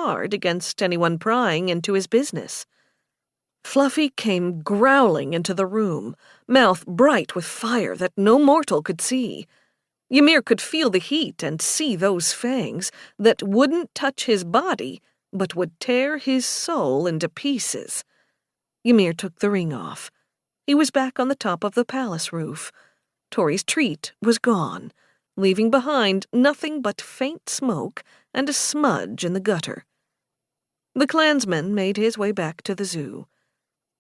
hard against anyone prying into his business. Fluffy came growling into the room, mouth bright with fire that no mortal could see. Ymir could feel the heat and see those fangs that wouldn't touch his body but would tear his soul into pieces. Ymir took the ring off. He was back on the top of the palace roof. Tori's treat was gone, leaving behind nothing but faint smoke and a smudge in the gutter. The clansman made his way back to the zoo.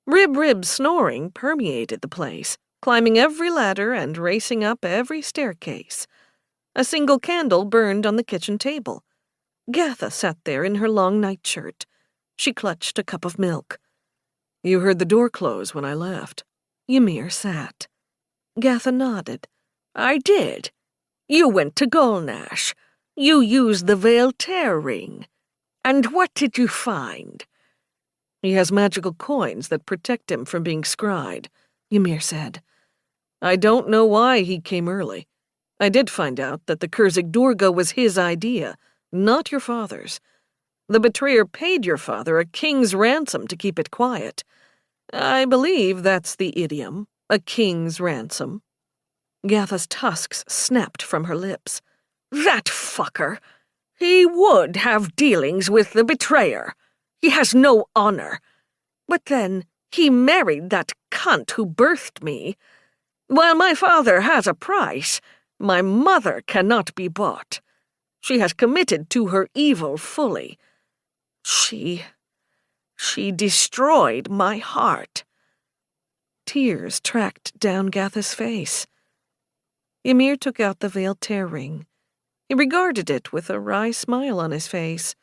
Rib-Rib's snoring permeated the place, climbing every ladder and racing up every staircase. A single candle burned on the kitchen table. Gatha sat there in her long nightshirt. She clutched a cup of milk. "You heard the door close when I left." Ymir sat. Gatha nodded. "I did. You went to Gulnash. You used the Betrayer ring. And what did you find?" "He has magical coins that protect him from being scryed," Ymir said. "I don't know why he came early. I did find out that the Kurzig Dorga was his idea, not your father's. The betrayer paid your father a king's ransom to keep it quiet. I believe that's the idiom, a king's ransom." Gatha's tusks snapped from her lips. "That fucker! He would have dealings with the betrayer. He has no honor. But then he married that cunt who birthed me. While my father has a price, my mother cannot be bought. She has committed to her evil fully. She destroyed my heart." Tears tracked down Gatha's face. Ymir took out the Betrayer ring. He regarded it with a wry smile on his face.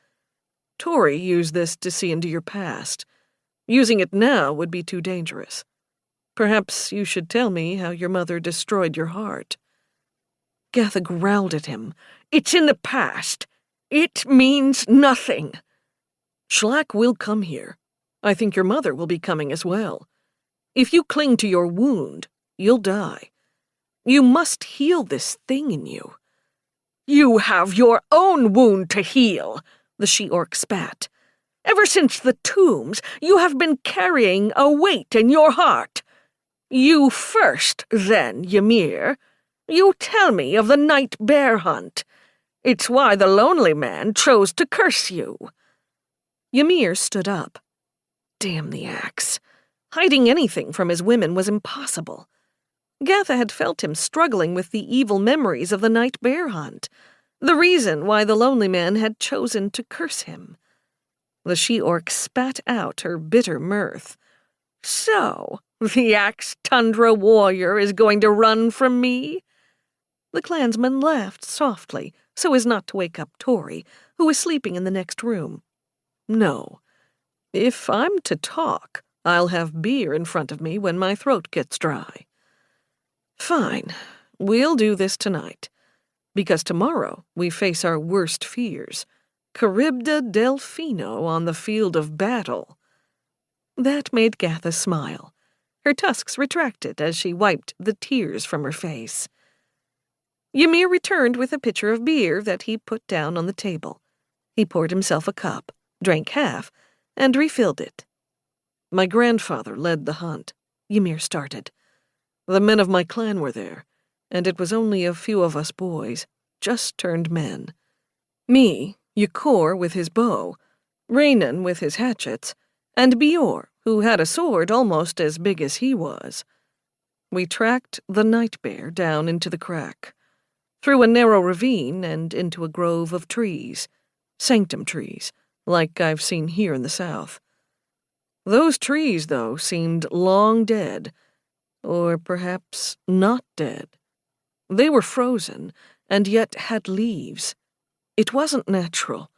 "Tori used this to see into your past. Using it now would be too dangerous. Perhaps you should tell me how your mother destroyed your heart." Gatha growled at him. "It's in the past. It means nothing." "Shlack will come here. I think your mother will be coming as well. If you cling to your wound, you'll die. You must heal this thing in you." "You have your own wound to heal," the she-orc spat. "Ever since the tombs, you have been carrying a weight in your heart. You first, then, Ymir. You tell me of the night bear hunt. It's why the lonely man chose to curse you." Ymir stood up. Damn the axe. Hiding anything from his women was impossible. Gatha had felt him struggling with the evil memories of the night bear hunt, the reason why the lonely man had chosen to curse him. The she-orc spat out her bitter mirth. "So, the axe tundra warrior is going to run from me?" The clansman laughed softly, so as not to wake up Tori, who was sleeping in the next room. "No. If I'm to talk, I'll have beer in front of me when my throat gets dry." "Fine. We'll do this tonight. Because tomorrow we face our worst fears. Charybda Delphino on the field of battle." That made Gatha smile. Her tusks retracted as she wiped the tears from her face. Ymir returned with a pitcher of beer that he put down on the table. He poured himself a cup, drank half, and refilled it. "My grandfather led the hunt," Ymir started. "The men of my clan were there, and it was only a few of us boys, just turned men. Me, Ykor with his bow, Rainan with his hatchets, and Bior, who had a sword almost as big as he was. We tracked the night bear down into the crack, through a narrow ravine and into a grove of trees, sanctum trees, like I've seen here in the south. Those trees, though, seemed long dead, or perhaps not dead. They were frozen, and yet had leaves. It wasn't natural.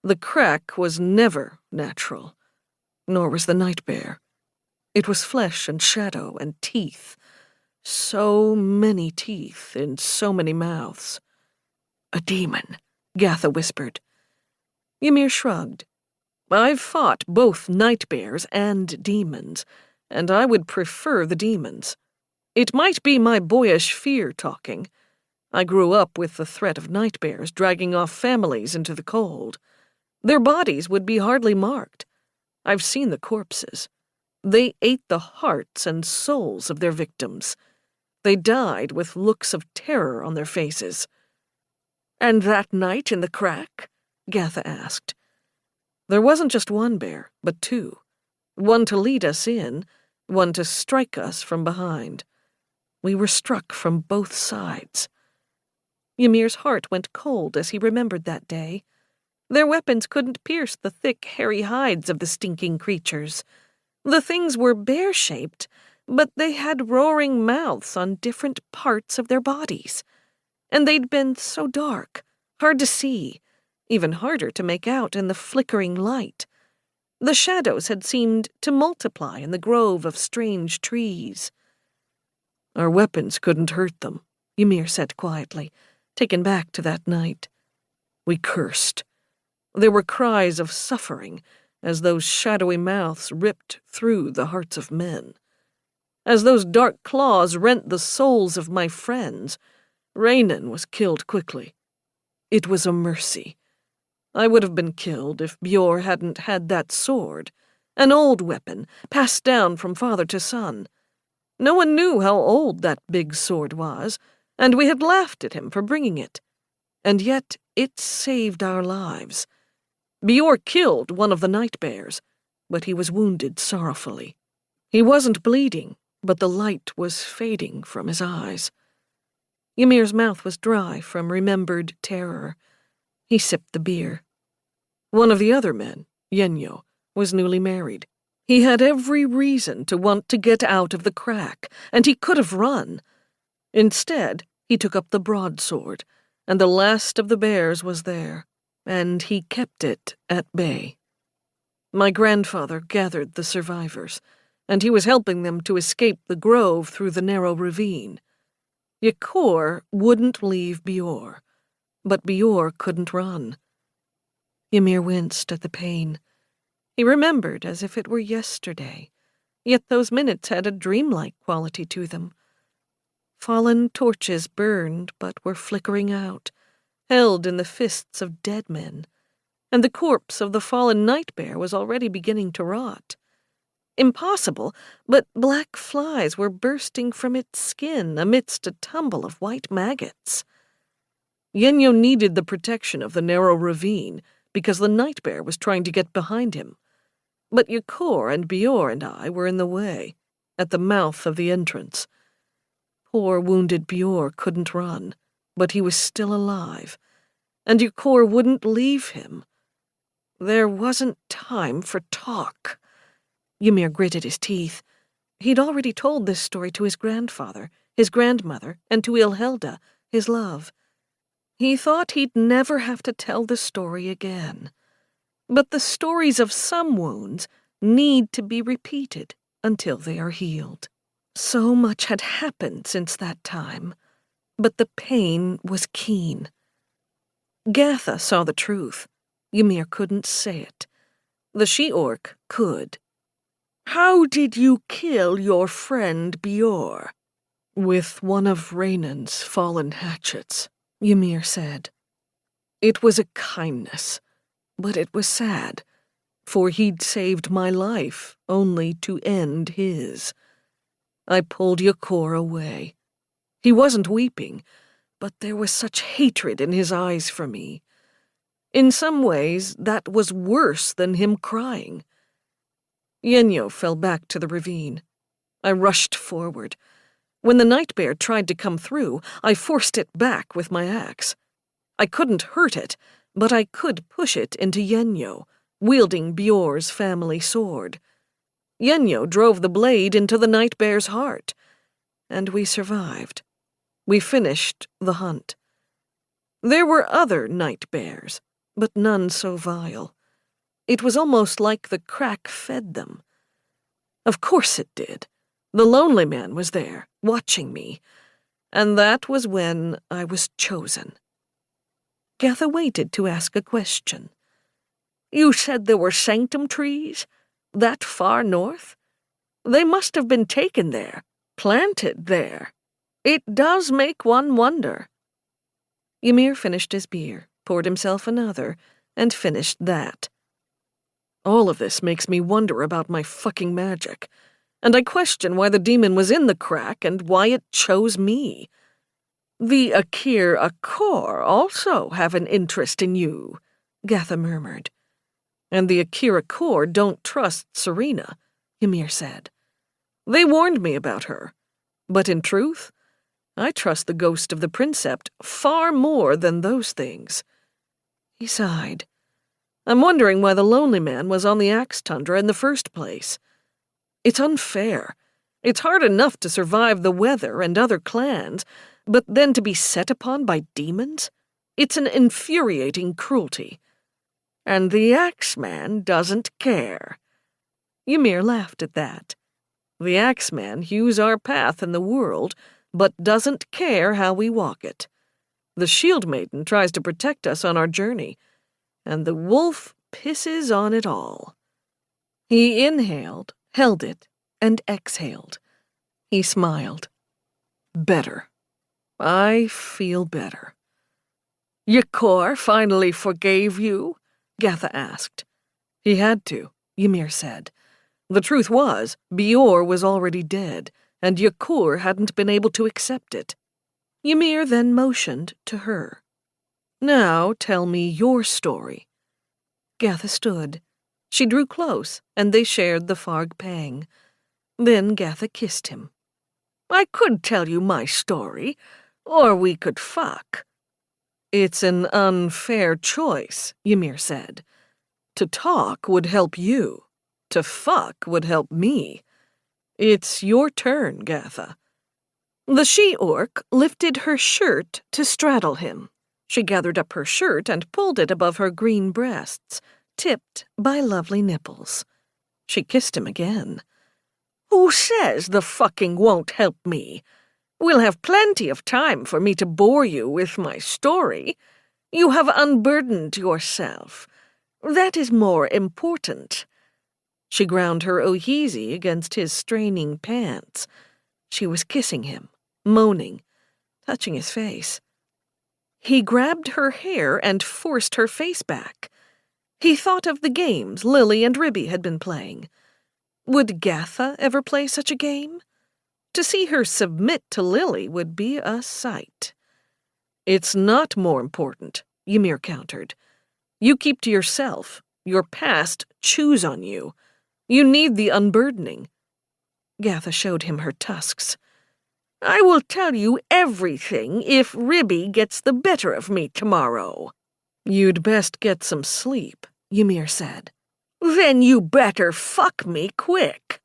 The crack was never natural, nor was the night bear. It was flesh and shadow and teeth. So many teeth in so many mouths. "A demon," Gatha whispered. Ymir shrugged. "I've fought both night bears and demons, and I would prefer the demons. It might be my boyish fear talking. I grew up with the threat of night bears dragging off families into the cold. Their bodies would be hardly marked. I've seen the corpses. They ate the hearts and souls of their victims. They died with looks of terror on their faces. "And that night in the crack?" Gatha asked. "There wasn't just one bear, but two. One to lead us in, one to strike us from behind. We were struck from both sides." Ymir's heart went cold as he remembered that day. Their weapons couldn't pierce the thick, hairy hides of the stinking creatures. The things were bear-shaped, but they had roaring mouths on different parts of their bodies. And they'd been so dark, hard to see, even harder to make out in the flickering light. The shadows had seemed to multiply in the grove of strange trees. "Our weapons couldn't hurt them," Ymir said quietly, taken back to that night. "We cursed. There were cries of suffering as those shadowy mouths ripped through the hearts of men. As those dark claws rent the souls of my friends, Reynan was killed quickly. It was a mercy. I would have been killed if Bjor hadn't had that sword, an old weapon, passed down from father to son. No one knew how old that big sword was, and we had laughed at him for bringing it. And yet it saved our lives. Bjor killed one of the night bears, but he was wounded sorrowfully. He wasn't bleeding, but the light was fading from his eyes." Ymir's mouth was dry from remembered terror. He sipped the beer. One of the other men, Yenyo, was newly married. He had every reason to want to get out of the crack, and he could have run. Instead, he took up the broadsword, and the last of the bears was there, and he kept it at bay. My grandfather gathered the survivors, and he was helping them to escape the grove through the narrow ravine. Yakor wouldn't leave Bjor, but Bjor couldn't run. Ymir winced at the pain. He remembered as if it were yesterday, yet those minutes had a dreamlike quality to them. Fallen torches burned but were flickering out, held in the fists of dead men, and the corpse of the fallen night bear was already beginning to rot. Impossible, but black flies were bursting from its skin amidst a tumble of white maggots. Yenyo needed the protection of the narrow ravine because the night bear was trying to get behind him. But Yakor and Bjor and I were in the way, at the mouth of the entrance. Poor wounded Bjor couldn't run, but he was still alive, and Yakor wouldn't leave him. There wasn't time for talk. Ymir gritted his teeth. He'd already told this story to his grandfather, his grandmother, and to Ilhelda, his love. He thought he'd never have to tell the story again. But the stories of some wounds need to be repeated until they are healed. So much had happened since that time, but the pain was keen. Gatha saw the truth. Ymir couldn't say it. The she-orc could. "How did you kill your friend Bjor?" "With one of Reynan's fallen hatchets," Ymir said. "It was a kindness, but it was sad, for he'd saved my life only to end his. I pulled Yakor away. He wasn't weeping, but there was such hatred in his eyes for me. In some ways, that was worse than him crying." Yenyo fell back to the ravine. I rushed forward. When the night bear tried to come through, I forced it back with my axe. I couldn't hurt it, but I could push it into Yenyo, wielding Bjor's family sword. Yenyo drove the blade into the night bear's heart, and we survived. We finished the hunt. There were other night bears, but none so vile. It was almost like the crack fed them. Of course it did. The lonely man was there, watching me, and that was when I was chosen. Gatha waited to ask a question. "You said there were sanctum trees? That far north? They must have been taken there, planted there. It does make one wonder." Ymir finished his beer, poured himself another, and finished that. All of this makes me wonder about my fucking magic, and I question why the demon was in the crack and why it chose me. The Akkiric also have an interest in you, Gatha murmured. And the Akkiric don't trust Serena, Ymir said. They warned me about her, but in truth, I trust the ghost of the Princept far more than those things. He sighed. I'm wondering why the lonely man was on the Axe Tundra in the first place. It's unfair. It's hard enough to survive the weather and other clans, but then to be set upon by demons? It's an infuriating cruelty. And the Axeman doesn't care. Ymir laughed at that. The Axeman hews our path in the world, but doesn't care how we walk it. The Shield Maiden tries to protect us on our journey, and the wolf pisses on it all. He inhaled, held it, and exhaled. He smiled. Better. I feel better. Ykor finally forgave you? Gatha asked. He had to, Ymir said. The truth was, Bior was already dead, and Ykor hadn't been able to accept it. Ymir then motioned to her. Now tell me your story. Gatha stood. She drew close, and they shared the Farg pang. Then Gatha kissed him. I could tell you my story, or we could fuck. It's an unfair choice, Ymir said. To talk would help you. To fuck would help me. It's your turn, Gatha. The she-orc lifted her shirt to straddle him. She gathered up her shirt and pulled it above her green breasts, tipped by lovely nipples. She kissed him again. Who says the fucking won't help me? We'll have plenty of time for me to bore you with my story. You have unburdened yourself. That is more important. She ground her ohizi against his straining pants. She was kissing him, moaning, touching his face. He grabbed her hair and forced her face back. He thought of the games Lily and Ribby had been playing. Would Gatha ever play such a game? To see her submit to Lily would be a sight. It's not more important, Ymir countered. You keep to yourself. Your past chews on you. You need the unburdening. Gatha showed him her tusks. I will tell you everything if Ribby gets the better of me tomorrow. You'd best get some sleep, Ymir said. Then you better fuck me quick.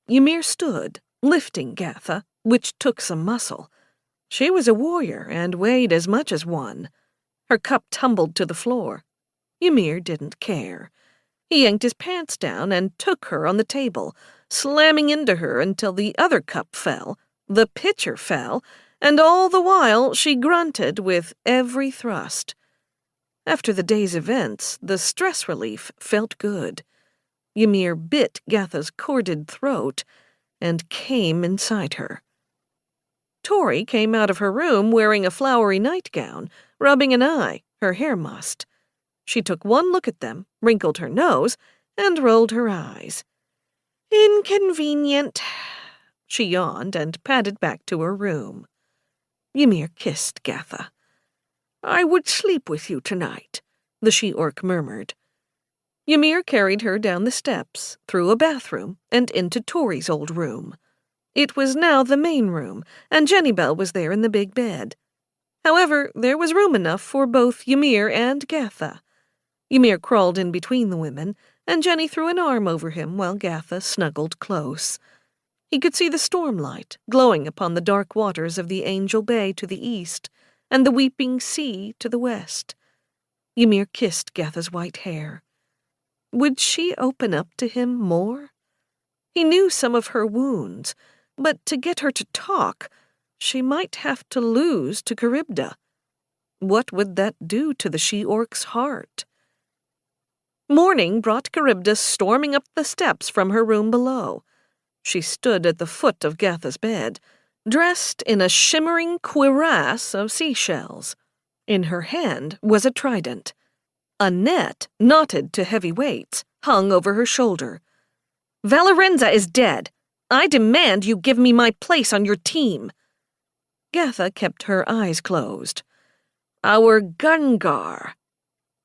Ymir stood, lifting Gatha, which took some muscle. She was a warrior and weighed as much as one. Her cup tumbled to the floor. Ymir didn't care. He yanked his pants down and took her on the table, slamming into her until the other cup fell, the pitcher fell, and all the while she grunted with every thrust. After the day's events, the stress relief felt good. Ymir bit Gatha's corded throat and came inside her. Tori came out of her room wearing a flowery nightgown, rubbing an eye, her hair mussed. She took one look at them, wrinkled her nose, and rolled her eyes. Inconvenient. She yawned and padded back to her room. Ymir kissed Gatha. I would sleep with you tonight, the she-orc murmured. Ymir carried her down the steps, through a bathroom, and into Tori's old room. It was now the main room, and Jenny Bell was there in the big bed. However, there was room enough for both Ymir and Gatha. Ymir crawled in between the women, and Jenny threw an arm over him while Gatha snuggled close. He could see the stormlight glowing upon the dark waters of the Angel Bay to the east, and the weeping sea to the west. Ymir kissed Gatha's white hair. Would she open up to him more? He knew some of her wounds, but to get her to talk, she might have to lose to Charybda. What would that do to the she-orc's heart? Morning brought Charybda storming up the steps from her room below. She stood at the foot of Gatha's bed, dressed in a shimmering cuirass of seashells. In her hand was a trident. A net, knotted to heavy weights, hung over her shoulder. "Valorenza is dead. I demand you give me my place on your team." Gatha kept her eyes closed. "Our Gungar."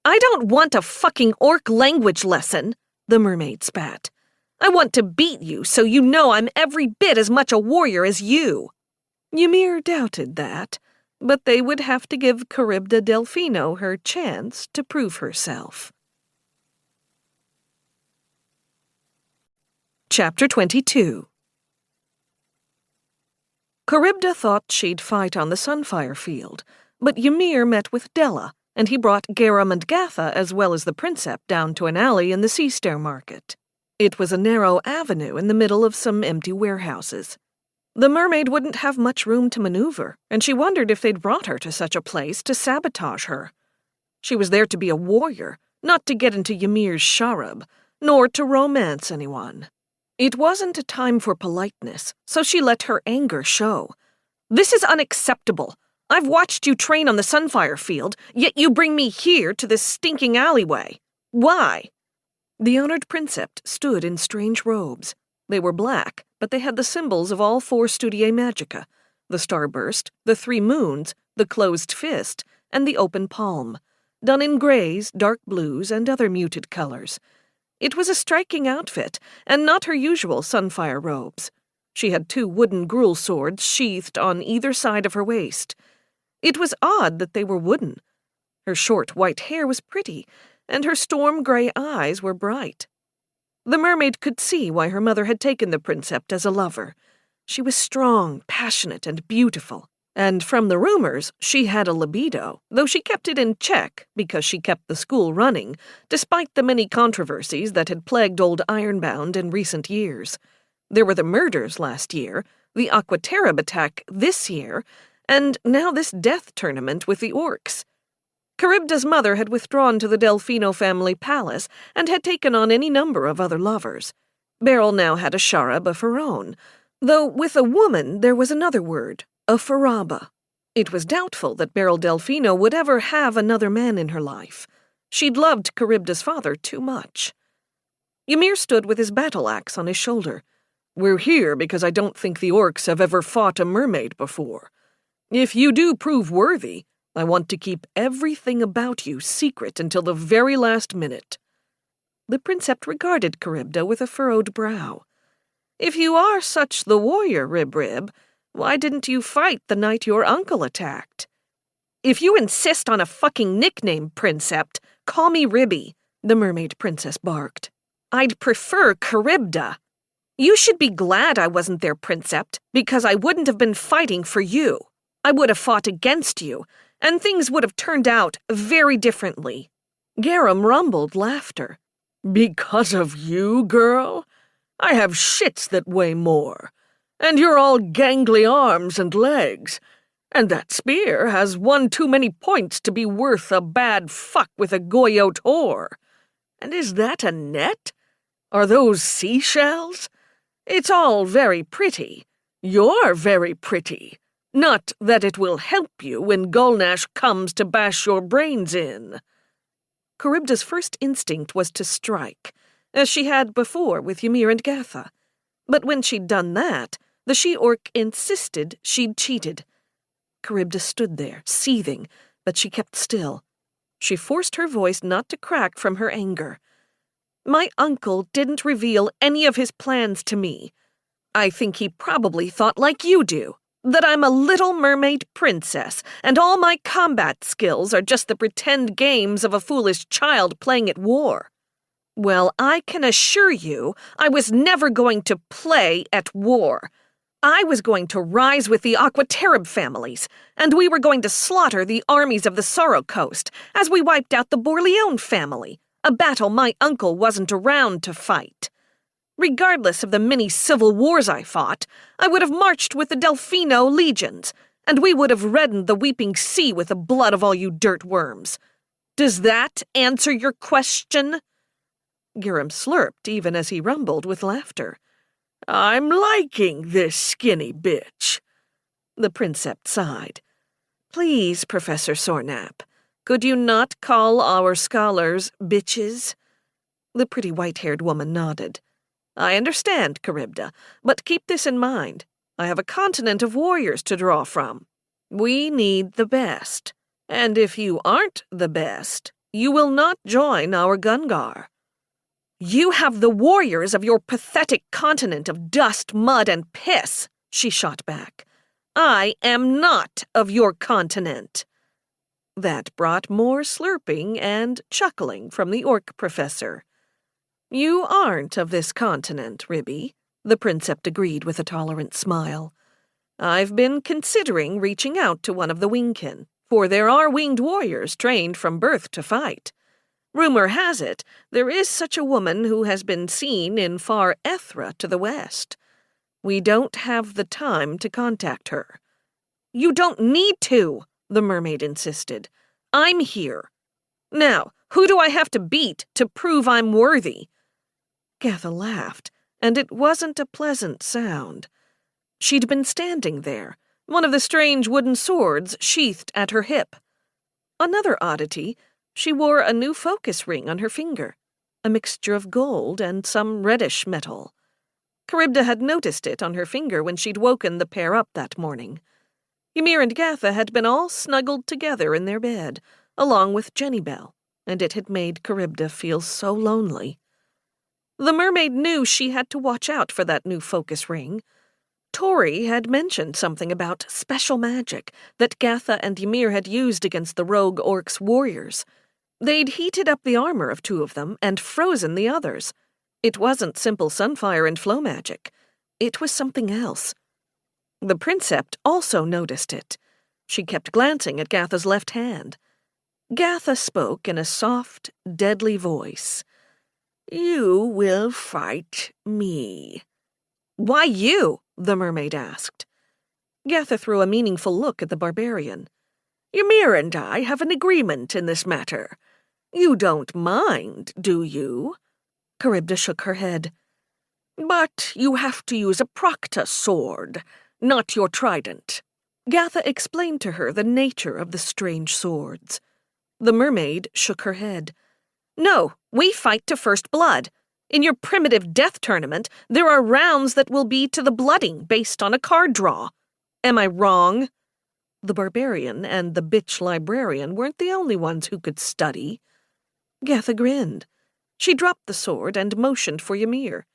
"I don't want a fucking orc language lesson," the mermaid spat. "I want to beat you so you know I'm every bit as much a warrior as you." Ymir doubted that, but they would have to give Charybda Delphino her chance to prove herself. Chapter 22. Charybda thought she'd fight on the Sunfire Field, but Ymir met with Della, and he brought Garum and Gatha as well as the Princeps down to an alley in the Seastair Market. It was a narrow avenue in the middle of some empty warehouses. The mermaid wouldn't have much room to maneuver, and she wondered if they'd brought her to such a place to sabotage her. She was there to be a warrior, not to get into Ymir's sharab, nor to romance anyone. It wasn't a time for politeness, so she let her anger show. "This is unacceptable. I've watched you train on the Sunfire Field, yet you bring me here to this stinking alleyway. Why?" The honored Princeps stood in strange robes. They were black, but they had the symbols of all 4 Studiae Magica: the starburst, the 3 moons, the closed fist, and the open palm, done in grays, dark blues, and other muted colors. It was a striking outfit, and not her usual Sunfire robes. She had 2 wooden gruel swords sheathed on either side of her waist. It was odd that they were wooden. Her short white hair was pretty, and her storm-gray eyes were bright. The mermaid could see why her mother had taken the Princeps as a lover. She was strong, passionate, and beautiful, and from the rumors, she had a libido, though she kept it in check because she kept the school running, despite the many controversies that had plagued Old Ironbound in recent years. There were the murders last year, the Aquaterib attack this year, and now this death tournament with the orcs. Charybda's mother had withdrawn to the Delphino family palace and had taken on any number of other lovers. Beryl now had a sharab of her own, though with a woman there was another word, a faraba. It was doubtful that Beryl Delphino would ever have another man in her life. She'd loved Charybda's father too much. Ymir stood with his battle axe on his shoulder. "We're here because I don't think the orcs have ever fought a mermaid before. If you do prove worthy, I want to keep everything about you secret until the very last minute." The Princeps regarded Charybda with a furrowed brow. "If you are such the warrior, Rib, why didn't you fight the night your uncle attacked?" "If you insist on a fucking nickname, Princeps, call me Ribby," the mermaid princess barked. "I'd prefer Charybda. You should be glad I wasn't there, Princeps, because I wouldn't have been fighting for you. I would have fought against you, and things would have turned out very differently." Garum rumbled laughter. "Because of you, girl? I have shits that weigh more. And you're all gangly arms and legs. And that spear has one too many points to be worth a bad fuck with a Goyot whore. And is that a net? Are those seashells? It's all very pretty. You're very pretty. Not that it will help you when Gulnash comes to bash your brains in." Charybda's first instinct was to strike, as she had before with Ymir and Gatha. But when she'd done that, the she-orc insisted she'd cheated. Charybda stood there, seething, but she kept still. She forced her voice not to crack from her anger. "My uncle didn't reveal any of his plans to me. I think he probably thought like you do, that I'm a little mermaid princess, and all my combat skills are just the pretend games of a foolish child playing at war. Well, I can assure you I was never going to play at war. I was going to rise with the Aquaterib families, and we were going to slaughter the armies of the Sorrow Coast as we wiped out the Borleone family, a battle my uncle wasn't around to fight. Regardless of the many civil wars I fought, I would have marched with the Delphino legions, and we would have reddened the weeping sea with the blood of all you dirt worms. Does that answer your question?" Garum slurped even as he rumbled with laughter. "I'm liking this skinny bitch." The Princeps sighed. "Please, Professor Sornap, Could you not call our scholars bitches?" The pretty white-haired woman nodded. "I understand, Charybda, but keep this in mind. I have a continent of warriors to draw from. We need the best, and if you aren't the best, you will not join our Gungar." "You have the warriors of your pathetic continent of dust, mud, and piss," she shot back. "I am not of your continent." That brought more slurping and chuckling from the orc professor. "You aren't of this continent, Ribby," the princept agreed with a tolerant smile. "I've been considering reaching out to one of the wingkin, for there are winged warriors trained from birth to fight. Rumor has it there is such a woman who has been seen in far Ethra to the west. We don't have the time to contact her." "You don't need to," the mermaid insisted. "I'm here. Now, who do I have to beat to prove I'm worthy?" Gatha laughed, and it wasn't a pleasant sound. She'd been standing there, one of the strange wooden swords sheathed at her hip. Another oddity, she wore a new focus ring on her finger, a mixture of gold and some reddish metal. Charybda had noticed it on her finger when she'd woken the pair up that morning. Ymir and Gatha had been all snuggled together in their bed, along with Jenny Bell, and it had made Charybda feel so lonely. The mermaid knew she had to watch out for that new focus ring. Tori had mentioned something about special magic that Gatha and Ymir had used against the rogue orcs' warriors. They'd heated up the armor of two of them and frozen the others. It wasn't simple sunfire and flow magic. It was something else. The princept also noticed it. She kept glancing at Gatha's left hand. Gatha spoke in a soft, deadly voice. "You will fight me." "Why you?" the mermaid asked. Gatha threw a meaningful look at the barbarian. "Ymir and I have an agreement in this matter. You don't mind, do you?" Charybda shook her head. "But you have to use a Procta sword, not your trident." Gatha explained to her the nature of the strange swords. The mermaid shook her head. "No, we fight to first blood. In your primitive death tournament, there are rounds that will be to the blooding based on a card draw. Am I wrong?" The barbarian and the bitch librarian weren't the only ones who could study. Gatha grinned. She dropped the sword and motioned for Ymir.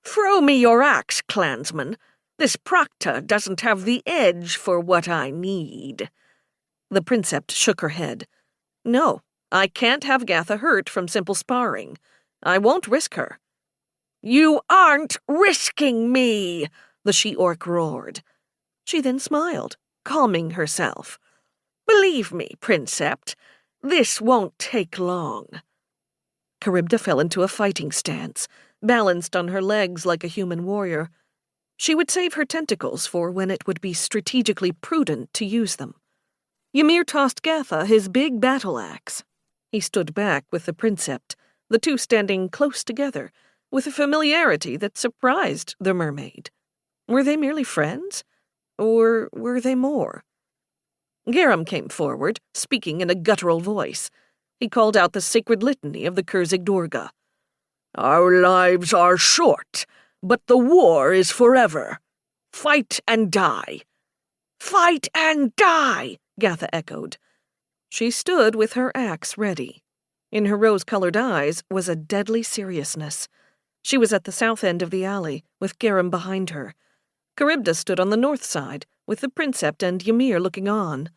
"Throw me your axe, clansman. This Procta doesn't have the edge for what I need." The princept shook her head. "No, I can't have Gatha hurt from simple sparring. I won't risk her." "You aren't risking me!" the she-orc roared. She then smiled, calming herself. "Believe me, princept, this won't take long." Charybda fell into a fighting stance, balanced on her legs like a human warrior. She would save her tentacles for when it would be strategically prudent to use them. Ymir tossed Gatha his big battle axe. He stood back with the princept, the two standing close together, with a familiarity that surprised the mermaid. Were they merely friends? Or were they more? Garum came forward, speaking in a guttural voice. He called out the sacred litany of the Kurzig Durga. "Our lives are short, but the war is forever. Fight and die." "Fight and die," Gatha echoed. She stood with her axe ready. In her rose-colored eyes was a deadly seriousness. She was at the south end of the alley, with Garum behind her. Charybda stood on the north side, with the princept and Ymir looking on.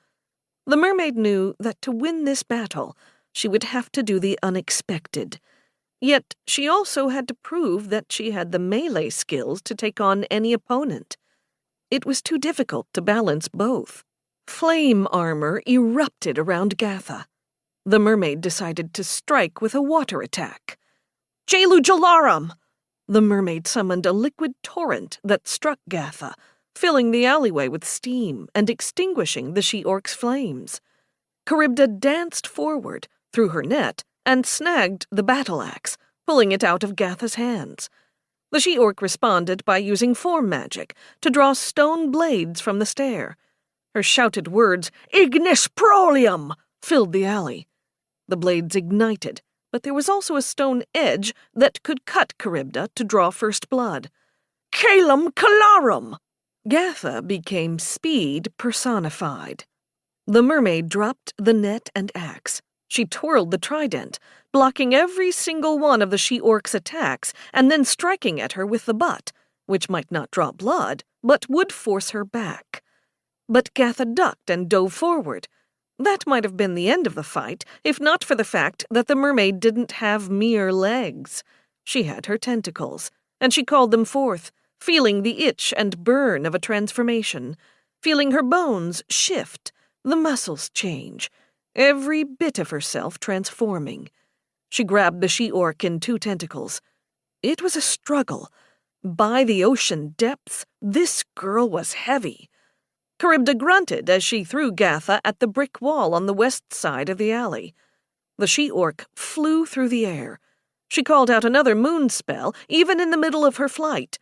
The mermaid knew that to win this battle, she would have to do the unexpected. Yet she also had to prove that she had the melee skills to take on any opponent. It was too difficult to balance both. Flame armor erupted around Gatha. The mermaid decided to strike with a water attack. "Jelu Jalarum!" The mermaid summoned a liquid torrent that struck Gatha, filling the alleyway with steam and extinguishing the she-orc's flames. Charybda danced forward, through her net, and snagged the battle axe, pulling it out of Gatha's hands. The she-orc responded by using form magic to draw stone blades from the stair. Her shouted words, "Ignis Prolium!" filled the alley. The blades ignited, but there was also a stone edge that could cut Charybda to draw first blood. Calum Calarum! Gatha became speed personified. The mermaid dropped the net and axe. She twirled the trident, blocking every single one of the she-orc's attacks and then striking at her with the butt, which might not draw blood, but would force her back. But Gatha ducked and dove forward. That might have been the end of the fight, if not for the fact that the mermaid didn't have mere legs. She had her tentacles, and she called them forth, feeling the itch and burn of a transformation, feeling her bones shift, the muscles change, every bit of herself transforming. She grabbed the she-orc in 2 tentacles. It was a struggle. By the ocean depths, this girl was heavy. Charybda grunted as she threw Gatha at the brick wall on the west side of the alley. The she-orc flew through the air. She called out another moon spell, even in the middle of her flight.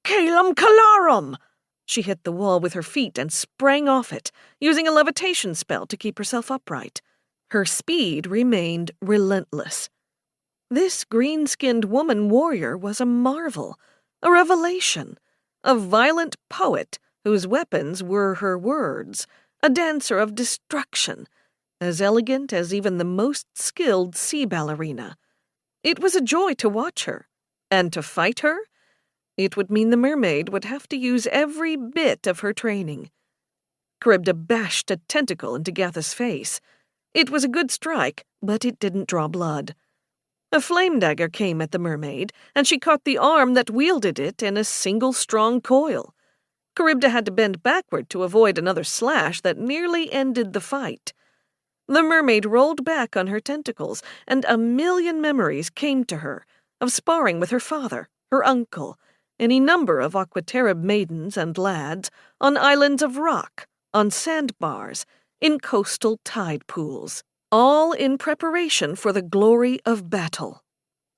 Calum Calarum! She hit the wall with her feet and sprang off it, using a levitation spell to keep herself upright. Her speed remained relentless. This green-skinned woman warrior was a marvel, a revelation, a violent poet whose weapons were her words, a dancer of destruction, as elegant as even the most skilled sea ballerina. It was a joy to watch her, and to fight her, it would mean the mermaid would have to use every bit of her training. Charybda bashed a tentacle into Gatha's face. It was a good strike, but it didn't draw blood. A flame dagger came at the mermaid, and she caught the arm that wielded it in a single strong coil. Charybda had to bend backward to avoid another slash that nearly ended the fight. The mermaid rolled back on her tentacles, and a million memories came to her of sparring with her father, her uncle, any number of Aquaterib maidens and lads, on islands of rock, on sandbars, in coastal tide pools, all in preparation for the glory of battle.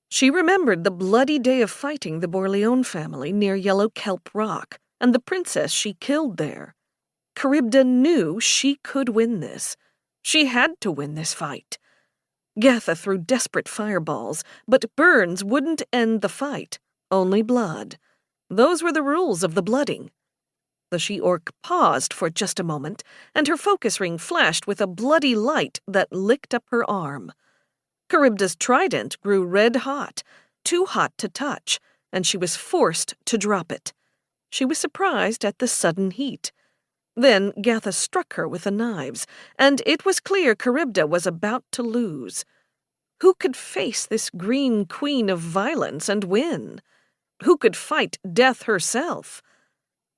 She remembered the bloody day of fighting the Borleone family near Yellow Kelp Rock, and the princess she killed there. Charybda knew she could win this. She had to win this fight. Gatha threw desperate fireballs, but burns wouldn't end the fight, only blood. Those were the rules of the blooding. The she-orc paused for just a moment, and her focus ring flashed with a bloody light that licked up her arm. Charybda's trident grew red-hot, too hot to touch, and she was forced to drop it. She was surprised at the sudden heat. Then Gatha struck her with the knives, and it was clear Charybda was about to lose. Who could face this green queen of violence and win? Who could fight death herself?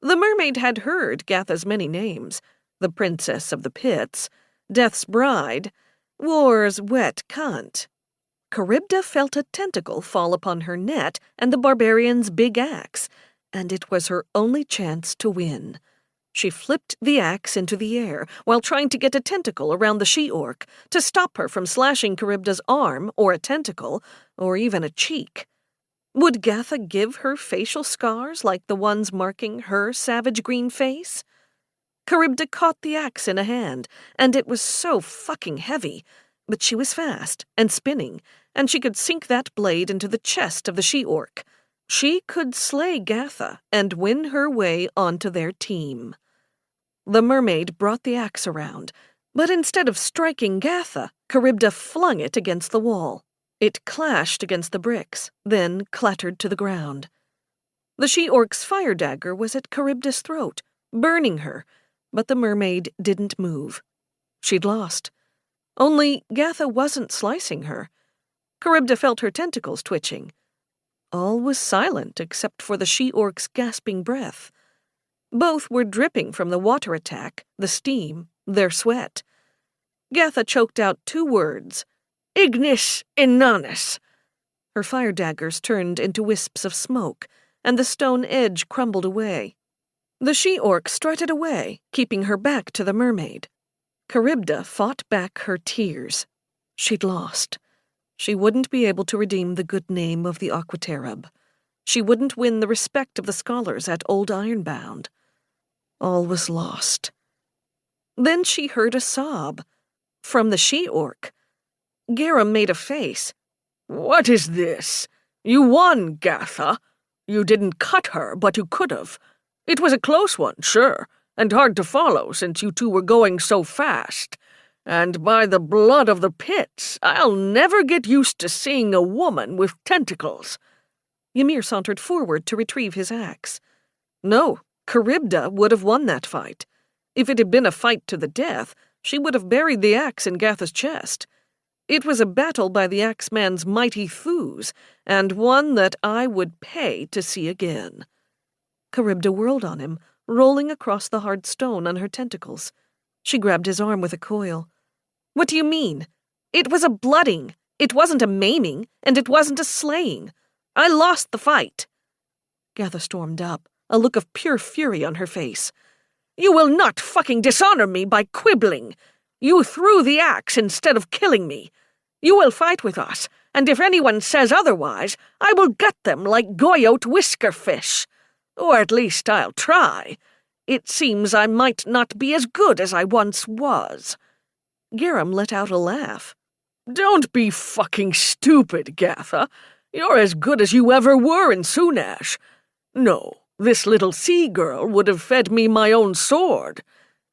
The mermaid had heard Gatha's many names: the Princess of the Pits, Death's Bride, War's wet cunt. Charybda felt a tentacle fall upon her net and the barbarian's big axe, and it was her only chance to win. She flipped the axe into the air while trying to get a tentacle around the she-orc to stop her from slashing Charybda's arm or a tentacle or even a cheek. Would Gatha give her facial scars like the ones marking her savage green face? Charybda caught the axe in a hand, and it was so fucking heavy, but she was fast and spinning, and she could sink that blade into the chest of the she-orc. She could slay Gatha and win her way onto their team. The mermaid brought the axe around, but instead of striking Gatha, Charybda flung it against the wall. It clashed against the bricks, then clattered to the ground. The she-orc's fire dagger was at Charybda's throat, burning her, but the mermaid didn't move. She'd lost. Only Gatha wasn't slicing her. Charybda felt her tentacles twitching. All was silent except for the she-orc's gasping breath. Both were dripping from the water attack, the steam, their sweat. Gatha choked out 2 words: Ignis Inanis. Her fire daggers turned into wisps of smoke, and the stone edge crumbled away. The she-orc strutted away, keeping her back to the mermaid. Charybda fought back her tears. She'd lost. She wouldn't be able to redeem the good name of the Aquaterib. She wouldn't win the respect of the scholars at Old Ironbound. All was lost. Then she heard a sob. from the she-orc. Garum made a face. "What is this? You won, Gatha. You didn't cut her, but you could have. It was a close one, sure, and hard to follow since you two were going so fast. And by the blood of the pits, I'll never get used to seeing a woman with tentacles." Ymir sauntered forward to retrieve his axe. No, Charybda would have won that fight. If it had been a fight to the death, she would have buried the axe in Gatha's chest. It was a battle by the axeman's mighty thews, and one that I would pay to see again. Charybda whirled on him, rolling across the hard stone on her tentacles. She grabbed his arm with a coil. "What do you mean? It was a blooding. It wasn't a maiming, and it wasn't a slaying. I lost the fight." Gatha stormed up, a look of pure fury on her face. "You will not fucking dishonor me by quibbling. You threw the axe instead of killing me. You will fight with us, and if anyone says otherwise, I will gut them like Goyot whiskerfish. Or at least I'll try. It seems I might not be as good as I once was." Garum let out a laugh. "Don't be fucking stupid, Gatha. You're as good as you ever were in Sunash. No, this little sea girl would have fed me my own sword.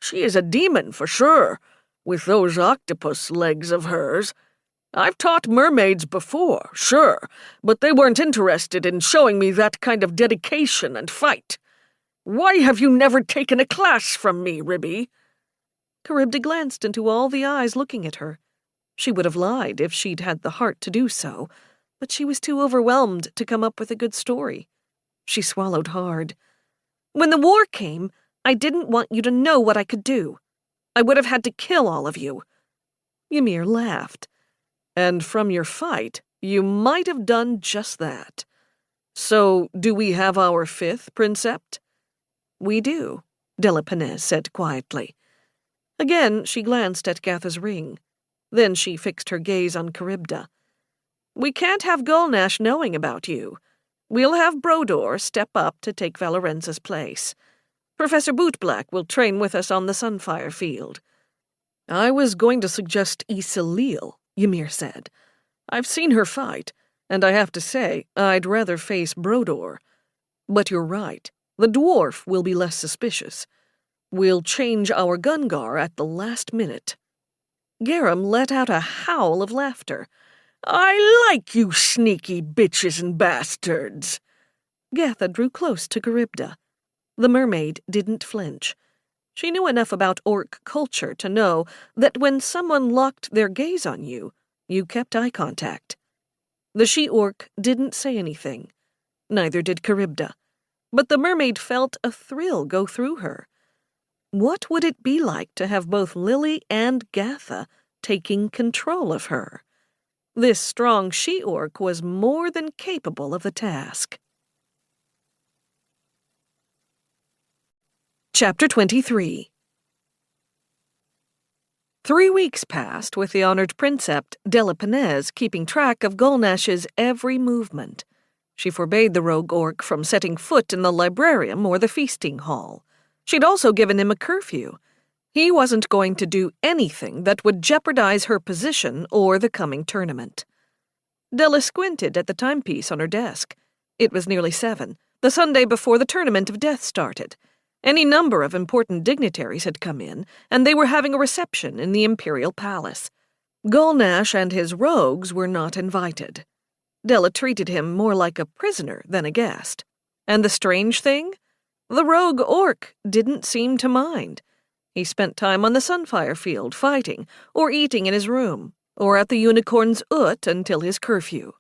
She is a demon for sure, with those octopus legs of hers. I've taught mermaids before, sure, but they weren't interested in showing me that kind of dedication and fight. Why have you never taken a class from me, Ribby?" Charybda glanced into all the eyes looking at her. She would have lied if she'd had the heart to do so, but she was too overwhelmed to come up with a good story. She swallowed hard. "When the war came, I didn't want you to know what I could do. I would have had to kill all of you." Ymir laughed. "And from your fight, you might have done just that. So, do we have our fifth princept?" "We do," Delapanez said quietly. Again, she glanced at Gatha's ring. Then she fixed her gaze on Charybda. "We can't have Gulnash knowing about you. We'll have Brodor step up to take Valorenza's place. Professor Bootblack will train with us on the Sunfire field." "I was going to suggest Isilil," Ymir said. "I've seen her fight, and I have to say, I'd rather face Brodor. But you're right, the dwarf will be less suspicious. We'll change our Gungar at the last minute." Garum let out a howl of laughter. "I like you sneaky bitches and bastards." Gatha drew close to Charybda. The mermaid didn't flinch. She knew enough about orc culture to know that when someone locked their gaze on you, you kept eye contact. The she-orc didn't say anything. Neither did Charybda. But the mermaid felt a thrill go through her. What would it be like to have both Lily and Gatha taking control of her? This strong she-orc was more than capable of the task. Chapter 23. 3 weeks passed with the honored princept Delapanez keeping track of Gulnash's every movement. She forbade the rogue orc from setting foot in the librarium or the feasting hall. She'd also given him a curfew. He wasn't going to do anything that would jeopardize her position or the coming tournament. Della squinted at the timepiece on her desk. It was nearly 7, the Sunday before the Tournament of Death started. Any number of important dignitaries had come in, and they were having a reception in the Imperial Palace. Gulnash and his rogues were not invited. Della treated him more like a prisoner than a guest. And the strange thing? The rogue orc didn't seem to mind. He spent time on the Sunfire field fighting, or eating in his room, or at the Unicorn's Ut until his curfew.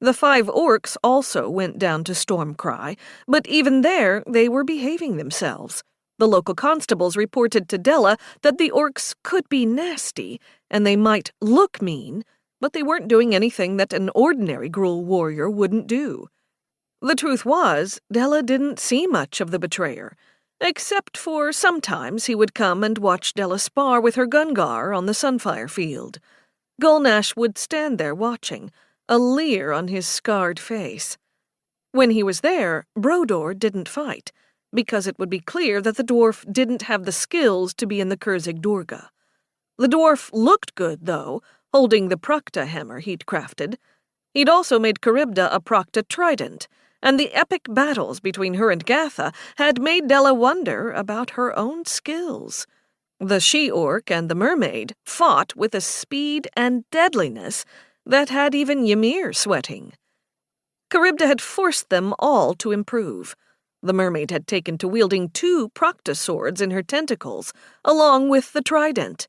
The 5 orcs also went down to Stormcry, but even there they were behaving themselves. The local constables reported to Della that the orcs could be nasty, and they might look mean, but they weren't doing anything that an ordinary Gruul warrior wouldn't do. The truth was, Della didn't see much of the betrayer, except for sometimes he would come and watch Della spar with her Gungar on the Sunfire field. Gulnash would stand there watching, a leer on his scarred face. When he was there, Brodor didn't fight, because it would be clear that the dwarf didn't have the skills to be in the Kurzig Durga. The dwarf looked good, though, holding the Procta hammer he'd crafted. He'd also made Charybda a Procta trident, and the epic battles between her and Gatha had made Della wonder about her own skills. The she-orc and the mermaid fought with a speed and deadliness that had even Ymir sweating. Charybda had forced them all to improve. The mermaid had taken to wielding 2 Procta swords in her tentacles, along with the trident.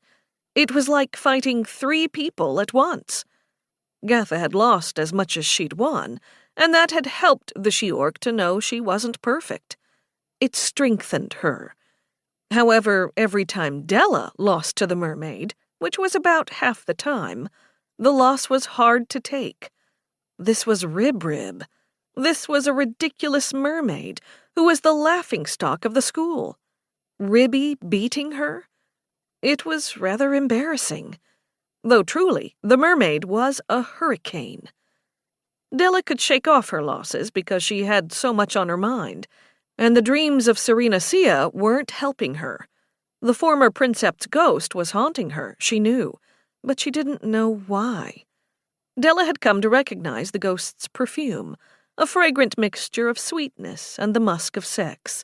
It was like fighting 3 people at once. Gatha had lost as much as she'd won, and that had helped the she-orc to know she wasn't perfect. It strengthened her. However, every time Della lost to the mermaid, which was about half the time, the loss was hard to take. This was Rib. This was a ridiculous mermaid who was the laughingstock of the school. Ribby beating her? It was rather embarrassing. Though truly, the mermaid was a hurricane. Della could shake off her losses because she had so much on her mind, and the dreams of Serena Sia weren't helping her. The former Princept's ghost was haunting her, she knew, but she didn't know why. Della had come to recognize the ghost's perfume, a fragrant mixture of sweetness and the musk of sex.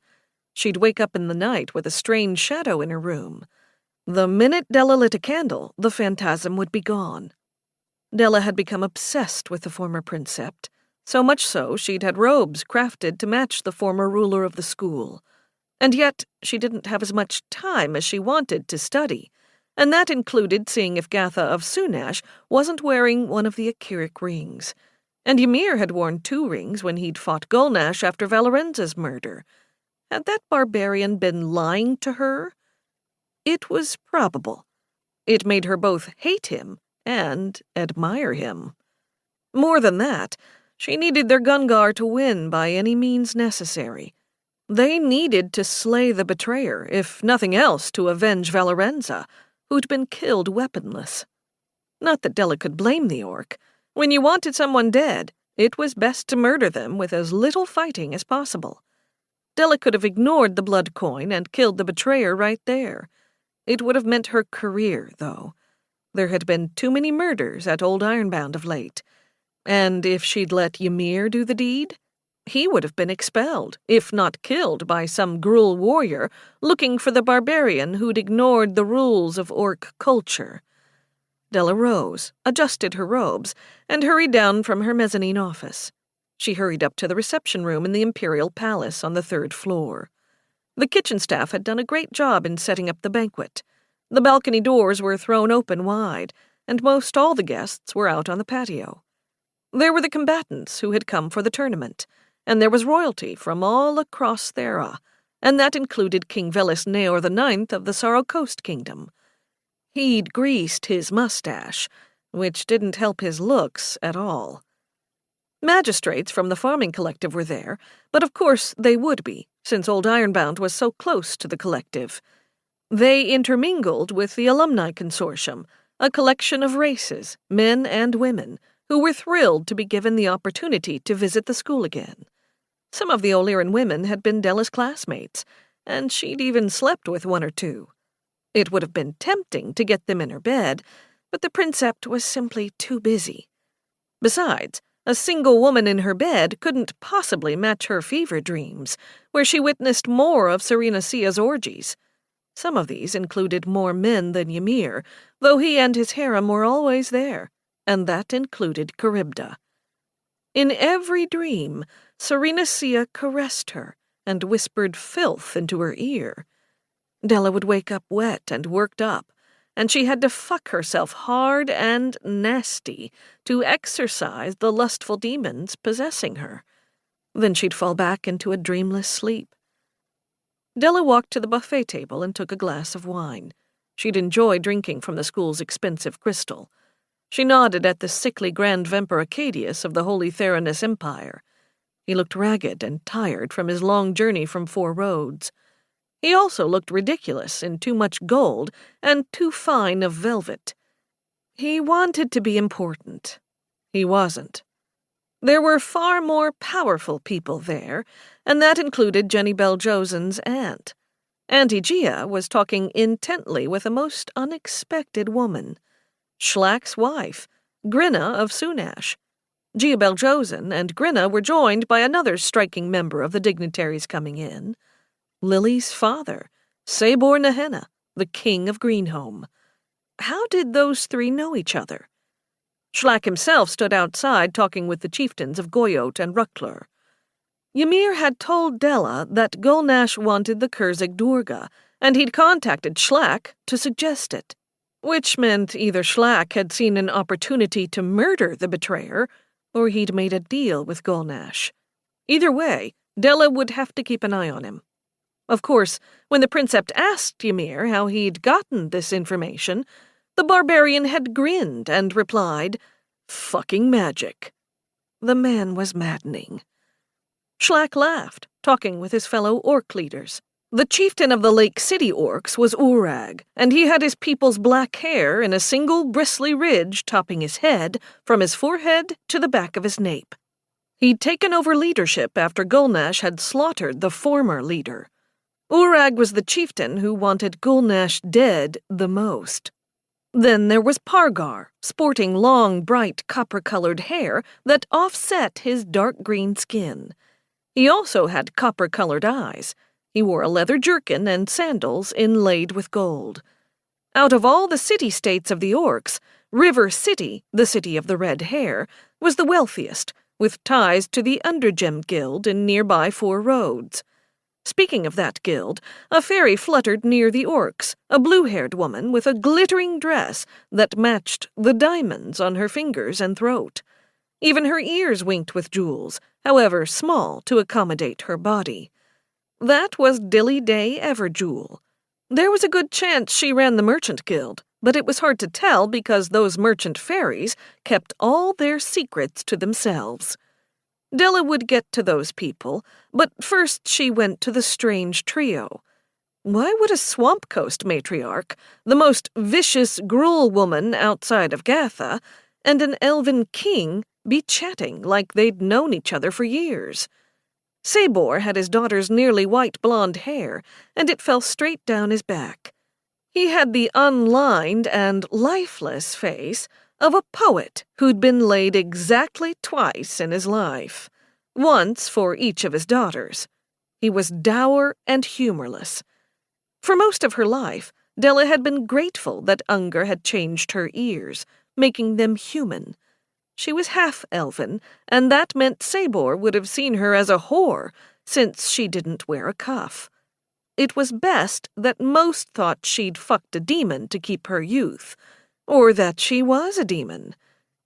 She'd wake up in the night with a strange shadow in her room. The minute Della lit a candle, the phantasm would be gone. Della had become obsessed with the former Princept, so much so she'd had robes crafted to match the former ruler of the school. And yet she didn't have as much time as she wanted to study, and that included seeing if Gatha of Sunash wasn't wearing one of the Akkiric rings. And Ymir had worn 2 rings when he'd fought Gulnash after Valorenza's murder. Had that barbarian been lying to her? It was probable. It made her both hate him and admire him. More than that, she needed their Gungar to win by any means necessary. They needed to slay the betrayer, if nothing else to avenge Valorenza, who'd been killed weaponless. Not that Della could blame the orc. When you wanted someone dead, it was best to murder them with as little fighting as possible. Della could have ignored the blood coin and killed the betrayer right there. It would have meant her career, though. There had been too many murders at Old Ironbound of late. And if she'd let Ymir do the deed, he would have been expelled, if not killed by some Gruul warrior looking for the barbarian who'd ignored the rules of orc culture. Della rose, adjusted her robes, and hurried down from her mezzanine office. She hurried up to the reception room in the Imperial Palace on the 3rd floor. The kitchen staff had done a great job in setting up the banquet. The balcony doors were thrown open wide, and most all the guests were out on the patio. There were the combatants who had come for the tournament, and there was royalty from all across Thera, and that included King Velis Neor IX of the Sorrow Coast Kingdom. He'd greased his mustache, which didn't help his looks at all. Magistrates from the farming collective were there, but of course they would be, since Old Ironbound was so close to the collective. They intermingled with the Alumni Consortium, a collection of races, men and women, who were thrilled to be given the opportunity to visit the school again. Some of the O'Learan women had been Della's classmates, and she'd even slept with 1 or 2. It would have been tempting to get them in her bed, but the Princept was simply too busy. Besides, a single woman in her bed couldn't possibly match her fever dreams, where she witnessed more of Serena Sia's orgies. Some of these included more men than Ymir, though he and his harem were always there, and that included Charybda. In every dream, Serena Sia caressed her and whispered filth into her ear. Della would wake up wet and worked up, and she had to fuck herself hard and nasty to exorcise the lustful demons possessing her. Then she'd fall back into a dreamless sleep. Della walked to the buffet table and took a glass of wine. She'd enjoy drinking from the school's expensive crystal. She nodded at the sickly Grand Vemper Acadius of the Holy Theranos Empire. He looked ragged and tired from his long journey from 4 roads. He also looked ridiculous in too much gold and too fine of velvet. He wanted to be important. He wasn't. There were far more powerful people there, and that included Jenny Bell Josen's aunt. Auntie Gia was talking intently with a most unexpected woman. Schlack's wife, Grinna of Sunash. Gia Beljosen and Grinna were joined by another striking member of the dignitaries coming in. Lily's father, Sabor Nehenna, the king of Greenhome. How did those three know each other? Schlack himself stood outside talking with the chieftains of Goyot and Ruckler. Ymir had told Della that Gulnash wanted the Kurzig Durga, and he'd contacted Schlack to suggest it, which meant either Schlack had seen an opportunity to murder the betrayer, or he'd made a deal with Gulnash. Either way, Della would have to keep an eye on him. Of course, when the princept asked Ymir how he'd gotten this information, the barbarian had grinned and replied, "Fucking magic." The man was maddening. Schlack laughed, talking with his fellow orc leaders. The chieftain of the Lake City orcs was Urag, and he had his people's black hair in a single bristly ridge topping his head from his forehead to the back of his nape. He'd taken over leadership after Gulnash had slaughtered the former leader. Urag was the chieftain who wanted Gulnash dead the most. Then there was Pargar, sporting long, bright, copper-colored hair that offset his dark green skin. He also had copper-colored eyes. He wore a leather jerkin and sandals inlaid with gold. Out of all the city-states of the orcs, River City, the city of the red hair, was the wealthiest, with ties to the Undergem Guild in nearby Four Roads. Speaking of that guild, a fairy fluttered near the orcs, a blue-haired woman with a glittering dress that matched the diamonds on her fingers and throat. Even her ears winked with jewels, however small to accommodate her body. That was Dilly Day Everjewel. There was a good chance she ran the merchant guild, but it was hard to tell because those merchant fairies kept all their secrets to themselves. Della would get to those people, but first she went to the strange trio. Why would a Swamp Coast matriarch, the most vicious gruel woman outside of Gatha, and an elven king be chatting like they'd known each other for years? Sabor had his daughter's nearly white blonde hair, and it fell straight down his back. He had the unlined and lifeless face of a poet who'd been laid exactly twice in his life, once for each of his daughters. He was dour and humorless. For most of her life, Della had been grateful that Unger had changed her ears, making them human. She was half-elven, and that meant Sabor would have seen her as a whore, since she didn't wear a cuff. It was best that most thought she'd fucked a demon to keep her youth, or that she was a demon.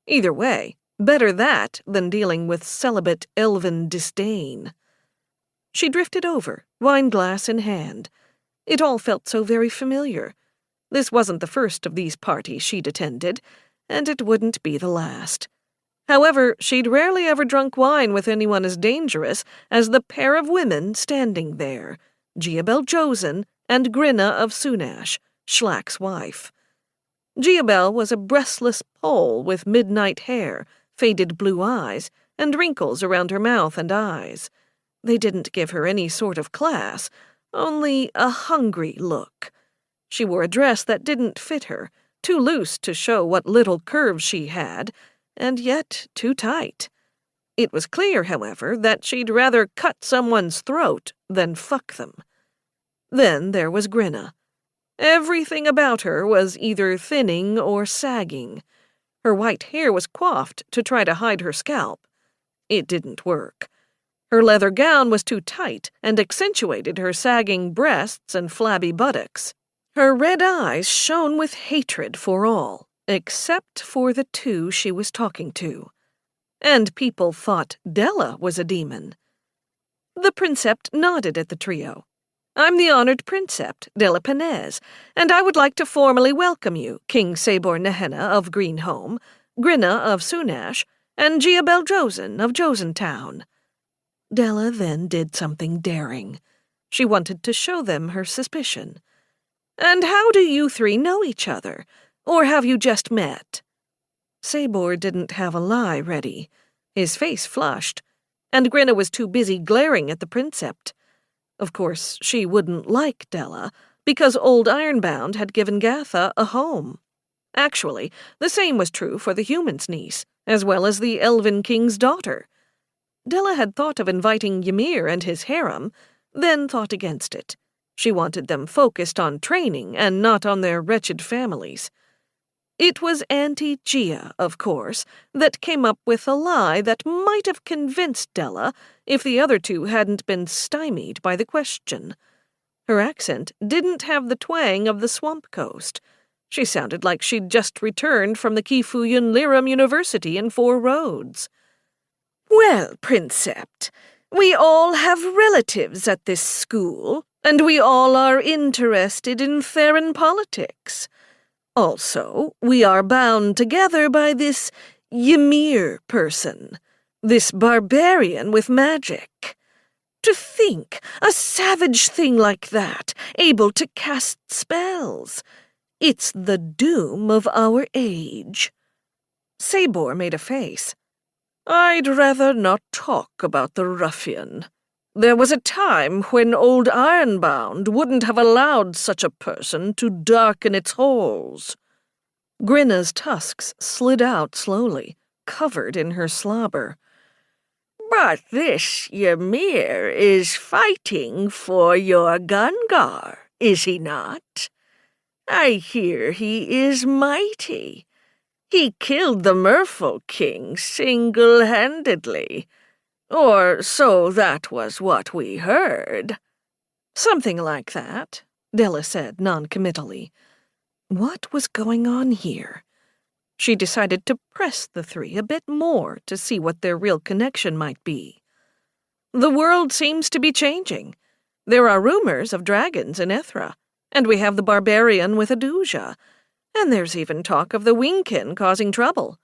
Either way, better that than dealing with celibate elven disdain. She drifted over, wineglass in hand. It all felt so very familiar. This wasn't the first of these parties she'd attended, and it wouldn't be the last. However, she'd rarely ever drunk wine with anyone as dangerous as the pair of women standing there, Gia Beljosen and Grinna of Sunash, Schlack's wife. Giabel was a breastless pole with midnight hair, faded blue eyes, and wrinkles around her mouth and eyes. They didn't give her any sort of class, only a hungry look. She wore a dress that didn't fit her, too loose to show what little curves she had, and yet too tight. It was clear, however, that she'd rather cut someone's throat than fuck them. Then there was Grinna. Everything about her was either thinning or sagging. Her white hair was coiffed to try to hide her scalp. It didn't work. Her leather gown was too tight and accentuated her sagging breasts and flabby buttocks. Her red eyes shone with hatred for all, except for the two she was talking to. And people thought Della was a demon. The princept nodded at the trio. "I'm the honored princept, Della Penez, and I would like to formally welcome you, King Sabor Nehenna of Greenhome, Grinna of Sunash, and Gia Beljosen of Josentown." Della then did something daring. She wanted to show them her suspicion. "And how do you three know each other? Or have you just met?" Sabor didn't have a lie ready. His face flushed, and Grinna was too busy glaring at the princept. Of course, she wouldn't like Della, because Old Ironbound had given Gatha a home. Actually, the same was true for the human's niece, as well as the Elven King's daughter. Della had thought of inviting Ymir and his harem, then thought against it. She wanted them focused on training and not on their wretched families. It was Auntie Gia, of course, that came up with a lie that might have convinced Della if the other two hadn't been stymied by the question. Her accent didn't have the twang of the swamp coast. She sounded like she'd just returned from the Kifuyun Liram University in Four Roads. "Well, Princept, we all have relatives at this school, and we all are interested in Theran politics. Also, we are bound together by this Ymir person, this barbarian with magic. To think, a savage thing like that, able to cast spells. It's the doom of our age." Sabor made a face. "I'd rather not talk about the ruffian. There was a time when Old Ironbound wouldn't have allowed such a person to darken its halls." Grinna's tusks slid out slowly, covered in her slobber. "But this Ymir is fighting for your Gungar, is he not? I hear he is mighty. He killed the Merfolk King single-handedly. Or so that was what we heard." "Something like that," Della said noncommittally. What was going on here? She decided to press the three a bit more to see what their real connection might be. The world seems to be changing. There are rumors of dragons in Ithra, and we have the barbarian with Aduja, and there's even talk of the Wingkin causing trouble.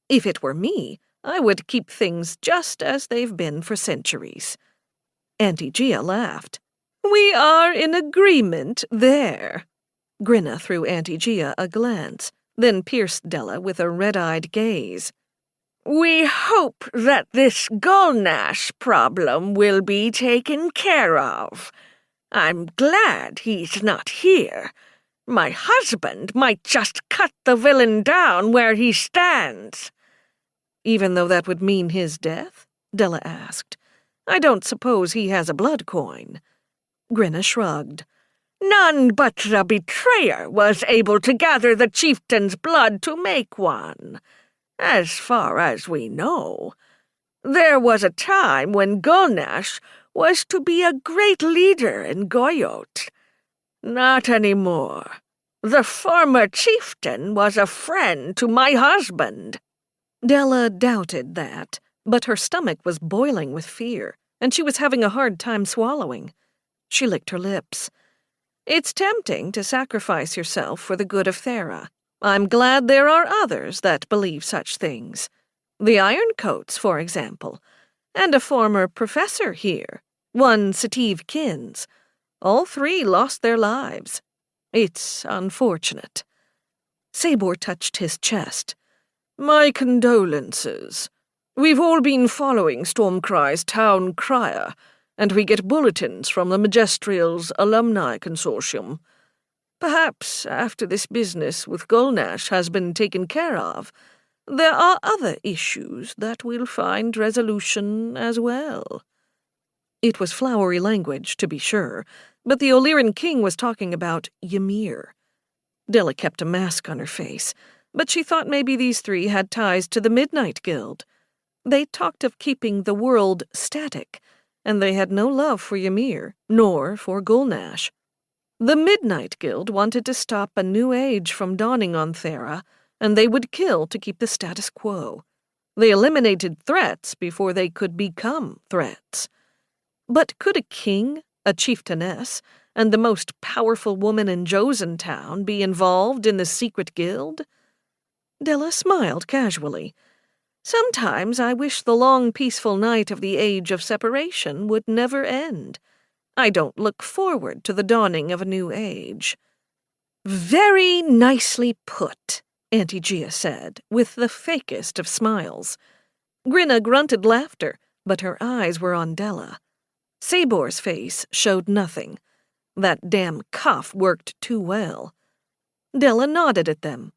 If it were me, I would keep things just as they've been for centuries. Auntie Gia laughed. "We are in agreement there." Grinna threw Auntie Gia a glance, then pierced Della with a red-eyed gaze. "We hope that this Gulnash problem will be taken care of. I'm glad he's not here. My husband might just cut the villain down where he stands." "Even though that would mean his death?" Della asked. "I don't suppose he has a blood coin." Grinna shrugged. "None but the Betrayer was able to gather the chieftain's blood to make one, as far as we know. There was a time when Gulnash was to be a great leader in Goyot. Not anymore. The former chieftain was a friend to my husband." Della doubted that, but her stomach was boiling with fear, and she was having a hard time swallowing. She licked her lips. "It's tempting to sacrifice yourself for the good of Thera. I'm glad there are others that believe such things. The Ironcoats, for example, and a former professor here, one Sativ Kins. All three lost their lives. It's unfortunate." Sabor touched his chest. "My condolences. We've all been following Stormcry's town crier, and we get bulletins from the Magistrial's alumni consortium. Perhaps after this business with Gulnash has been taken care of, there are other issues that will find resolution as well." It was flowery language, to be sure, but the Illyrian king was talking about Ymir. Della kept a mask on her face, but she thought maybe these three had ties to the Midnight Guild. They talked of keeping the world static, and they had no love for Ymir, nor for Gulnash. The Midnight Guild wanted to stop a new age from dawning on Thera, and they would kill to keep the status quo. They eliminated threats before they could become threats. But could a king, a chieftainess, and the most powerful woman in Josentown be involved in the secret guild? Della smiled casually. "Sometimes I wish the long, peaceful night of the Age of Separation would never end. I don't look forward to the dawning of a new age." "Very nicely put," Auntie Gia said, with the fakest of smiles. Grinna grunted laughter, but her eyes were on Della. Sabor's face showed nothing. That damn cuff worked too well. Della nodded at them.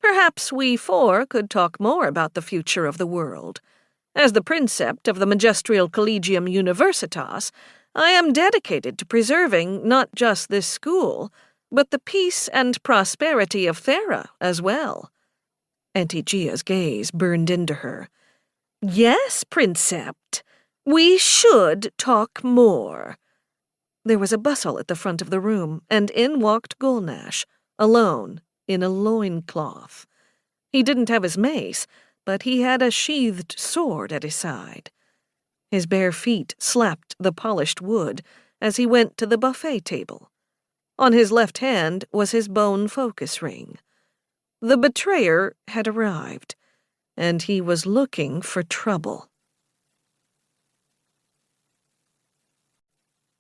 Perhaps we four could talk more about the future of the world. As the princept of the Magisterial Collegium Universitas, I am dedicated to preserving not just this school, but the peace and prosperity of Thera as well. Antigia's gaze burned into her. Yes, princept, we should talk more. There was a bustle at the front of the room, and in walked Gulnash, alone, in a loincloth. He didn't have his mace, but he had a sheathed sword at his side. His bare feet slapped the polished wood as he went to the buffet table. On his left hand was his bone focus ring. The betrayer had arrived, and he was looking for trouble.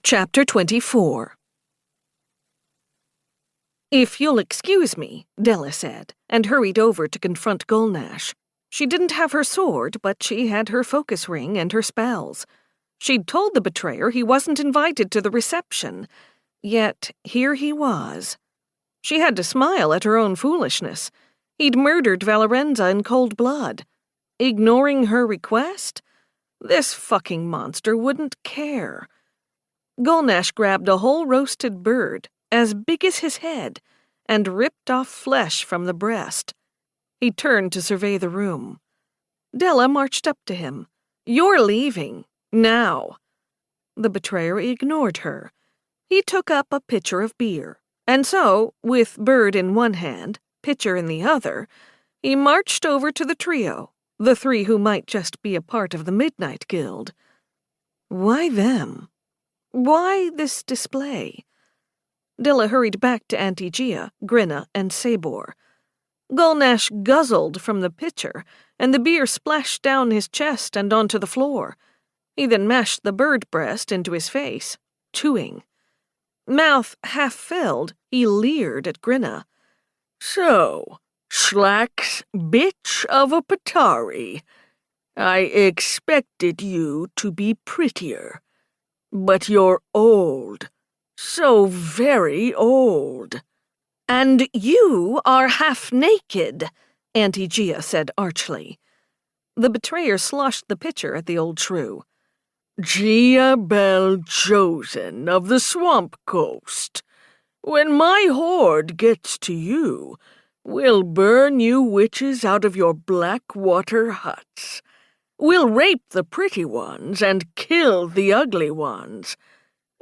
Chapter 24. If you'll excuse me, Della said, and hurried over to confront Gulnash. She didn't have her sword, but she had her focus ring and her spells. She'd told the betrayer he wasn't invited to the reception, yet here he was. She had to smile at her own foolishness. He'd murdered Valorenza in cold blood. Ignoring her request? This fucking monster wouldn't care. Gulnash grabbed a whole roasted bird, as big as his head, and ripped off flesh from the breast. He turned to survey the room. Della marched up to him. You're leaving. Now. The betrayer ignored her. He took up a pitcher of beer, and so, with bird in one hand, pitcher in the other, he marched over to the trio, the three who might just be a part of the Midnight Guild. Why them? Why this display? Della hurried back to Antigia, Grinna, and Sabor. Gulnash guzzled from the pitcher, and the beer splashed down his chest and onto the floor. He then mashed the bird breast into his face, chewing. Mouth half filled, he leered at Grinna. So, Schlack's bitch of a Patari. I expected you to be prettier. But you're old. So very old. And you are half naked, Antigia said archly. The betrayer sloshed the pitcher at the old shrew. Gia Bell Josen of the Swamp Coast. When my horde gets to you, we'll burn you witches out of your black-water huts. We'll rape the pretty ones and kill the ugly ones.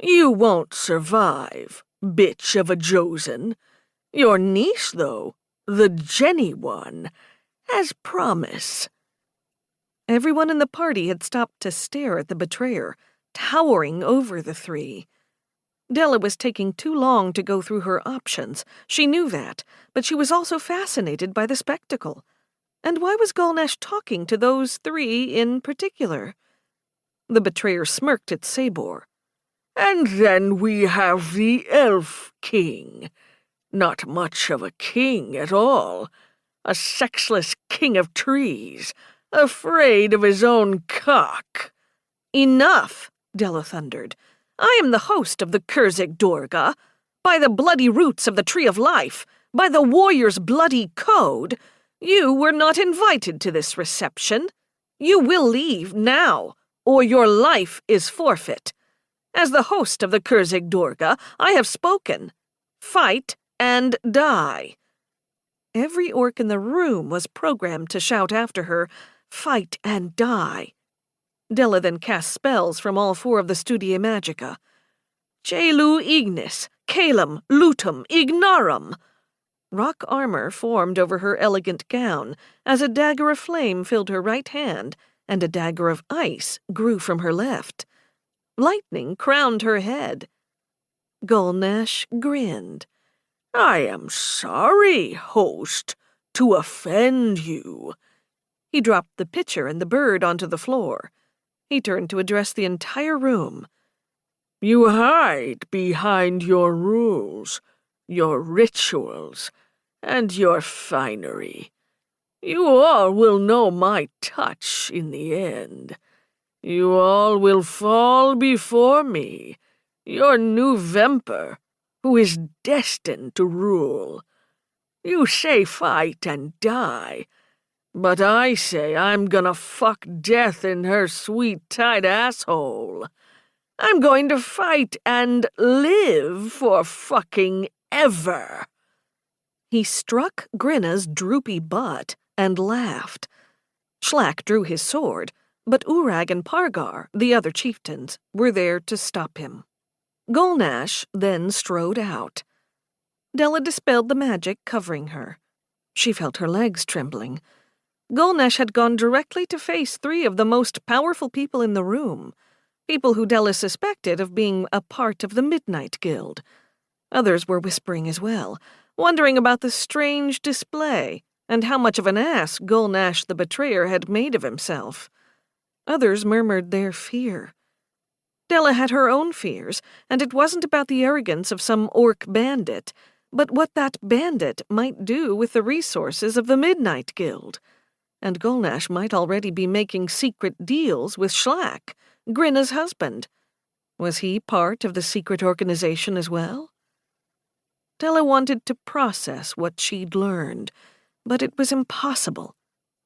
You won't survive, bitch of a Josen. Your niece, though, the Jenny one, has promise. Everyone in the party had stopped to stare at the betrayer, towering over the three. Della was taking too long to go through her options. She knew that, but she was also fascinated by the spectacle. And why was Gulnash talking to those three in particular? The betrayer smirked at Sabor. And then we have the Elf King. Not much of a king at all. A sexless king of trees, afraid of his own cock. Enough, Della thundered. I am the host of the Kurzig Dorga. By the bloody roots of the Tree of Life, by the warrior's bloody code, you were not invited to this reception. You will leave now, or your life is forfeit. As the host of the Kurzig Dorga, I have spoken. Fight and die. Every orc in the room was programmed to shout after her, fight and die. Della then cast spells from all four of the Studia Magica. Jelu Ignis, Calum, Lutum, Ignarum. Rock armor formed over her elegant gown as a dagger of flame filled her right hand and a dagger of ice grew from her left. Lightning crowned her head. Gulnash grinned. I am sorry, host, to offend you. He dropped the pitcher and the bird onto the floor. He turned to address the entire room. You hide behind your rules, your rituals, and your finery. You all will know my touch in the end. You all will fall before me, your new Vemper, who is destined to rule. You say fight and die, but I say I'm gonna fuck death in her sweet tight asshole. I'm going to fight and live for fucking ever." He struck Grinna's droopy butt and laughed. Shlak drew his sword, but Urag and Pargar, the other chieftains, were there to stop him. Gulnash then strode out. Della dispelled the magic covering her. She felt her legs trembling. Gulnash had gone directly to face 3 of the most powerful people in the room, people who Della suspected of being a part of the Midnight Guild. Others were whispering as well, wondering about the strange display and how much of an ass Gulnash the Betrayer had made of himself. Others murmured their fear. Della had her own fears, and it wasn't about the arrogance of some orc bandit, but what that bandit might do with the resources of the Midnight Guild. And Gulnash might already be making secret deals with Shlak, Grinna's husband. Was he part of the secret organization as well? Della wanted to process what she'd learned, but it was impossible.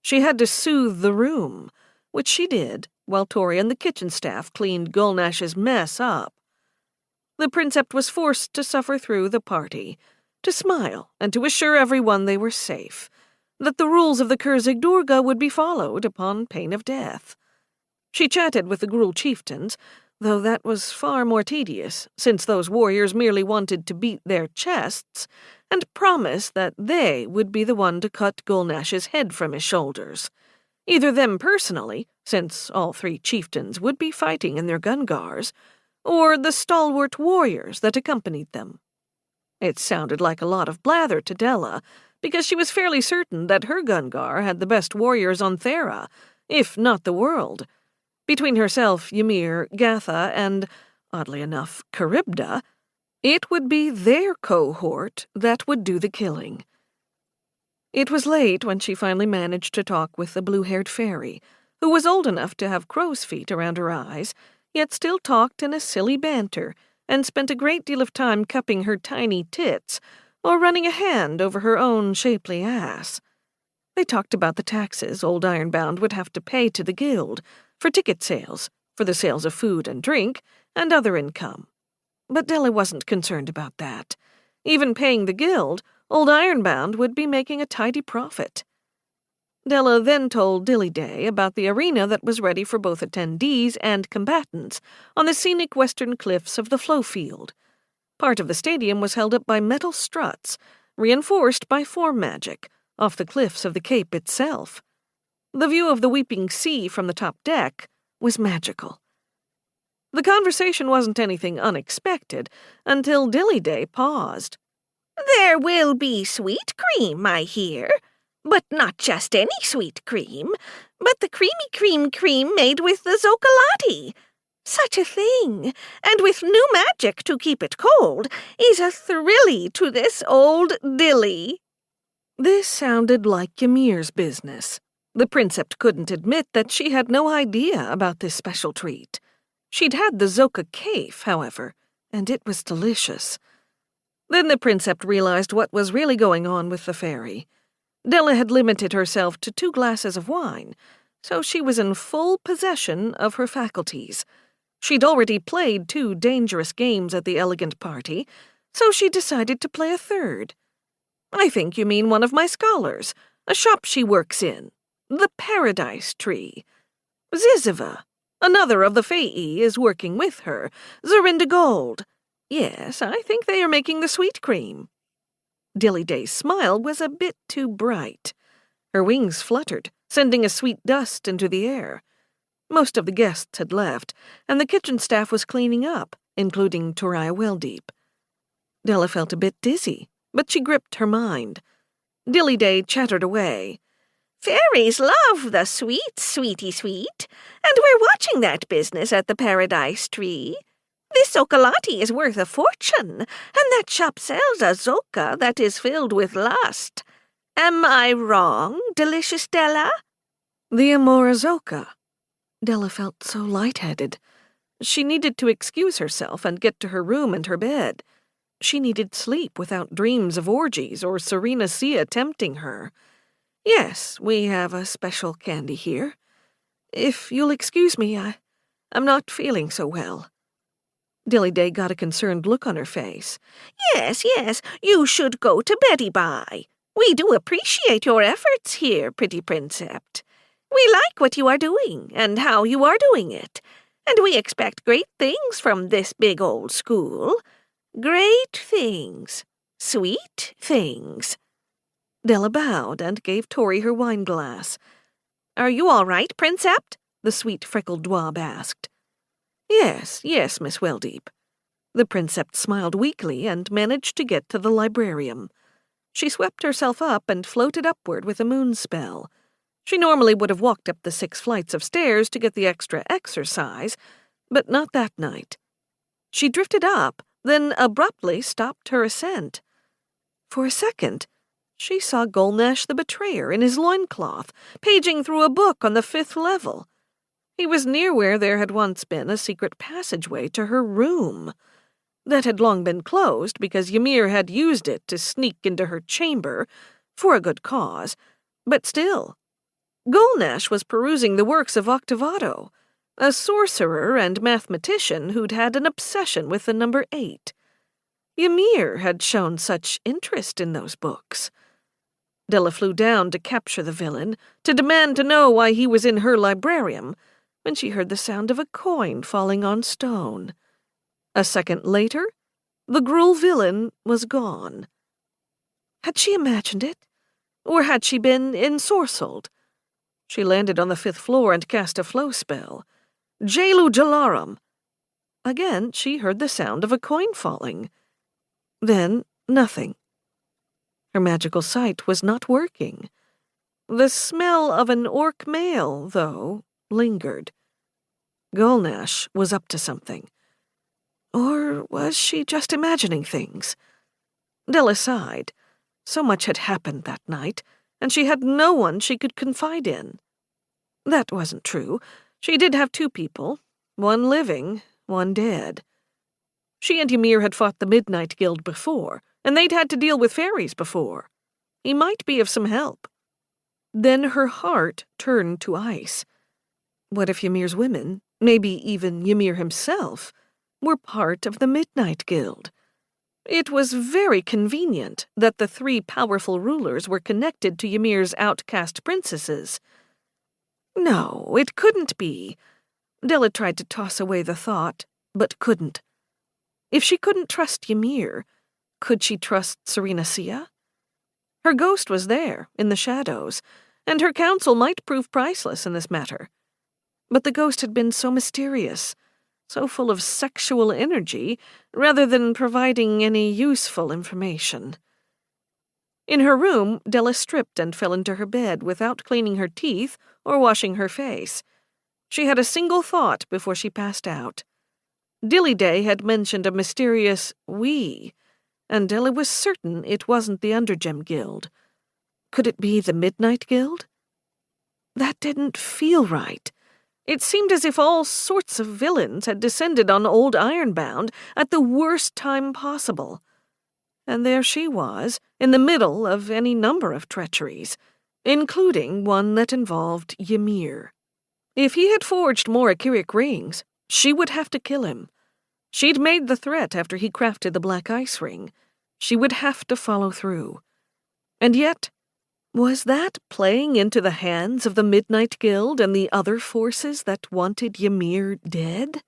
She had to soothe the room, which she did, while Tori and the kitchen staff cleaned Gulnash's mess up. The princept was forced to suffer through the party, to smile and to assure everyone they were safe, that the rules of the Kurzig Durga would be followed upon pain of death. She chatted with the Gruul chieftains, though that was far more tedious, since those warriors merely wanted to beat their chests, and promised that they would be the one to cut Gulnash's head from his shoulders. Either them personally, since all 3 chieftains would be fighting in their gungars, or the stalwart warriors that accompanied them. It sounded like a lot of blather to Della, because she was fairly certain that her gungar had the best warriors on Thera, if not the world. Between herself, Ymir, Gatha, and, oddly enough, Charybda, it would be their cohort that would do the killing. It was late when she finally managed to talk with the blue-haired fairy, who was old enough to have crow's feet around her eyes, yet still talked in a silly banter, and spent a great deal of time cupping her tiny tits, or running a hand over her own shapely ass. They talked about the taxes Old Ironbound would have to pay to the guild, for ticket sales, for the sales of food and drink, and other income. But Della wasn't concerned about that. Even paying the guild, Old Ironbound would be making a tidy profit. Della then told Dillyday about the arena that was ready for both attendees and combatants on the scenic western cliffs of the Flowfield. Part of the stadium was held up by metal struts, reinforced by form magic, off the cliffs of the cape itself. The view of the weeping sea from the top deck was magical. The conversation wasn't anything unexpected until Dillyday paused. "There will be sweet cream, I hear. But not just any sweet cream, but the creamy cream made with the Zocolati. Such a thing, and with new magic to keep it cold, is a thrilly to this old dilly." This sounded like Ymir's business. The princept couldn't admit that she had no idea about this special treat. She'd had the Zoka Cafe, however, and it was delicious. Then the princept realized what was really going on with the fairy. Della had limited herself to 2 glasses of wine, so she was in full possession of her faculties. She'd already played 2 dangerous games at the elegant party, so she decided to play a 3rd. "I think you mean one of my scholars, a shop she works in. The Paradise Tree. Ziziva, another of the Fae, is working with her, Zorinda Gold. Yes, I think they are making the sweet cream." Dillyday's smile was a bit too bright. Her wings fluttered, sending a sweet dust into the air. Most of the guests had left, and the kitchen staff was cleaning up, including Toriah Welldeep. Della felt a bit dizzy, but she gripped her mind. Dillyday chattered away. "Fairies love the sweet, sweetie sweet, and we're watching that business at the Paradise Tree. This Zocolati is worth a fortune, and that shop sells a Zoka that is filled with lust. Am I wrong, delicious Della?" "The Amora Zoka. Della felt so lightheaded. She needed to excuse herself and get to her room and her bed. She needed sleep without dreams of orgies or Serena Sia tempting her. Yes, we have a special candy here. If you'll excuse me, I'm not feeling so well. Dilly-Day got a concerned look on her face. Yes, you should go to beddy bye. We do appreciate your efforts here, pretty Princept. We like what you are doing and how you are doing it, and we expect great things from this big old school. Great things. Sweet things. Della bowed and gave Tori her wine glass. Are you all right, Princept? The sweet freckled dwarf asked. Yes, Miss Welldeep. The Princept smiled weakly and managed to get to the librarium. She swept herself up and floated upward with a moon spell. She normally would have walked up the 6 flights of stairs to get the extra exercise, but not that night. She drifted up, then abruptly stopped her ascent. For a second, she saw Gulnash the Betrayer in his loincloth, paging through a book on the 5th level. He was near where there had once been a secret passageway to her room. That had long been closed because Ymir had used it to sneak into her chamber, for a good cause, but still. Gulnash was perusing the works of Octavado, a sorcerer and mathematician who'd had an obsession with the number 8. Ymir had shown such interest in those books. Della flew down to capture the villain, to demand to know why he was in her librarium, when she heard the sound of a coin falling on stone. A second later, the gruel villain was gone. Had she imagined it? Or had she been ensorcelled? She landed on the 5th floor and cast a flow spell. Jelu Jalarum. Again, she heard the sound of a coin falling. Then, nothing. Her magical sight was not working. The smell of an orc male, though, lingered. Gulnash was up to something. Or was she just imagining things? Della sighed. So much had happened that night, and she had no one she could confide in. That wasn't true. She did have 2 people, one living, one dead. She and Ymir had fought the Midnight Guild before, and they'd had to deal with fairies before. He might be of some help. Then her heart turned to ice. What if Ymir's women, maybe even Ymir himself, were part of the Midnight Guild? It was very convenient that the 3 powerful rulers were connected to Ymir's outcast princesses. No, it couldn't be. Della tried to toss away the thought, but couldn't. If she couldn't trust Ymir, could she trust Serena Sia? Her ghost was there, in the shadows, and her counsel might prove priceless in this matter. But the ghost had been so mysterious, so full of sexual energy, rather than providing any useful information. In her room, Della stripped and fell into her bed without cleaning her teeth or washing her face. She had a single thought before she passed out. Dilly-Day had mentioned a mysterious we, and Della was certain it wasn't the Undergem Guild. Could it be the Midnight Guild? That didn't feel right. It seemed as if all sorts of villains had descended on Old Ironbound at the worst time possible. And there she was, in the middle of any number of treacheries, including one that involved Ymir. If he had forged more Akkiric rings, she would have to kill him. She'd made the threat after he crafted the Black Ice Ring. She would have to follow through. And yet, was that playing into the hands of the Midnight Guild and the other forces that wanted Ymir dead?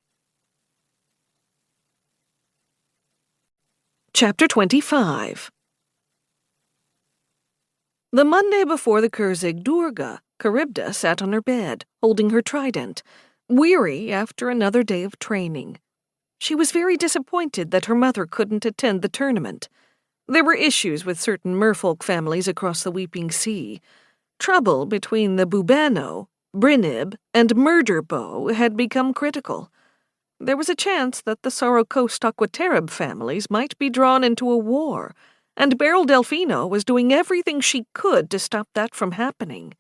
Chapter 25. The Monday before the Kurzig Durga, Charybda sat on her bed, holding her trident, weary after another day of training. She was very disappointed that her mother couldn't attend the tournament. There were issues with certain merfolk families across the Weeping Sea. Trouble between the Bubano, Brynib, and Murderbow had become critical. There was a chance that the Sorrow-Coast-Aquaterib families might be drawn into a war, and Beryl Delfino was doing everything she could to stop that from happening.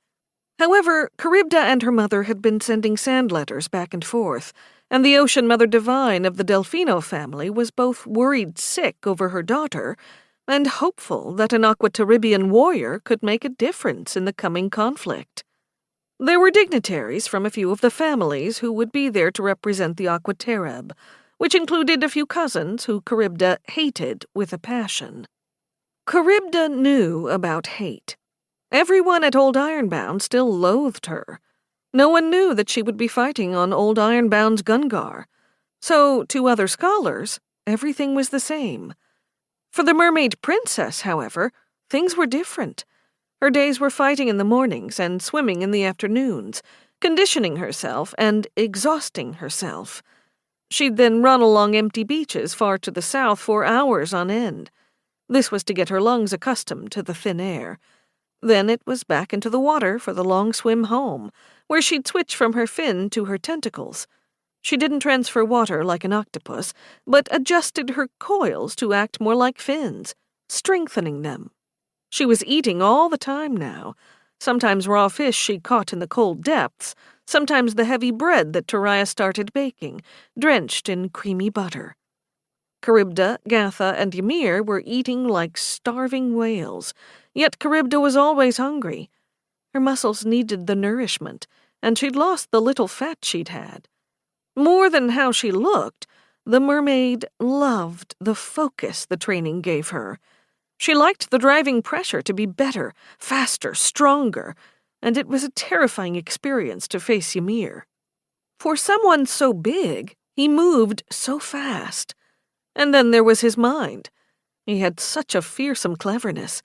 However, Charybda and her mother had been sending sand letters back and forth, and the Ocean Mother Divine of the Delfino family was both worried sick over her daughter and hopeful that an Aquataribian warrior could make a difference in the coming conflict. There were dignitaries from a few of the families who would be there to represent the Aquatarib, which included a few cousins who Charybda hated with a passion. Charybda knew about hate. Everyone at Old Ironbound still loathed her. No one knew that she would be fighting on Old Ironbound's Gungar. So, to other scholars, everything was the same. For the mermaid princess, however, things were different. Her days were fighting in the mornings and swimming in the afternoons, conditioning herself and exhausting herself. She'd then run along empty beaches far to the south for hours on end. This was to get her lungs accustomed to the thin air. Then it was back into the water for the long swim home, where she'd switch from her fin to her tentacles. She didn't transfer water like an octopus, but adjusted her coils to act more like fins, strengthening them. She was eating all the time now, sometimes raw fish she caught in the cold depths, sometimes the heavy bread that Toriah started baking, drenched in creamy butter. Charybda, Gatha, and Ymir were eating like starving whales, yet Charybda was always hungry. Her muscles needed the nourishment, and she'd lost the little fat she'd had. More than how she looked, the mermaid loved the focus the training gave her. She liked the driving pressure to be better, faster, stronger, and it was a terrifying experience to face Ymir. For someone so big, he moved so fast. And then there was his mind. He had such a fearsome cleverness.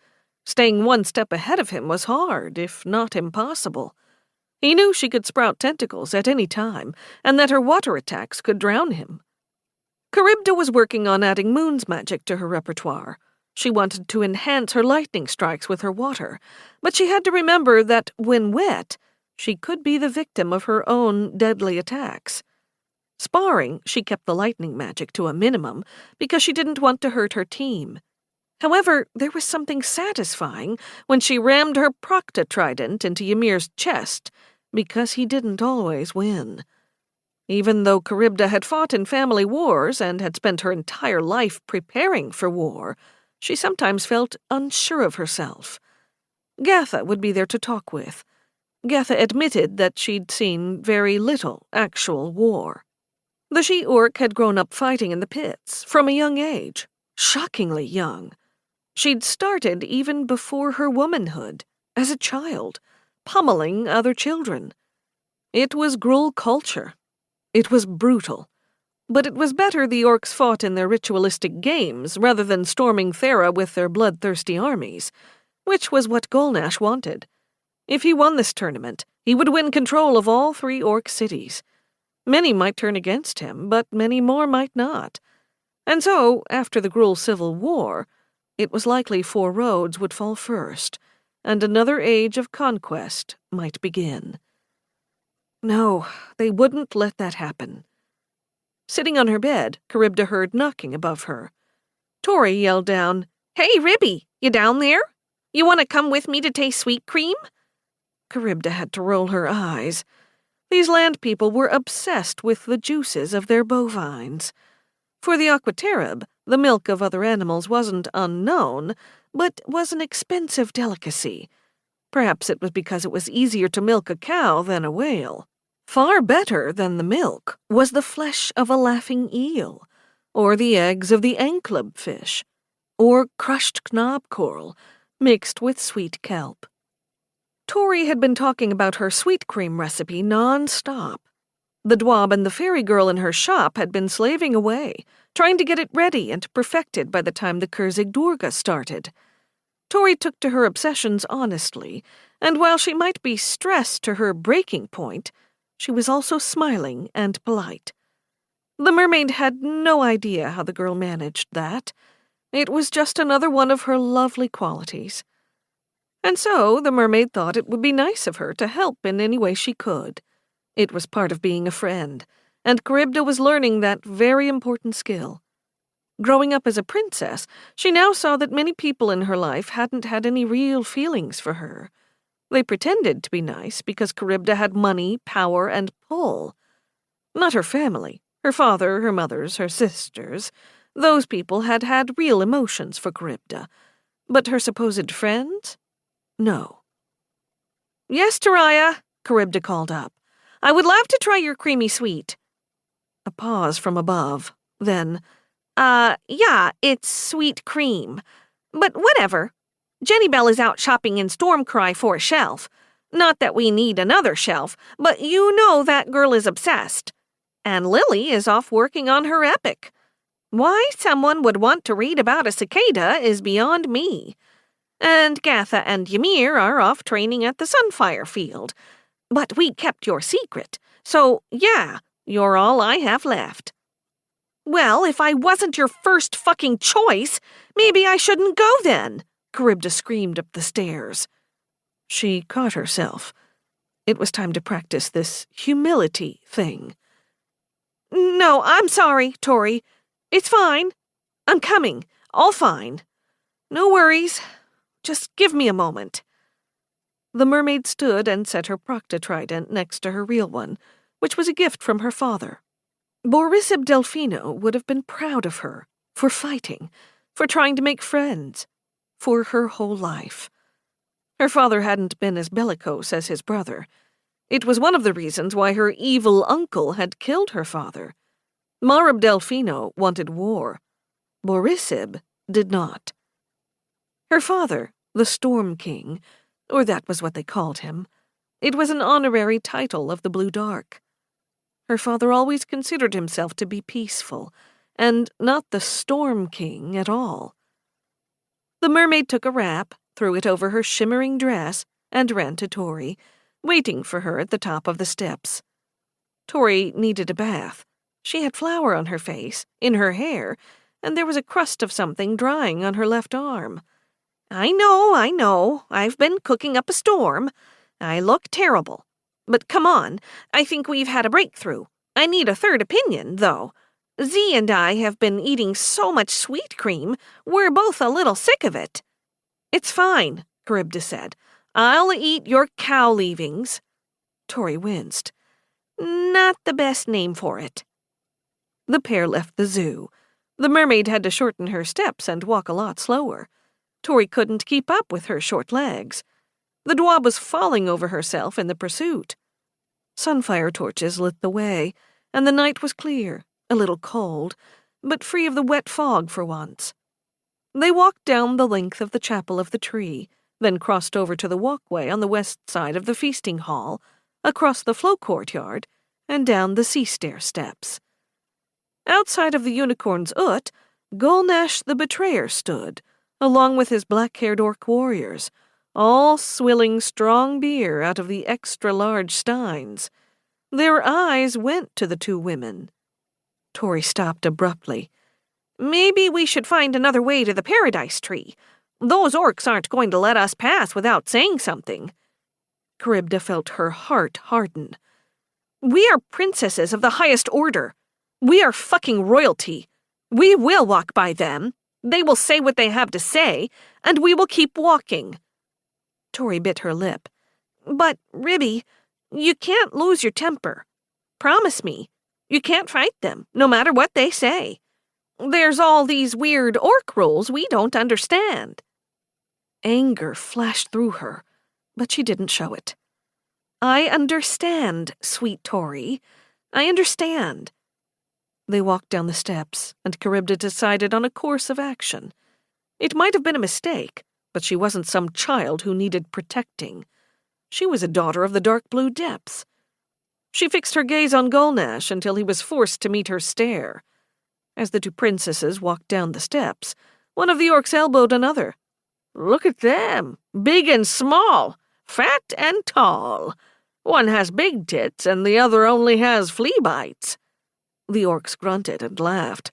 Staying one step ahead of him was hard, if not impossible. He knew she could sprout tentacles at any time, and that her water attacks could drown him. Charybda was working on adding moon's magic to her repertoire. She wanted to enhance her lightning strikes with her water, but she had to remember that, when wet, she could be the victim of her own deadly attacks. Sparring, she kept the lightning magic to a minimum because she didn't want to hurt her team. However, there was something satisfying when she rammed her Procta trident into Ymir's chest, because he didn't always win. Even though Charybda had fought in family wars and had spent her entire life preparing for war, she sometimes felt unsure of herself. Gatha would be there to talk with. Gatha admitted that she'd seen very little actual war. The she-orc had grown up fighting in the pits from a young age, shockingly young. She'd started even before her womanhood, as a child, pummeling other children. It was Gruul culture. It was brutal. But it was better the orcs fought in their ritualistic games rather than storming Thera with their bloodthirsty armies, which was what Gulnash wanted. If he won this tournament, he would win control of all 3 orc cities. Many might turn against him, but many more might not. And so, after the Gruul Civil War, it was likely 4 roads would fall first, and another age of conquest might begin. No, they wouldn't let that happen. Sitting on her bed, Charybda heard knocking above her. Tori yelled down, "Hey, Ribby, you down there? You want to come with me to taste sweet cream?" Charybda had to roll her eyes. These land people were obsessed with the juices of their bovines. For the Aquatarib, the milk of other animals wasn't unknown, but was an expensive delicacy. Perhaps it was because it was easier to milk a cow than a whale. Far better than the milk was the flesh of a laughing eel, or the eggs of the anklub fish, or crushed knob coral mixed with sweet kelp. Tori had been talking about her sweet cream recipe non-stop. The dwab and the fairy girl in her shop had been slaving away, trying to get it ready and perfected by the time the Kurzig Durga started. Tori took to her obsessions honestly, and while she might be stressed to her breaking point, she was also smiling and polite. The mermaid had no idea how the girl managed that. It was just another one of her lovely qualities. And so the mermaid thought it would be nice of her to help in any way she could. It was part of being a friend, and Charybda was learning that very important skill. Growing up as a princess, she now saw that many people in her life hadn't had any real feelings for her. They pretended to be nice because Charybda had money, power, and pull. Not her family, her father, her mothers, her sisters. Those people had had real emotions for Charybda. But her supposed friends? No. "Yes, Tariah," Charybda called up. "I would love to try your creamy sweet." A pause from above. Then, yeah, it's sweet cream. But whatever. Jenny Bell is out shopping in Stormcry for a shelf. Not that we need another shelf, but you know that girl is obsessed. And Lily is off working on her epic. Why someone would want to read about a cicada is beyond me. And Gatha and Ymir are off training at the Sunfire Field. But we kept your secret, so yeah, you're all I have left. Well, if I wasn't your first fucking choice, maybe I shouldn't go then, Charybda screamed up the stairs. She caught herself. It was time to practice this humility thing. "No, I'm sorry, Tori. It's fine. I'm coming. All fine. No worries. Just give me a moment." The mermaid stood and set her procta trident next to her real one, which was a gift from her father. Borisib Delfino would have been proud of her for fighting, for trying to make friends, for her whole life. Her father hadn't been as bellicose as his brother. It was one of the reasons why her evil uncle had killed her father. Marib Delfino wanted war. Borisib did not. Her father, the Storm King, or that was what they called him, it was an honorary title of the Blue Dark. Her father always considered himself to be peaceful, and not the Storm King at all. The mermaid took a wrap, threw it over her shimmering dress, and ran to Tori, waiting for her at the top of the steps. Tori needed a bath. She had flour on her face, in her hair, and there was a crust of something drying on her left arm. I know. I've been cooking up a storm. I look terrible. But come on, I think we've had a breakthrough. I need a third opinion, though. Z and I have been eating so much sweet cream, we're both a little sick of it." "It's fine," Charybda said. "I'll eat your cow leavings." Tori winced. "Not the best name for it." The pair left the zoo. The mermaid had to shorten her steps and walk a lot slower. Tori couldn't keep up with her short legs. The dwarf was falling over herself in the pursuit. Sunfire torches lit the way, and the night was clear, a little cold, but free of the wet fog for once. They walked down the length of the chapel of the tree, then crossed over to the walkway on the west side of the feasting hall, across the flow courtyard, and down the sea stair steps. Outside of the unicorn's hut, Gulnash the Betrayer stood, along with his black-haired orc warriors, all swilling strong beer out of the extra-large steins. Their eyes went to the two women. Tori stopped abruptly. "Maybe we should find another way to the paradise tree. Those orcs aren't going to let us pass without saying something." Charybda felt her heart harden. "We are princesses of the highest order. We are fucking royalty. We will walk by them. They will say what they have to say, and we will keep walking." Tori bit her lip. "But, Ribby, you can't lose your temper. Promise me. You can't fight them, no matter what they say. There's all these weird orc rules we don't understand." Anger flashed through her, but she didn't show it. "I understand, sweet Tori. I understand." They walked down the steps, and Charybda decided on a course of action. It might have been a mistake, but she wasn't some child who needed protecting. She was a daughter of the dark blue depths. She fixed her gaze on Gulnash until he was forced to meet her stare. As the two princesses walked down the steps, one of the orcs elbowed another. "Look at them, big and small, fat and tall. One has big tits and the other only has flea bites." The orcs grunted and laughed.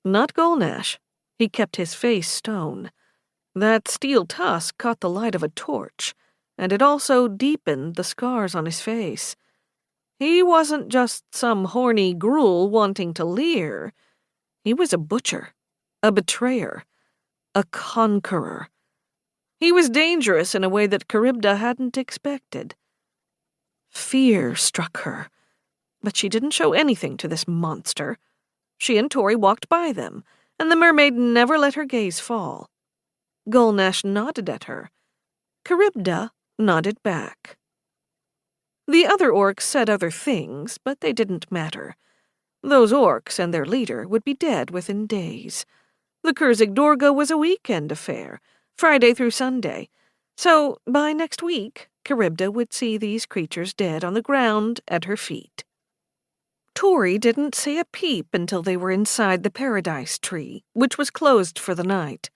Not Gulnash. He kept his face stone. That steel tusk caught the light of a torch, and it also deepened the scars on his face. He wasn't just some horny gruel wanting to leer. He was a butcher, a betrayer, a conqueror. He was dangerous in a way that Charybda hadn't expected. Fear struck her, but she didn't show anything to this monster. She and Tori walked by them, and the mermaid never let her gaze fall. Gulnash nodded at her. Charybda nodded back. The other orcs said other things, but they didn't matter. Those orcs and their leader would be dead within days. The Kurzig Dorga was a weekend affair, Friday through Sunday, so by next week, Charybda would see these creatures dead on the ground at her feet. Tori didn't say a peep until they were inside the paradise tree, which was closed for the night.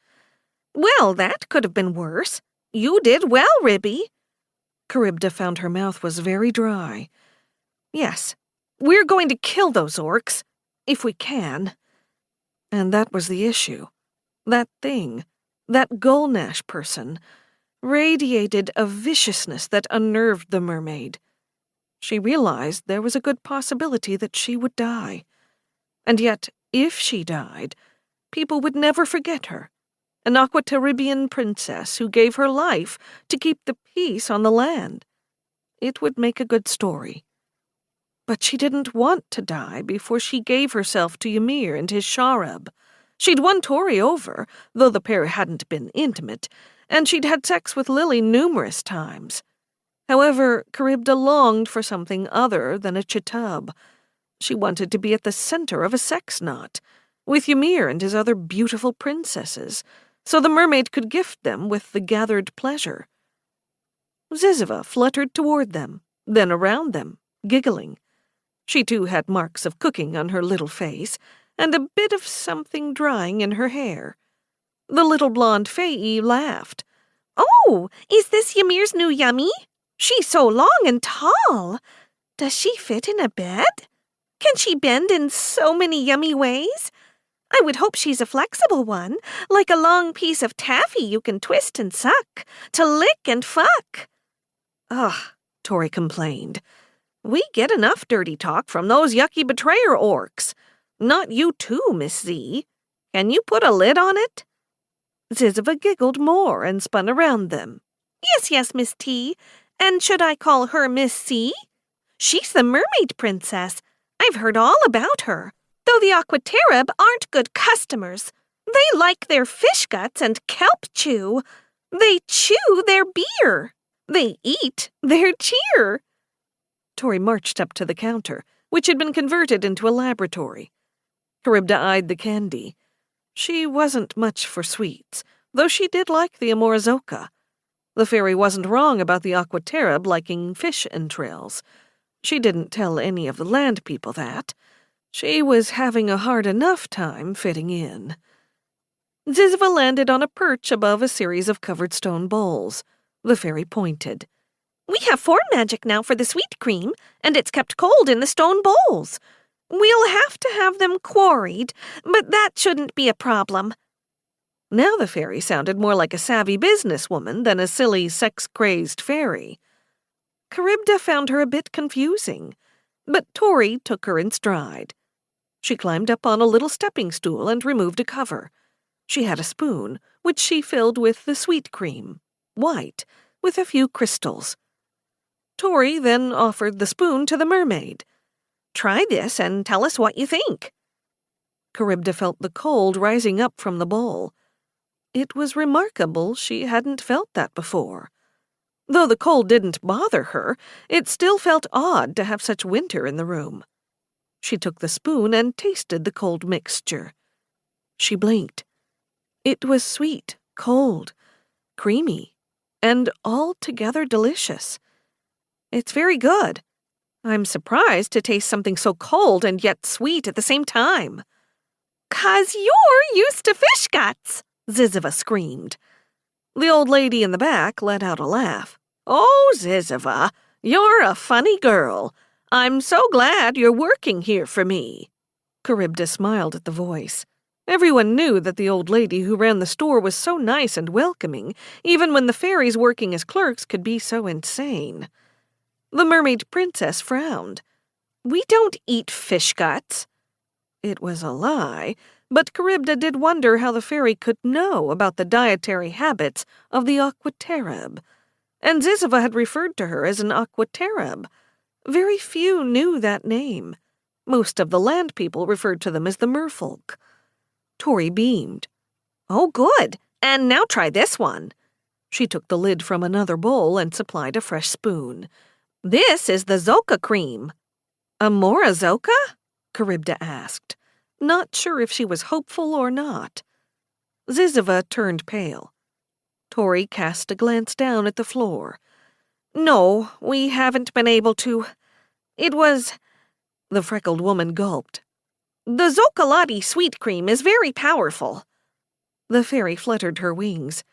Well, that could have been worse. You did well, Ribby. Charybda found her mouth was very dry. Yes, we're going to kill those orcs, if we can. And that was the issue. That thing, that Gulnash person, radiated a viciousness that unnerved the mermaid. She realized there was a good possibility that she would die. And yet, if she died, people would never forget her. An Aquataribian princess who gave her life to keep the peace on the land. It would make a good story. But she didn't want to die before she gave herself to Ymir and his Sharab. She'd won Tori over, though the pair hadn't been intimate, and she'd had sex with Lily numerous times. However, Charybda longed for something other than a chitub. She wanted to be at the center of a sex knot, with Ymir and his other beautiful princesses, so the mermaid could gift them with the gathered pleasure. Ziziva fluttered toward them, then around them, giggling. She too had marks of cooking on her little face, and a bit of something drying in her hair. The little blonde Fae laughed. Oh, is this Ymir's new yummy? She's so long and tall. Does she fit in a bed? Can she bend in so many yummy ways? I would hope she's a flexible one, like a long piece of taffy you can twist and suck, to lick and fuck. Ugh, Tori complained. We get enough dirty talk from those yucky betrayer orcs. Not you too, Miss Z. Can you put a lid on it? Ziziva giggled more and spun around them. Yes, Miss T. And should I call her Miss C? She's the mermaid princess. I've heard all about her. Though the Aquatarib aren't good customers. They like their fish guts and kelp chew. They chew their beer. They eat their cheer. Tori marched up to the counter, which had been converted into a laboratory. Charybda eyed the candy. She wasn't much for sweets, though she did like the Amorizoka. The fairy wasn't wrong about the Aquatarib liking fish entrails. She didn't tell any of the land people that. She was having a hard enough time fitting in. Ziziva landed on a perch above a series of covered stone bowls. The fairy pointed. We have form magic now for the sweet cream, and it's kept cold in the stone bowls. We'll have to have them quarried, but that shouldn't be a problem. Now the fairy sounded more like a savvy businesswoman than a silly, sex-crazed fairy. Charybda found her a bit confusing, but Tori took her in stride. She climbed up on a little stepping stool and removed a cover. She had a spoon, which she filled with the sweet cream, white, with a few crystals. Tori then offered the spoon to the mermaid. Try this and tell us what you think. Charybda felt the cold rising up from the bowl. It was remarkable she hadn't felt that before. Though the cold didn't bother her, it still felt odd to have such winter in the room. She took the spoon and tasted the cold mixture. She blinked. It was sweet, cold, creamy, and altogether delicious. It's very good. I'm surprised to taste something so cold and yet sweet at the same time. 'Cause you're used to fish guts, Ziziva screamed. The old lady in the back let out a laugh. Oh, Ziziva, you're a funny girl. I'm so glad you're working here for me. Charybda smiled at the voice. Everyone knew that the old lady who ran the store was so nice and welcoming, even when the fairies working as clerks could be so insane. The mermaid princess frowned. We don't eat fish guts. It was a lie, but Charybda did wonder how the fairy could know about the dietary habits of the aquatereb, and Ziziva had referred to her as an aquatereb. Very few knew that name. Most of the land people referred to them as the merfolk. Tori beamed. "Oh, good. And now try this one." She took the lid from another bowl and supplied a fresh spoon. "This is the Zoka cream." "Amora Zoka?" Charybda asked, not sure if she was hopeful or not. Ziziva turned pale. Tori cast a glance down at the floor. "No, we haven't been able to. It was—" The freckled woman gulped. "The Zokalati sweet cream is very powerful." The fairy fluttered her wings.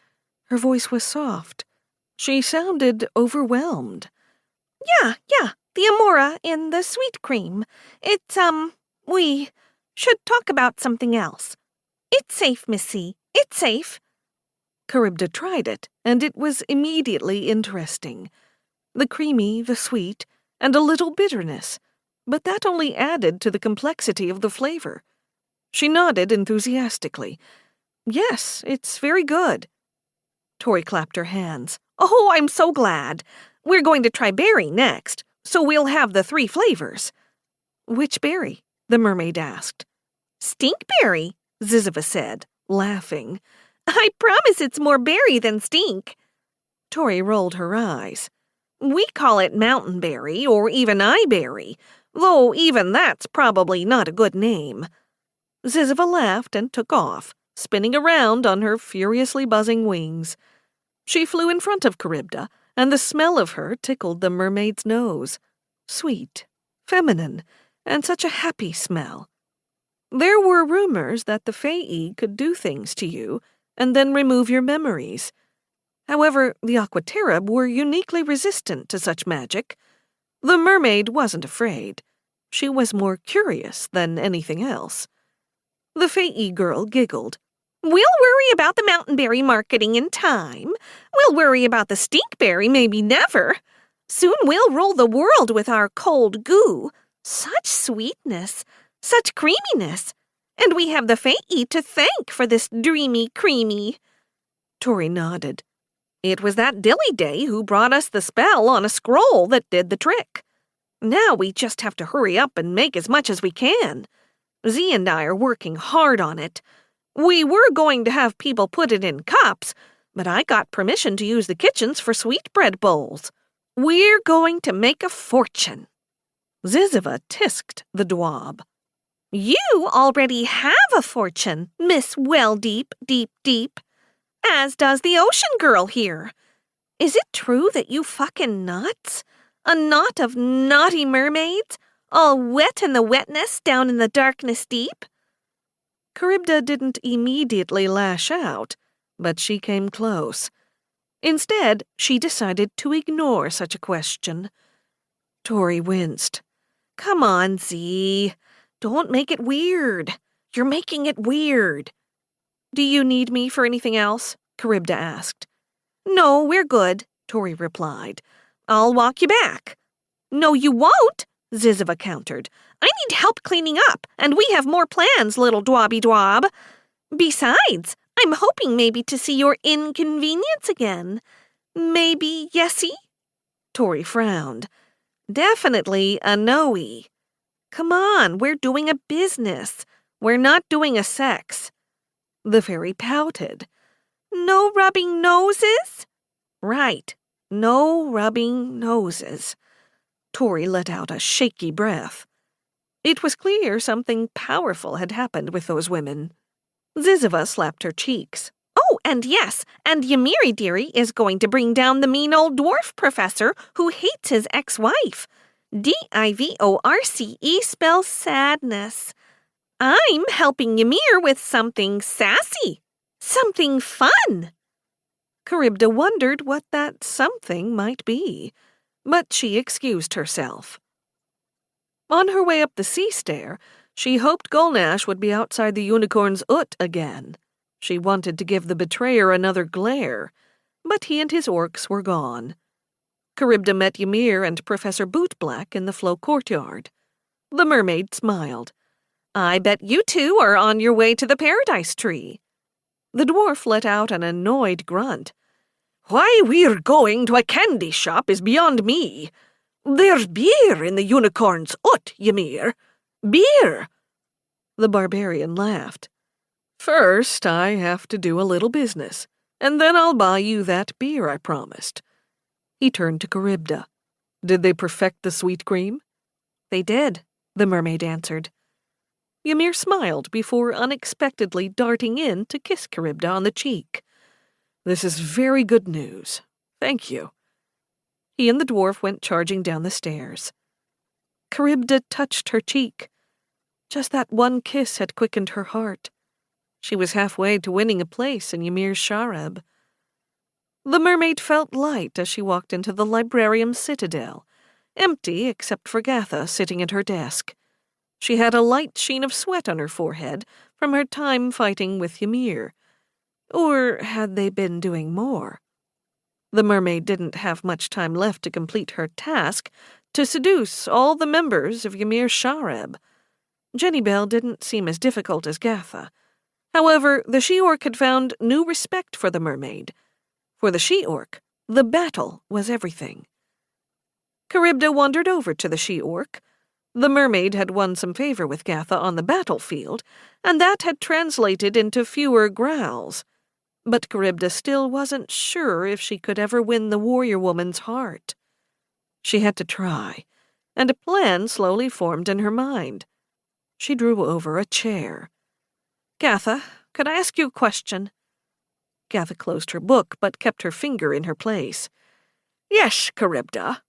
Her voice was soft. She sounded overwhelmed. Yeah, the Amora in the sweet cream. It's, we should talk about something else. It's safe, Missy. It's safe." Charybda tried it, and it was immediately interesting. The creamy, the sweet, and a little bitterness, but that only added to the complexity of the flavor. She nodded enthusiastically. "Yes, it's very good." Tori clapped her hands. "Oh, I'm so glad. We're going to try berry next, so we'll have the 3 flavors." "Which berry?" the mermaid asked. "Stinkberry," Ziziva said, laughing. "I promise it's more berry than stink." Tori rolled her eyes. "We call it mountainberry or even eyeberry, though even that's probably not a good name." Ziziva laughed and took off, spinning around on her furiously buzzing wings. She flew in front of Charybda, and the smell of her tickled the mermaid's nose. Sweet, feminine, and such a happy smell. There were rumors that the Fae could do things to you and then remove your memories. However, the aquatereb were uniquely resistant to such magic. The mermaid wasn't afraid. She was more curious than anything else. The Fae girl giggled. "We'll worry about the mountainberry marketing in time. We'll worry about the stinkberry maybe never. Soon we'll roll the world with our cold goo. Such sweetness, such creaminess. And we have the Fae to thank for this dreamy creamy." Tori nodded. "It was that Dilly Day who brought us the spell on a scroll that did the trick. Now we just have to hurry up and make as much as we can. Z and I are working hard on it. We were going to have people put it in cups, but I got permission to use the kitchens for sweetbread bowls. We're going to make a fortune." Ziziva tisked the dwab. "You already have a fortune, Miss Well-Deep, Deep, Deep, as does the ocean girl here. Is it true that you fucking nuts? A knot of naughty mermaids, all wet in the wetness down in the darkness deep?" Charybda didn't immediately lash out, but she came close. Instead, she decided to ignore such a question. Tori winced. "Come on, Z. Don't make it weird. You're making it weird." "Do you need me for anything else?" Charybda asked. "No, we're good," Tori replied. "I'll walk you back." "No, you won't," Ziziva countered. "I need help cleaning up, and we have more plans, little dwabby dwab. Besides, I'm hoping maybe to see your inconvenience again. Maybe yesy?" Tori frowned. "Definitely a no-y. Come on, we're doing a business. We're not doing a sex." The fairy pouted. "No rubbing noses?" "Right, no rubbing noses." Tori let out a shaky breath. It was clear something powerful had happened with those women. Ziziva slapped her cheeks. "Oh, and yes, and Ymir dearie is going to bring down the mean old dwarf professor who hates his ex-wife. Divorce spells sadness. I'm helping Ymir with something sassy, something fun." Charybda wondered what that something might be, but she excused herself. On her way up the sea stair, she hoped Gulnash would be outside the unicorn's ut again. She wanted to give the betrayer another glare, but he and his orcs were gone. Charybda met Ymir and Professor Bootblack in the Flow courtyard. The mermaid smiled. I bet you two are on your way to the paradise tree. The dwarf let out an annoyed grunt. Why we're going to a candy shop is beyond me. There's beer in the unicorn's hut, Ymir. Beer! The barbarian laughed. First, I have to do a little business, and then I'll buy you that beer I promised. He turned to Charybda. Did they perfect the sweet cream? They did, the mermaid answered. Ymir smiled before unexpectedly darting in to kiss Charybda on the cheek. This is very good news. Thank you. He and the dwarf went charging down the stairs. Charybda touched her cheek. Just that one kiss had quickened her heart. She was halfway to winning a place in Ymir's Shareb. The mermaid felt light as she walked into the librarium's citadel, empty except for Gatha sitting at her desk. She had a light sheen of sweat on her forehead from her time fighting with Ymir. Or had they been doing more? The mermaid didn't have much time left to complete her task to seduce all the members of Ymir's Shareb. Jenny Bell didn't seem as difficult as Gatha. However, the she-orc had found new respect for the mermaid. For the she-orc, the battle was everything. Charybda wandered over to the she-orc. The mermaid had won some favor with Gatha on the battlefield, and that had translated into fewer growls. But Charybda still wasn't sure if she could ever win the warrior woman's heart. She had to try, and a plan slowly formed in her mind. She drew over a chair. Gatha, could I ask you a question? Gatha closed her book, but kept her finger in her place. Yes, Charybda.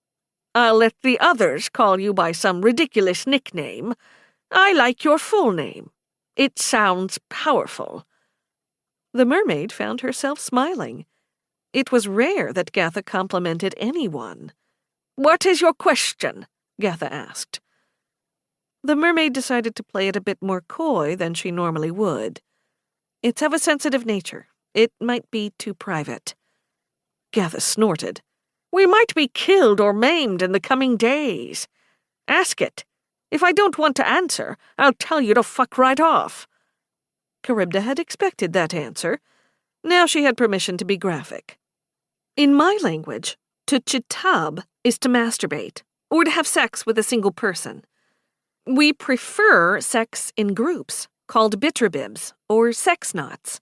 I'll let the others call you by some ridiculous nickname. I like your full name. It sounds powerful. The mermaid found herself smiling. It was rare that Gatha complimented anyone. What is your question? Gatha asked. The mermaid decided to play it a bit more coy than she normally would. It's of a sensitive nature. It might be too private. Gatha snorted. We might be killed or maimed in the coming days. Ask it. If I don't want to answer, I'll tell you to fuck right off. Charybda had expected that answer. Now she had permission to be graphic. In my language, to chitab is to masturbate, or to have sex with a single person. We prefer sex in groups, called bitrabibs, or sex knots.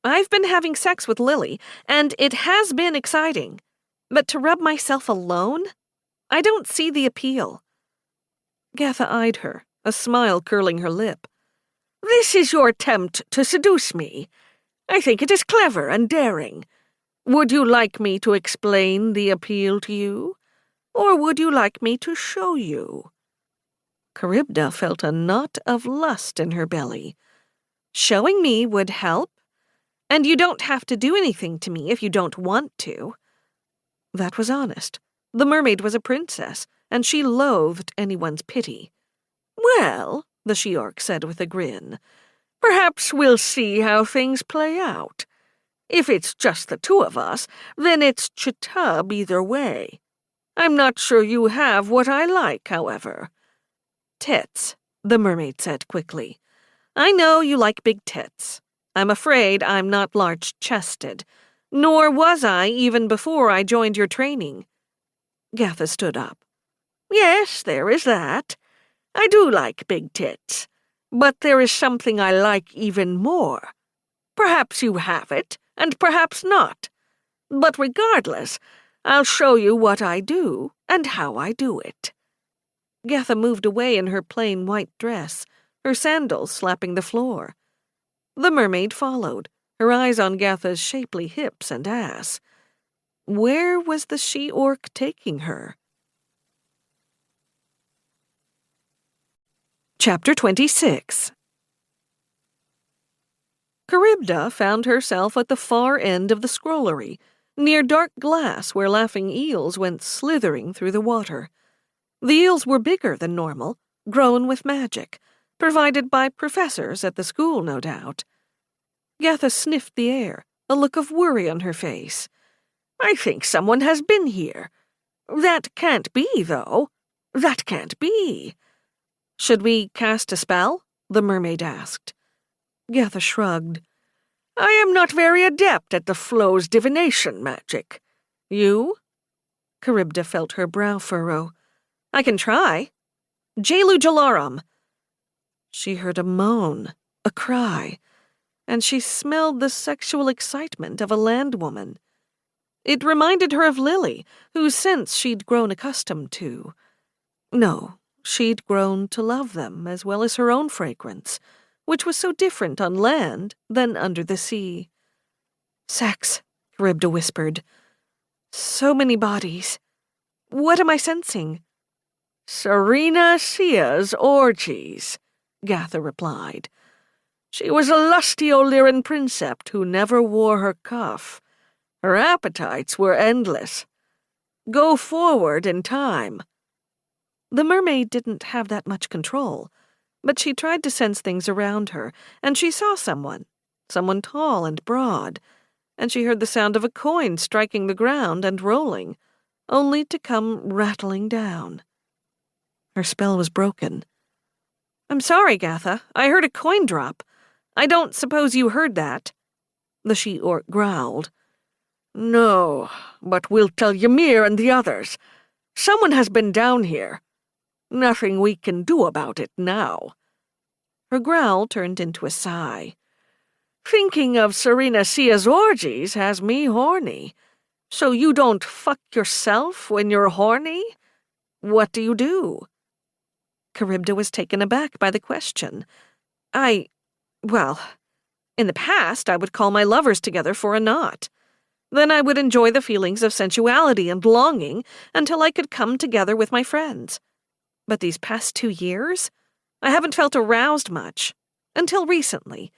I've been having sex with Lily, and it has been exciting. But to rub myself alone? I don't see the appeal. Gatha eyed her, a smile curling her lip. This is your attempt to seduce me. I think it is clever and daring. Would you like me to explain the appeal to you? Or would you like me to show you? Charybda felt a knot of lust in her belly. Showing me would help, and you don't have to do anything to me if you don't want to. That was honest. The mermaid was a princess, and she loathed anyone's pity. Well, the she-orc said with a grin, perhaps we'll see how things play out. If it's just the two of us, then it's chitab either way. I'm not sure you have what I like, however. Tits, the mermaid said quickly. I know you like big tits. I'm afraid I'm not large-chested. Nor was I even before I joined your training. Gatha stood up. Yes, there is that. I do like big tits. But there is something I like even more. Perhaps you have it, and perhaps not. But regardless, I'll show you what I do and how I do it. Gatha moved away in her plain white dress, her sandals slapping the floor. The mermaid followed, her eyes on Gatha's shapely hips and ass. Where was the she-orc taking her? Chapter 26. Charybda found herself at the far end of the scrollery, near dark glass where laughing eels went slithering through the water. The eels were bigger than normal, grown with magic, provided by professors at the school, no doubt. Gatha sniffed the air, a look of worry on her face. I think someone has been here. That can't be, though. That can't be. Should we cast a spell? the mermaid asked. Gatha shrugged. I am not very adept at the flow's divination magic. You? Charybda felt her brow furrow. I can try. Jelu Jalaram. She heard a moan, a cry, and she smelled the sexual excitement of a landwoman. It reminded her of Lily, whose scents she'd grown accustomed to. No, she'd grown to love them as well as her own fragrance, which was so different on land than under the sea. Sex, Charybda whispered. So many bodies. What am I sensing? Serena Sia's orgies, Gatha replied. She was a lusty Illyrian princept who never wore her cuff. Her appetites were endless. Go forward in time. The mermaid didn't have that much control, but she tried to sense things around her, and she saw someone tall and broad, and she heard the sound of a coin striking the ground and rolling, only to come rattling down. Her spell was broken. I'm sorry, Gatha. I heard a coin drop. I don't suppose you heard that. The she-orc growled. No, but we'll tell Ymir and the others. Someone has been down here. Nothing we can do about it now. Her growl turned into a sigh. Thinking of Serena Sia's orgies has me horny. So you don't fuck yourself when you're horny? What do you do? Charybda was taken aback by the question. Well, in the past I would call my lovers together for a knot. Then I would enjoy the feelings of sensuality and longing until I could come together with my friends. But these past 2 years, I haven't felt aroused much. Until recently.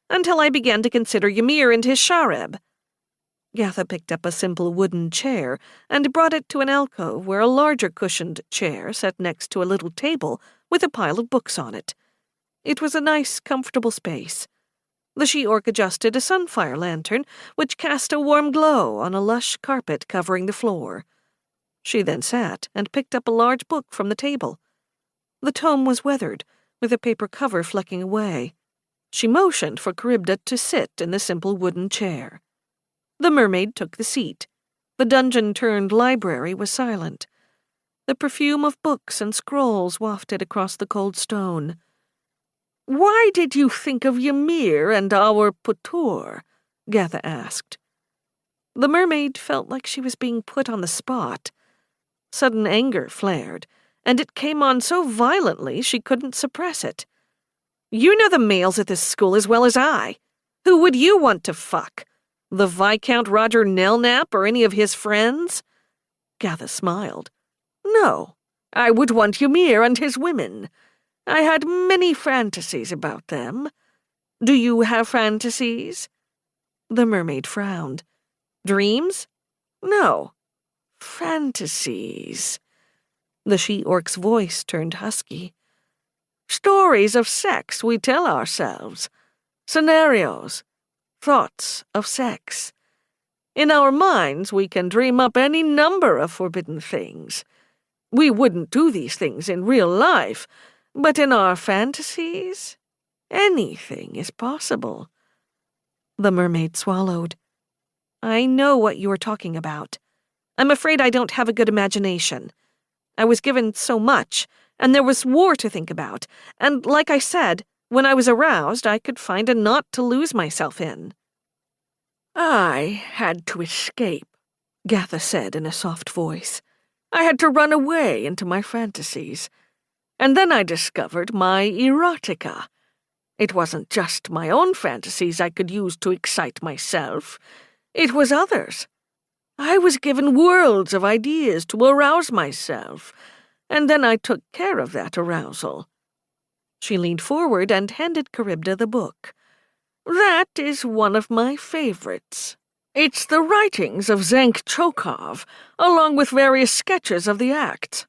Until I began to consider Ymir and his Shareb. Gatha picked up a simple wooden chair and brought it to an alcove where a larger cushioned chair sat next to a little table with a pile of books on it. It was a nice, comfortable space. The she-orc adjusted a sunfire lantern, which cast a warm glow on a lush carpet covering the floor. She then sat and picked up a large book from the table. The tome was weathered, with a paper cover flecking away. She motioned for Charybda to sit in the simple wooden chair. The mermaid took the seat. The dungeon-turned-library was silent. The perfume of books and scrolls wafted across the cold stone. Why did you think of Ymir and our Putur? Gatha asked. The mermaid felt like she was being put on the spot. Sudden anger flared, and it came on so violently she couldn't suppress it. You know the males at this school as well as I. Who would you want to fuck? The Viscount Roger Nelnap or any of his friends? Gatha smiled. No, I would want Ymir and his women. I had many fantasies about them. Do you have fantasies? The mermaid frowned. Dreams? No. Fantasies. The she-orc's voice turned husky. Stories of sex we tell ourselves. Scenarios. Thoughts of sex. In our minds we can dream up any number of forbidden things. We wouldn't do these things in real life, but in our fantasies, anything is possible. The mermaid swallowed. I know what you are talking about. I'm afraid I don't have a good imagination. I was given so much, and there was war to think about, and like I said, when I was aroused, I could find a knot to lose myself in. I had to escape, Gatha said in a soft voice. I had to run away into my fantasies. And then I discovered my erotica. It wasn't just my own fantasies I could use to excite myself. It was others. I was given worlds of ideas to arouse myself, and then I took care of that arousal. She leaned forward and handed Charybda the book. That is one of my favorites. It's the writings of Zank Chokov, along with various sketches of the acts.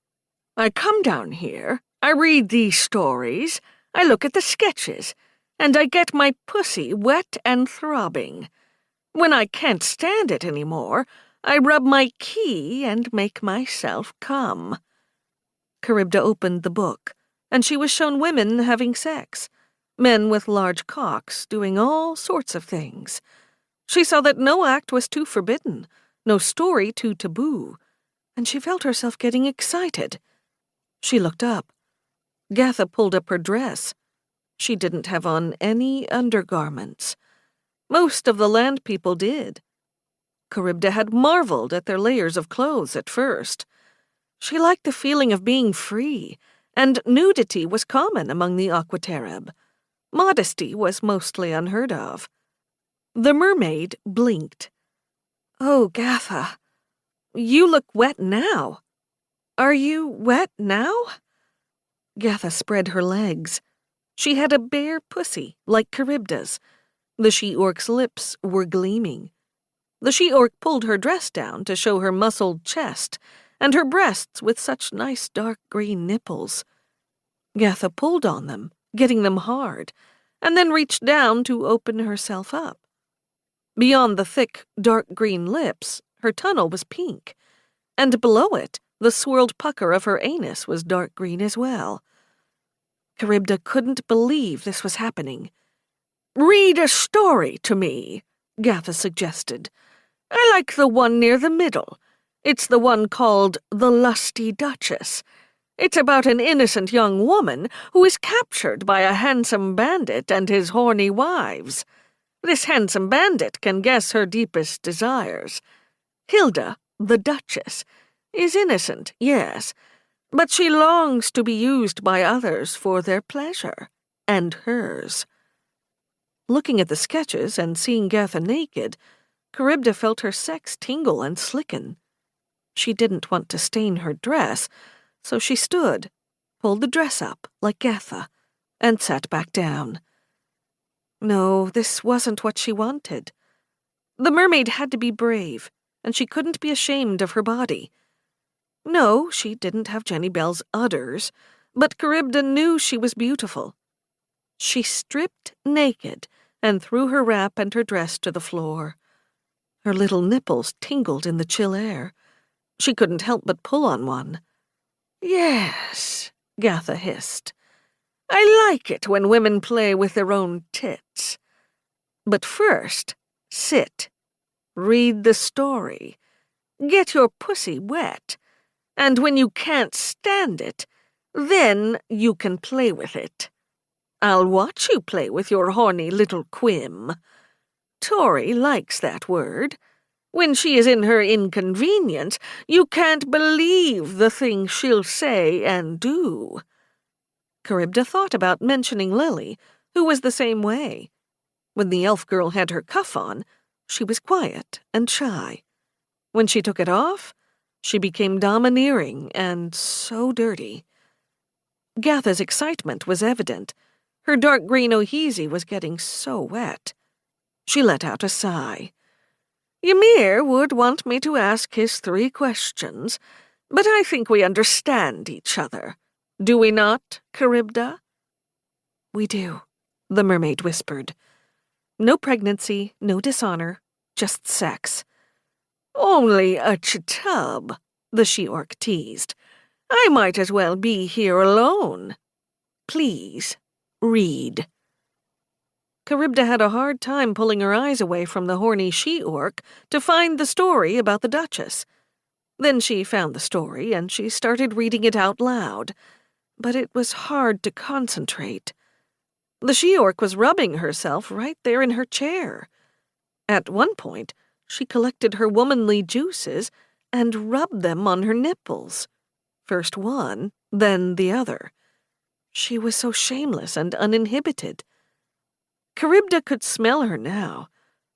I come down here, I read these stories, I look at the sketches, and I get my pussy wet and throbbing. When I can't stand it anymore, I rub my key and make myself come. Charybda opened the book, and she was shown women having sex, Men with large cocks doing all sorts of things. She saw that no act was too forbidden, no story too taboo, and she felt herself getting excited. She looked up. Gatha pulled up her dress. She didn't have on any undergarments. Most of the land people did. Charybda had marveled at their layers of clothes at first. She liked the feeling of being free, and nudity was common among the Aquatereb. Modesty was mostly unheard of. The mermaid blinked. "Oh, Gatha, you look wet now. Are you wet now?" Gatha spread her legs. She had a bare pussy, like Charybda's. The she-orc's lips were gleaming. The she-orc pulled her dress down to show her muscled chest, and her breasts with such nice dark green nipples. Gatha pulled on them, getting them hard, and then reached down to open herself up. Beyond the thick, dark green lips, her tunnel was pink, and below it, the swirled pucker of her anus was dark green as well. Charybda couldn't believe this was happening. "Read a story to me," Gatha suggested. "I like the one near the middle. It's the one called The Lusty Duchess. It's about an innocent young woman who is captured by a handsome bandit and his horny wives. This handsome bandit can guess her deepest desires. Hilda, the Duchess, is innocent, yes, but she longs to be used by others for their pleasure, and hers." Looking at the sketches and seeing Gatha naked, Charybda felt her sex tingle and slicken. She didn't want to stain her dress, so she stood, pulled the dress up like Gatha, and sat back down. No, this wasn't what she wanted. The mermaid had to be brave, and she couldn't be ashamed of her body. No, she didn't have Jenny Bell's udders, but Charybda knew she was beautiful. She stripped naked and threw her wrap and her dress to the floor. Her little nipples tingled in the chill air. She couldn't help but pull on one. "Yes," Gatha hissed. "I like it when women play with their own tits. But first, sit. Read the story. Get your pussy wet. And when you can't stand it, then you can play with it. I'll watch you play with your horny little quim. Tori likes that word. When she is in her inconvenience, you can't believe the things she'll say and do." Charybda thought about mentioning Lily, who was the same way. When the elf girl had her cuff on, she was quiet and shy. When she took it off, she became domineering and so dirty. Gatha's excitement was evident. Her dark green ohizi was getting so wet. She let out a sigh. "Ymir would want me to ask his 3 questions, but I think we understand each other. Do we not, Charybda?" "We do," the mermaid whispered. "No pregnancy, no dishonor, just sex." "Only a chitub," the she-orc teased. "I might as well be here alone. Please, read." Charybda had a hard time pulling her eyes away from the horny she-orc to find the story about the Duchess. Then she found the story, and she started reading it out loud. But it was hard to concentrate. The she-orc was rubbing herself right there in her chair. At one point, she collected her womanly juices and rubbed them on her nipples. First one, then the other. She was so shameless and uninhibited. Charybda could smell her now.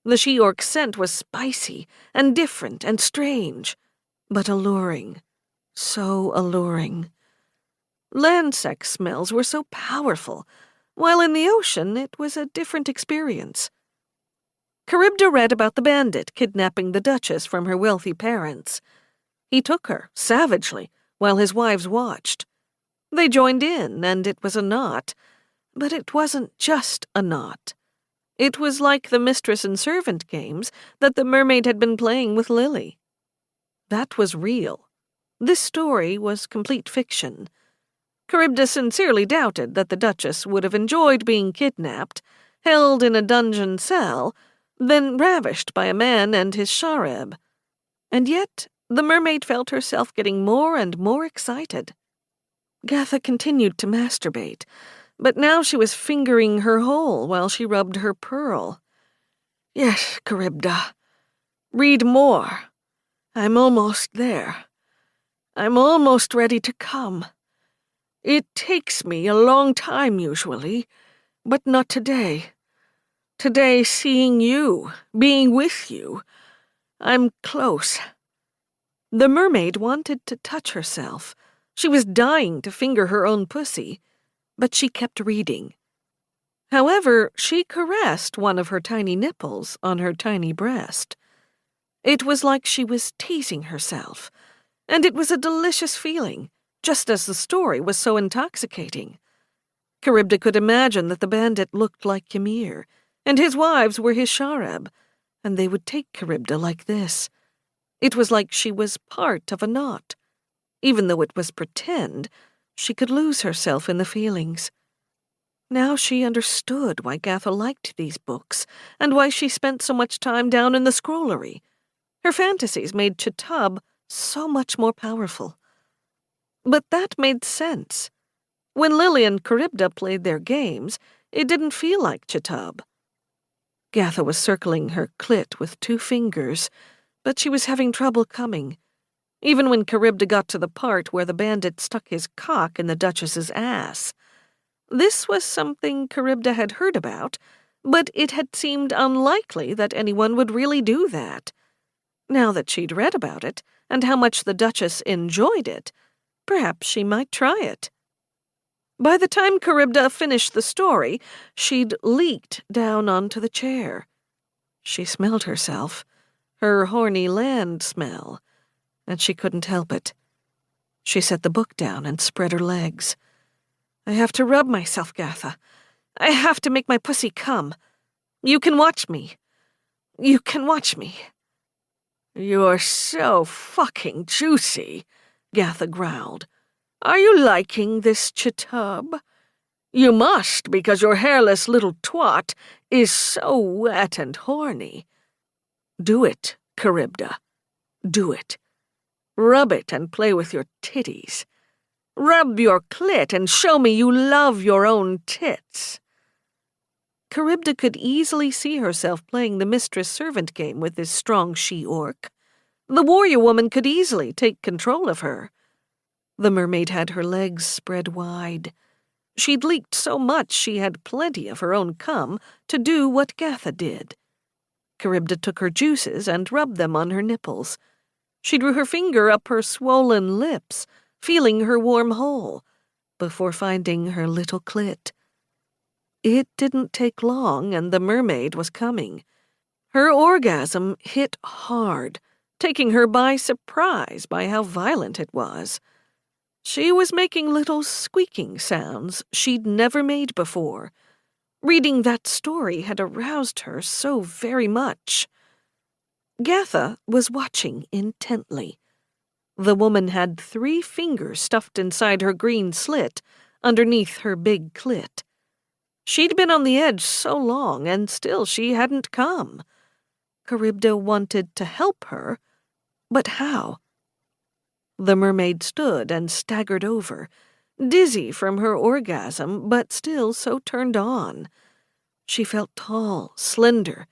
The she-orc's scent was spicy and different and strange, but alluring. So alluring. Land sex smells were so powerful, while in the ocean it was a different experience. Charybda read about the bandit kidnapping the Duchess from her wealthy parents. He took her, savagely, while his wives watched. They joined in, and it was a knot. But it wasn't just a knot. It was like the mistress and servant games that the mermaid had been playing with Lily. That was real. This story was complete fiction. Charybdis sincerely doubted that the Duchess would have enjoyed being kidnapped, held in a dungeon cell, then ravished by a man and his Shareb. And yet, the mermaid felt herself getting more and more excited. Gatha continued to masturbate, but now she was fingering her hole while she rubbed her pearl. "Yes, Charybda. Read more. I'm almost there. I'm almost ready to come. It takes me a long time usually, but not today. Today, seeing you, being with you, I'm close." The mermaid wanted to touch herself. She was dying to finger her own pussy, but she kept reading. However, she caressed one of her tiny nipples on her tiny breast. It was like she was teasing herself, and it was a delicious feeling, just as the story was so intoxicating. Charybda could imagine that the bandit looked like Ymir, and his wives were his Shareb, and they would take Charybda like this. It was like she was part of a knot. Even though it was pretend, she could lose herself in the feelings. Now she understood why Gatha liked these books, and why she spent so much time down in the scrollery. Her fantasies made Chetab so much more powerful. But that made sense. When Lily and Charybda played their games, it didn't feel like Chetab. Gatha was circling her clit with 2 fingers, but she was having trouble coming. Even when Charybda got to the part where the bandit stuck his cock in the Duchess's ass. This was something Charybda had heard about, but it had seemed unlikely that anyone would really do that. Now that she'd read about it, and how much the Duchess enjoyed it, perhaps she might try it. By the time Charybda finished the story, she'd leaked down onto the chair. She smelled herself, her horny land smell, and she couldn't help it. She set the book down and spread her legs. "I have to rub myself, Gatha. I have to make my pussy come. You can watch me. You can watch me." "You're so fucking juicy," Gatha growled. "Are you liking this, Chetab? You must, because your hairless little twat is so wet and horny. Do it, Charybda. Do it. Rub it and play with your titties. Rub your clit and show me you love your own tits." Charybda could easily see herself playing the mistress-servant game with this strong she-orc. The warrior woman could easily take control of her. The mermaid had her legs spread wide. She'd leaked so much she had plenty of her own cum to do what Gatha did. Charybda took her juices and rubbed them on her nipples. She drew her finger up her swollen lips, feeling her warm hole, before finding her little clit. It didn't take long, and the mermaid was coming. Her orgasm hit hard, taking her by surprise by how violent it was. She was making little squeaking sounds she'd never made before. Reading that story had aroused her so very much. Gatha was watching intently. The woman had 3 fingers stuffed inside her green slit, underneath her big clit. She'd been on the edge so long, and still she hadn't come. Charybda wanted to help her, but how? The mermaid stood and staggered over, dizzy from her orgasm, but still so turned on. She felt tall, slender,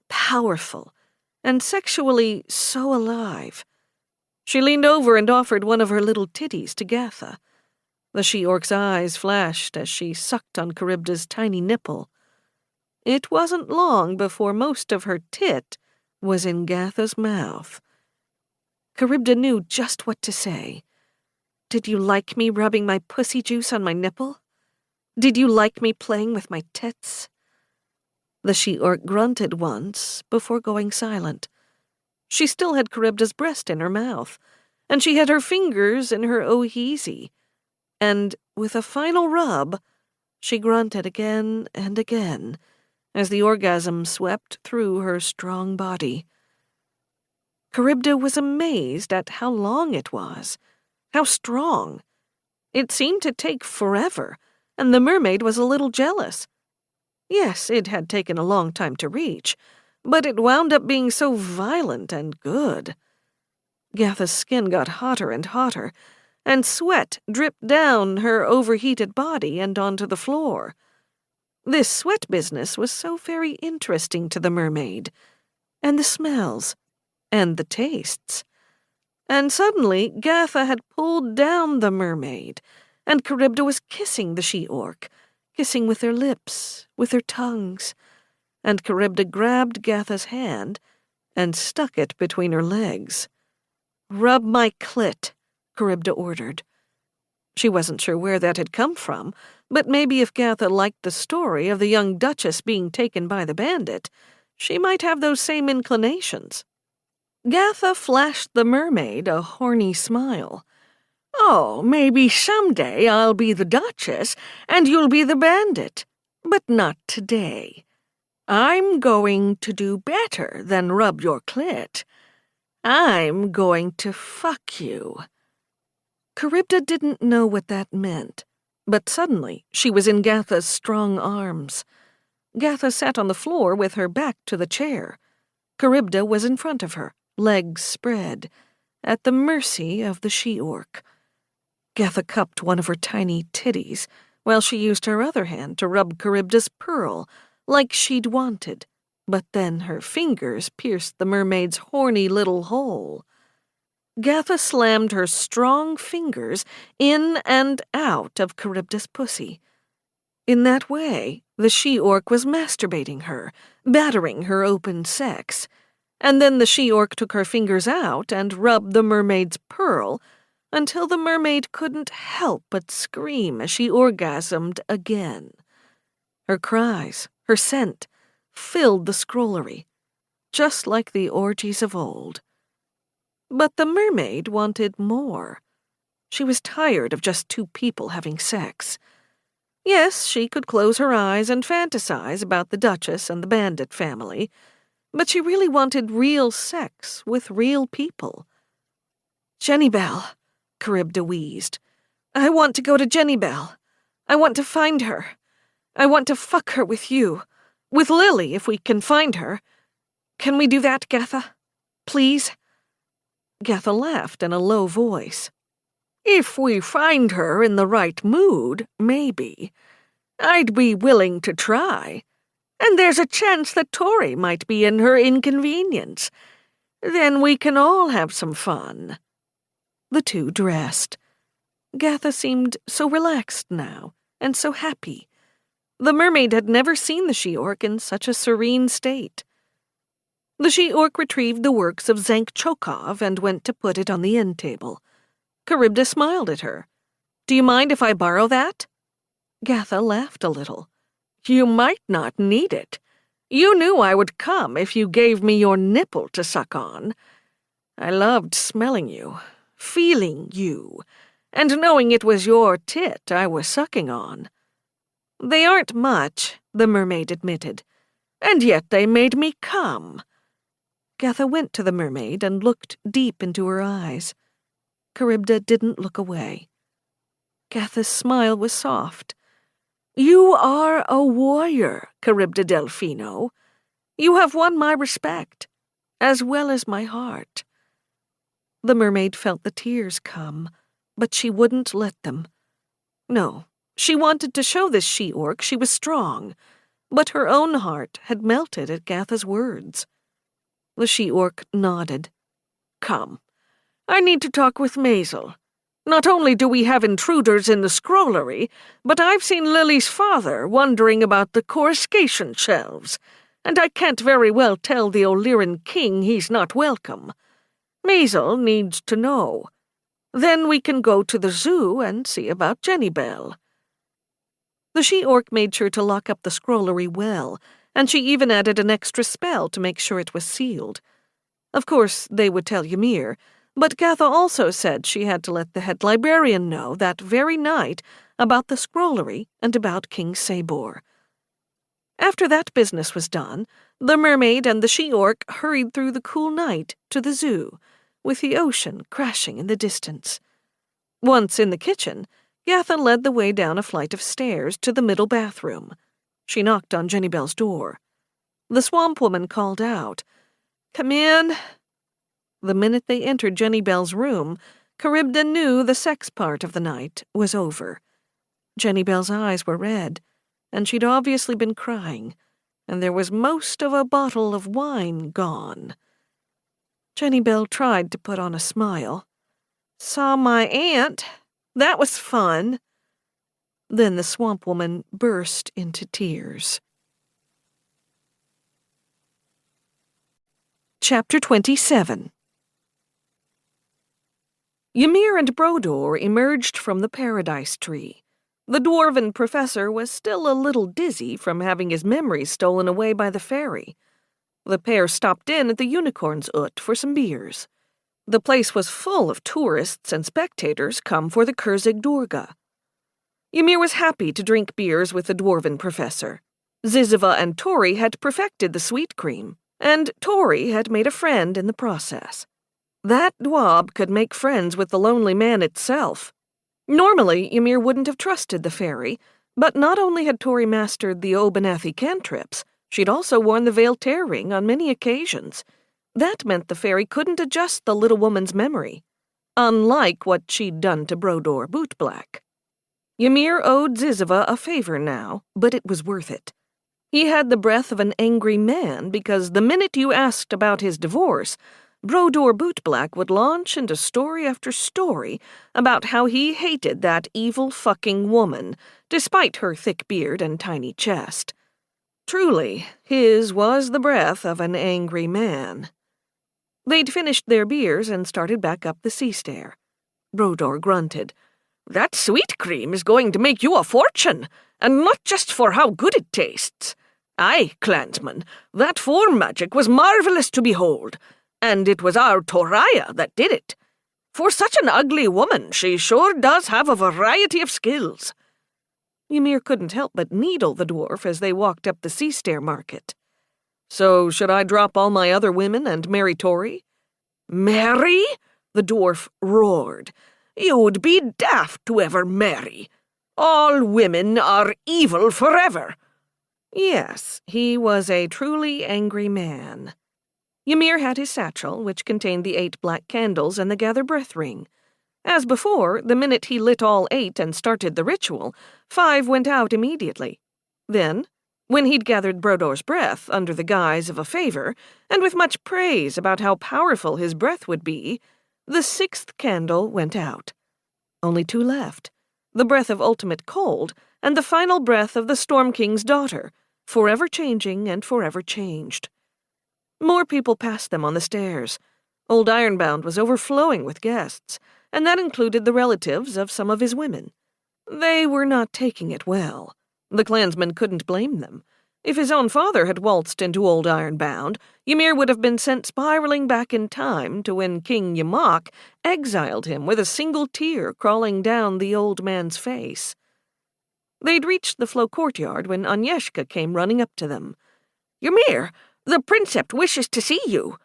powerful, and sexually so alive. She leaned over and offered one of her little titties to Gatha. The she-orc's eyes flashed as she sucked on Charybda's tiny nipple. It wasn't long before most of her tit was in Gatha's mouth. Charybda knew just what to say. "Did you like me rubbing my pussy juice on my nipple? Did you like me playing with my tits?" The she-orc grunted once before going silent. She still had Charybda's breast in her mouth, and she had her fingers in her ohizi, and, with a final rub, she grunted again and again as the orgasm swept through her strong body. Charybda was amazed at how long it was, how strong. It seemed to take forever, and the mermaid was a little jealous. Yes, it had taken a long time to reach, but it wound up being so violent and good. Gatha's skin got hotter and hotter, and sweat dripped down her overheated body and onto the floor. This sweat business was so very interesting to the mermaid, and the smells, and the tastes. And suddenly Gatha had pulled down the mermaid, and Charybda was kissing the she-orc, kissing with their lips, with their tongues, and Charybda grabbed Gatha's hand and stuck it between her legs. "Rub my clit," Charybda ordered. She wasn't sure where that had come from, but maybe if Gatha liked the story of the young duchess being taken by the bandit, she might have those same inclinations. Gatha flashed the mermaid a horny smile. "Oh, maybe someday I'll be the duchess and you'll be the bandit, but not today. I'm going to do better than rub your clit. I'm going to fuck you." Charybda didn't know what that meant, but suddenly she was in Gatha's strong arms. Gatha sat on the floor with her back to the chair. Charybda was in front of her, legs spread, at the mercy of the she-orc. Gatha cupped one of her tiny titties, while she used her other hand to rub Charybda's pearl, like she'd wanted, but then her fingers pierced the mermaid's horny little hole. Gatha slammed her strong fingers in and out of Charybda's pussy. In that way, the she-orc was masturbating her, battering her open sex, and then the she-orc took her fingers out and rubbed the mermaid's pearl until the mermaid couldn't help but scream as she orgasmed again. Her cries, her scent, filled the scrollery, just like the orgies of old. But the mermaid wanted more. She was tired of just two people having sex. Yes, she could close her eyes and fantasize about the Duchess and the bandit family, but she really wanted real sex with real people. "Jennybell," Charybda wheezed. "I want to go to Jennybell. I want to find her. I want to fuck her with you. With Lily, if we can find her. Can we do that, Gatha? Please?" Gatha laughed in a low voice. "If we find her in the right mood, maybe. I'd be willing to try. And there's a chance that Tori might be in her inconvenience. Then we can all have some fun." The two dressed. Gatha seemed so relaxed now, and so happy. The mermaid had never seen the she-orc in such a serene state. The she-orc retrieved the works of Zank Chokov and went to put it on the end table. Charybda smiled at her. "Do you mind if I borrow that?" Gatha laughed a little. "You might not need it. You knew I would come if you gave me your nipple to suck on. I loved smelling you, feeling you, and knowing it was your tit I was sucking on." "They aren't much," the mermaid admitted, "and yet they made me come." Gatha went to the mermaid and looked deep into her eyes. Charybda didn't look away. Gatha's smile was soft. "You are a warrior, Charybda Delfino. You have won my respect, as well as my heart." The mermaid felt the tears come, but she wouldn't let them. No, she wanted to show this she-orc she was strong, but her own heart had melted at Gatha's words. The she-orc nodded. "Come. I need to talk with Maisel. Not only do we have intruders in the scrollery, but I've seen Lily's father wondering about the coruscation shelves, and I can't very well tell the Illyrian king he's not welcome. Maisel needs to know. Then we can go to the zoo and see about Jennybell." The she-orc made sure to lock up the scrollery well, and she even added an extra spell to make sure it was sealed. Of course, they would tell Ymir, but Gatha also said she had to let the head librarian know that very night about the scrollery and about King Sabor. After that business was done, the mermaid and the she-orc hurried through the cool night to the zoo, with the ocean crashing in the distance. Once in the kitchen, Gatha led the way down a flight of stairs to the middle bathroom. She knocked on Jenny Bell's door. The swamp woman called out, "Come in." The minute they entered Jenny Bell's room, Charybda knew the sex part of the night was over. Jenny Bell's eyes were red, and she'd obviously been crying, and there was most of a bottle of wine gone. Jenny Bell tried to put on a smile. "Saw my aunt. That was fun." Then the swamp woman burst into tears. Chapter 27. Ymir and Brodor emerged from the paradise tree. The dwarven professor was still a little dizzy from having his memories stolen away by the fairy. The pair stopped in at the Unicorn's Hut for some beers. The place was full of tourists and spectators come for the Kurzig Durga. Ymir was happy to drink beers with the dwarven professor. Ziziva and Tori had perfected the sweet cream, and Tori had made a friend in the process. That dwab could make friends with the lonely man itself. Normally, Ymir wouldn't have trusted the fairy, but not only had Tori mastered the Obenathi cantrips, she'd also worn the veiled tear ring on many occasions. That meant the fairy couldn't adjust the little woman's memory, unlike what she'd done to Brodor Bootblack. Ymir owed Ziziva a favor now, but it was worth it. He had the breath of an angry man because the minute you asked about his divorce, Brodor Bootblack would launch into story after story about how he hated that evil fucking woman, despite her thick beard and tiny chest. Truly, his was the breath of an angry man. They'd finished their beers and started back up the sea stair. Brodor grunted. "That sweet cream is going to make you a fortune, and not just for how good it tastes. Aye, clansman, that form magic was marvelous to behold, and it was our Toraya that did it. For such an ugly woman, she sure does have a variety of skills." Ymir couldn't help but needle the dwarf as they walked up the sea stair market. "So should I drop all my other women and marry Tori?" "Marry?" the dwarf roared. "You'd be daft to ever marry. All women are evil forever." Yes, he was a truly angry man. Ymir had his satchel, which contained the 8 black candles and the gather breath ring. As before, the minute he lit all 8 and started the ritual, 5 went out immediately. Then, when he'd gathered Brodor's breath under the guise of a favor, and with much praise about how powerful his breath would be, the 6th candle went out. Only 2 left, the breath of ultimate cold and the final breath of the Storm King's daughter, forever changing and forever changed. More people passed them on the stairs. Old Ironbound was overflowing with guests, and that included the relatives of some of his women. They were not taking it well. The clansmen couldn't blame them. If his own father had waltzed into Old Ironbound, Ymir would have been sent spiraling back in time to when King Yamok exiled him with a single tear crawling down the old man's face. They'd reached the Flow courtyard when Agnieszka came running up to them. "Ymir, the princept wishes to see you."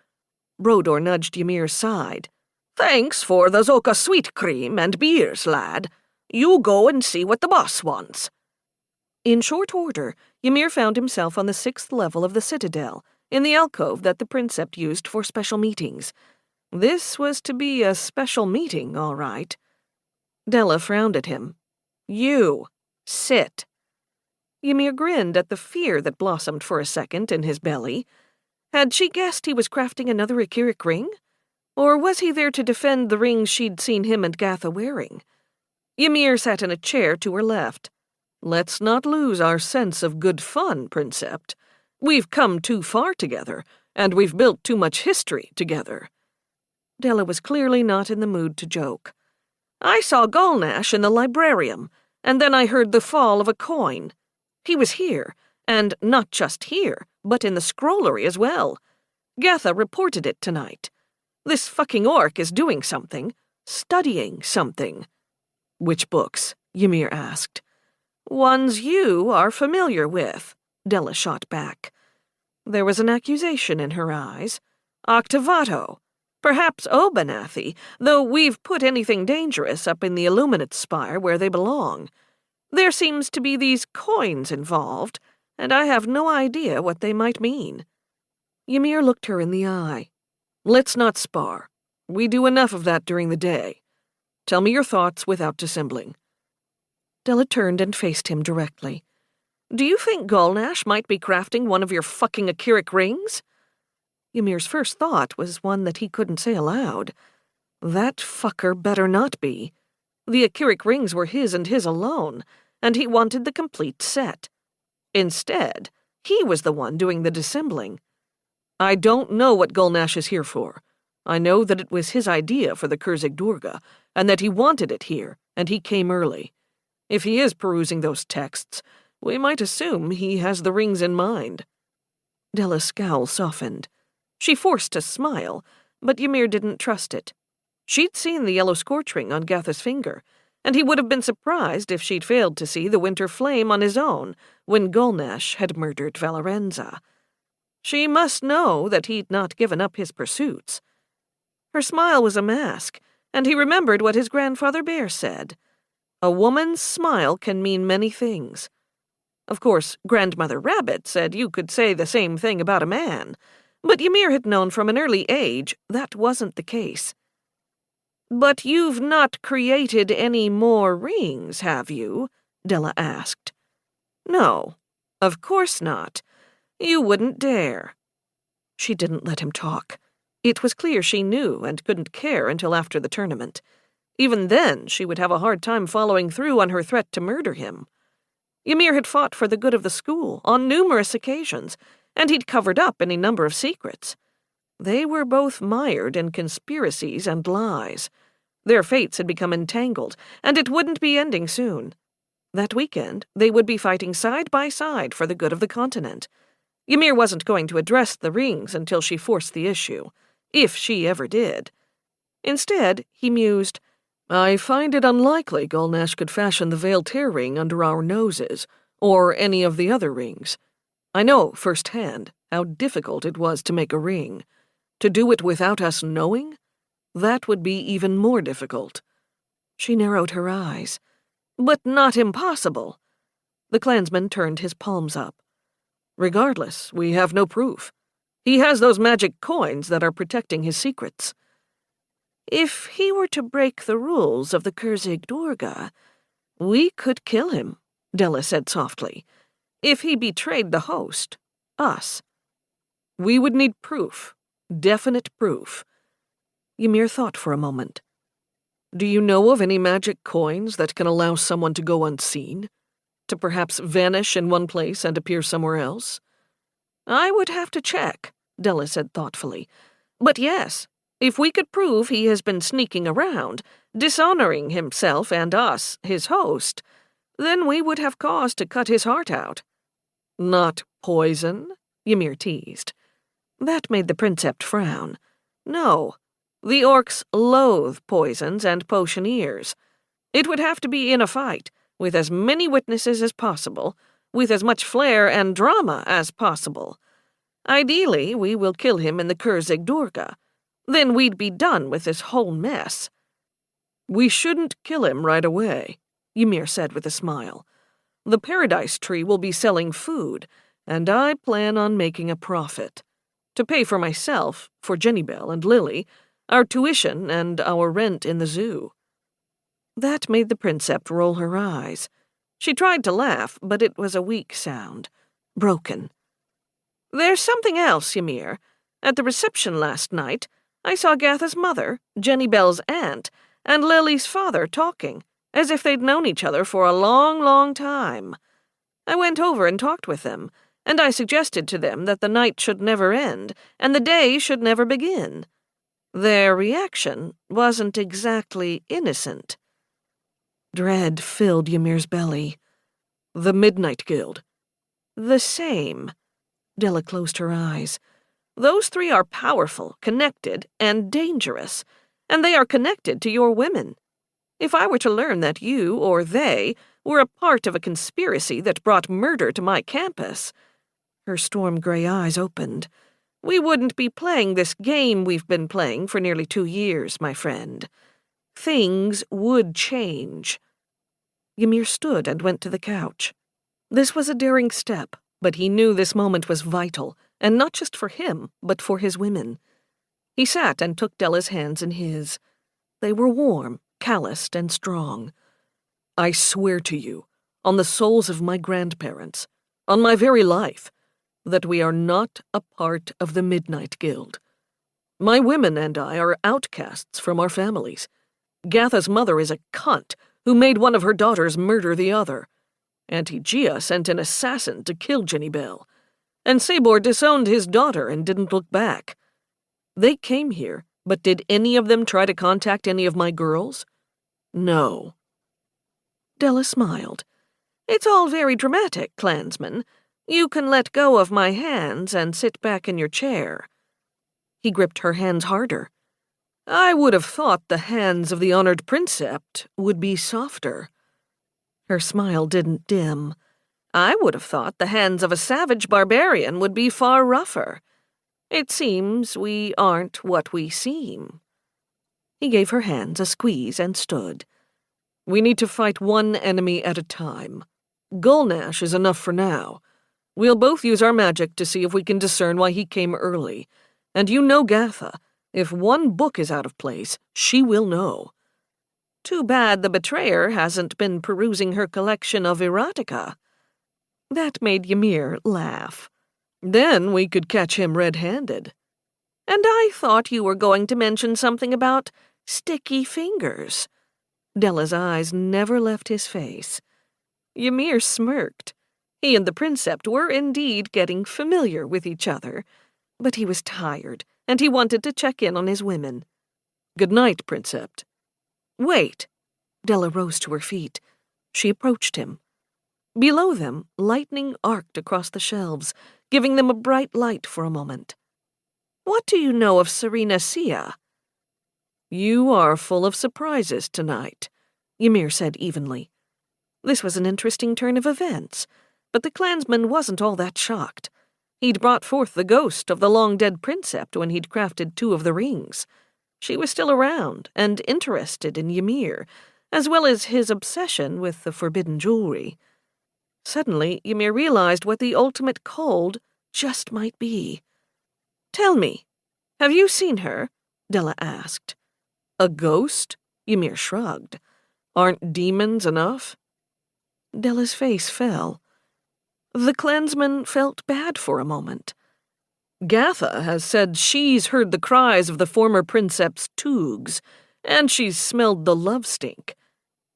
Brodor nudged Ymir's side. "Thanks for the Zoka sweet cream and beers, lad. You go and see what the boss wants." In short order, Ymir found himself on the 6th level of the citadel, in the alcove that the princept used for special meetings. This was to be a special meeting, all right. Della frowned at him. "You, sit." Ymir grinned at the fear that blossomed for a second in his belly. Had she guessed he was crafting another Akkiric ring? Or was he there to defend the rings she'd seen him and Gatha wearing? Ymir sat in a chair to her left. "Let's not lose our sense of good fun, Princept. We've come too far together, and we've built too much history together." Della was clearly not in the mood to joke. "I saw Gulnash in the librarium, and then I heard the fall of a coin. He was here, and not just here, but in the scrollery as well. Gatha reported it tonight. This fucking orc is doing something, studying something." "Which books?" Ymir asked. "Ones you are familiar with," Della shot back. There was an accusation in her eyes. "Octavato. Perhaps Obanathy, though we've put anything dangerous up in the Illuminate Spire where they belong. There seems to be these coins involved, and I have no idea what they might mean." Ymir looked her in the eye. "Let's not spar. We do enough of that during the day. Tell me your thoughts without dissembling." Della turned and faced him directly. "Do you think Gulnash might be crafting one of your fucking Akkiric rings?" Ymir's first thought was one that he couldn't say aloud. That fucker better not be. The Akkiric rings were his and his alone, and he wanted the complete set. Instead, he was the one doing the dissembling. "I don't know what Gulnash is here for. I know that it was his idea for the Kurzig Durga, and that he wanted it here, and he came early. If he is perusing those texts, we might assume he has the rings in mind." Della's scowl softened. She forced a smile, but Ymir didn't trust it. She'd seen the yellow scorch ring on Gatha's finger, and he would have been surprised if she'd failed to see the winter flame on his own when Gulnash had murdered Valorenza. She must know that he'd not given up his pursuits. Her smile was a mask, and he remembered what his grandfather Bear said. A woman's smile can mean many things. Of course, Grandmother Rabbit said you could say the same thing about a man, but Ymir had known from an early age that wasn't the case. "But you've not created any more rings, have you?" Della asked. "No, of course not. You wouldn't dare." She didn't let him talk. It was clear she knew and couldn't care until after the tournament. Even then, she would have a hard time following through on her threat to murder him. Ymir had fought for the good of the school on numerous occasions, and he'd covered up any number of secrets. They were both mired in conspiracies and lies. Their fates had become entangled, and it wouldn't be ending soon. That weekend, they would be fighting side by side for the good of the continent. Ymir wasn't going to address the rings until she forced the issue, if she ever did. Instead, he mused, "I find it unlikely Gulnash could fashion the Veil Tear ring under our noses, or any of the other rings. I know firsthand how difficult it was to make a ring. To do it without us knowing? That would be even more difficult." She narrowed her eyes. "But not impossible." The clansman turned his palms up. "Regardless, we have no proof. He has those magic coins that are protecting his secrets." "If he were to break the rules of the Kurzig Durga, we could kill him," Della said softly. "If he betrayed the host, us." "We would need proof. Definite proof." Ymir thought for a moment. "Do you know of any magic coins that can allow someone to go unseen? To perhaps vanish in one place and appear somewhere else?" "I would have to check," Della said thoughtfully. "But yes, if we could prove he has been sneaking around, dishonoring himself and us, his host, then we would have cause to cut his heart out." "Not poison?" Ymir teased. That made the princept frown. "No. The orcs loathe poisons and potioneers. It would have to be in a fight, with as many witnesses as possible, with as much flair and drama as possible. Ideally, we will kill him in the Kurzig Durga. Then we'd be done with this whole mess." "We shouldn't kill him right away," Ymir said with a smile. "The Paradise Tree will be selling food, and I plan on making a profit. To pay for myself, for Jenny Bell and Lily, our tuition and our rent in the zoo." That made the princept roll her eyes. She tried to laugh, but it was a weak sound. Broken. "There's something else, Ymir. At the reception last night, I saw Gatha's mother, Jenny Bell's aunt, and Lily's father talking, as if they'd known each other for a long, long time. I went over and talked with them, and I suggested to them that the night should never end, and the day should never begin. Their reaction wasn't exactly innocent." Dread filled Ymir's belly. "The Midnight Guild." "The same." Della closed her eyes. "Those three are powerful, connected, and dangerous, and they are connected to your women. If I were to learn that you, or they, were a part of a conspiracy that brought murder to my campus—" Her storm-gray eyes opened. we wouldn't be playing this game we've been playing for nearly 2 years, my friend. Things would change. Ymir stood and went to the couch. This was a daring step, but he knew this moment was vital, and not just for him, but for his women. He sat and took Della's hands in his. They were warm, calloused, and strong. I swear to you, on the souls of my grandparents, on my very life, that we are not a part of the Midnight Guild. My women and I are outcasts from our families. Gatha's mother is a cunt who made one of her daughters murder the other. Antigia sent an assassin to kill Jenny Bell, and Sabor disowned his daughter and didn't look back. They came here, but did any of them try to contact any of my girls? No. Della smiled. It's all very dramatic, clansman. You can let go of my hands and sit back in your chair. He gripped her hands harder. I would have thought the hands of the honored princept would be softer. Her smile didn't dim. I would have thought the hands of a savage barbarian would be far rougher. It seems we aren't what we seem. He gave her hands a squeeze and stood. We need to fight one enemy at a time. Gulnash is enough for now. We'll both use our magic to see if we can discern why he came early. And you know Gatha. If one book is out of place, she will know. Too bad the Betrayer hasn't been perusing her collection of erotica. That made Ymir laugh. Then we could catch him red-handed. And I thought you were going to mention something about sticky fingers. Della's eyes never left his face. Ymir smirked. He and the princept were indeed getting familiar with each other, but he was tired, and he wanted to check in on his women. Good night, princept. Wait. Della rose to her feet. She approached him. Below them, lightning arced across the shelves, giving them a bright light for a moment. What do you know of Serena Sia? You are full of surprises tonight, Ymir said evenly. This was an interesting turn of events, but the clansman wasn't all that shocked. He'd brought forth the ghost of the long-dead princept when he'd crafted 2 of the rings. She was still around and interested in Ymir, as well as his obsession with the forbidden jewelry. Suddenly, Ymir realized what the ultimate cold just might be. Tell me, have you seen her? Della asked. A ghost? Ymir shrugged. Aren't demons enough? Della's face fell. The clansman felt bad for a moment. Gatha has said she's heard the cries of the former princept's toogs, and she's smelled the love stink.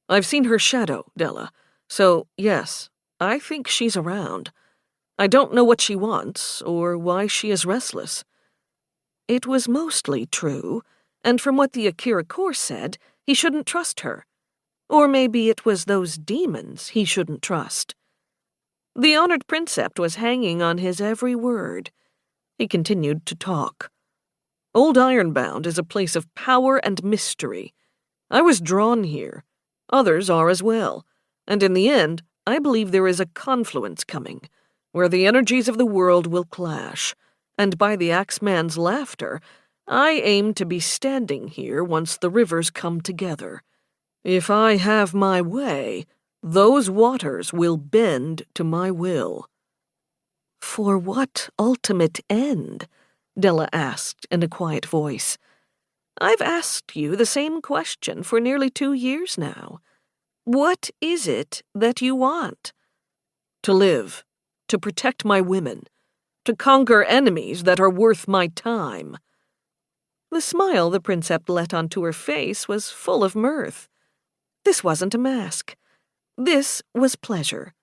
I've seen her shadow, Della, so yes, I think she's around. I don't know what she wants, or why she is restless. It was mostly true, and from what the Akkiric Ring said, he shouldn't trust her. Or maybe it was those demons he shouldn't trust. The honored princept was hanging on his every word. He continued to talk. Old Ironbound is a place of power and mystery. I was drawn here. Others are as well. And in the end, I believe there is a confluence coming, where the energies of the world will clash. And by the Axeman's laughter, I aim to be standing here once the rivers come together. If I have my way, those waters will bend to my will. For what ultimate end? Della asked in a quiet voice. I've asked you the same question for nearly 2 years now. What is it that you want? To live, to protect my women, to conquer enemies that are worth my time. The smile the princept let onto her face was full of mirth. This wasn't a mask. This was pleasure.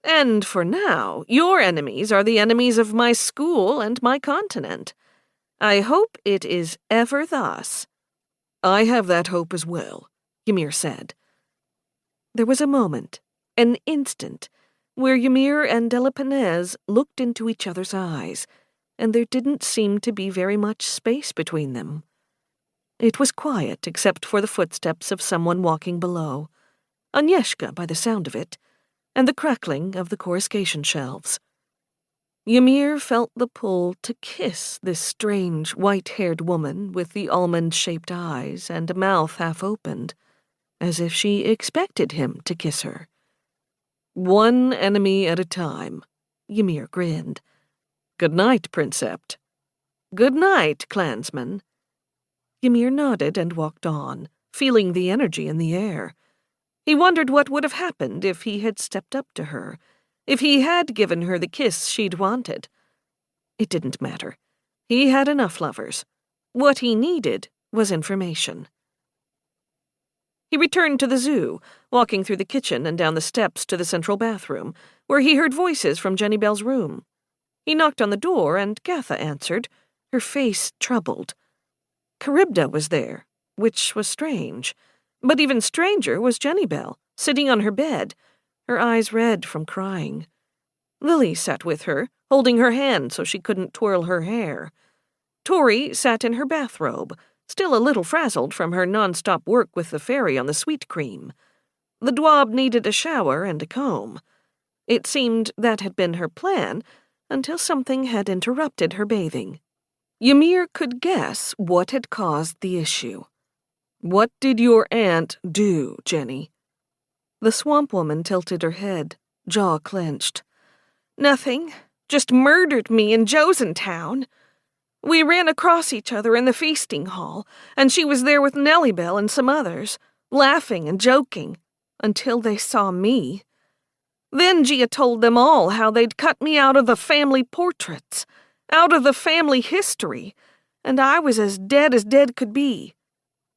And for now, your enemies are the enemies of my school and my continent. I hope it is ever thus. I have that hope as well, Ymir said. There was a moment, an instant, where Ymir and Della Penez looked into each other's eyes, and there didn't seem to be very much space between them. It was quiet except for the footsteps of someone walking below, Agnieszka by the sound of it, and the crackling of the coruscation shelves. Ymir felt the pull to kiss this strange, white-haired woman with the almond-shaped eyes and a mouth half opened, as if she expected him to kiss her. "One enemy at a time," Ymir grinned. "Good night, Princept." "Good night, clansman." Ymir nodded and walked on, feeling the energy in the air. He wondered what would have happened if he had stepped up to her, if he had given her the kiss she'd wanted. It didn't matter. He had enough lovers. What he needed was information. He returned to the zoo, walking through the kitchen and down the steps to the central bathroom, where he heard voices from Jenny Bell's room. He knocked on the door, and Gatha answered, her face troubled. Charybda was there, which was strange. But even stranger was Jenny Bell, sitting on her bed, her eyes red from crying. Lily sat with her, holding her hand so she couldn't twirl her hair. Tori sat in her bathrobe, still a little frazzled from her non-stop work with the fairy on the sweet cream. The dwarf needed a shower and a comb. It seemed that had been her plan, until something had interrupted her bathing. Ymir could guess what had caused the issue. "What did your aunt do, Jenny?" The swamp woman tilted her head, jaw clenched. "Nothing. Just murdered me in Josentown. We ran across each other in the feasting hall, and she was there with Nellie Bell and some others, laughing and joking, until they saw me. Then Gia told them all how they'd cut me out of the family portraits, out of the family history, and I was as dead could be.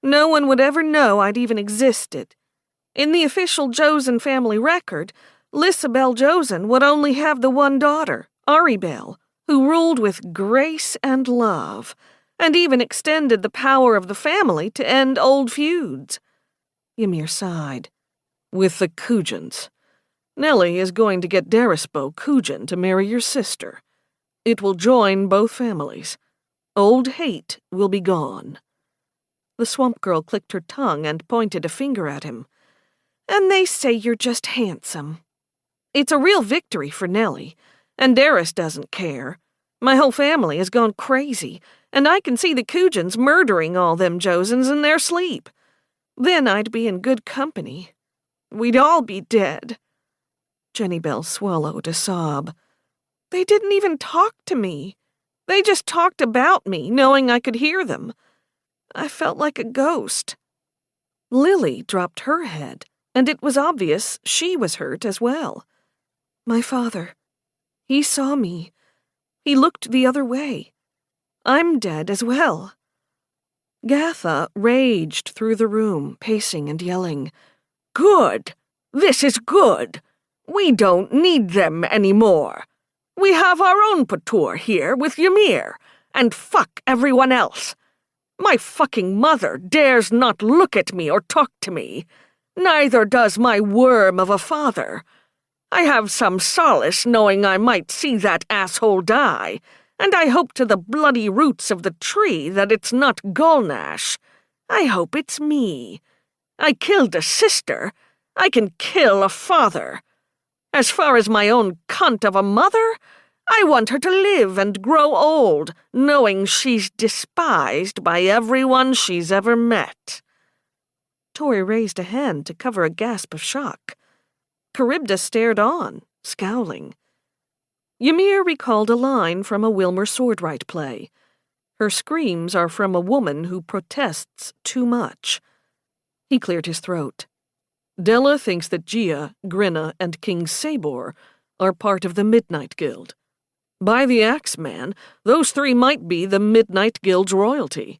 No one would ever know I'd even existed. In the official Josen family record, Lissa Bell Josen would only have the one daughter, Ari Bell, who ruled with grace and love, and even extended the power of the family to end old feuds." Ymir sighed. "With the Kujans. Nellie is going to get Darisbo Kujan to marry your sister. It will join both families. Old hate will be gone." The swamp girl clicked her tongue and pointed a finger at him. "And they say you're just handsome. It's a real victory for Nellie, and Daris doesn't care. My whole family has gone crazy, and I can see the Kujans murdering all them Josens in their sleep. Then I'd be in good company. We'd all be dead." Jenny Bell swallowed a sob. "They didn't even talk to me. They just talked about me, knowing I could hear them. I felt like a ghost." Lily dropped her head, and it was obvious she was hurt as well. "My father. He saw me. He looked the other way. I'm dead as well." Gatha raged through the room, pacing and yelling. "Good! This is good! We don't need them anymore. We have our own Patur here with Ymir, and fuck everyone else. My fucking mother dares not look at me or talk to me. Neither does my worm of a father. I have some solace knowing I might see that asshole die, and I hope to the bloody roots of the tree that it's not Gulnash. I hope it's me. I killed a sister. I can kill a father. As far as my own cunt of a mother, I want her to live and grow old, knowing she's despised by everyone she's ever met." Tori raised a hand to cover a gasp of shock. Charybda stared on, scowling. Ymir recalled a line from a Wilmer Swordwright play. "Her screams are from a woman who protests too much." He cleared his throat. "Della thinks that Gia, Grinna, and King Sabor are part of the Midnight Guild. By the Axeman, those three might be the Midnight Guild's royalty."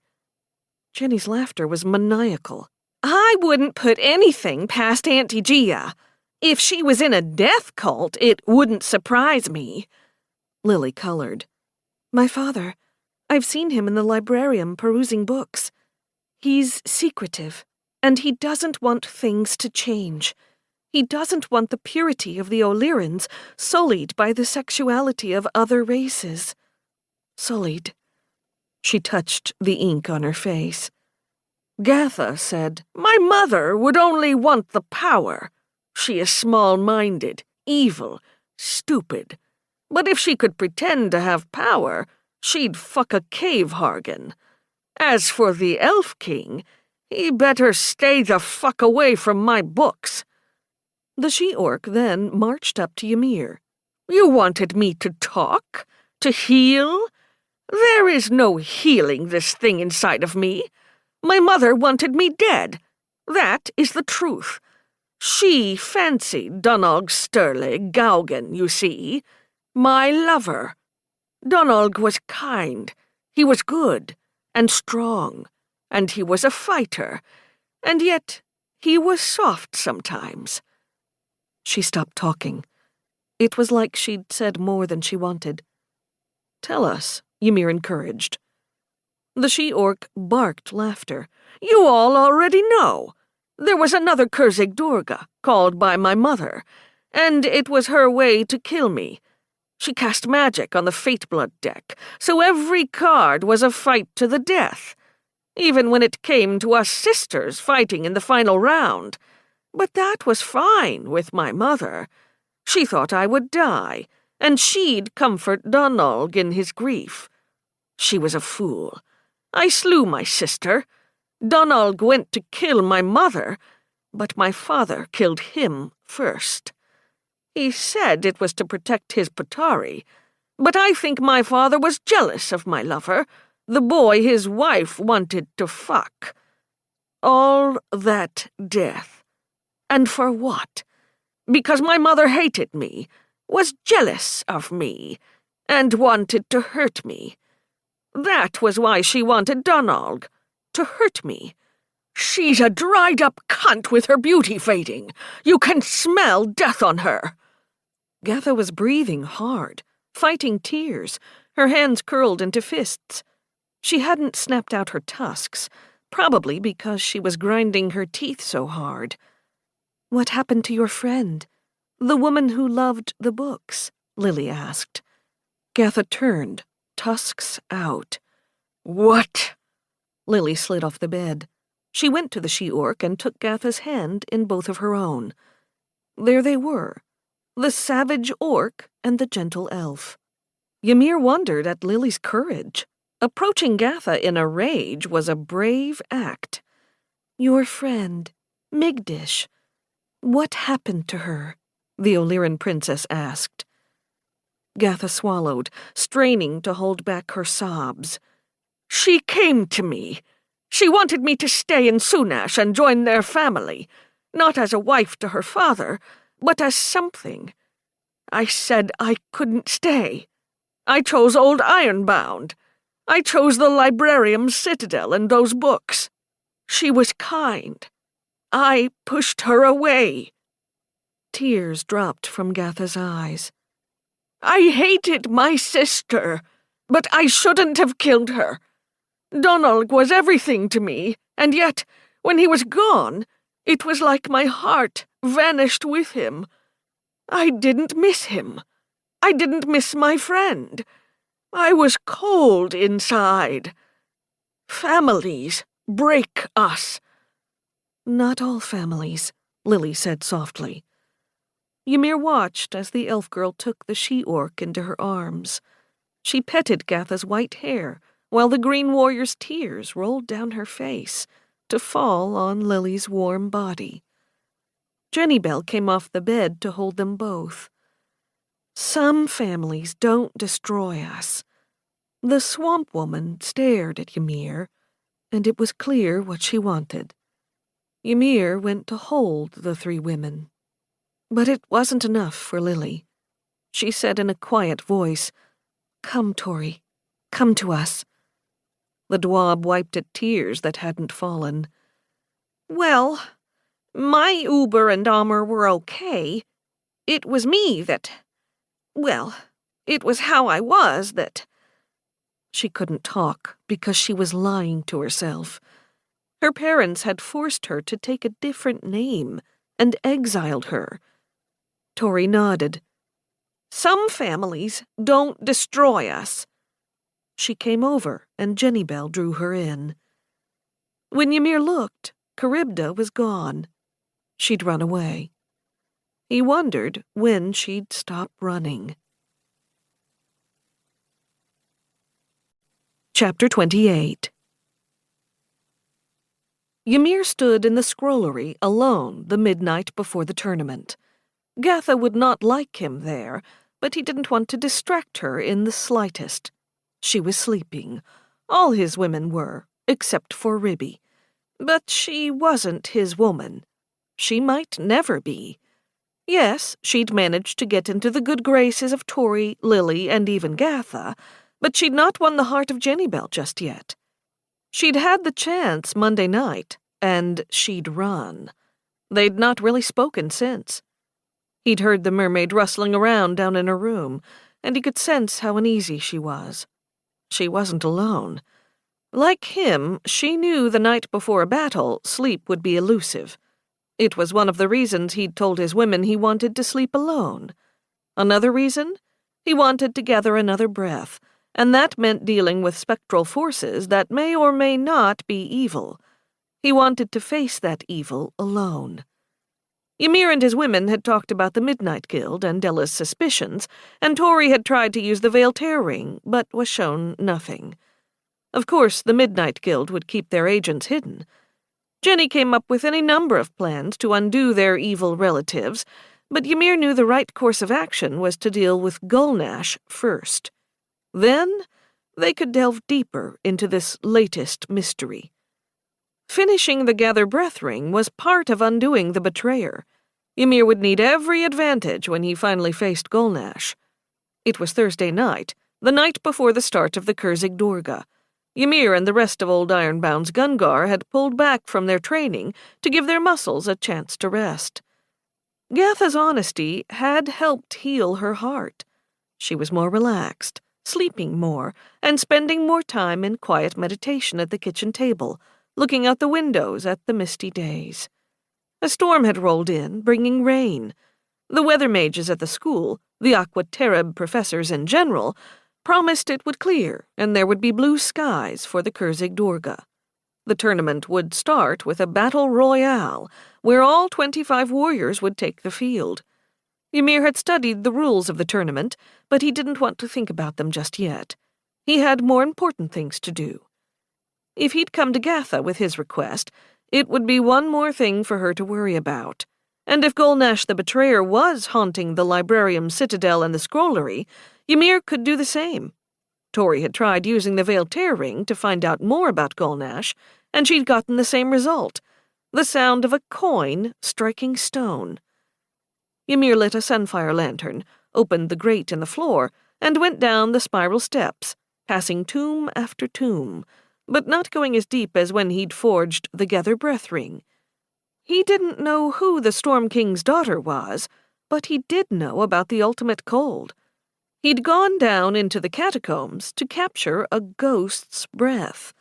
Jenny's laughter was maniacal. "I wouldn't put anything past Auntie Gia. If she was in a death cult, it wouldn't surprise me." Lily colored. "My father. I've seen him in the librarium perusing books. He's secretive, and he doesn't want things to change. He doesn't want the purity of the O'Learans sullied by the sexuality of other races. Sullied." She touched the ink on her face. "Gatha said, 'My mother would only want the power. She is small-minded, evil, stupid. But if she could pretend to have power, she'd fuck a cave hargan. As for the Elf King, he better stay the fuck away from my books." The she-orc then marched up to Ymir. "You wanted me to talk? To heal? There is no healing this thing inside of me. My mother wanted me dead. That is the truth. She fancied Donalg Sturle Gaugen, you see. My lover. Donalg was kind. He was good and strong, and he was a fighter, and yet he was soft sometimes." She stopped talking. It was like she'd said more than she wanted. "Tell us," Ymir encouraged. The she-orc barked laughter. "You all already know. There was another Kurzig Durga, called by my mother, and it was her way to kill me. She cast magic on the Fateblood deck, so every card was a fight to the death, even when it came to us sisters fighting in the final round. But that was fine with my mother. She thought I would die, and she'd comfort Donalg in his grief. She was a fool. I slew my sister. Donalg went to kill my mother, but my father killed him first. He said it was to protect his Patari, but I think my father was jealous of my lover, the boy his wife wanted to fuck. All that death. And for what? Because my mother hated me, was jealous of me, and wanted to hurt me. That was why she wanted Donalg, to hurt me. She's a dried-up cunt with her beauty fading. You can smell death on her." Gatha was breathing hard, fighting tears, her hands curled into fists. She hadn't snapped out her tusks, probably because she was grinding her teeth so hard. "What happened to your friend? The woman who loved the books?" Lily asked. Gatha turned, tusks out. "What?" Lily slid off the bed. She went to the she-orc and took Gatha's hand in both of her own. There they were, the savage orc and the gentle elf. Ymir wondered at Lily's courage. Approaching Gatha in a rage was a brave act. "Your friend, Migdish. What happened to her?" the Illyrian princess asked. Gatha swallowed, straining to hold back her sobs. "She came to me. She wanted me to stay in Sunash and join their family, not as a wife to her father, but as something. I said I couldn't stay. I chose Old Ironbound. I chose the Librarium's Citadel and those books. She was kind. I pushed her away." Tears dropped from Gatha's eyes. "I hated my sister, but I shouldn't have killed her. Donalg was everything to me, and yet, when he was gone, it was like my heart vanished with him. I didn't miss him. I didn't miss my friend. I was cold inside. Families break us." "Not all families," Lily said softly. Ymir watched as the elf girl took the she-orc into her arms. She petted Gatha's white hair, while the green warrior's tears rolled down her face, to fall on Lily's warm body. Jenny Bell came off the bed to hold them both. "Some families don't destroy us." The swamp woman stared at Ymir, and it was clear what she wanted. Ymir went to hold the three women. But it wasn't enough for Lily. She said in a quiet voice, "Come, Tori, come to us." The dwarf wiped at tears that hadn't fallen. "Well, my Uber and Amr were okay. It was me that... Well, it was how I was that..." She couldn't talk because she was lying to herself. Her parents had forced her to take a different name and exiled her. Tori nodded. "Some families don't destroy us." She came over, and Jenny Bell drew her in. When Ymir looked, Charybda was gone. She'd run away. He wondered when she'd stop running. Chapter 28. Ymir stood in the scrollery alone the midnight before the tournament. Gatha would not like him there, but he didn't want to distract her in the slightest. She was sleeping. All his women were, except for Ribby. But she wasn't his woman. She might never be. Yes, she'd managed to get into the good graces of Tori, Lily, and even Gatha, but she'd not won the heart of Jenny Bell just yet. She'd had the chance Monday night, and she'd run. They'd not really spoken since. He'd heard the mermaid rustling around down in her room, and he could sense how uneasy she was. She wasn't alone. Like him, she knew the night before a battle, sleep would be elusive. It was one of the reasons he'd told his women he wanted to sleep alone. Another reason? He wanted to gather another breath, and that meant dealing with spectral forces that may or may not be evil. He wanted to face that evil alone. Ymir and his women had talked about the Midnight Guild and Della's suspicions, and Tori had tried to use the Veil-Tear ring, but was shown nothing. Of course, the Midnight Guild would keep their agents hidden. Jenny came up with any number of plans to undo their evil relatives, but Ymir knew the right course of action was to deal with Gulnash first. Then, they could delve deeper into this latest mystery. Finishing the Gather Breath ring was part of undoing the betrayer. Ymir would need every advantage when he finally faced Gulnash. It was Thursday night, the night before the start of the Kurzig Dorga. Ymir and the rest of Old Ironbound's Gungar had pulled back from their training to give their muscles a chance to rest. Gatha's honesty had helped heal her heart. She was more relaxed, sleeping more, and spending more time in quiet meditation at the kitchen table, looking out the windows at the misty days. A storm had rolled in, bringing rain. The weather mages at the school, the Aqua Terreb professors in general, promised it would clear and there would be blue skies for the Kurzig Dorga. The tournament would start with a battle royale, where all 25 warriors would take the field. Ymir had studied the rules of the tournament, but he didn't want to think about them just yet. He had more important things to do. If he'd come to Gatha with his request, it would be one more thing for her to worry about. And if Gulnash the Betrayer was haunting the Librarium Citadel and the Scrollery, Ymir could do the same. Tori had tried using the Veil-Tear ring to find out more about Gulnash, and she'd gotten the same result, the sound of a coin striking stone. Ymir lit a sunfire lantern, opened the grate in the floor, and went down the spiral steps, passing tomb after tomb, but not going as deep as when he'd forged the Gather Breath ring. He didn't know who the Storm King's daughter was, but he did know about the ultimate cold. He'd gone down into the catacombs to capture a ghost's breath.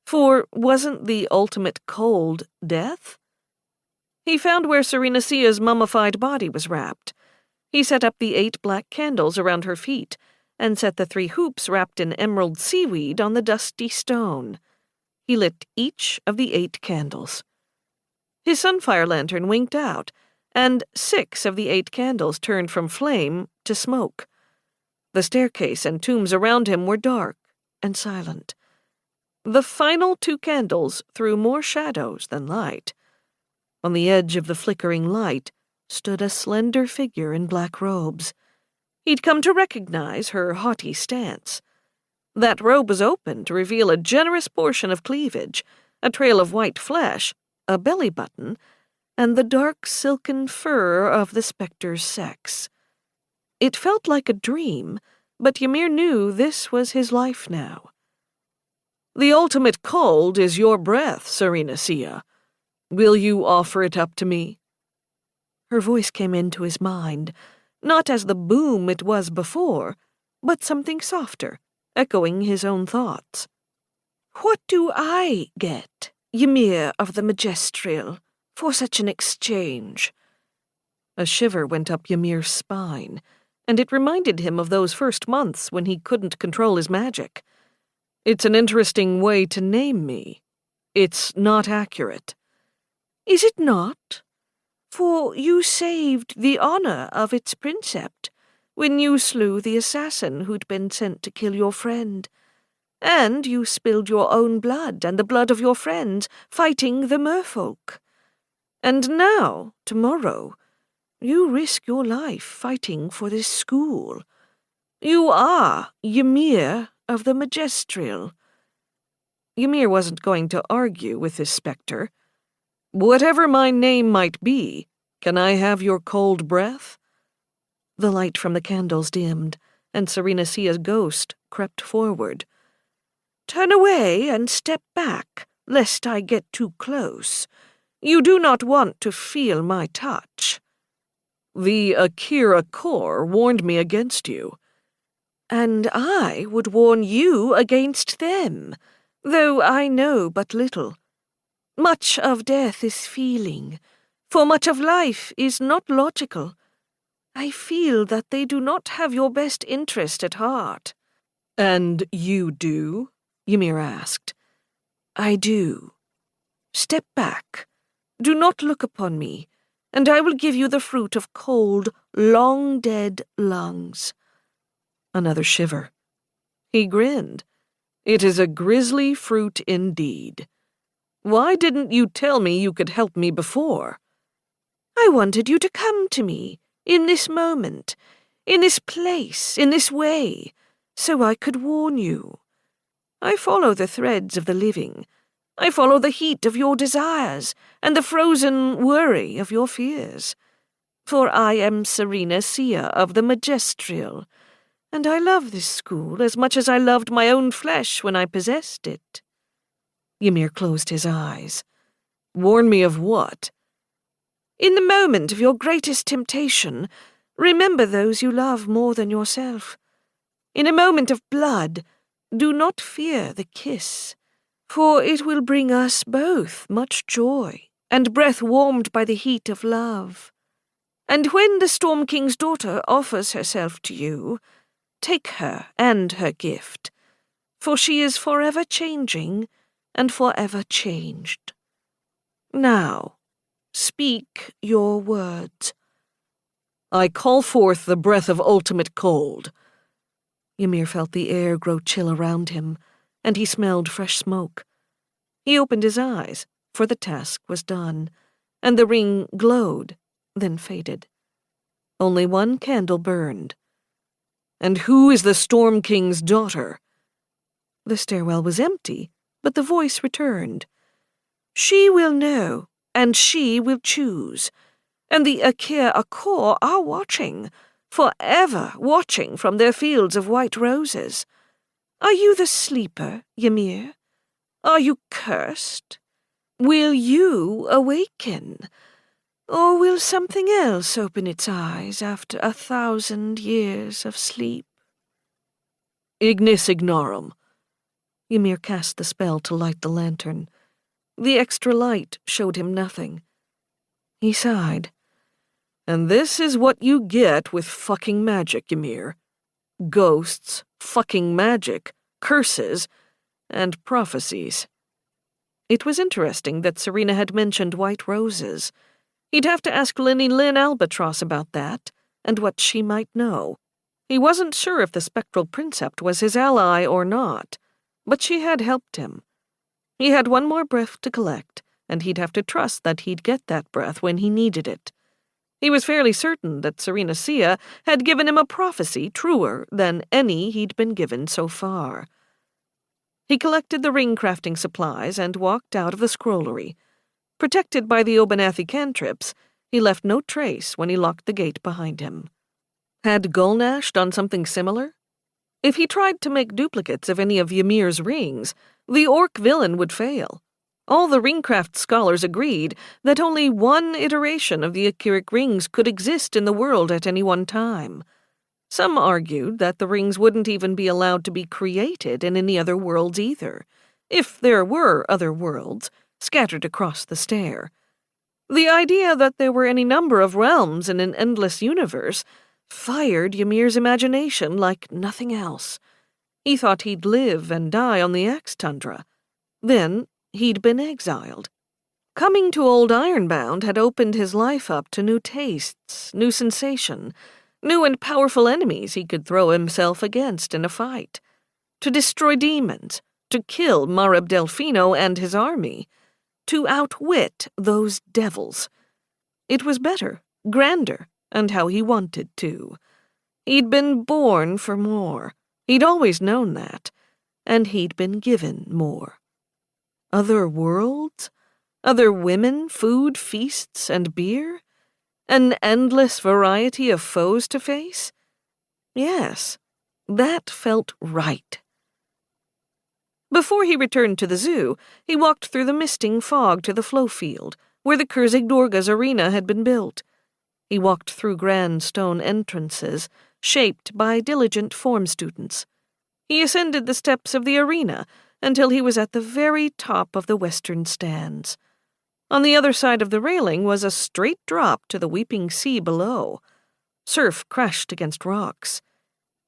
For wasn't the ultimate cold death? He found where Serenasia's mummified body was wrapped. He set up the 8 black candles around her feet, and set the 3 hoops wrapped in emerald seaweed on the dusty stone. He lit each of the 8 candles. His sunfire lantern winked out, and 6 of the 8 candles turned from flame to smoke. The staircase and tombs around him were dark and silent. The final 2 candles threw more shadows than light. On the edge of the flickering light stood a slender figure in black robes. He'd come to recognize her haughty stance. That robe was open to reveal a generous portion of cleavage, a trail of white flesh, a belly button, and the dark silken fur of the specter's sex. It felt like a dream, but Ymir knew this was his life now. "The ultimate cold is your breath, Serenasia. Will you offer it up to me?" Her voice came into his mind, not as the boom it was before, but something softer, echoing his own thoughts. "What do I get, Ymir of the Majestrial, for such an exchange?" A shiver went up Ymir's spine, and it reminded him of those first months when he couldn't control his magic. "It's an interesting way to name me. It's not accurate." "Is it not? For you saved the honor of its princept when you slew the assassin who'd been sent to kill your friend, And you spilled your own blood and the blood of your friends fighting the merfolk. And now, tomorrow, you risk your life fighting for this school. You are Ymir of the Magistril." Ymir wasn't going to argue with this spectre. "Whatever my name might be, can I have your cold breath?" The light from the candles dimmed, and Serena Sia's ghost crept forward. "Turn away and step back, lest I get too close. You do not want to feel my touch." "The Akkiric Ring warned me against you." "And I would warn you against them, though I know but little. Much of death is feeling, for much of life is not logical. I feel that they do not have your best interest at heart." "And you do?" Ymir asked. "I do. Step back. Do not look upon me, and I will give you the fruit of cold, long-dead lungs." Another shiver. He grinned. "It is a grisly fruit indeed. Why didn't you tell me you could help me before?" "I wanted you to come to me, in this moment, in this place, in this way, so I could warn you. I follow the threads of the living. I follow the heat of your desires and the frozen worry of your fears. For I am Serena Sia of the Magistril, and I love this school as much as I loved my own flesh when I possessed it." Ymir closed his eyes. "Warn me of what?" "In the moment of your greatest temptation, remember those you love more than yourself. In a moment of blood, do not fear the kiss, for it will bring us both much joy and breath warmed by the heat of love. And when the Storm King's daughter offers herself to you, take her and her gift, for she is forever changing and forever changed. Now, speak your words." "I call forth the breath of ultimate cold." Ymir felt the air grow chill around him, and he smelled fresh smoke. He opened his eyes, for the task was done, and the ring glowed, then faded. Only one candle burned. "And who is the Storm King's daughter?" The stairwell was empty, but the voice returned. "She will know, and she will choose. And the Akkiric Ring are watching, forever watching from their fields of white roses. Are you the sleeper, Ymir? Are you cursed? Will you awaken? Or will something else open its eyes after 1,000 years of sleep?" "Ignis ignorum." Ymir cast the spell to light the lantern. The extra light showed him nothing. He sighed. "And this is what you get with fucking magic, Ymir. Ghosts, fucking magic, curses, and prophecies." It was interesting that Serena had mentioned white roses. He'd have to ask Lynn Albatross about that, and what she might know. He wasn't sure if the spectral princept was his ally or not, but she had helped him. He had one more breath to collect, and he'd have to trust that he'd get that breath when he needed it. He was fairly certain that Serena Sia had given him a prophecy truer than any he'd been given so far. He collected the ring-crafting supplies and walked out of the scrollery. Protected by the Obanathy cantrips, he left no trace when he locked the gate behind him. Had Gulnash done something similar? If he tried to make duplicates of any of Ymir's rings, the orc villain would fail. All the ringcraft scholars agreed that only one iteration of the Akkiric rings could exist in the world at any one time. Some argued that the rings wouldn't even be allowed to be created in any other worlds either, if there were other worlds scattered across the stair. The idea that there were any number of realms in an endless universe fired Ymir's imagination like nothing else. He thought he'd live and die on the X-Tundra. Then he'd been exiled. Coming to Old Ironbound had opened his life up to new tastes, new sensation, new and powerful enemies he could throw himself against in a fight. to destroy demons, to kill Mareb Delfino and his army, to outwit those devils. It was better, grander, and how he wanted to. He'd been born for more. He'd always known that. And he'd been given more. Other worlds? Other women, food, feasts, and beer? An endless variety of foes to face? Yes, that felt right. Before he returned to the zoo, he walked through the misting fog to the flow field, where the Kurzig Dorga's arena had been built. He walked through grand stone entrances, shaped by diligent form students. He ascended the steps of the arena until he was at the very top of the western stands. On the other side of the railing was a straight drop to the weeping sea below. Surf crashed against rocks.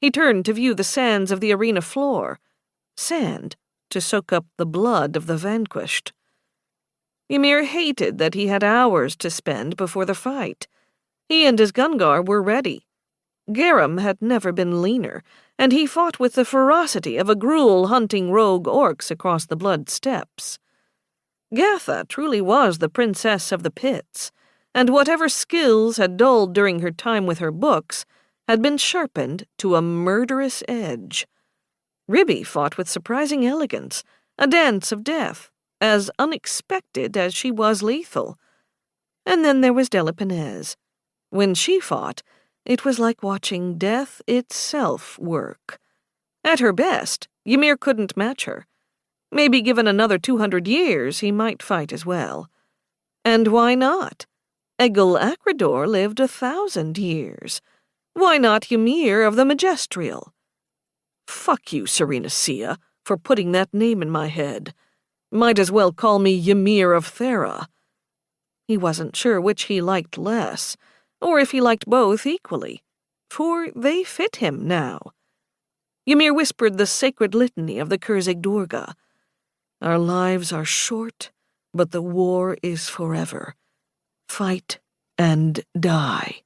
He turned to view the sands of the arena floor. Sand to soak up the blood of the vanquished. Ymir hated that he had hours to spend before the fight. He and his Gungar were ready. Garum had never been leaner, and he fought with the ferocity of a gruel hunting rogue orcs across the blood steppes. Gatha truly was the princess of the pits, and whatever skills had dulled during her time with her books had been sharpened to a murderous edge. Ribby fought with surprising elegance, a dance of death, as unexpected as she was lethal. And then there was Delapenez. When she fought, it was like watching death itself work. At her best, Ymir couldn't match her. Maybe given another 200 years, he might fight as well. And why not? Egil Akrador lived 1,000 years. Why not Ymir of the Majestrial? Fuck you, Serena Sia, for putting that name in my head. Might as well call me Ymir of Thera. He wasn't sure which he liked less, or if he liked both equally, for they fit him now. Ymir whispered the sacred litany of the Kurzig Dorga. Our lives are short, but the war is forever. Fight and die.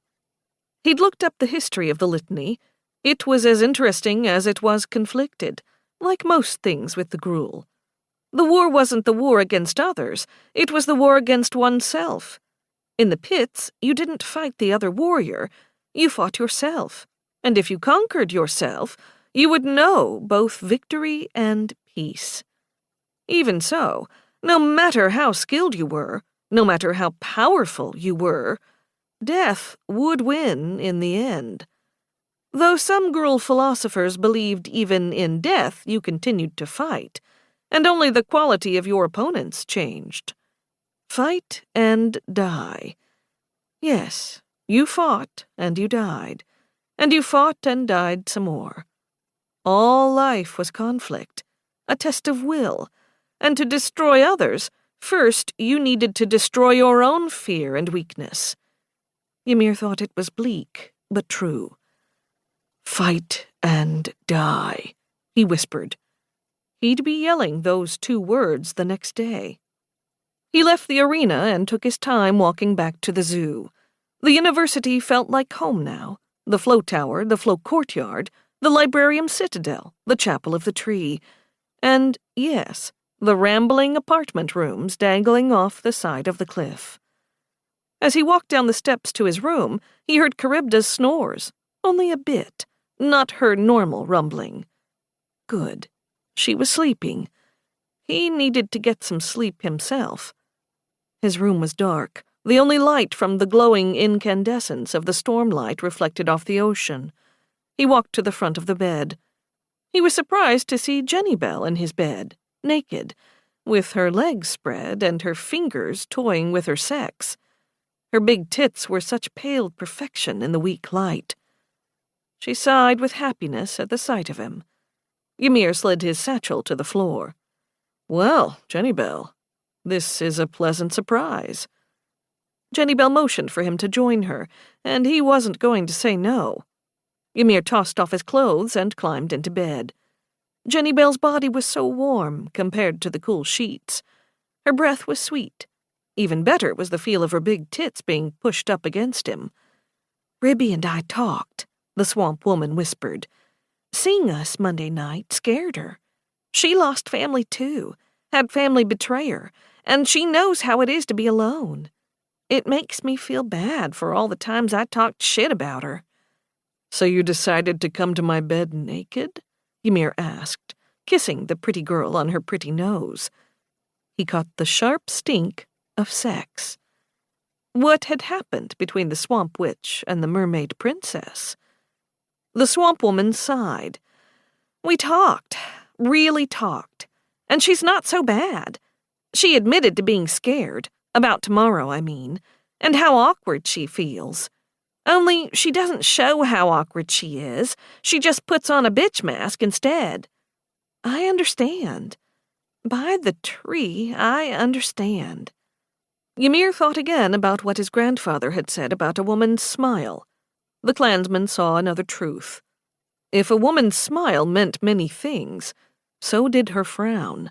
He'd looked up the history of the litany. It was as interesting as it was conflicted, like most things with the gruel. The war wasn't the war against others, it was the war against oneself. In the pits, you didn't fight the other warrior, you fought yourself. And if you conquered yourself, you would know both victory and peace. Even so, no matter how skilled you were, no matter how powerful you were, death would win in the end. Though some gruel philosophers believed even in death you continued to fight, and only the quality of your opponents changed. Fight and die. Yes, you fought and you died, and you fought and died some more. All life was conflict, a test of will, and to destroy others, first you needed to destroy your own fear and weakness. Ymir thought it was bleak, but true. Fight and die, he whispered. He'd be yelling those 2 words the next day. He left the arena and took his time walking back to the zoo. The university felt like home now. The flow tower, the flow courtyard, the librarium citadel, the chapel of the tree, and, yes, the rambling apartment rooms dangling off the side of the cliff. As he walked down the steps to his room, he heard Charybdis snores, only a bit, not her normal rumbling. Good. She was sleeping. He needed to get some sleep himself. His room was dark, the only light from the glowing incandescence of the stormlight reflected off the ocean. He walked to the front of the bed. He was surprised to see Jenny Bell in his bed, naked, with her legs spread and her fingers toying with her sex. Her big tits were such pale perfection in the weak light. She sighed with happiness at the sight of him. Ymir slid his satchel to the floor. Well, Jenny Bell, this is a pleasant surprise. Jenny Bell motioned for him to join her, and he wasn't going to say no. Ymir tossed off his clothes and climbed into bed. Jenny Bell's body was so warm compared to the cool sheets. Her breath was sweet. Even better was the feel of her big tits being pushed up against him. Ribby and I talked, the swamp woman whispered. Seeing us Monday night scared her. She lost family too, had family betrayer, and she knows how it is to be alone. It makes me feel bad for all the times I talked shit about her." "So you decided to come to my bed naked?" Ymir asked, kissing the pretty girl on her pretty nose. He caught the sharp stink of sex. What had happened between the swamp witch and the mermaid princess? The swamp woman sighed. "We talked, really talked, and she's not so bad. She admitted to being scared, about tomorrow, I mean, and how awkward she feels. Only she doesn't show how awkward she is. She just puts on a bitch mask instead. I understand. By the tree, I understand." Ymir thought again about what his grandfather had said about a woman's smile. The clansman saw another truth. If a woman's smile meant many things, so did her frown.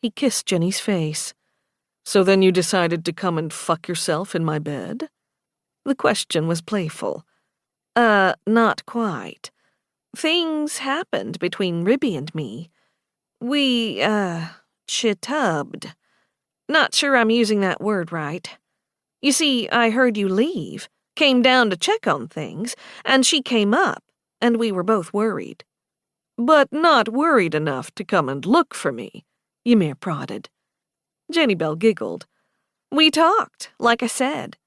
He kissed Jenny's face. "So then you decided to come and fuck yourself in my bed?" The question was playful. Not quite. Things happened between Ribby and me. We, chitubbed. Not sure I'm using that word right. You see, I heard you leave, came down to check on things, and she came up, and we were both worried." "But not worried enough to come and look for me," Ymir prodded. Jenny Bell giggled. "We talked, like I said.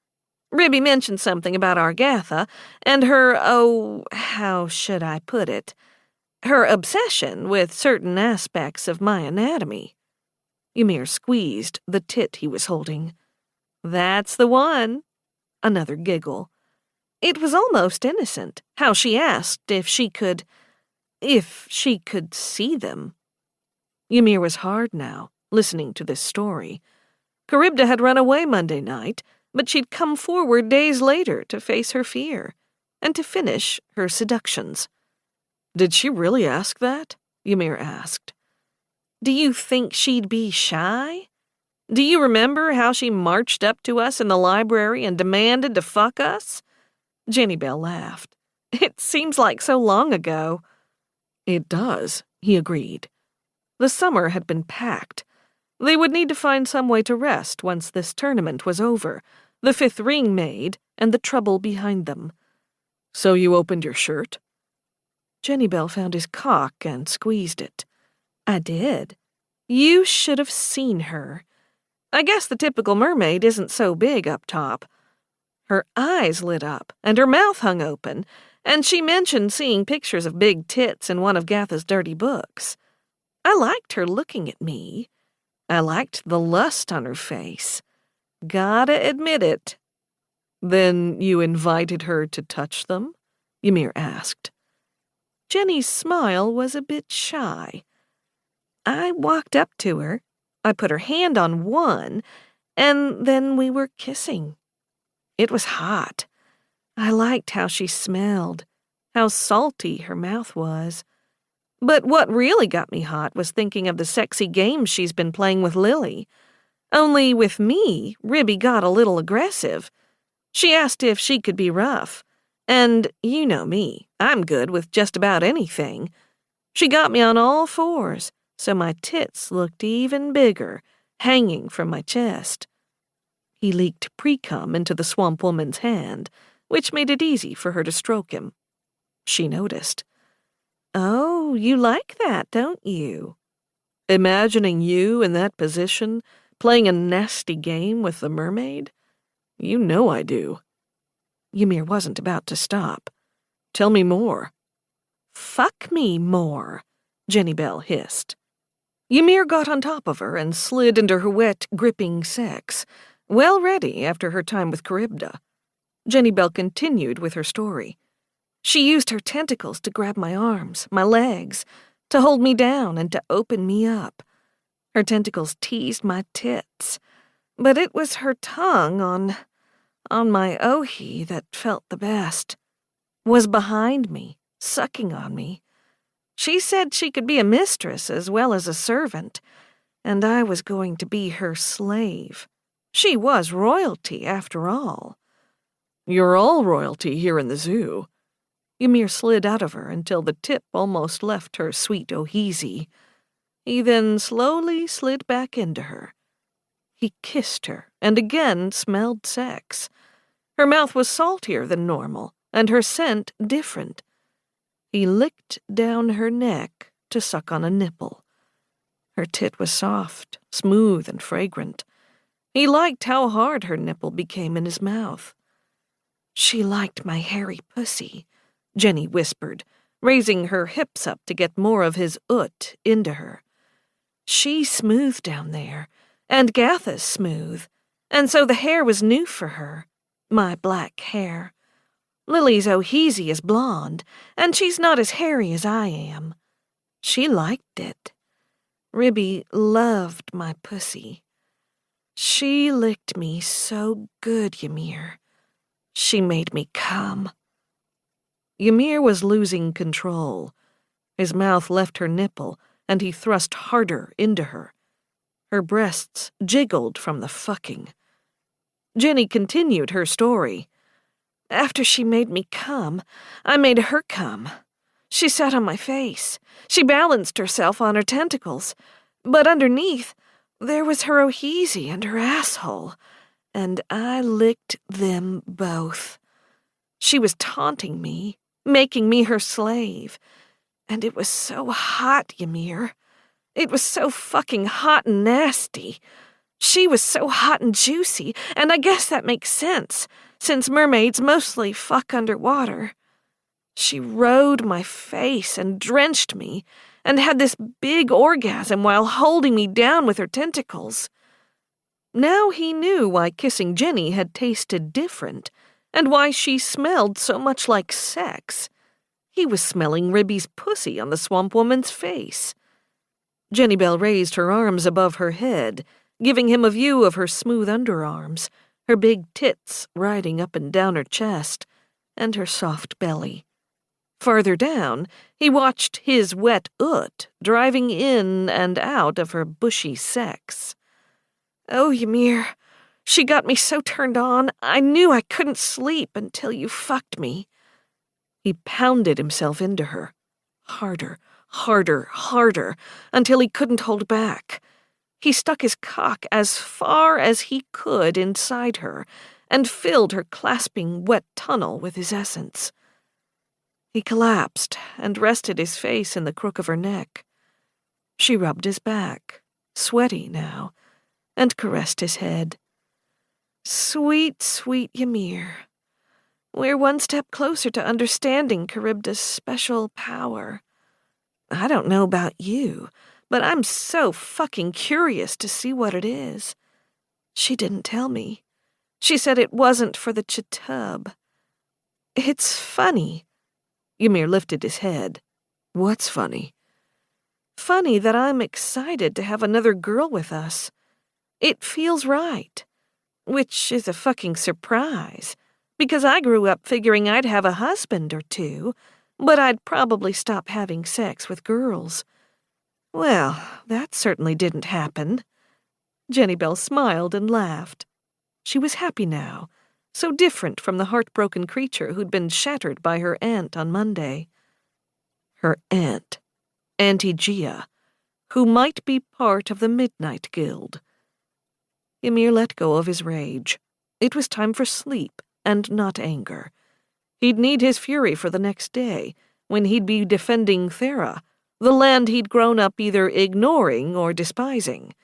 Ribby mentioned something about Argatha, and her, how should I put it? Her obsession with certain aspects of my anatomy." Ymir squeezed the tit he was holding. "That's the one." Another giggle. "It was almost innocent, how she asked if she could see them." Ymir was hard now, listening to this story. Charybda had run away Monday night, but she'd come forward days later to face her fear, and to finish her seductions. "Did she really ask that?" Ymir asked. "Do you think she'd be shy? Do you remember how she marched up to us in the library and demanded to fuck us?" Jenny Bell laughed. "It seems like so long ago." "It does," he agreed. The summer had been packed. They would need to find some way to rest once this tournament was over, the 5th ring made, and the trouble behind them. "So you opened your shirt?" Jenny Bell found his cock and squeezed it. "I did. You should have seen her. I guess the typical mermaid isn't so big up top. Her eyes lit up, and her mouth hung open, and she mentioned seeing pictures of big tits in one of Gatha's dirty books. I liked her looking at me. I liked the lust on her face. Gotta admit it." "Then you invited her to touch them?" Ymir asked. Jenny's smile was a bit shy. "I walked up to her. I put her hand on one, and then we were kissing. It was hot. I liked how she smelled, how salty her mouth was. But what really got me hot was thinking of the sexy games she's been playing with Lily. Only with me, Ribby got a little aggressive. She asked if she could be rough. And you know me, I'm good with just about anything. She got me on all fours, so my tits looked even bigger, hanging from my chest." He leaked pre-cum into the swamp woman's hand, which made it easy for her to stroke him. She noticed. "Oh, you like that, don't you?" "Imagining you in that position, playing a nasty game with the mermaid? You know I do." Ymir wasn't about to stop. "Tell me more." "Fuck me more," Jenny Bell hissed. Ymir got on top of her and slid into her wet, gripping sex, well ready after her time with Charybda. Jenny Bell continued with her story. "She used her tentacles to grab my arms, my legs, to hold me down and to open me up. Her tentacles teased my tits, but it was her tongue on my ohi that felt the best, was behind me, sucking on me. She said she could be a mistress as well as a servant, and I was going to be her slave. She was royalty, after all." "You're all royalty here in the zoo." Ymir slid out of her until the tip almost left her sweet ohizi. He then slowly slid back into her. He kissed her and again smelled sex. Her mouth was saltier than normal, and her scent different. He licked down her neck to suck on a nipple. Her tit was soft, smooth, and fragrant. He liked how hard her nipple became in his mouth. "She liked my hairy pussy," Jenny whispered, raising her hips up to get more of his ut into her. "She's smooth down there, and Gatha's smooth, and so the hair was new for her, my black hair. Lily's ohizi is blonde, and she's not as hairy as I am. She liked it. Ribby loved my pussy. She licked me so good, Ymir. She made me come." Ymir was losing control. His mouth left her nipple, and he thrust harder into her. Her breasts jiggled from the fucking. Jenny continued her story. "After she made me come, I made her come. She sat on my face. She balanced herself on her tentacles. But underneath, there was her ohizi and her asshole, and I licked them both. She was taunting me, making me her slave. And it was so hot, Ymir. It was so fucking hot and nasty. She was so hot and juicy, and I guess that makes sense, since mermaids mostly fuck underwater. She rode my face and drenched me, and had this big orgasm while holding me down with her tentacles." Now he knew why kissing Jenny had tasted different, and why she smelled so much like sex. He was smelling Ribby's pussy on the swamp woman's face. Jenny Bell raised her arms above her head, giving him a view of her smooth underarms, her big tits riding up and down her chest, and her soft belly. Farther down, he watched his wet ut driving in and out of her bushy sex. "Oh, Ymir, she got me so turned on, I knew I couldn't sleep until you fucked me." He pounded himself into her. Harder, harder, harder, until he couldn't hold back. He stuck his cock as far as he could inside her and filled her clasping wet tunnel with his essence. He collapsed and rested his face in the crook of her neck. She rubbed his back, sweaty now, and caressed his head. "Sweet, sweet Ymir. We're one step closer to understanding Charybdis' special power. I don't know about you, but I'm so fucking curious to see what it is. She didn't tell me. She said it wasn't for the chitub. It's funny." Ymir lifted his head. "What's funny?" "Funny that I'm excited to have another girl with us. It feels right. Which is a fucking surprise, because I grew up figuring I'd have a husband or two, but I'd probably stop having sex with girls. Well, that certainly didn't happen." Jenny Bell smiled and laughed. She was happy now, so different from the heartbroken creature who'd been shattered by her aunt on Monday. Her aunt, Auntie Gia, who might be part of the Midnight Guild. Ymir let go of his rage. It was time for sleep, and not anger. He'd need his fury for the next day, when he'd be defending Thera, the land he'd grown up either ignoring or despising.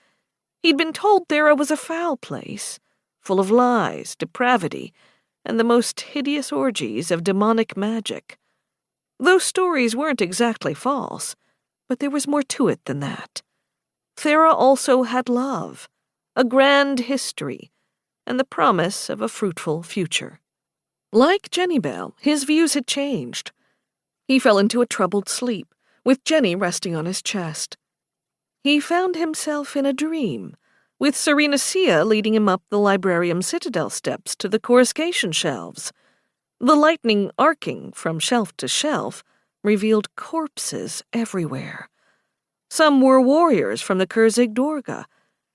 He'd been told Thera was a foul place, full of lies, depravity, and the most hideous orgies of demonic magic. Those stories weren't exactly false, but there was more to it than that. Thera also had love, a grand history, and the promise of a fruitful future. Like Jenny Bell, his views had changed. He fell into a troubled sleep, with Jenny resting on his chest. He found himself in a dream, with Serena Sia leading him up the Librarium Citadel steps to the coruscation shelves. The lightning arcing from shelf to shelf revealed corpses everywhere. Some were warriors from the Kurzig Dorga,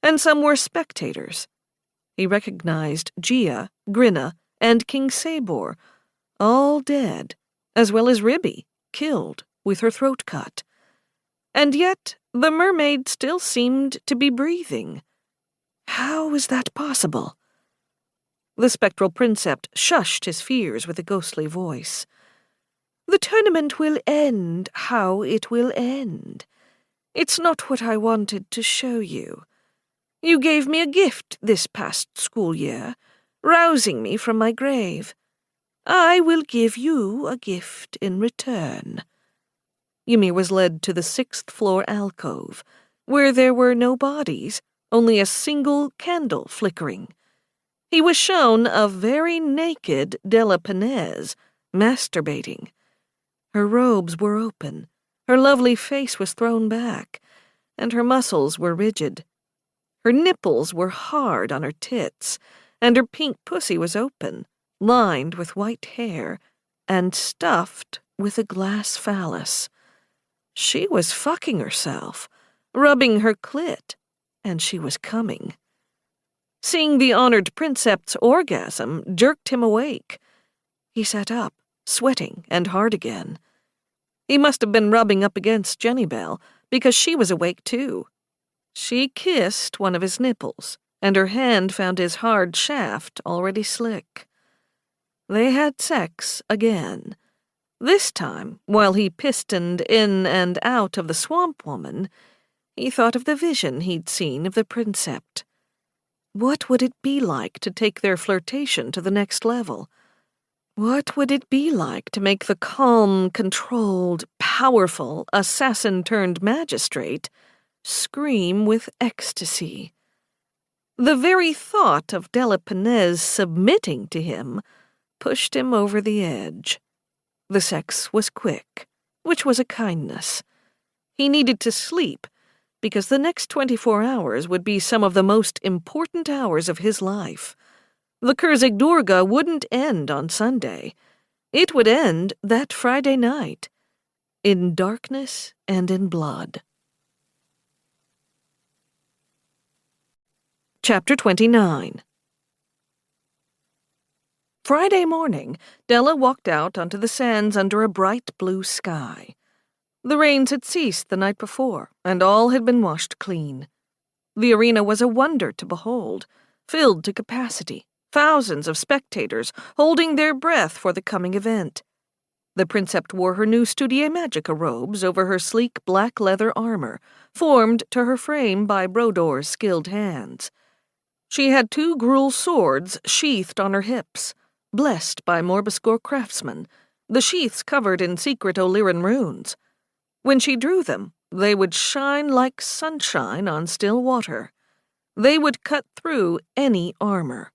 and some were spectators. He recognized Gia, Grinna, and King Sabor, all dead, as well as Ribby, killed with her throat cut. And yet the mermaid still seemed to be breathing. How was that possible? The spectral princept shushed his fears with a ghostly voice. The tournament will end how it will end. It's not what I wanted to show you. You gave me a gift this past school year, rousing me from my grave. I will give you a gift in return. Ymir was led to the 6th-floor alcove, where there were no bodies, only a single candle flickering. He was shown a very naked Della Penez, masturbating. Her robes were open, her lovely face was thrown back, and her muscles were rigid. Her nipples were hard on her tits, and her pink pussy was open, lined with white hair, and stuffed with a glass phallus. She was fucking herself, rubbing her clit, and she was coming. Seeing the honored princept's orgasm jerked him awake. He sat up, sweating and hard again. He must have been rubbing up against Jenny Bell, because she was awake too. She kissed one of his nipples, and her hand found his hard shaft already slick. They had sex again. This time, while he pistoned in and out of the swamp woman, he thought of the vision he'd seen of the princept. What would it be like to take their flirtation to the next level? What would it be like to make the calm, controlled, powerful, assassin-turned-magistrate scream with ecstasy? The very thought of Della Penez submitting to him pushed him over the edge. The sex was quick, which was a kindness. He needed to sleep, because the next 24 hours would be some of the most important hours of his life. The Kurzig Durga wouldn't end on Sunday. It would end that Friday night, in darkness and in blood. Chapter 29. Friday morning, Della walked out onto the sands under a bright blue sky. The rains had ceased the night before, and all had been washed clean. The arena was a wonder to behold, filled to capacity, thousands of spectators holding their breath for the coming event. The princept wore her new Studia Magica robes over her sleek black leather armor, formed to her frame by Brodor's skilled hands. She had 2 gruel swords sheathed on her hips, blessed by Morbuscore craftsmen, the sheaths covered in secret Illyrian runes. When she drew them, they would shine like sunshine on still water. They would cut through any armor.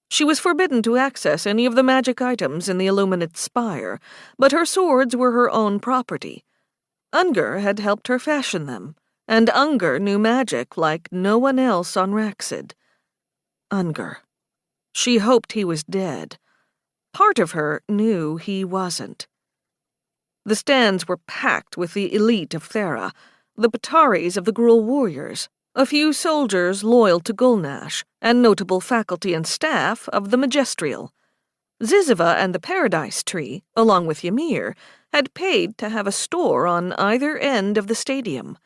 She was forbidden to access any of the magic items in the illuminate spire, but her swords were her own property. Unger had helped her fashion them, and Unger knew magic like no one else on Raxid. Unger. She hoped he was dead. Part of her knew he wasn't. The stands were packed with the elite of Thera, the Bataris of the Gruul warriors, a few soldiers loyal to Gulnash, and notable faculty and staff of the Magistrial. Ziziva and the Paradise Tree, along with Ymir, had paid to have a store on either end of the stadium.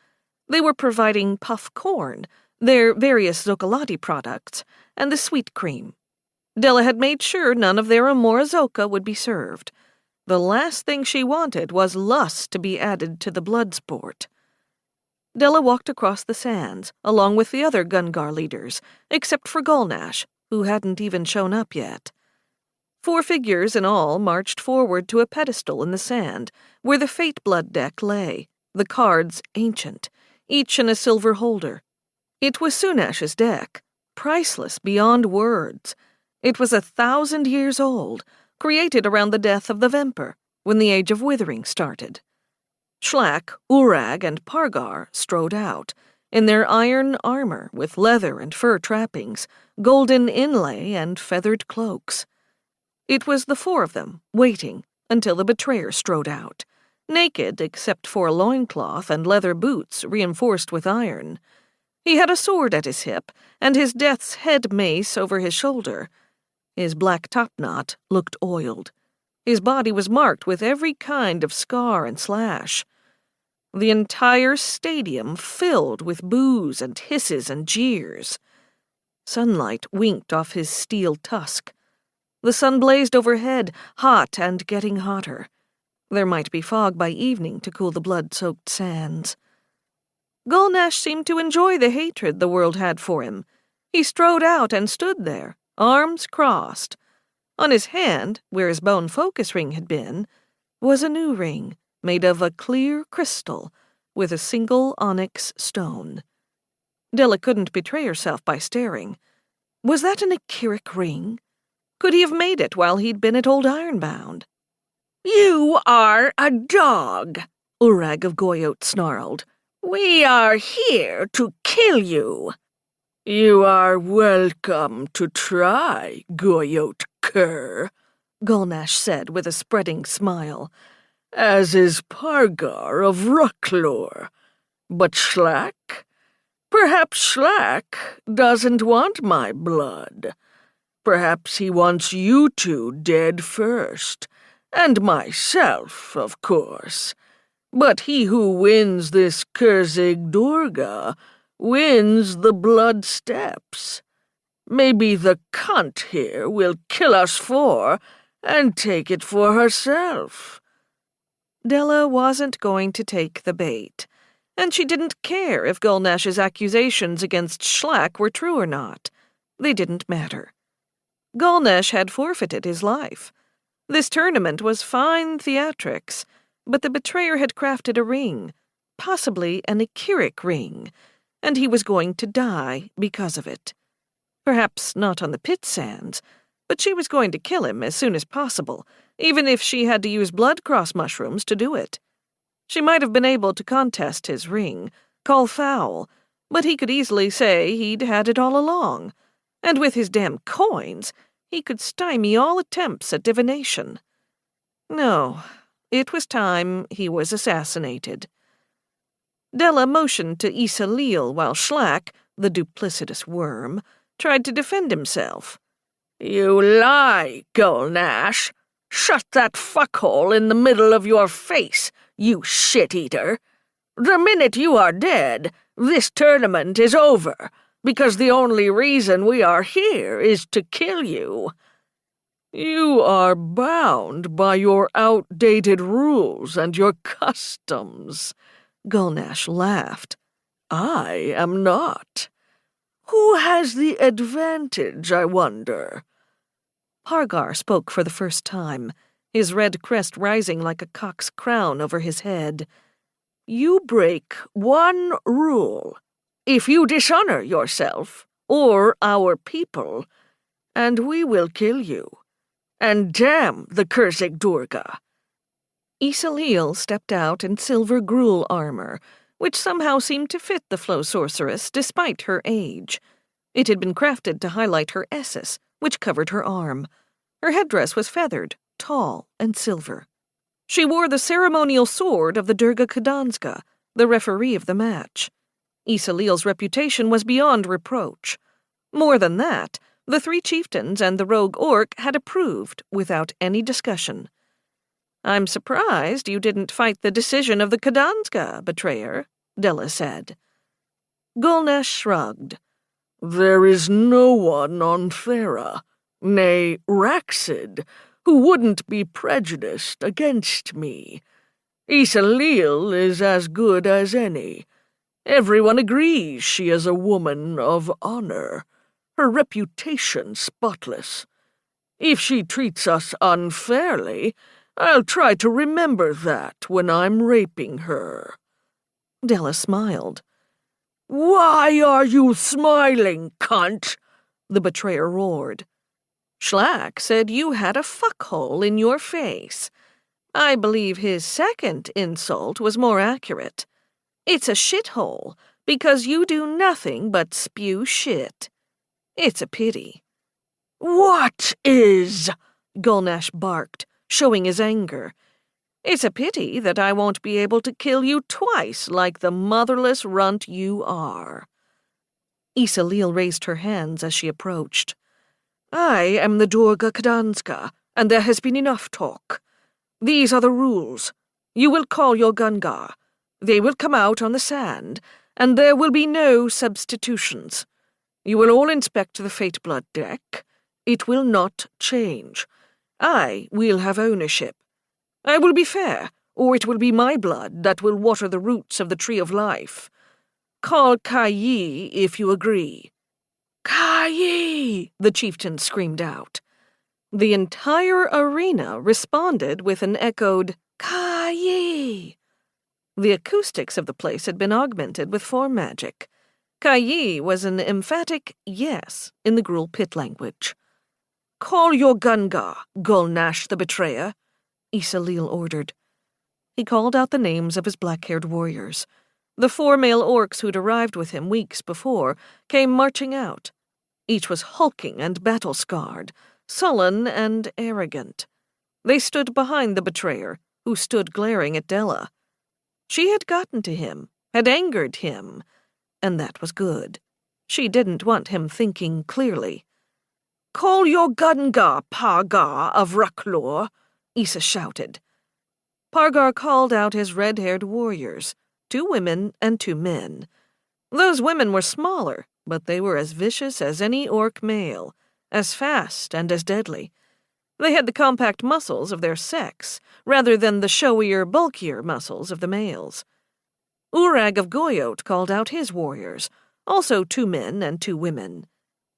They were providing puff corn, their various Zocolati products, and the sweet cream. Della had made sure none of their Amora Zoca would be served. The last thing she wanted was lust to be added to the blood sport. Della walked across the sands, along with the other Gungar leaders, except for Gulnash, who hadn't even shown up yet. 4 figures in all marched forward to a pedestal in the sand, where the Fate Blood deck lay, the cards ancient, each in a silver holder. It was Sunash's deck, priceless beyond words. It was 1,000 years old, created around the death of the Vemper, when the Age of Withering started. Shlak, Urag, and Pargar strode out, in their iron armor with leather and fur trappings, golden inlay, and feathered cloaks. It was the 4 of them, waiting, until the betrayer strode out, naked except for a loincloth and leather boots reinforced with iron. He had a sword at his hip, and his death's head mace over his shoulder. His black topknot looked oiled. His body was marked with every kind of scar and slash. The entire stadium filled with boos and hisses and jeers. Sunlight winked off his steel tusk. The sun blazed overhead, hot and getting hotter. There might be fog by evening to cool the blood-soaked sands. Gulnash seemed to enjoy the hatred the world had for him. He strode out and stood there, arms crossed. On his hand, where his bone focus ring had been, was a new ring made of a clear crystal with a single onyx stone. Della couldn't betray herself by staring. Was that an Akkiric ring? Could he have made it while he'd been at Old Ironbound? "You are a dog," Urag of Goyot snarled. "We are here to kill you." "You are welcome to try, Goyot cur," Gulnash said with a spreading smile, "as is Pargar of Rucklor. But Shlack? Perhaps Shlack doesn't want my blood. Perhaps he wants you two dead first, and myself, of course. But he who wins this Kurzig Durga wins the blood steps. Maybe the cunt here will kill us four and take it for herself." Della wasn't going to take the bait, and she didn't care if Gulnash's accusations against Shlack were true or not. They didn't matter. Gulnash had forfeited his life. This tournament was fine theatrics, but the betrayer had crafted a ring, possibly an Akkiric ring, and he was going to die because of it. Perhaps not on the pit sands, but she was going to kill him as soon as possible, even if she had to use blood cross mushrooms to do it. She might have been able to contest his ring, call foul, but he could easily say he'd had it all along, and with his damn coins, he could stymie all attempts at divination. No, it was time he was assassinated. Della motioned to Isalil while Shlack, the duplicitous worm, tried to defend himself. "You lie, Gulnash. Shut that fuckhole in the middle of your face, you shit-eater. The minute you are dead, this tournament is over, because the only reason we are here is to kill you." "You are bound by your outdated rules and your customs," Gulnash laughed. "I am not. Who has the advantage, I wonder?" Pargar spoke for the first time, his red crest rising like a cock's crown over his head. "You break one rule. If you dishonor yourself, or our people, and we will kill you. And damn the Kurzig Durga." Isalil stepped out in silver gruel armor, which somehow seemed to fit the Flow Sorceress despite her age. It had been crafted to highlight her essus, which covered her arm. Her headdress was feathered, tall, and silver. She wore the ceremonial sword of the Durga Kudanska, the referee of the match. Isalil's reputation was beyond reproach. More than that, the three chieftains and the rogue orc had approved without any discussion. "I'm surprised you didn't fight the decision of the Kudanska, betrayer," Della said. Gulnash shrugged. "There is no one on Thera, nay, Raxid, who wouldn't be prejudiced against me. Isalil is as good as any. Everyone agrees she is a woman of honor, her reputation spotless. If she treats us unfairly, I'll try to remember that when I'm raping her." Della smiled. "Why are you smiling, cunt?" the betrayer roared. "Shlack said you had a fuckhole in your face. I believe his second insult was more accurate. It's a shithole, because you do nothing but spew shit. It's a pity." "What is?" Gulnash barked, showing his anger. "It's a pity that I won't be able to kill you twice like the motherless runt you are." Isalil raised her hands as she approached. "I am the Durga Kudanska, and there has been enough talk. These are the rules. You will call your Gungar. They will come out on the sand, and there will be no substitutions. You will all inspect the Fate Blood deck. It will not change. I will have ownership. I will be fair, or it will be my blood that will water the roots of the Tree of Life. Call Kai if you agree." "Kai!" the chieftain screamed out. The entire arena responded with an echoed Kai! The acoustics of the place had been augmented with form magic. Kai was an emphatic yes in the Gruul pit language. "Call your Gungar, Gulnash the Betrayer," Isalil ordered. He called out the names of his black-haired warriors. The 4 male orcs who'd arrived with him weeks before came marching out. Each was hulking and battle-scarred, sullen and arrogant. They stood behind the betrayer, who stood glaring at Della. She had gotten to him, had angered him, and that was good. She didn't want him thinking clearly. "Call your Gungar, Pargar of Ruklor," Issa shouted. Pargar called out his red-haired warriors, 2 women and 2 men. Those women were smaller, but they were as vicious as any orc male, as fast and as deadly. They had the compact muscles of their sex, rather than the showier, bulkier muscles of the males. Urag of Goyot called out his warriors, also 2 men and 2 women.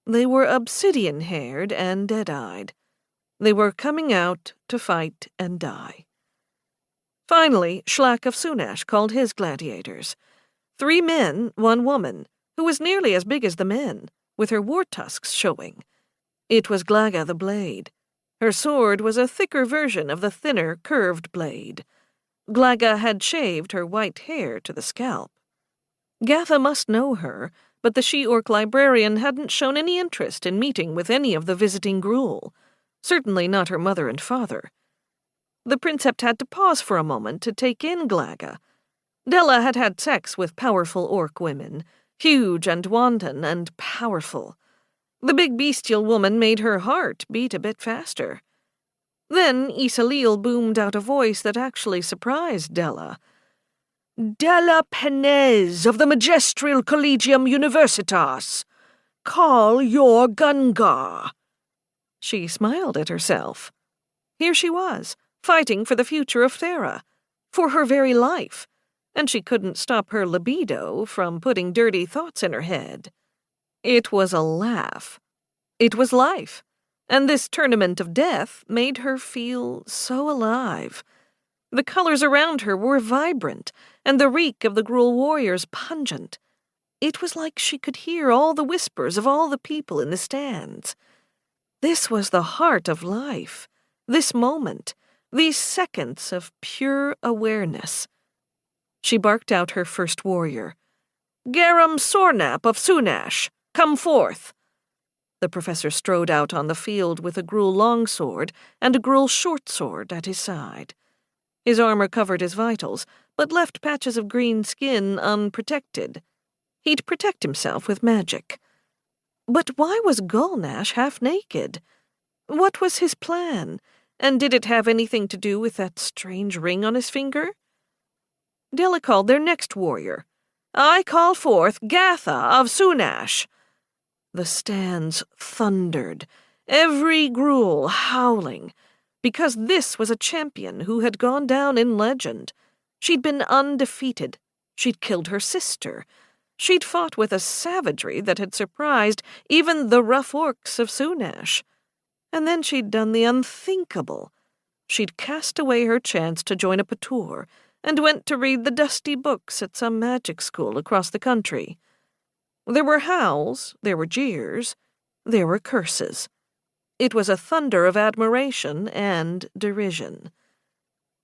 They were obsidian-haired and dead-eyed. They were coming out to fight and die. Finally, Shlak of Sunash called his gladiators. 3 men, 1 woman, who was nearly as big as the men, with her war tusks showing. It was Glagga the Blade. Her sword was a thicker version of the thinner, curved blade. Glagga had shaved her white hair to the scalp. Gatha must know her, but the she-orc librarian hadn't shown any interest in meeting with any of the visiting Gruul, certainly not her mother and father. The princept had to pause for a moment to take in Glagga. Della had had sex with powerful orc women, huge and wanton and powerful. The big bestial woman made her heart beat a bit faster. Then Isalil boomed out a voice that actually surprised Della. "Della Penez of the Magistral Collegium Universitas! Call your Gungar!" She smiled at herself. Here she was, fighting for the future of Thera, for her very life, and she couldn't stop her libido from putting dirty thoughts in her head. It was a laugh. It was life, and this tournament of death made her feel so alive. The colors around her were vibrant, and the reek of the Gruul warriors pungent. It was like she could hear all the whispers of all the people in the stands. This was the heart of life, this moment, these seconds of pure awareness. She barked out her first warrior. "Garum Sornap of Sunash, come forth!" The professor strode out on the field with a Gruul longsword and a Gruul shortsword at his side. His armor covered his vitals, but left patches of green skin unprotected. He'd protect himself with magic. But why was Gulnash half naked? What was his plan, and did it have anything to do with that strange ring on his finger? Della called their next warrior. "I call forth Gatha of Sunash." The stands thundered, every Gruul howling, because this was a champion who had gone down in legend. She'd been undefeated. She'd killed her sister. She'd fought with a savagery that had surprised even the rough orcs of Sunash. And then she'd done the unthinkable. She'd cast away her chance to join a Patur and went to read the dusty books at some magic school across the country. There were howls, there were jeers, there were curses. It was a thunder of admiration and derision.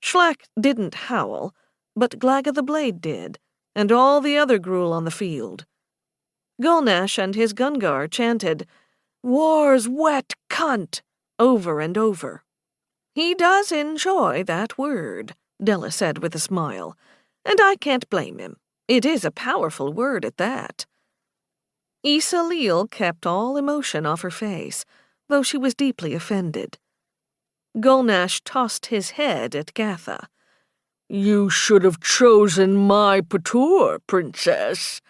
Shlak didn't howl, but Glagga the Blade did, and all the other Gruul on the field. Gulnash and his Gungar chanted, "War's wet cunt," over and over. "He does enjoy that word," Della said with a smile, "and I can't blame him. It is a powerful word at that." Isalil kept all emotion off her face, though she was deeply offended. Gulnash tossed his head at Gatha. You should have chosen my Patur, princess.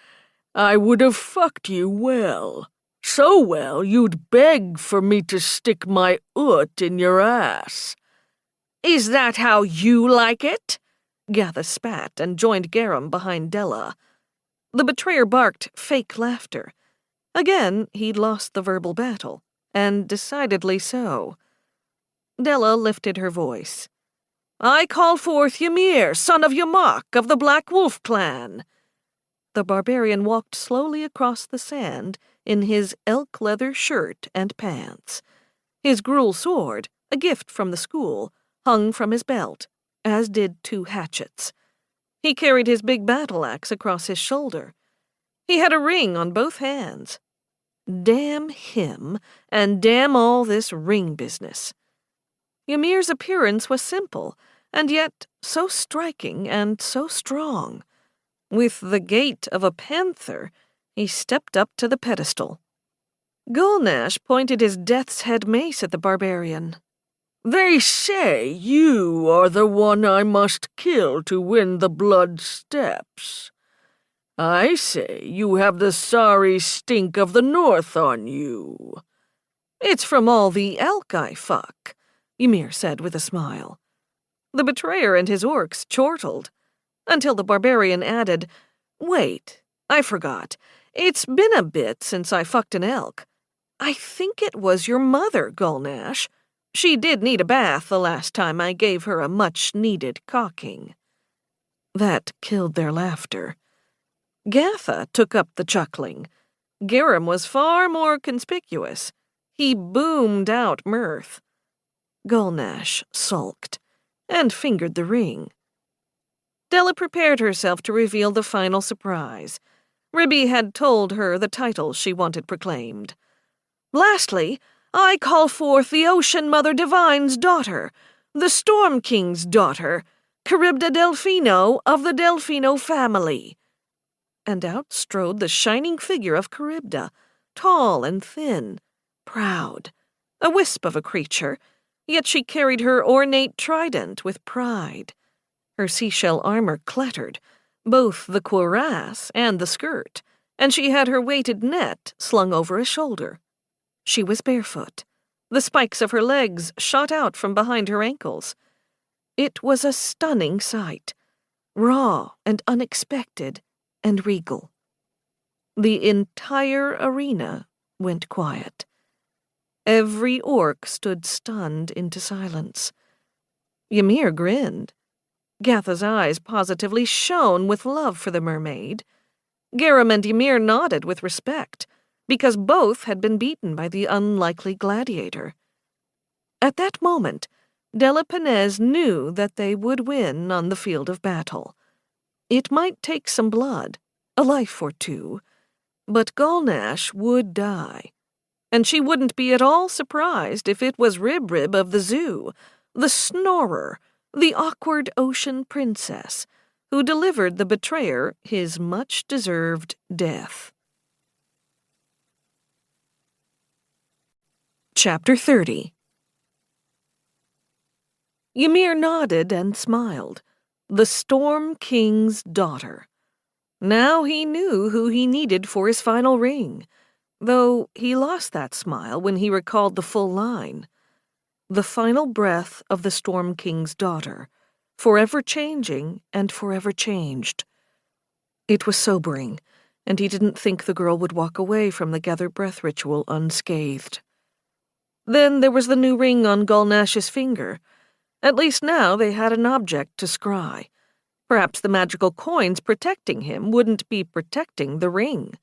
I would have fucked you well. So well you'd beg for me to stick my oot in your ass. Is that how you like it? Gatha spat and joined Garum behind Della. The betrayer barked fake laughter. Again, he'd lost the verbal battle, and decidedly so. Della lifted her voice. I call forth Ymir, son of Yamak of the Black Wolf clan. The barbarian walked slowly across the sand in his elk leather shirt and pants. His gruel sword, a gift from the school, hung from his belt, as did 2 hatchets. He carried his big battle axe across his shoulder. He had a ring on both hands. Damn him, and damn all this ring business. Ymir's appearance was simple, and yet so striking and so strong. With the gait of a panther, he stepped up to the pedestal. Gulnash pointed his death's head mace at the barbarian. They say you are the one I must kill to win the blood steps. I say you have the sorry stink of the north on you. It's from all the elk I fuck, Ymir said with a smile. The betrayer and his orcs chortled, until the barbarian added, Wait, I forgot. It's been a bit since I fucked an elk. I think it was your mother, Gulnash. She did need a bath the last time I gave her a much-needed cocking. That killed their laughter. Gatha took up the chuckling. Garum was far more conspicuous. He boomed out mirth. Gulnash sulked and fingered the ring. Della prepared herself to reveal the final surprise. Ribby had told her the title she wanted proclaimed. Lastly, I call forth the Ocean Mother Divine's daughter, the Storm King's daughter, Charybda Delphino of the Delphino family. And out strode the shining figure of Charybda, tall and thin, proud, a wisp of a creature, yet she carried her ornate trident with pride. Her seashell armor clattered, both the cuirass and the skirt, and she had her weighted net slung over a shoulder. She was barefoot. The spikes of her legs shot out from behind her ankles. It was a stunning sight, raw and unexpected and regal. The entire arena went quiet. Every orc stood stunned into silence. Ymir grinned. Gatha's eyes positively shone with love for the mermaid. Garum and Ymir nodded with respect, because both had been beaten by the unlikely gladiator. At that moment, Della Penez knew that they would win on the field of battle. It might take some blood, a life or 2, but Gulnash would die, and she wouldn't be at all surprised if it was Rib of the zoo, the snorer, the awkward ocean princess, who delivered the betrayer his much-deserved death. Chapter 30. Ymir nodded and smiled. The Storm King's daughter. Now he knew who he needed for his final ring, though he lost that smile when he recalled the full line. The final breath of the Storm King's daughter, forever changing and forever changed. It was sobering, and he didn't think the girl would walk away from the gather breath ritual unscathed. Then there was the new ring on Gulnash's finger. At least now they had an object to scry. Perhaps the magical coins protecting him wouldn't be protecting the ring.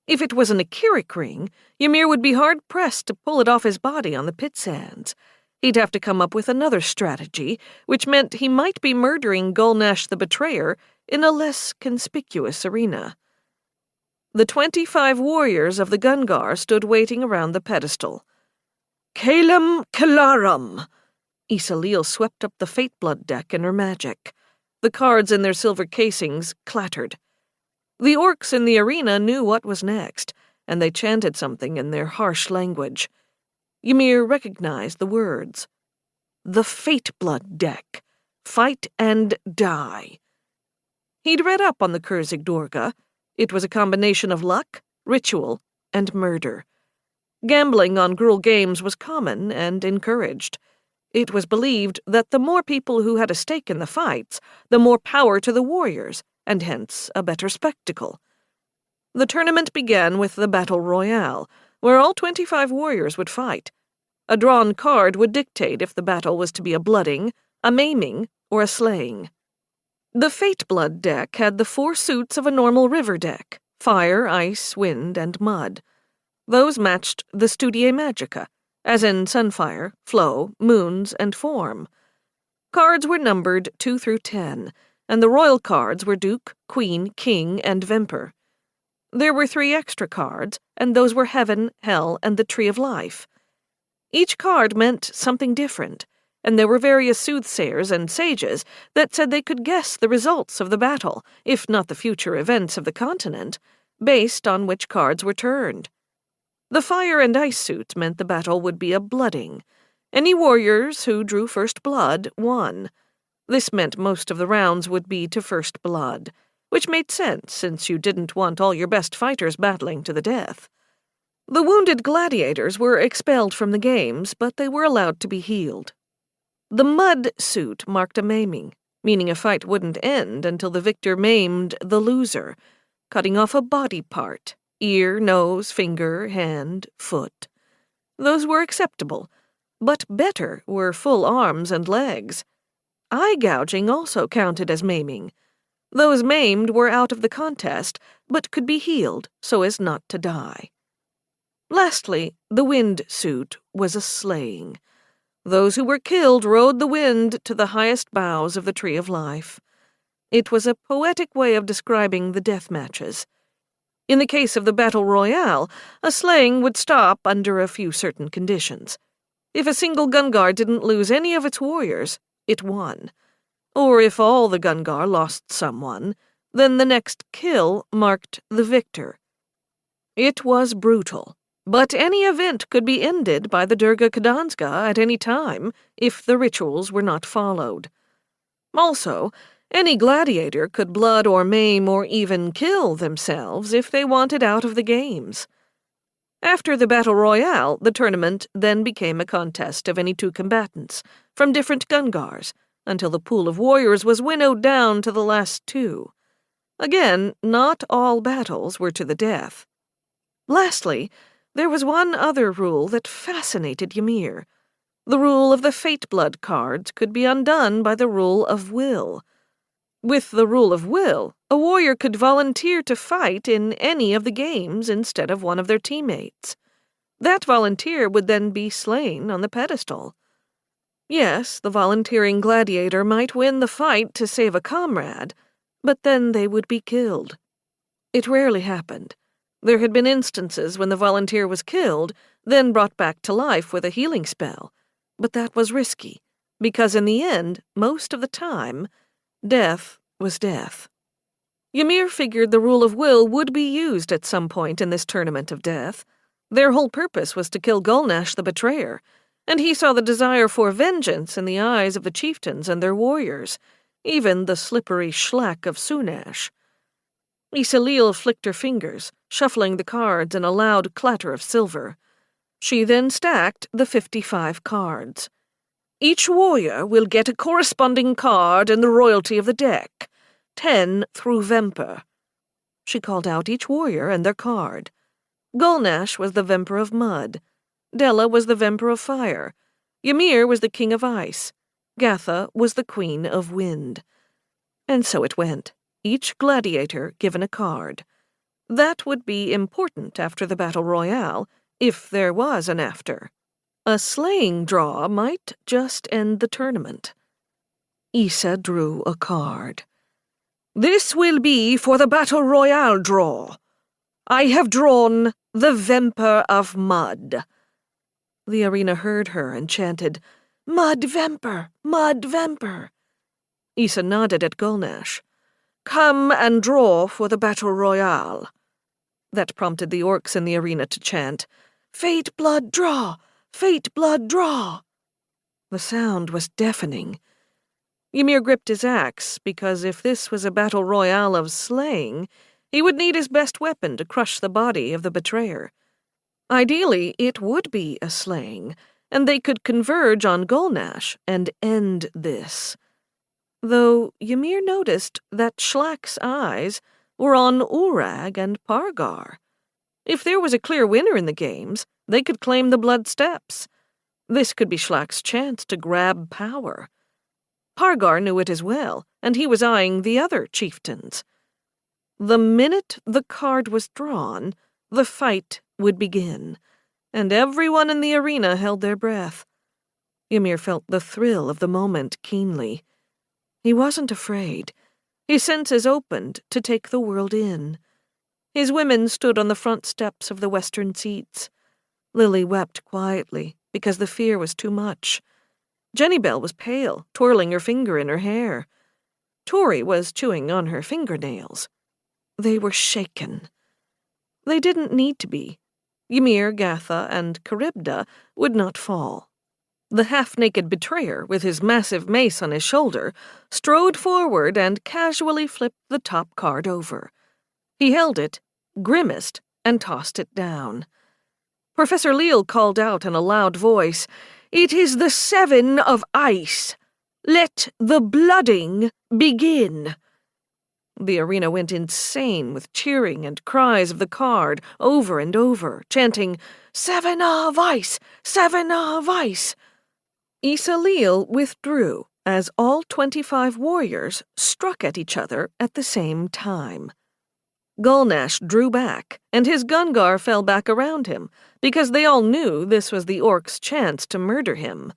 If it was an Akkiric ring, Ymir would be hard-pressed to pull it off his body on the pit sands. He'd have to come up with another strategy, which meant he might be murdering Gulnash the Betrayer in a less conspicuous arena. The 25 warriors of the Gungar stood waiting around the pedestal. Calum Calarum! Isalil swept up the Fate Blood deck in her magic. The cards in their silver casings clattered. The orcs in the arena knew what was next, and they chanted something in their harsh language. Ymir recognized the words. the Fate Blood deck. Fight and die. He'd read up on the Kurzig Dorga. It was a combination of luck, ritual, and murder. Gambling on Gruul games was common and encouraged. It was believed that the more people who had a stake in the fights, the more power to the warriors, and hence a better spectacle. The tournament began with the Battle Royale, where all 25 warriors would fight. A drawn card would dictate if the battle was to be a blooding, a maiming, or a slaying. The Fate Blood deck had the 4 suits of a normal river deck: fire, ice, wind, and mud. Those matched the Studiae Magica, as in Sunfire, Flow, Moons, and Form. Cards were numbered 2 through 10, and the royal cards were Duke, Queen, King, and Vemper. There were 3 extra cards, and those were Heaven, Hell, and the Tree of Life. Each card meant something different, and there were various soothsayers and sages that said they could guess the results of the battle, if not the future events of the continent, based on which cards were turned. The fire and ice suit meant the battle would be a blooding. Any warriors who drew first blood won. This meant most of the rounds would be to first blood, which made sense since you didn't want all your best fighters battling to the death. The wounded gladiators were expelled from the games, but they were allowed to be healed. The mud suit marked a maiming, meaning a fight wouldn't end until the victor maimed the loser, cutting off a body part: ear, nose, finger, hand, foot. Those were acceptable, but better were full arms and legs. Eye gouging also counted as maiming. Those maimed were out of the contest, but could be healed so as not to die. Lastly, the wind suit was a slaying. Those who were killed rode the wind to the highest boughs of the Tree of Life. It was a poetic way of describing the death matches. In the case of the Battle Royale, a slaying would stop under a few certain conditions. If a single Gungar didn't lose any of its warriors, it won. Or if all the Gungar lost someone, then the next kill marked the victor. It was brutal, but any event could be ended by the Durga Kadanska at any time if the rituals were not followed. Also, any gladiator could blood or maim or even kill themselves if they wanted out of the games. After the Battle Royale, the tournament then became a contest of any 2 combatants, from different Gungars, until the pool of warriors was winnowed down to the last 2. Again, not all battles were to the death. Lastly, there was one other rule that fascinated Ymir. The rule of the Fate Blood cards could be undone by the rule of will. With the rule of will, a warrior could volunteer to fight in any of the games instead of one of their teammates. That volunteer would then be slain on the pedestal. Yes, the volunteering gladiator might win the fight to save a comrade, but then they would be killed. It rarely happened. There had been instances when the volunteer was killed, then brought back to life with a healing spell, but that was risky, because in the end, most of the time, death was death. Ymir figured the rule of will would be used at some point in this tournament of death. Their whole purpose was to kill Gulnash the Betrayer, and he saw the desire for vengeance in the eyes of the chieftains and their warriors, even the slippery Schlack of Sunash. Isalil flicked her fingers, shuffling the cards in a loud clatter of silver. She then stacked the 55 cards. Each warrior will get a corresponding card in the royalty of the deck, 10 through Vemper. She called out each warrior and their card. Gulnash was the Vemper of Mud. Della was the Vemper of Fire. Ymir was the King of Ice. Gatha was the Queen of Wind. And so it went, each gladiator given a card. That would be important after the Battle Royale, if there was an after. A slaying draw might just end the tournament. Issa drew a card. "This will be for the Battle Royale draw. I have drawn the Vemper of Mud." The arena heard her and chanted, "Mud Vemper! Mud Vemper!" Issa nodded at Gulnash. "Come and draw for the Battle Royale." That prompted the orcs in the arena to chant, "Fate Blood Draw! Fate Blood Draw!" The sound was deafening. Ymir gripped his axe, because if this was a battle royale of slaying, he would need his best weapon to crush the body of the betrayer. Ideally, it would be a slaying, and they could converge on Gulnash and end this. Though Ymir noticed that Shlack's eyes were on Urag and Pargar. If there was a clear winner in the games, they could claim the Blood Steps. This could be Shlack's chance to grab power. Pargar knew it as well, and he was eyeing the other chieftains. The minute the card was drawn, the fight would begin, and everyone in the arena held their breath. Ymir felt the thrill of the moment keenly. He wasn't afraid. His senses opened to take the world in. His women stood on the front steps of the western seats. Lily wept quietly because the fear was too much. Jenny Bell was pale, twirling her finger in her hair. Tori was chewing on her fingernails. They were shaken. They didn't need to be. Ymir, Gatha, and Charybda would not fall. The half-naked betrayer, with his massive mace on his shoulder, strode forward and casually flipped the top card over. He held it, grimaced, and tossed it down. Professor Leal called out in a loud voice, "It is the Seven of Ice. Let the blooding begin." The arena went insane with cheering and cries of the card over and over, chanting, "Seven of Ice! Seven of Ice!" Issa Leal withdrew as all 25 warriors struck at each other at the same time. Gulnash drew back, and his Gungar fell back around him, because they all knew this was the orc's chance to murder him.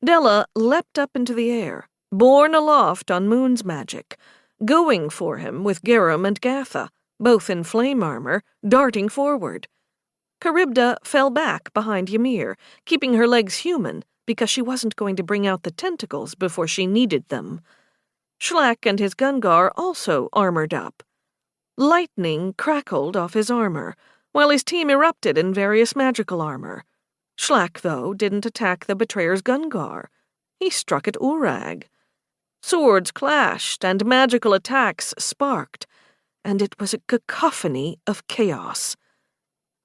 Della leapt up into the air, borne aloft on Moon's magic, going for him with Garum and Gatha, both in flame armor, darting forward. Charybda fell back behind Ymir, keeping her legs human, because she wasn't going to bring out the tentacles before she needed them. Shlack and his Gungar also armored up. Lightning crackled off his armor, while his team erupted in various magical armor. Shlack, though, didn't attack the betrayer's Gungar. He struck at Urag. Swords clashed and magical attacks sparked, and it was a cacophony of chaos.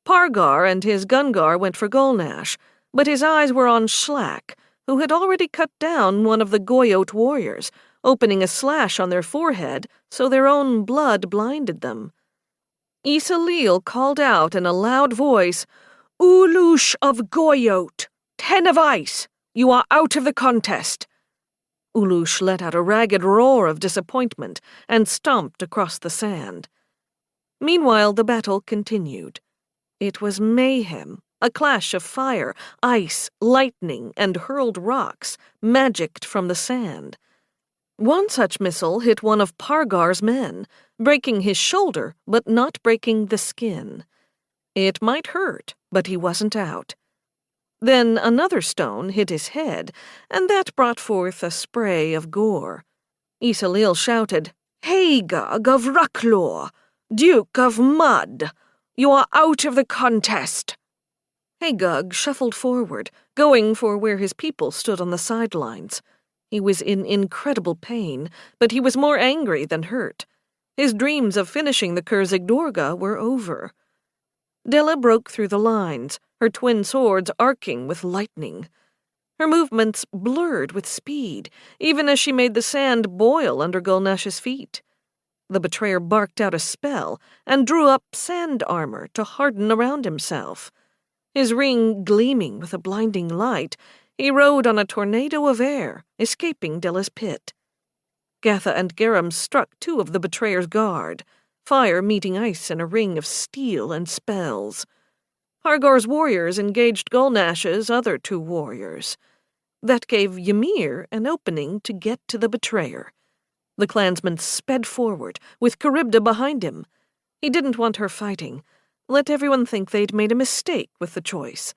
Pargar and his Gungar went for Gulnash, but his eyes were on Shlack, who had already cut down one of the Goyot warriors, opening a slash on their forehead so their own blood blinded them. Issa Leal called out in a loud voice, "Ulush of Goyot, 10 of Ice, you are out of the contest." Ulush let out a ragged roar of disappointment and stomped across the sand. Meanwhile, the battle continued. It was mayhem, a clash of fire, ice, lightning, and hurled rocks, magicked from the sand. One such missile hit one of Pargar's men, breaking his shoulder but not breaking the skin. It might hurt, but he wasn't out. Then another stone hit his head, and that brought forth a spray of gore. Issa Leal shouted, "Haegag of Rucklaw, Duke of Mud, you are out of the contest." Haegag shuffled forward, going for where his people stood on the sidelines. He was in incredible pain, but he was more angry than hurt. His dreams of finishing the Kurzig Dorga were over. Della broke through the lines, her twin swords arcing with lightning. Her movements blurred with speed, even as she made the sand boil under Gulnash's feet. The betrayer barked out a spell and drew up sand armor to harden around himself. His ring gleaming with a blinding light, he rode on a tornado of air, escaping Della's pit. Gatha and Garum struck 2 of the betrayer's guard, fire meeting ice in a ring of steel and spells. Pargar's warriors engaged Gulnash's other 2 warriors. That gave Ymir an opening to get to the betrayer. The clansman sped forward, with Charybda behind him. He didn't want her fighting. Let everyone think they'd made a mistake with the choice.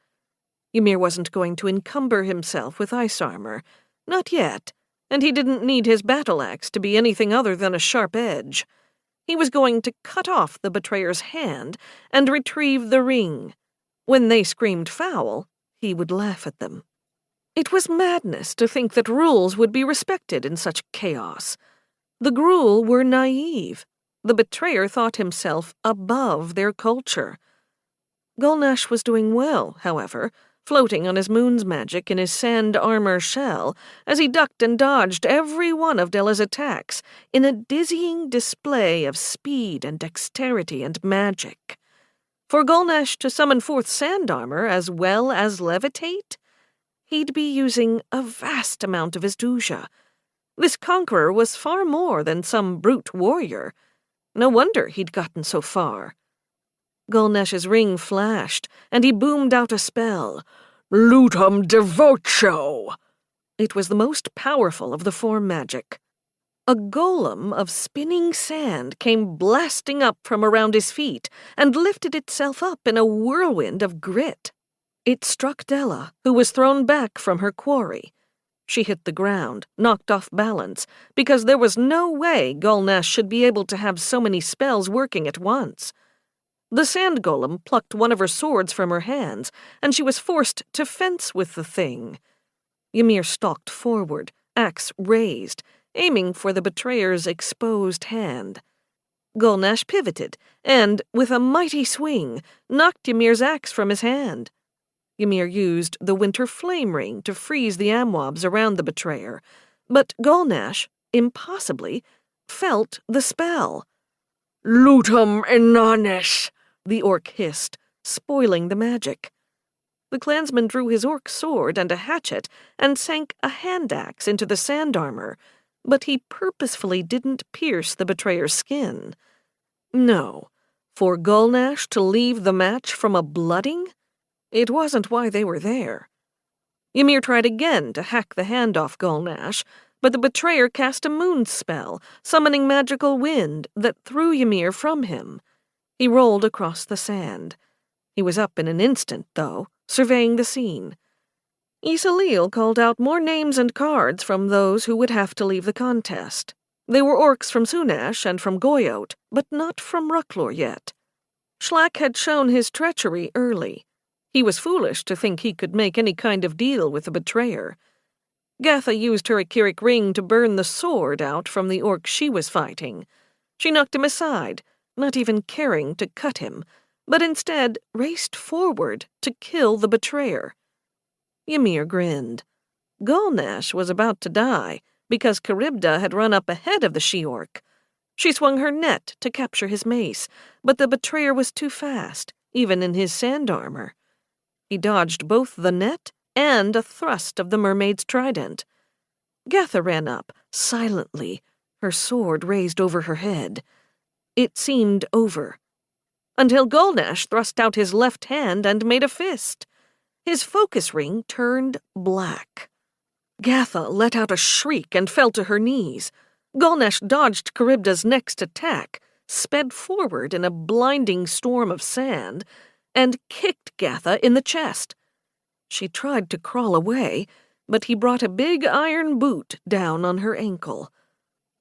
Ymir wasn't going to encumber himself with ice armor. Not yet, and he didn't need his battle axe to be anything other than a sharp edge. He was going to cut off the betrayer's hand and retrieve the ring. When they screamed foul, he would laugh at them. It was madness to think that rules would be respected in such chaos. The Gruul were naive. The betrayer thought himself above their culture. Gulnash was doing well, however, floating on his moon's magic in his sand armor shell as he ducked and dodged every one of Della's attacks in a dizzying display of speed and dexterity and magic. For Gulnash to summon forth sand armor as well as levitate, he'd be using a vast amount of his duja. This conqueror was far more than some brute warrior. No wonder he'd gotten so far. Gulnash's ring flashed, and he boomed out a spell. Lutum devocho! It was the most powerful of the form magic. A golem of spinning sand came blasting up from around his feet and lifted itself up in a whirlwind of grit. It struck Della, who was thrown back from her quarry. She hit the ground, knocked off balance, because there was no way Gulnash should be able to have so many spells working at once. The sand golem plucked one of her swords from her hands, and she was forced to fence with the thing. Ymir stalked forward, axe raised, aiming for the betrayer's exposed hand. Gulnash pivoted, and, with a mighty swing, knocked Ymir's axe from his hand. Ymir used the winter flame ring to freeze the amwabs around the betrayer, but Gulnash, impossibly, felt the spell. Lutum inanis, the orc hissed, spoiling the magic. The clansman drew his orc sword and a hatchet and sank a hand axe into the sand armor, but he purposefully didn't pierce the betrayer's skin. No, for Gulnash to leave the match from a blooding? It wasn't why they were there. Ymir tried again to hack the hand off Gulnash, but the betrayer cast a moon spell, summoning magical wind that threw Ymir from him. He rolled across the sand. He was up in an instant, though, surveying the scene. Isalil called out more names and cards from those who would have to leave the contest. They were orcs from Sunash and from Goyot, but not from Rucklor yet. Shlak had shown his treachery early. He was foolish to think he could make any kind of deal with the betrayer. Gatha used her Akkiric Ring to burn the sword out from the orc she was fighting. She knocked him aside, not even caring to cut him, but instead raced forward to kill the betrayer. Ymir grinned. Gulnash was about to die, because Charybda had run up ahead of the she-orc. She swung her net to capture his mace, but the betrayer was too fast, even in his sand armor. He dodged both the net and a thrust of the mermaid's trident. Gatha ran up, silently, her sword raised over her head. It seemed over. Until Gulnash thrust out his left hand and made a fist. His focus ring turned black. Gatha let out a shriek and fell to her knees. Gulnash dodged Charybda's next attack, sped forward in a blinding storm of sand, and kicked Gatha in the chest. She tried to crawl away, but he brought a big iron boot down on her ankle.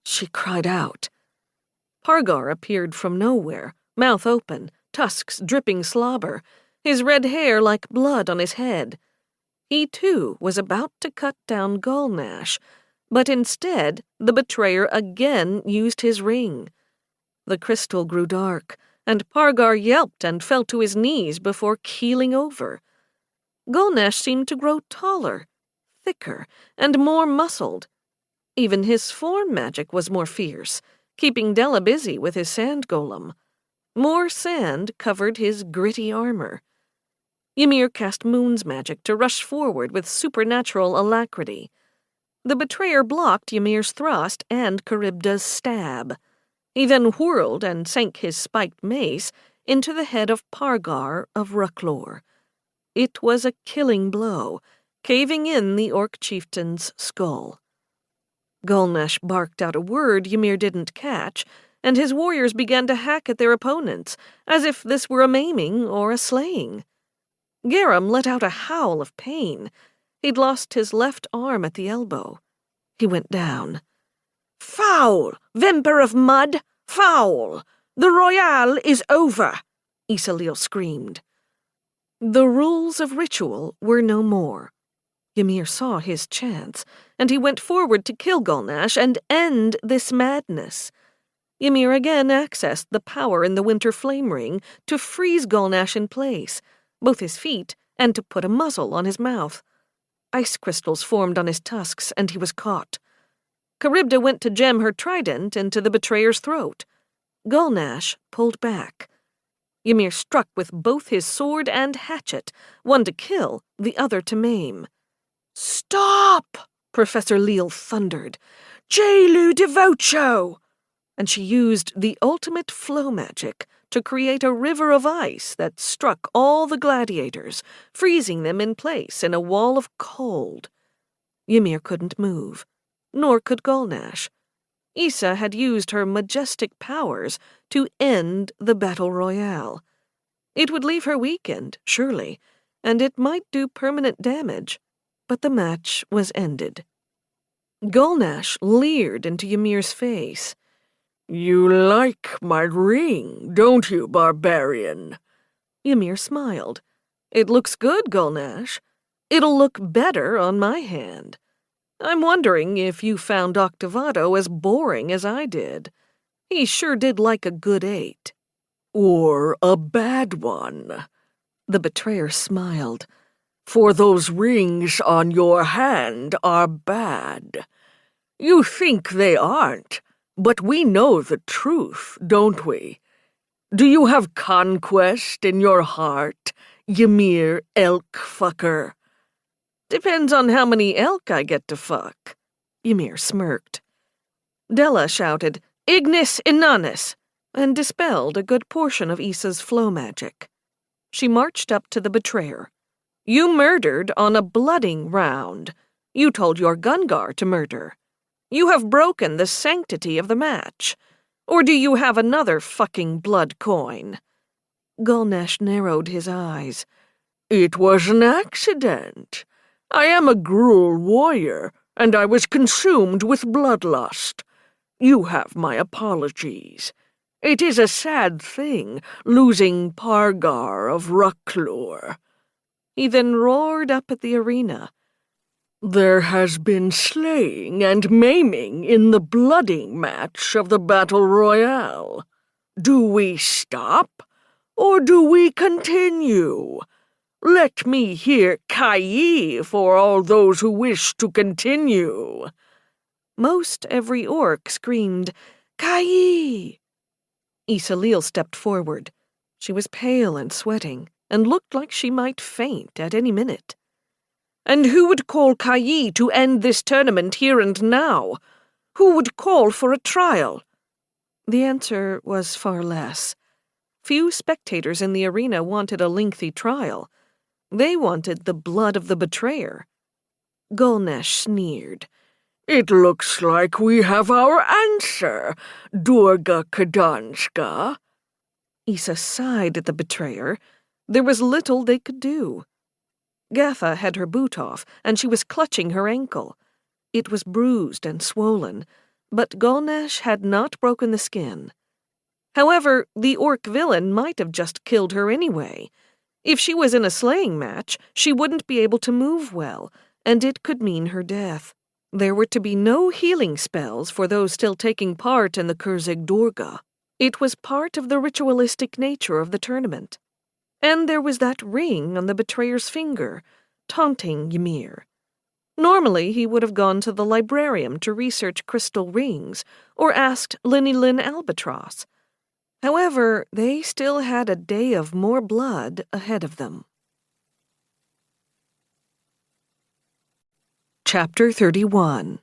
She cried out. Pargar appeared from nowhere, mouth open, tusks dripping slobber, his red hair like blood on his head. He, too, was about to cut down Gulnash, but instead the betrayer again used his ring. The crystal grew dark, and Pargar yelped and fell to his knees before keeling over. Gulnash seemed to grow taller, thicker, and more muscled. Even his form magic was more fierce, keeping Della busy with his sand golem. More sand covered his gritty armor. Ymir cast Moon's magic to rush forward with supernatural alacrity. The betrayer blocked Ymir's thrust and Charybda's stab. He then whirled and sank his spiked mace into the head of Pargar of Rucklor. It was a killing blow, caving in the orc chieftain's skull. Gulnash barked out a word Ymir didn't catch, and his warriors began to hack at their opponents, as if this were a maiming or a slaying. Garum let out a howl of pain. He'd lost his left arm at the elbow. He went down. "Foul! Vimper of mud! Foul! The Royale is over!" Isalil screamed. The rules of ritual were no more. Ymir saw his chance, and he went forward to kill Gulnash and end this madness. Ymir again accessed the power in the winter flame ring to freeze Gulnash in place, both his feet, and to put a muzzle on his mouth. Ice crystals formed on his tusks, and he was caught. Charybda went to jam her trident into the betrayer's throat. Gulnash pulled back. Ymir struck with both his sword and hatchet, one to kill, the other to maim. "Stop!" Professor Leal thundered. "Jelu devocho!" And she used the ultimate flow magic to create a river of ice that struck all the gladiators, freezing them in place in a wall of cold. Ymir couldn't move, nor could Gulnash. Issa had used her majestic powers to end the battle royale. It would leave her weakened, surely, and it might do permanent damage, but the match was ended. Gulnash leered into Ymir's face. "You like my ring, don't you, Barbarian?" Ymir smiled. "It looks good, Gulnash. It'll look better on my hand. I'm wondering if you found Octavado as boring as I did. He sure did like a good 8. "Or a bad one." The betrayer smiled. "For those rings on your hand are bad. You think they aren't, but we know the truth, don't we? Do you have conquest in your heart, Ymir elk fucker?" "Depends on how many elk I get to fuck." Ymir smirked. Della shouted, "Ignis Inanis," and dispelled a good portion of Issa's flow magic. She marched up to the betrayer. "You murdered on a blooding round. You told your Gungar to murder. You have broken the sanctity of the match. Or do you have another fucking blood coin?" Gulnash narrowed his eyes. "It was an accident. I am a Gruul warrior, and I was consumed with bloodlust. You have my apologies. It is a sad thing, losing Pargar of Ruklur." He then roared up at the arena. "There has been slaying and maiming in the blooding match of the Battle Royale. Do we stop, or do we continue? Let me hear Kai for all those who wish to continue." Most every orc screamed, "Kai!" Issa Leal stepped forward. She was pale and sweating, and looked like she might faint at any minute. "And who would call Kai to end this tournament here and now? Who would call for a trial?" The answer was far less. Few spectators in the arena wanted a lengthy trial. They wanted the blood of the betrayer. Gulnash sneered. "It looks like we have our answer, Durga Kadanska." Issa sighed at the betrayer. There was little they could do. Gatha had her boot off, and she was clutching her ankle. It was bruised and swollen, but Gulnash had not broken the skin. However, the orc villain might have just killed her anyway. If she was in a slaying match, she wouldn't be able to move well, and it could mean her death. There were to be no healing spells for those still taking part in the Kurzig Durga. It was part of the ritualistic nature of the tournament. And there was that ring on the betrayer's finger, taunting Ymir. Normally, he would have gone to the librarium to research crystal rings, or asked Linilyn Albatross. However, they still had a day of more blood ahead of them. Chapter 31.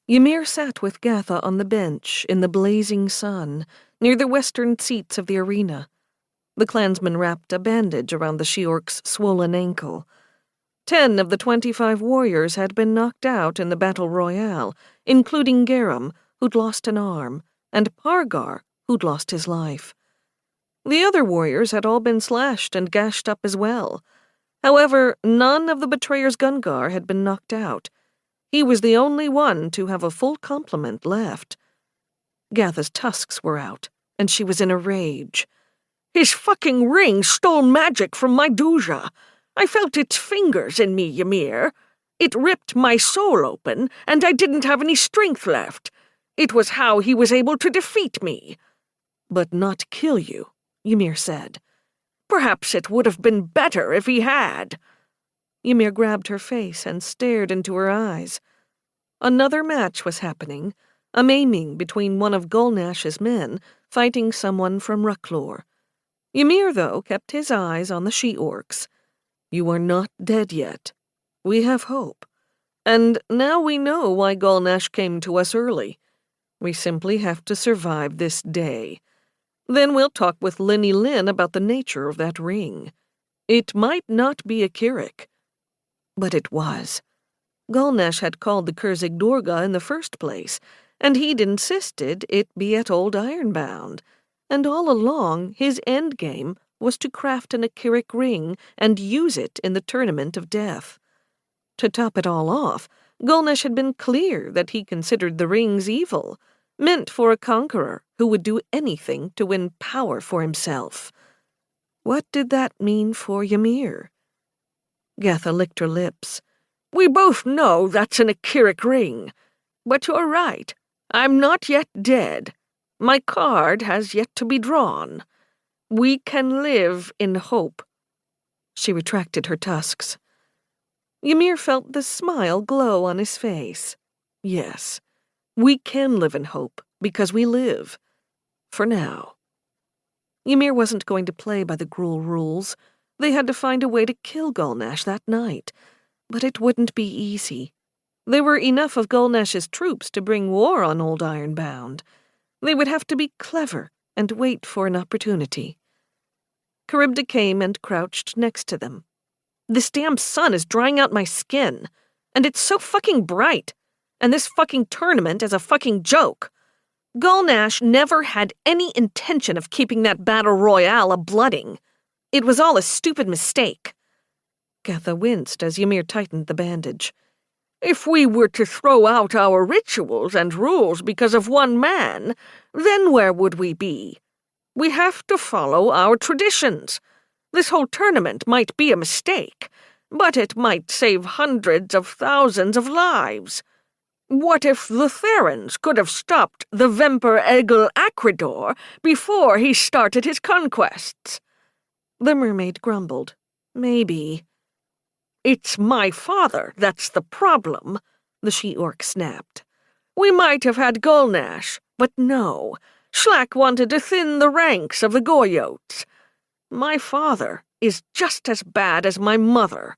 Ymir sat with Gatha on the bench in the blazing sun, near the western seats of the arena. The clansman wrapped a bandage around the she-orc's swollen ankle. 10 of the 25 warriors had been knocked out in the battle royale, including Garum, who'd lost an arm, and Pargar, who'd lost his life. The other warriors had all been slashed and gashed up as well. However, none of the betrayer's Gungar had been knocked out. He was the only one to have a full complement left. Gatha's tusks were out, and she was in a rage. "His fucking ring stole magic from my Duja. I felt its fingers in me, Ymir. It ripped my soul open, and I didn't have any strength left. It was how he was able to defeat me." "But not kill you," Ymir said. "Perhaps it would have been better if he had." Ymir grabbed her face and stared into her eyes. Another match was happening, a maiming between one of Gulnash's men fighting someone from Rucklor. Ymir, though, kept his eyes on the she-orcs. "You are not dead yet. We have hope. And now we know why Gulnash came to us early. We simply have to survive this day. Then we'll talk with Linny Lin about the nature of that ring. It might not be Akkiric." But it was. Gulnash had called the Kurzig Dorga in the first place, and he'd insisted it be at Old Ironbound, and all along his endgame was to craft an Akkiric ring and use it in the Tournament of Death. To top it all off, Gulnash had been clear that he considered the rings evil, meant for a conqueror who would do anything to win power for himself. What did that mean for Ymir? Gatha licked her lips. "We both know that's an Akkiric ring. But you're right. I'm not yet dead. My card has yet to be drawn. We can live in hope." She retracted her tusks. Ymir felt the smile glow on his face. Yes, we can live in hope because we live. For now. Ymir wasn't going to play by the Gruul rules. They had to find a way to kill Gulnash that night. But it wouldn't be easy. There were enough of Gulnash's troops to bring war on Old Ironbound. They would have to be clever and wait for an opportunity. Charybdis came and crouched next to them. "This damn sun is drying out my skin. And it's so fucking bright. And this fucking tournament is a fucking joke. Gulnash never had any intention of keeping that battle royale a blooding. It was all a stupid mistake." Gatha winced as Ymir tightened the bandage. "If we were to throw out our rituals and rules because of one man, then where would we be? We have to follow our traditions. This whole tournament might be a mistake, but it might save hundreds of thousands of lives. What if the Therans could have stopped the Vemper Egil Acridor before he started his conquests?" The mermaid grumbled. "Maybe." "It's my father that's the problem," the she-orc snapped. "We might have had Gulnash, but no. Shlak wanted to thin the ranks of the Goyotes. My father is just as bad as my mother."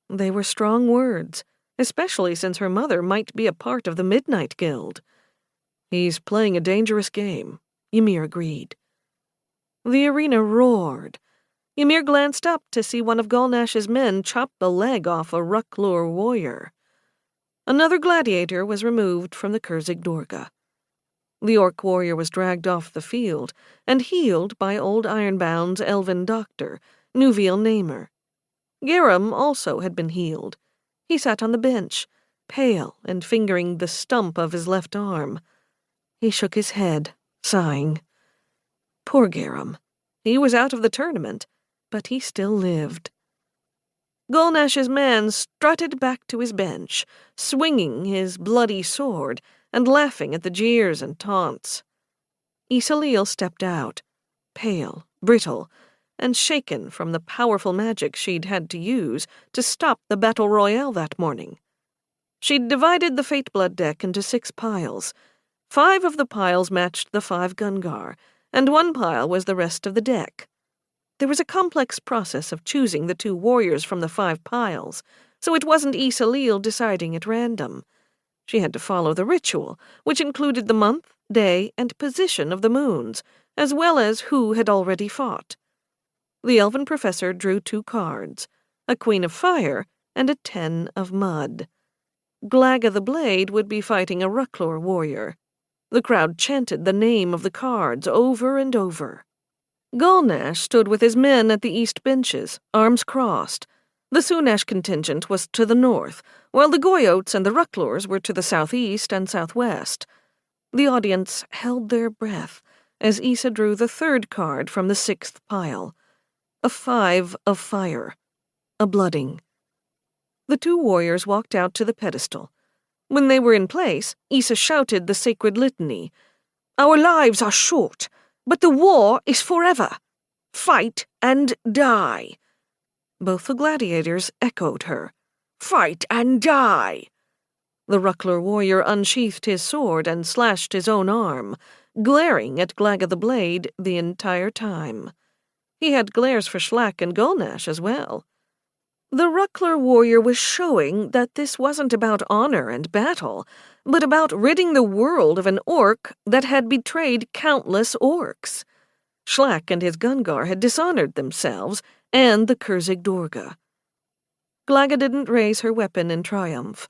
They were strong words, especially since her mother might be a part of the Midnight Guild. "He's playing a dangerous game," Ymir agreed. The arena roared. Ymir glanced up to see one of Gulnash's men chop the leg off a Rucklor warrior. Another gladiator was removed from the Kurzig Dorga. The orc warrior was dragged off the field and healed by Old Ironbound's elven doctor, Nuviel Namer. Garum also had been healed. He sat on the bench, pale and fingering the stump of his left arm. He shook his head, sighing. Poor Garum. He was out of the tournament, but he still lived. Gulnash's man strutted back to his bench, swinging his bloody sword and laughing at the jeers and taunts. Isalil stepped out, pale, brittle, and shaken from the powerful magic she'd had to use to stop the battle royale that morning. She'd divided the Fateblood deck into 6 piles. 5 of the piles matched the 5 Gungar, and 1 pile was the rest of the deck. There was a complex process of choosing the 2 warriors from the 5 piles, so it wasn't Isalil deciding at random. She had to follow the ritual, which included the month, day, and position of the moons, as well as who had already fought. The elven professor drew 2 cards, a Queen of Fire and a 10 of Mud. Glagga the Blade would be fighting a Rucklor warrior. The crowd chanted the name of the cards over and over. Gulnash stood with his men at the east benches, arms crossed. The Sunash contingent was to the north, while the Goyotes and the Rucklors were to the southeast and southwest. The audience held their breath as Issa drew the 3rd card from the 6th pile, a 5 of Fire. a blooding. The two warriors walked out to the pedestal. When they were in place, Issa shouted the sacred litany. "Our lives are short, but the war is forever. Fight and die." Both the gladiators echoed her. "Fight and die!" The Ruckler warrior unsheathed his sword and slashed his own arm, glaring at Glagga the Blade the entire time. He had glares for Schlack and Gulnash as well. The Ruckler warrior was showing that this wasn't about honor and battle, but about ridding the world of an orc that had betrayed countless orcs. Schlack and his Gungar had dishonored themselves and the Kurzig Dorga. Glagga didn't raise her weapon in triumph.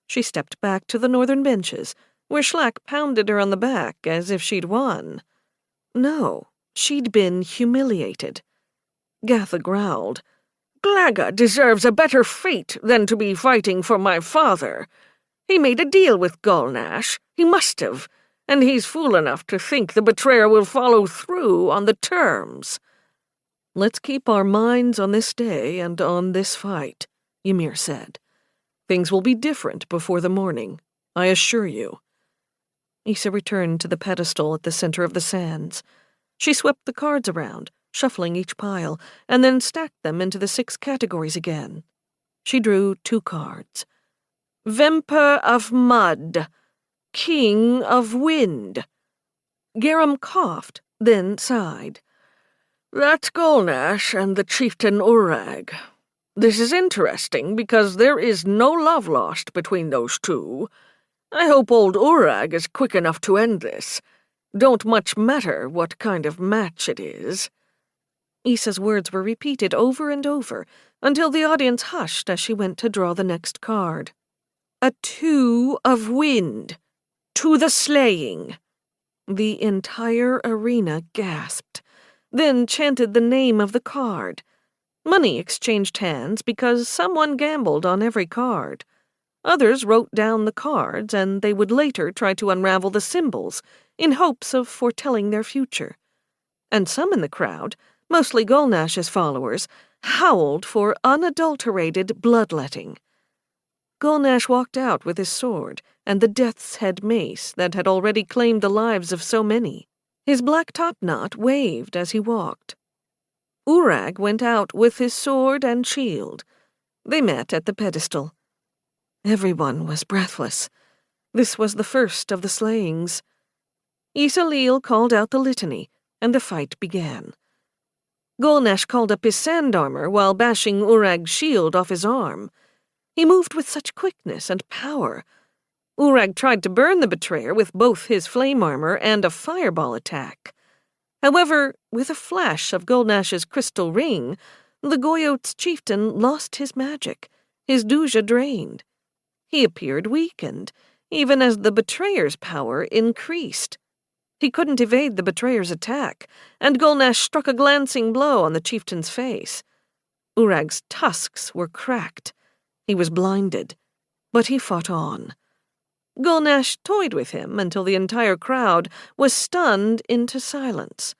She stepped back to the northern benches, where Schlack pounded her on the back as if she'd won. No, she'd been humiliated. Gatha growled. "Glagga deserves a better fate than to be fighting for my father. He made a deal with Gulnash. He must have, and he's fool enough to think the betrayer will follow through on the terms." "Let's keep our minds on this day and on this fight," Ymir said. "Things will be different before the morning, I assure you." Issa returned to the pedestal at the center of the sands. She swept the cards around, shuffling each pile, and then stacked them into the 6 categories again. She drew 2 cards. Vemper of Mud, King of Wind. Garum coughed, then sighed. "That's Gulnash and the chieftain Urag. This is interesting because there is no love lost between those two. I hope old Urag is quick enough to end this. Don't much matter what kind of match it is." Issa's words were repeated over and over until the audience hushed as she went to draw the next card. A 2 of Wind. To the slaying. The entire arena gasped, then chanted the name of the card. Money exchanged hands because someone gambled on every card. Others wrote down the cards, and they would later try to unravel the symbols in hopes of foretelling their future. And some in the crowd, mostly Gulnash's followers, howled for unadulterated bloodletting. Gulnash walked out with his sword and the death's head mace that had already claimed the lives of so many. His black topknot waved as he walked. Urag went out with his sword and shield. They met at the pedestal. Everyone was breathless. This was the first of the slayings. Isalil called out the litany, and the fight began. Gulnash called up his sand armor while bashing Urag's shield off his arm. He moved with such quickness and power. Urag tried to burn the betrayer with both his flame armor and a fireball attack. However, with a flash of Gulnash's crystal ring, the Goyot's chieftain lost his magic, his duja drained. He appeared weakened, even as the betrayer's power increased. He couldn't evade the betrayer's attack, and Gulnash struck a glancing blow on the chieftain's face. Urag's tusks were cracked. He was blinded, but he fought on. Gulnash toyed with him until the entire crowd was stunned into silence.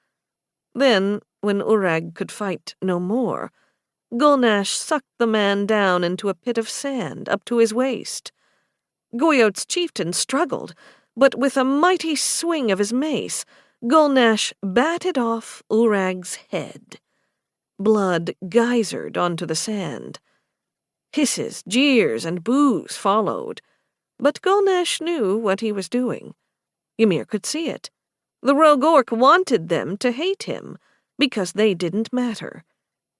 Then, when Urag could fight no more, Gulnash sucked the man down into a pit of sand up to his waist. Goyot's chieftain struggled, but with a mighty swing of his mace, Gulnash batted off Urag's head. Blood geysered onto the sand. Hisses, jeers, and boos followed, but Gulnash knew what he was doing. Ymir could see it. The rogue orc wanted them to hate him, because they didn't matter.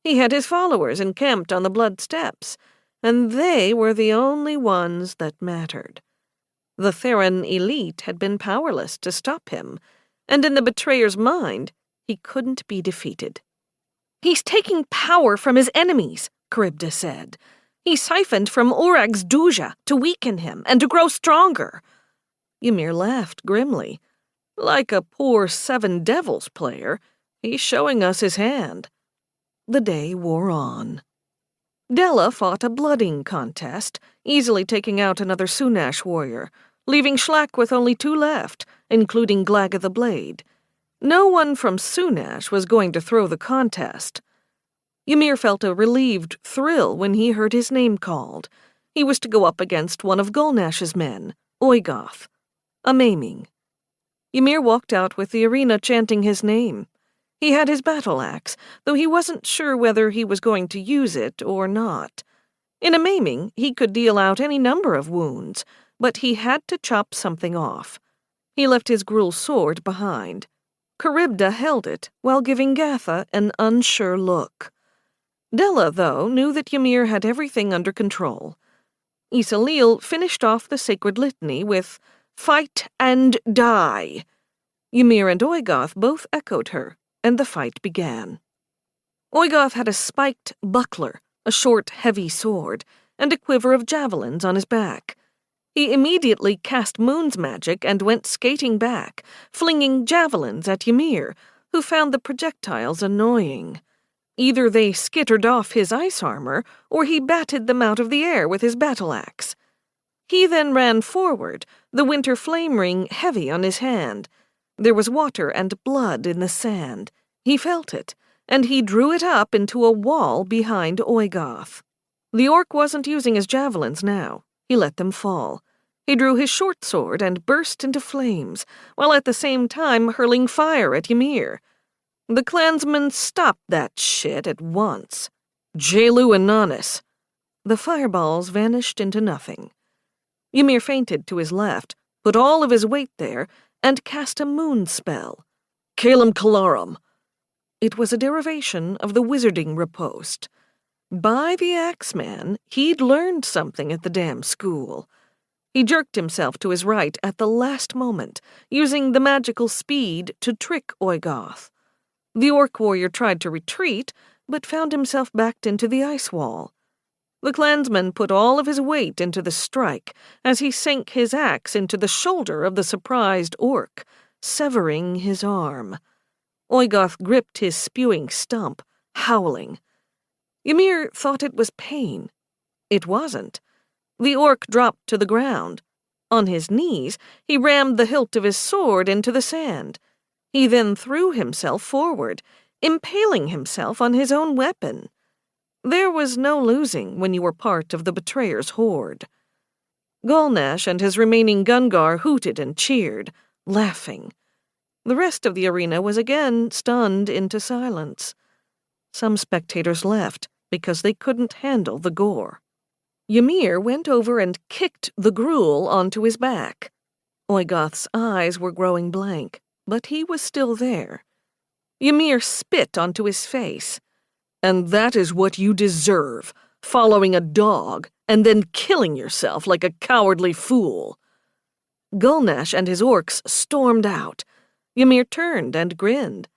He had his followers encamped on the blood steps, and they were the only ones that mattered. The Theran elite had been powerless to stop him, and in the betrayer's mind, he couldn't be defeated. "He's taking power from his enemies," Charybdis said. "He siphoned from Urag's duja to weaken him and to grow stronger." Ymir laughed grimly. "Like a poor Seven Devils player, he's showing us his hand." The day wore on. Della fought a blooding contest, easily taking out another Sunash warrior, leaving Schlack with only 2 left, including Glagga the Blade. No one from Sunash was going to throw the contest. Ymir felt a relieved thrill when he heard his name called. He was to go up against one of Gulnash's men, Oigoth, a maiming. Ymir walked out with the arena chanting his name. He had his battle axe, though he wasn't sure whether he was going to use it or not. In a maiming, he could deal out any number of wounds, but he had to chop something off. He left his gruel sword behind. Charybda held it, while giving Gatha an unsure look. Della, though, knew that Ymir had everything under control. Isalil finished off the sacred litany with, "Fight and die." Ymir and Oigoth both echoed her, and the fight began. Oigoth had a spiked buckler, a short, heavy sword, and a quiver of javelins on his back. He immediately cast Moon's magic and went skating back, flinging javelins at Ymir, who found the projectiles annoying. Either they skittered off his ice armor, or he batted them out of the air with his battle-axe. He then ran forward, the winter flame ring heavy on his hand. There was water and blood in the sand. He felt it, and he drew it up into a wall behind Oigoth. The orc wasn't using his javelins now. He let them fall. He drew his short sword and burst into flames, while at the same time hurling fire at Ymir. The clansmen stopped that shit at once. Jelu and Nanis. The fireballs vanished into nothing. Ymir feinted to his left, put all of his weight there, and cast a moon spell. Calum Calarum. It was a derivation of the wizarding riposte. By the Axeman, he'd learned something at the damn school. He jerked himself to his right at the last moment, using the magical speed to trick Oigoth. The orc warrior tried to retreat, but found himself backed into the ice wall. The clansman put all of his weight into the strike as he sank his axe into the shoulder of the surprised orc, severing his arm. Oigoth gripped his spewing stump, howling. Ymir thought it was pain. It wasn't. The orc dropped to the ground. On his knees, he rammed the hilt of his sword into the sand. He then threw himself forward, impaling himself on his own weapon. There was no losing when you were part of the betrayer's horde. Gulnash and his remaining Gungar hooted and cheered, laughing. The rest of the arena was again stunned into silence. Some spectators left because they couldn't handle the gore. Ymir went over and kicked the gruel onto his back. Oigoth's eyes were growing blank, but he was still there. Ymir spit onto his face. "And that is what you deserve, following a dog and then killing yourself like a cowardly fool." Gulnash and his orcs stormed out. Ymir turned and grinned.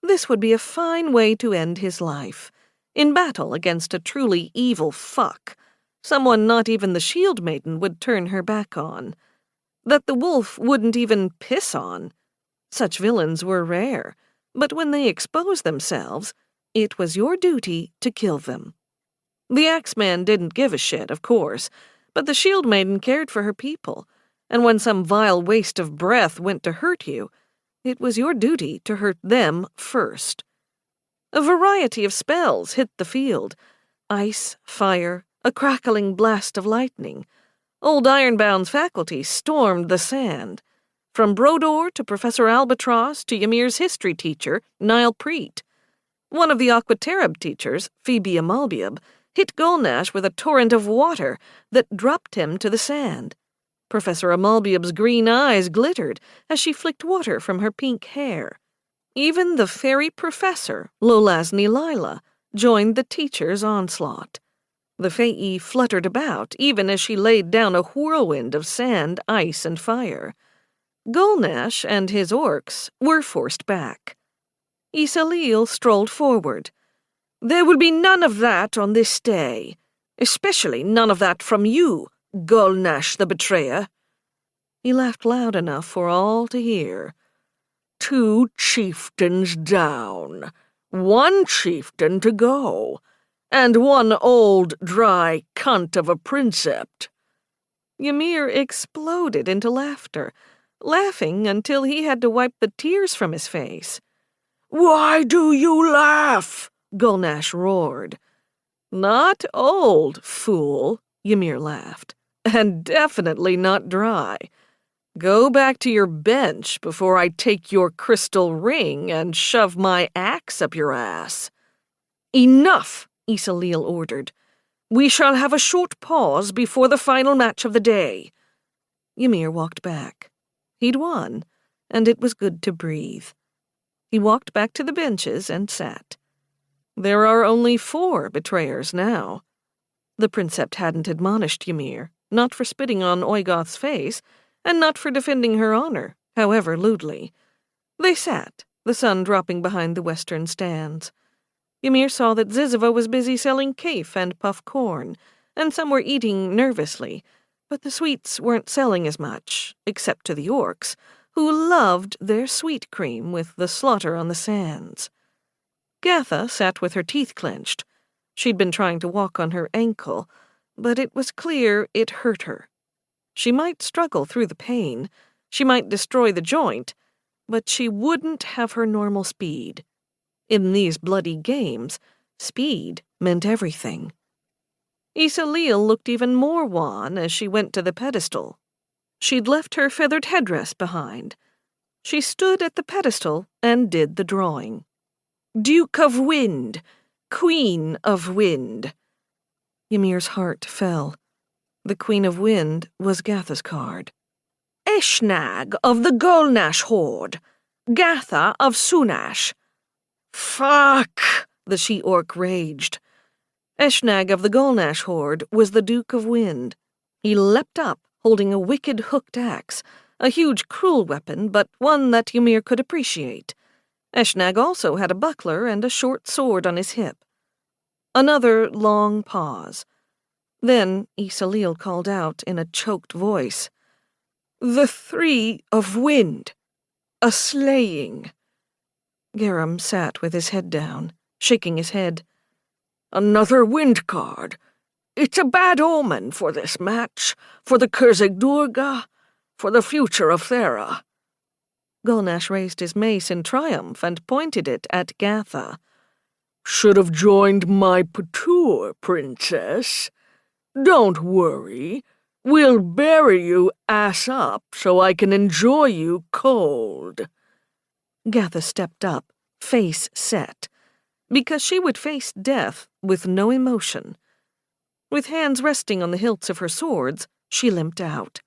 This would be a fine way to end his life, in battle against a truly evil fuck, someone not even the Shield Maiden would turn her back on, that the wolf wouldn't even piss on. Such villains were rare, but when they exposed themselves, it was your duty to kill them. The Axeman didn't give a shit, of course, but the Shield Maiden cared for her people, and when some vile waste of breath went to hurt you, it was your duty to hurt them first. A variety of spells hit the field. Ice, fire, a crackling blast of lightning. Old Ironbound's faculty stormed the sand. From Brodor to Professor Albatross to Ymir's history teacher, Niall Preet. One of the Aquaterab teachers, Phoebe Amalbiab, hit Gulnash with a torrent of water that dropped him to the sand. Professor Amalbiab's green eyes glittered as she flicked water from her pink hair. Even the fairy professor, Lolasny Lila, joined the teacher's onslaught. The Fae fluttered about even as she laid down a whirlwind of sand, ice, and fire. Gulnash and his orcs were forced back. Isalil strolled forward. "There will be none of that on this day, especially none of that from you, Gulnash the Betrayer." He laughed loud enough for all to hear. "2 chieftains down, 1 chieftain to go, and 1 old dry cunt of a princept." Ymir exploded into laughter, laughing until he had to wipe the tears from his face. "Why do you laugh?" Gulnash roared. Not old, fool, Ymir laughed. And definitely not dry. Go back to your bench before I take your crystal ring and shove my axe up your ass. Enough, Isalil ordered. We shall have a short pause before the final match of the day. Ymir walked back. He'd won, and it was good to breathe. He walked back to the benches and sat. There are only 4 betrayers now. The princept hadn't admonished Ymir, not for spitting on Oigoth's face, and not for defending her honor, however lewdly. They sat, the sun dropping behind the western stands. Ymir saw that Ziziva was busy selling kaif and puff corn, and some were eating nervously, but the sweets weren't selling as much, except to the orcs, who loved their sweet cream with the slaughter on the sands. Gatha sat with her teeth clenched. She'd been trying to walk on her ankle, but it was clear it hurt her. She might struggle through the pain, she might destroy the joint, but she wouldn't have her normal speed. In these bloody games, speed meant everything. Isalil looked even more wan as she went to the pedestal. She'd left her feathered headdress behind. She stood at the pedestal and did the drawing. Duke of Wind, Queen of Wind. Ymir's heart fell. The Queen of Wind was Gatha's card. Eshnag of the Gulnash Horde, Gatha of Sunash. Fuck! The she-orc raged. Eshnag of the Gulnash Horde was the Duke of Wind. He leapt up, holding a wicked hooked axe, a huge cruel weapon, but one that Ymir could appreciate. Eshnag also had a buckler and a short sword on his hip. Another long pause. Then Isalil called out in a choked voice, The 3 of Wind, a slaying. Garum sat with his head down, shaking his head. Another wind card. It's a bad omen for this match, for the Kurzig Durga, for the future of Thera. Gulnash raised his mace in triumph and pointed it at Gatha. Should have joined my Patur, princess. Don't worry. We'll bury you ass up so I can enjoy you cold. Gatha stepped up, face set, because she would face death with no emotion. With hands resting on the hilts of her swords, she limped out.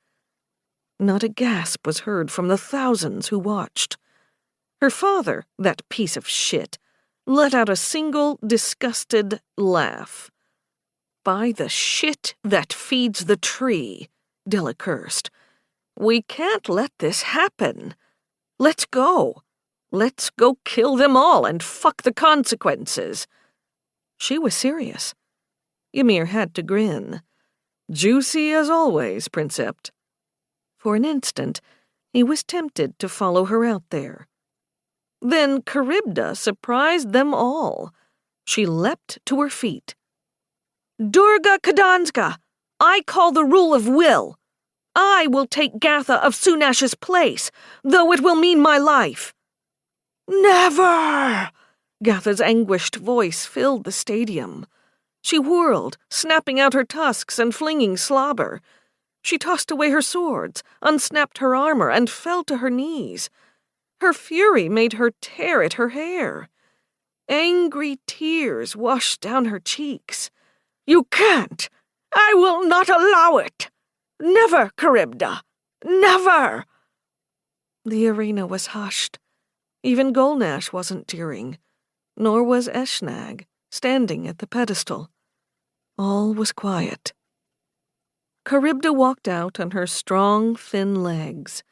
Not a gasp was heard from the thousands who watched. Her father, that piece of shit, let out a single, disgusted laugh. By the shit that feeds the tree, Della cursed. We can't let this happen. Let's go. Let's go kill them all and fuck the consequences. She was serious. Ymir had to grin. Juicy as always, princept. For an instant, he was tempted to follow her out there. Then Charybda surprised them all. She leapt to her feet. Durga Kadanska, I call the rule of will. I will take Gatha of Sunash's place, though it will mean my life. Never! Gatha's anguished voice filled the stadium. She whirled, snapping out her tusks and flinging slobber. She tossed away her swords, unsnapped her armor, and fell to her knees. Her fury made her tear at her hair. Angry tears washed down her cheeks. You can't! I will not allow it! Never, Charybda! Never! The arena was hushed. Even Gulnash wasn't tearing, nor was Eshnag, standing at the pedestal. All was quiet. Charybda walked out on her strong, thin legs.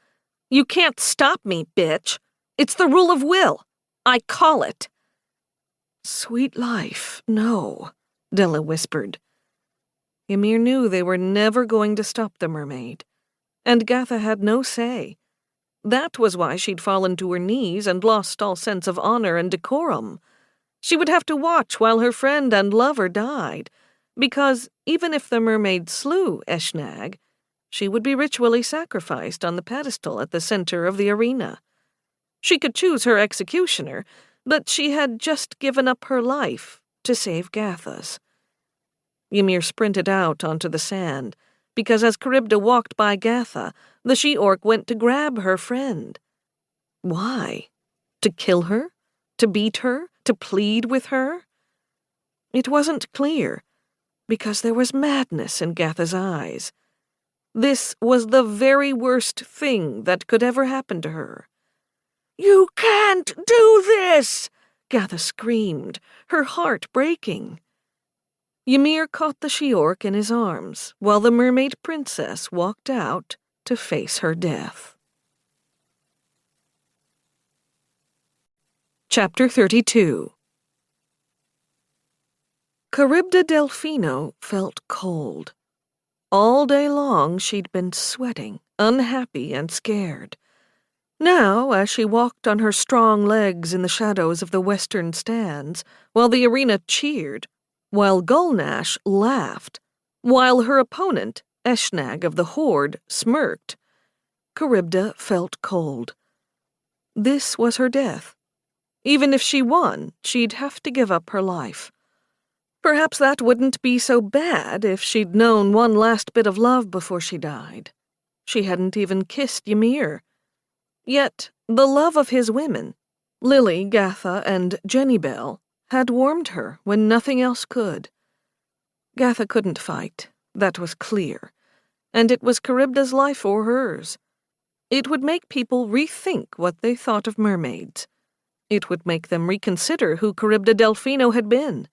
You can't stop me, bitch. It's the rule of will. I call it. Sweet life, no, Della whispered. Ymir knew they were never going to stop the mermaid, and Gatha had no say. That was why she'd fallen to her knees and lost all sense of honor and decorum. She would have to watch while her friend and lover died, because even if the mermaid slew Eshnag, she would be ritually sacrificed on the pedestal at the center of the arena. She could choose her executioner, but she had just given up her life to save Gatha's. Ymir sprinted out onto the sand, because as Charybda walked by Gatha, the she-orc went to grab her friend. Why? To kill her? To beat her? To plead with her? It wasn't clear, because there was madness in Gatha's eyes. This was the very worst thing that could ever happen to her. "You can't do this!" Gatha screamed, her heart breaking. Ymir caught the she-orc in his arms, while the mermaid princess walked out to face her death. Chapter 32. Charybda Delphino felt cold. All day long she'd been sweating, unhappy and scared. Now, as she walked on her strong legs in the shadows of the western stands, while the arena cheered, while Gulnash laughed, while her opponent, Eshnag of the Horde, smirked, Charybda felt cold. This was her death. Even if she won, she'd have to give up her life. Perhaps that wouldn't be so bad if she'd known one last bit of love before she died. She hadn't even kissed Ymir. Yet the love of his women, Lily, Gatha, and Jenny Bell, had warmed her when nothing else could. Gatha couldn't fight, that was clear, and it was Charybda's life or hers. It would make people rethink what they thought of mermaids. It would make them reconsider who Charybda Delphino had been.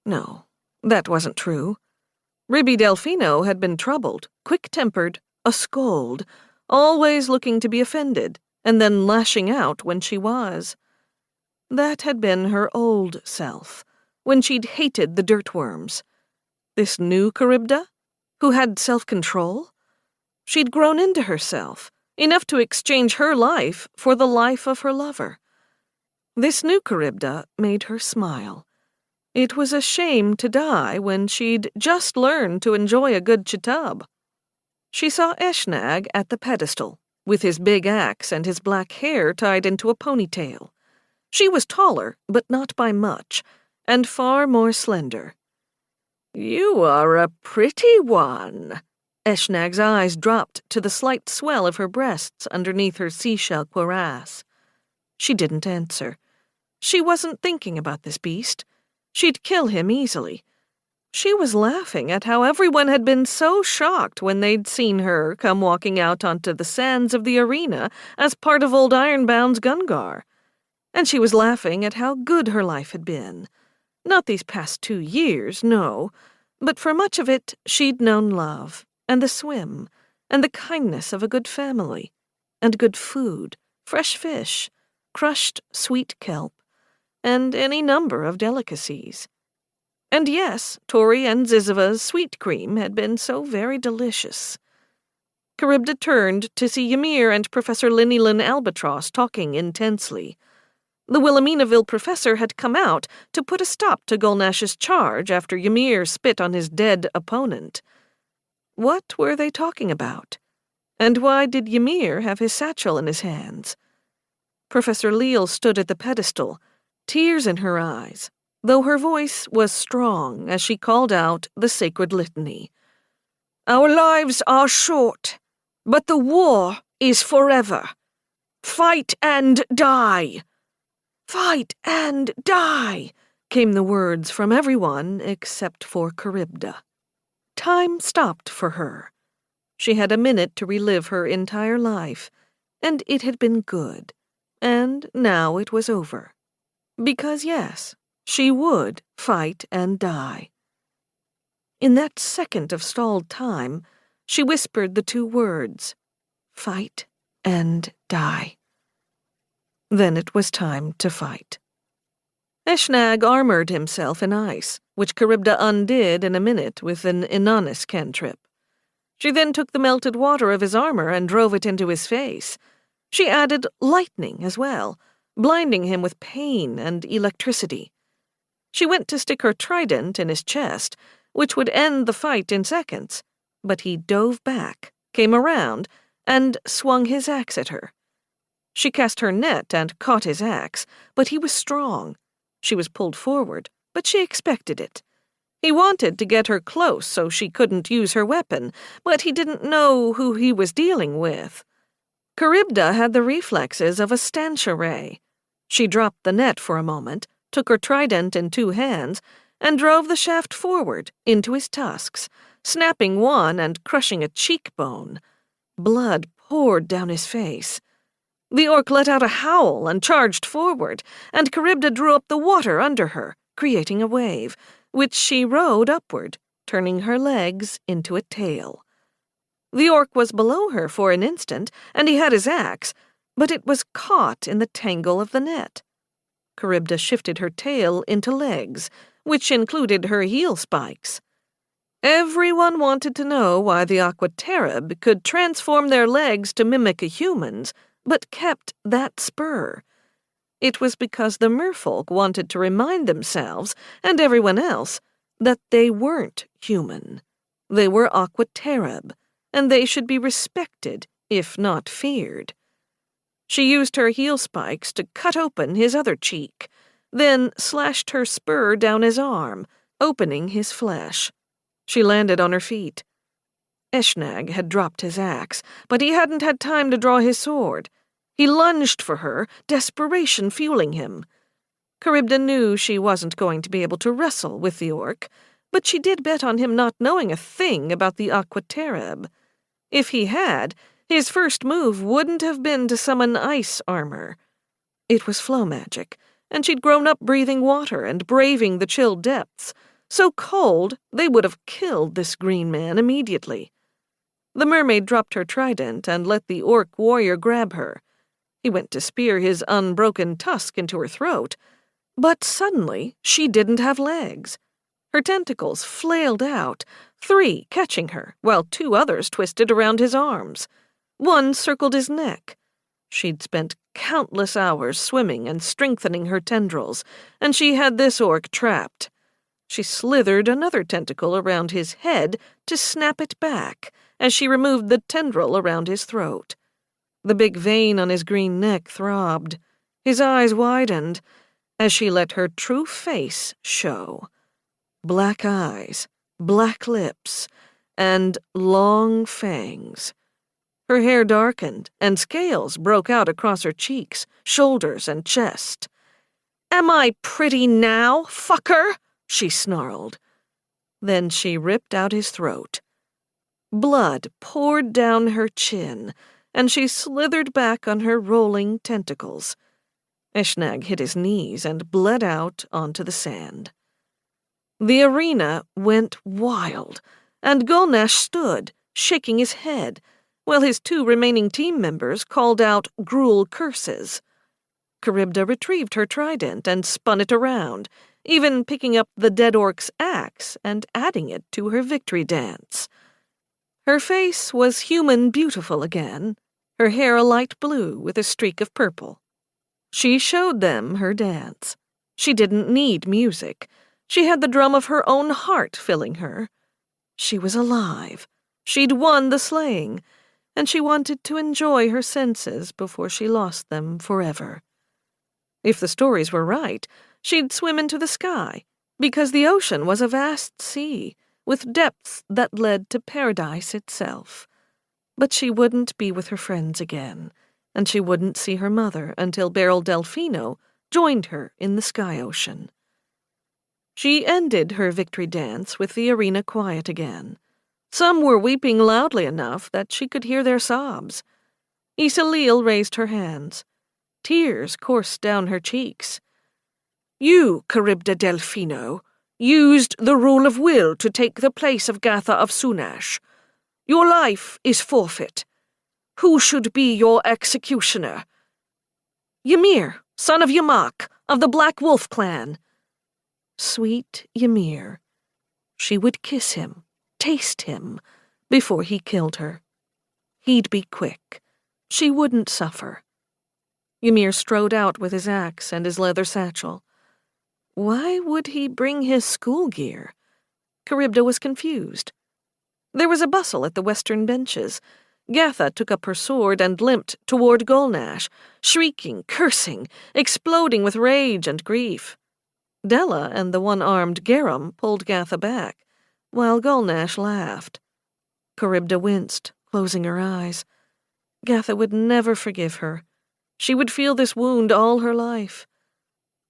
No, that wasn't true. Ribby Delphino had been troubled, quick-tempered, a scold, always looking to be offended, and then lashing out when she was. That had been her old self, when she'd hated the dirtworms. This new Charybda, who had self-control? She'd grown into herself, enough to exchange her life for the life of her lover. This new Charybda made her smile. It was a shame to die when she'd just learned to enjoy a good chitub. She saw Eshnag at the pedestal, with his big axe and his black hair tied into a ponytail. She was taller, but not by much, and far more slender. "You are a pretty one." Eshnag's eyes dropped to the slight swell of her breasts underneath her seashell cuirass. She didn't answer. She wasn't thinking about this beast. She'd kill him easily. She was laughing at how everyone had been so shocked when they'd seen her come walking out onto the sands of the arena as part of Old Ironbound's Gungar. And she was laughing at how good her life had been. Not these past 2 years, no, but for much of it she'd known love, and the swim, and the kindness of a good family, and good food, fresh fish, crushed sweet kelp, and any number of delicacies. And yes, Tori and Ziziva's sweet cream had been so very delicious. Charybda turned to see Ymir and Professor Linneylin Albatross talking intensely. The Wilhelminaville professor had come out to put a stop to Gulnash's charge after Ymir spit on his dead opponent. What were they talking about? And why did Ymir have his satchel in his hands? Professor Leal stood at the pedestal, tears in her eyes, though her voice was strong as she called out the sacred litany. "Our lives are short, but the war is forever. Fight and die! Fight and die!" came the words from everyone except for Charybda. Time stopped for her. She had a minute to relive her entire life, and it had been good, and now it was over. Because yes, she would fight and die. In that second of stalled time, she whispered the 2 words, "Fight and die." Then it was time to fight. Eshnag armored himself in ice, which Charybda undid in a minute with an Inanis cantrip. She then took the melted water of his armor and drove it into his face. She added lightning as well, blinding him with pain and electricity. She went to stick her trident in his chest, which would end the fight in seconds, but he dove back, came around, and swung his axe at her. She cast her net and caught his axe, but he was strong. She was pulled forward, but she expected it. He wanted to get her close so she couldn't use her weapon, but he didn't know who he was dealing with. Charybda had the reflexes of a stantia ray. She dropped the net for a moment, took her trident in 2 hands, and drove the shaft forward into his tusks, snapping one and crushing a cheekbone. Blood poured down his face. The orc let out a howl and charged forward, and Charybda drew up the water under her, creating a wave, which she rode upward, turning her legs into a tail. The orc was below her for an instant, and he had his axe, but it was caught in the tangle of the net. Charybda shifted her tail into legs, which included her heel spikes. Everyone wanted to know why the aquaterib could transform their legs to mimic a human's, but kept that spur. It was because the merfolk wanted to remind themselves, and everyone else, that they weren't human. They were aquaterib, and they should be respected, if not feared. She used her heel spikes to cut open his other cheek, then slashed her spur down his arm, opening his flesh. She landed on her feet. Eshnag had dropped his axe, but he hadn't had time to draw his sword. He lunged for her, desperation fueling him. Charybda knew she wasn't going to be able to wrestle with the orc, but she did bet on him not knowing a thing about the aquaterib. If he had, his first move wouldn't have been to summon ice armor. It was flow magic, and she'd grown up breathing water and braving the chill depths, so cold they would have killed this green man immediately. The mermaid dropped her trident and let the orc warrior grab her. He went to spear his unbroken tusk into her throat, but suddenly she didn't have legs. Her tentacles flailed out, 3 catching her, while 2 others twisted around his arms. One circled his neck. She'd spent countless hours swimming and strengthening her tendrils, and she had this orc trapped. She slithered another tentacle around his head to snap it back as she removed the tendril around his throat. The big vein on his green neck throbbed. His eyes widened as she let her true face show. Black eyes, black lips, and long fangs. Her hair darkened, and scales broke out across her cheeks, shoulders, and chest. "Am I pretty now, fucker?" she snarled. Then she ripped out his throat. Blood poured down her chin, and she slithered back on her rolling tentacles. Eshnag hit his knees and bled out onto the sand. The arena went wild, and Gulnash stood, shaking his head, while his 2 remaining team members called out gruel curses. Charybda retrieved her trident and spun it around, even picking up the dead orc's axe and adding it to her victory dance. Her face was human beautiful again, her hair a light blue with a streak of purple. She showed them her dance. She didn't need music. She had the drum of her own heart filling her. She was alive. She'd won the slaying, and she wanted to enjoy her senses before she lost them forever. If the stories were right, she'd swim into the sky, because the ocean was a vast sea, with depths that led to paradise itself. But she wouldn't be with her friends again, and she wouldn't see her mother until Beryl Delfino joined her in the sky ocean. She ended her victory dance with the arena quiet again. Some were weeping loudly enough that she could hear their sobs. Isilil raised her hands. Tears coursed down her cheeks. "You, Charybda Delfino, used the rule of will to take the place of Gatha of Sunash. Your life is forfeit. Who should be your executioner?" "Ymir, son of Yamak, of the Black Wolf clan." Sweet Ymir. She would kiss him, taste him, before he killed her. He'd be quick. She wouldn't suffer. Ymir strode out with his axe and his leather satchel. Why would he bring his school gear? Charybda was confused. There was a bustle at the western benches. Gatha took up her sword and limped toward Gulnash, shrieking, cursing, exploding with rage and grief. Della and the one-armed Garum pulled Gatha back, while Gulnash laughed. Charybda winced, closing her eyes. Gatha would never forgive her. She would feel this wound all her life.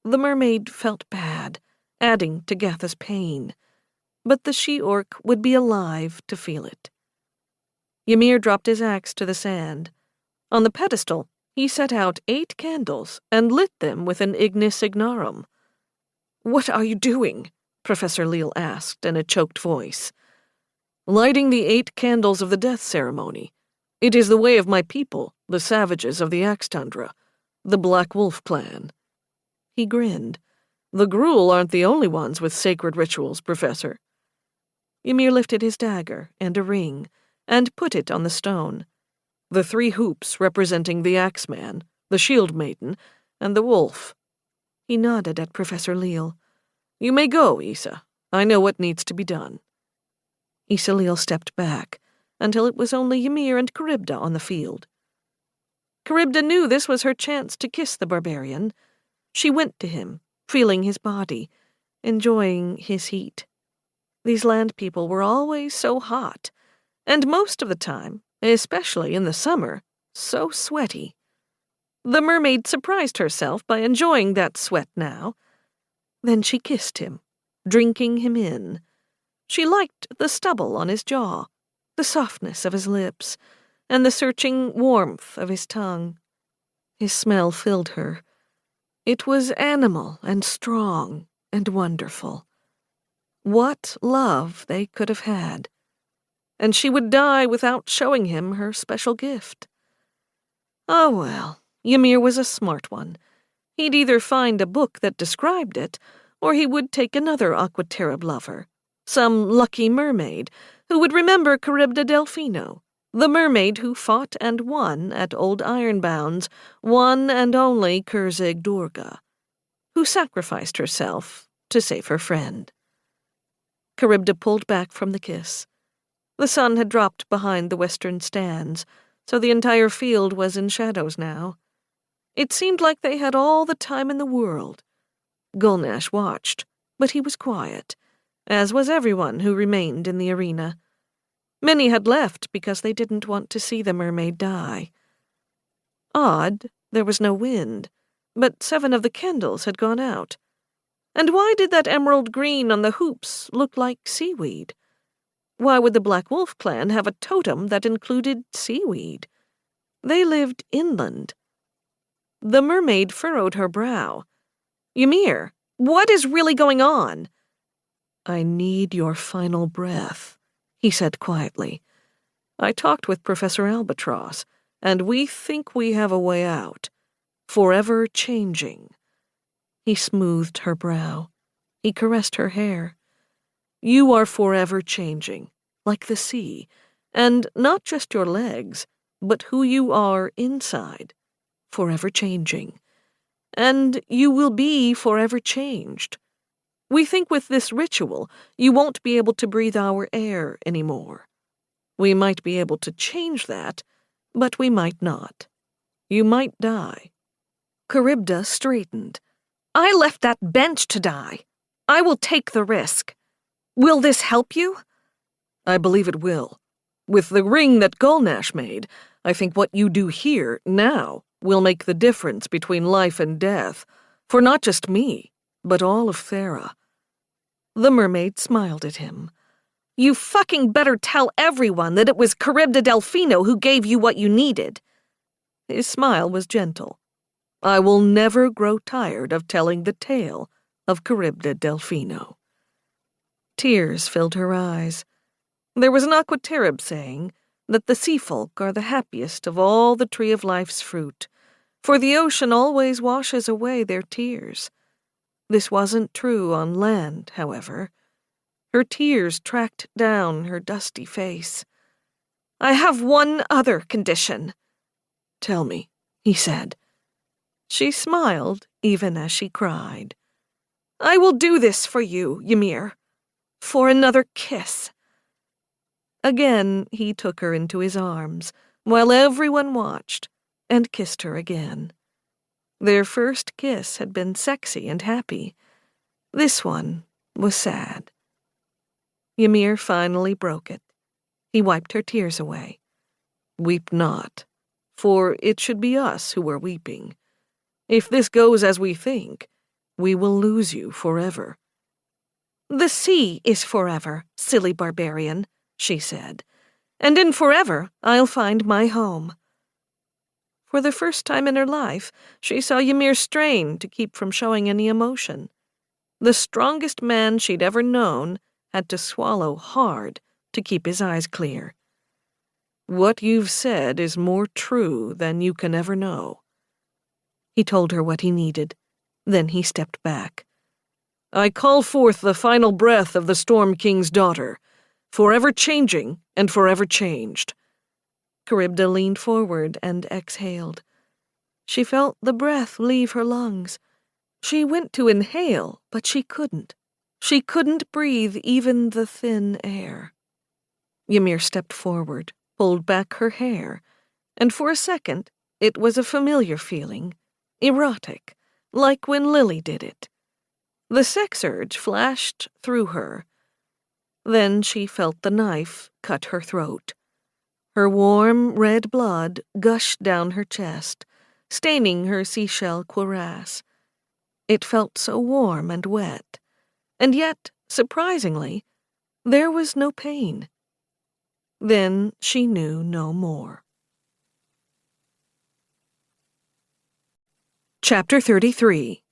The mermaid felt bad, adding to Gatha's pain, but the she-orc would be alive to feel it. Ymir dropped his axe to the sand. On the pedestal, he set out 8 candles and lit them with an ignis ignarum. "What are you doing?" Professor Leal asked in a choked voice. "Lighting the 8 candles of the death ceremony. It is the way of my people, the savages of the Axe Tundra, the Black Wolf clan." He grinned. "The Gruul aren't the only ones with sacred rituals, Professor." Ymir lifted his dagger and a ring and put it on the stone. The 3 hoops representing the Axeman, the Shield Maiden, and the Wolf. He nodded at Professor Leal. "You may go, Issa. I know what needs to be done." Issa Leal stepped back until it was only Ymir and Charybda on the field. Charybda knew this was her chance to kiss the barbarian. She went to him, feeling his body, enjoying his heat. These land people were always so hot, and most of the time, especially in the summer, so sweaty. The mermaid surprised herself by enjoying that sweat now. Then she kissed him, drinking him in. She liked the stubble on his jaw, the softness of his lips, and the searching warmth of his tongue. His smell filled her. It was animal and strong and wonderful. What love they could have had. And she would die without showing him her special gift. Oh well, Ymir was a smart one. He'd either find a book that described it, or he would take another Aquaterib lover, some lucky mermaid, who would remember Charybda Delphino, the mermaid who fought and won at Old Ironbound's one and only Kurzig Durga, who sacrificed herself to save her friend. Charybda pulled back from the kiss. The sun had dropped behind the western stands, so the entire field was in shadows now. It seemed like they had all the time in the world. Gulnash watched, but he was quiet, as was everyone who remained in the arena. Many had left because they didn't want to see the mermaid die. Odd, there was no wind, but 7 of the candles had gone out. And why did that emerald green on the hoops look like seaweed? Why would the Black Wolf clan have a totem that included seaweed? They lived inland. The mermaid furrowed her brow. "Ymir, what is really going on?" "I need your final breath," he said quietly. "I talked with Professor Albatross, and we think we have a way out. Forever changing." He smoothed her brow. He caressed her hair. "You are forever changing, like the sea, and not just your legs, but who you are inside, forever changing. And you will be forever changed. We think with this ritual you won't be able to breathe our air anymore. We might be able to change that, but we might not. You might die." Charybda straightened. "I left that bench to die. I will take the risk. Will this help you?" "I believe it will. With the ring that Gulnash made, I think what you do here, now, will make the difference between life and death, for not just me, but all of Thera." The mermaid smiled at him. "You fucking better tell everyone that it was Charybda Delphino who gave you what you needed." His smile was gentle. "I will never grow tired of telling the tale of Charybda Delphino." Tears filled her eyes. There was an Aquaterib saying that the sea folk are the happiest of all the Tree of Life's fruit, for the ocean always washes away their tears. This wasn't true on land, however. Her tears tracked down her dusty face. "I have one other condition." "Tell me," he said. She smiled even as she cried. "I will do this for you, Ymir. For another kiss." Again he took her into his arms, while everyone watched, and kissed her again. Their first kiss had been sexy and happy. This one was sad. Ymir finally broke it. He wiped her tears away. "Weep not, for it should be us who are weeping. If this goes as we think, we will lose you forever." "The sea is forever, silly barbarian," she said, "and in forever I'll find my home." For the first time in her life, she saw Ymir strain to keep from showing any emotion. The strongest man she'd ever known had to swallow hard to keep his eyes clear. "What you've said is more true than you can ever know." He told her what he needed. Then he stepped back. "I call forth the final breath of the Storm King's daughter, forever changing and forever changed." Charybda leaned forward and exhaled. She felt the breath leave her lungs. She went to inhale, but she couldn't. She couldn't breathe even the thin air. Ymir stepped forward, pulled back her hair, and for a second it was a familiar feeling, erotic, like when Lily did it. The sex urge flashed through her. Then she felt the knife cut her throat. Her warm red blood gushed down her chest, staining her seashell cuirass. It felt so warm and wet, and yet, surprisingly, there was no pain. Then she knew no more. Chapter 33.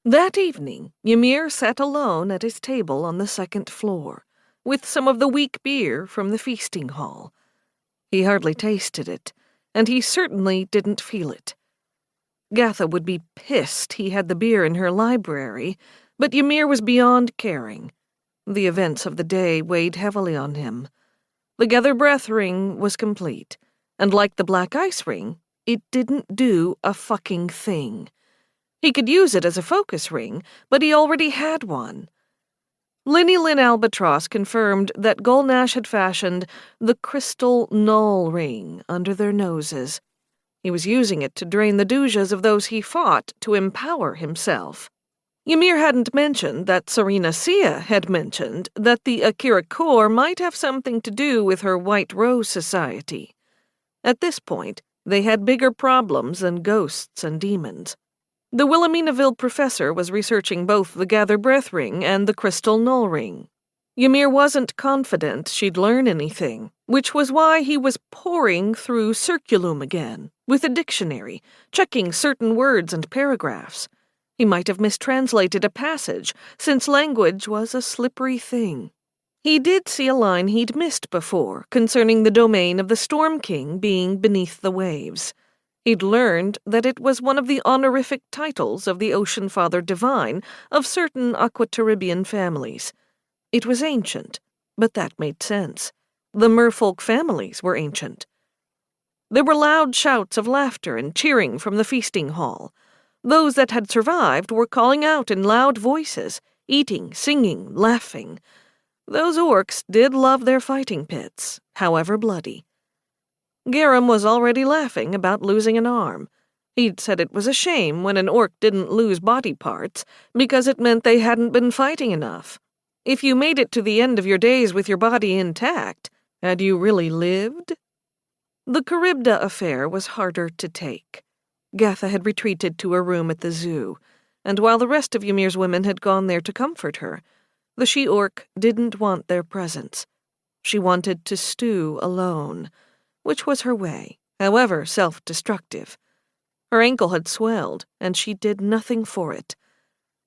That evening, Ymir sat alone at his table on the second floor, with some of the weak beer from the feasting hall. He hardly tasted it, and he certainly didn't feel it. Gatha would be pissed he had the beer in her library, but Ymir was beyond caring. The events of the day weighed heavily on him. The Gather Breath ring was complete, and like the Black Ice ring, it didn't do a fucking thing. He could use it as a focus ring, but he already had one. Linny Lynn Albatross confirmed that Gulnash had fashioned the crystal null ring under their noses. He was using it to drain the dujas of those he fought to empower himself. Ymir hadn't mentioned that Serena Sia had mentioned that the Akkiric Ring might have something to do with her White Rose Society. At this point, they had bigger problems than ghosts and demons. The Wilhelminaville professor was researching both the Gather Breath ring and the crystal null ring. Ymir wasn't confident she'd learn anything, which was why he was poring through Circulum again, with a dictionary, checking certain words and paragraphs. He might have mistranslated a passage, since language was a slippery thing. He did see a line he'd missed before, concerning the domain of the Storm King being beneath the waves. He'd learned that it was one of the honorific titles of the Ocean Father Divine of certain Aquataribian families. It was ancient, but that made sense. The merfolk families were ancient. There were loud shouts of laughter and cheering from the feasting hall. Those that had survived were calling out in loud voices, eating, singing, laughing. Those orcs did love their fighting pits, however bloody. Garum was already laughing about losing an arm. He'd said it was a shame when an orc didn't lose body parts, because it meant they hadn't been fighting enough. If you made it to the end of your days with your body intact, had you really lived? The Charybda affair was harder to take. Gatha had retreated to her room at the zoo, and while the rest of Ymir's women had gone there to comfort her, the she-orc didn't want their presence. She wanted to stew alone, which was her way, however self-destructive. Her ankle had swelled, and she did nothing for it.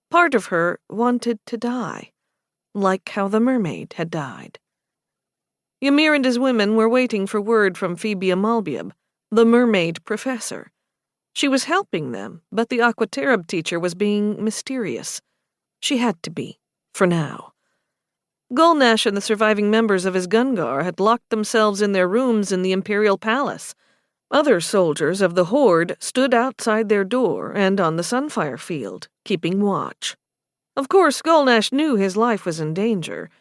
Part of her wanted to die, like how the mermaid had died. Ymir and his women were waiting for word from Phoebe Amalbiab, the mermaid professor. She was helping them, but the Aquatarib teacher was being mysterious. She had to be, for now. Gulnash and the surviving members of his Gungar had locked themselves in their rooms in the Imperial Palace. Other soldiers of the Horde stood outside their door and on the Sunfire Field, keeping watch. Of course, Gulnash knew his life was in danger.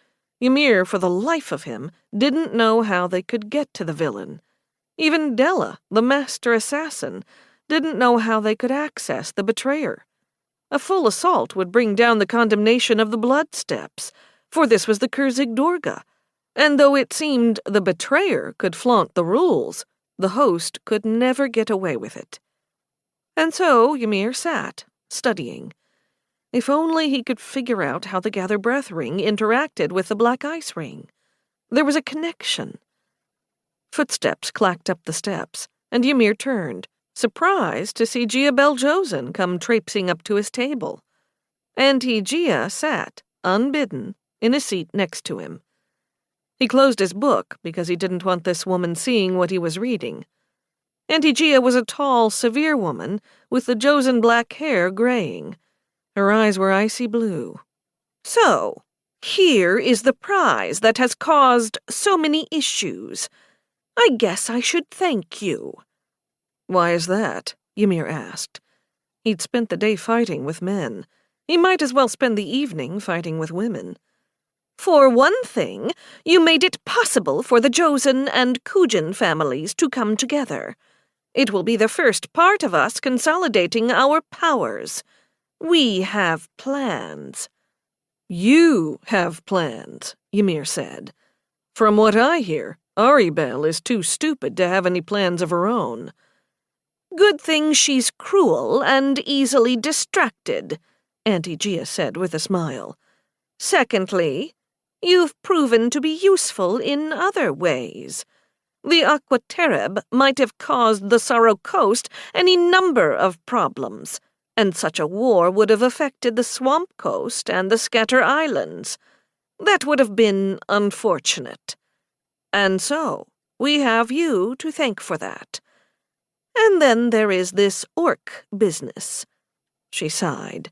Ymir, for the life of him, didn't know how they could get to the villain. Even Della, the master assassin, didn't know how they could access the betrayer. A full assault would bring down the condemnation of the Blood Steps, for this was the Kurzig Dorga, and though it seemed the betrayer could flaunt the rules, the host could never get away with it. And so Ymir sat, studying. If only he could figure out how the Gather Breath ring interacted with the Black Ice ring. There was a connection. Footsteps clacked up the steps, and Ymir turned, surprised to see Gia Beljosen come traipsing up to his table. Auntie Gia sat, unbidden, in a seat next to him. He closed his book because he didn't want this woman seeing what he was reading. Auntie Gia was a tall, severe woman with the Josen black hair graying. Her eyes were icy blue. "So, here is the prize that has caused so many issues. I guess I should thank you." "Why is that?" Ymir asked. He'd spent the day fighting with men. He might as well spend the evening fighting with women. "For one thing, you made it possible for the Josen and Kujin families to come together. It will be the first part of us consolidating our powers. We have plans." "You have plans," Ymir said. "From what I hear, Aribel is too stupid to have any plans of her own." "Good thing she's cruel and easily distracted," Auntie Gia said with a smile. "Secondly, you've proven to be useful in other ways. The Aquatereb might have caused the Sorrow Coast any number of problems, and such a war would have affected the Swamp Coast and the Scatter Islands. That would have been unfortunate. And so, we have you to thank for that. And then there is this orc business." She sighed,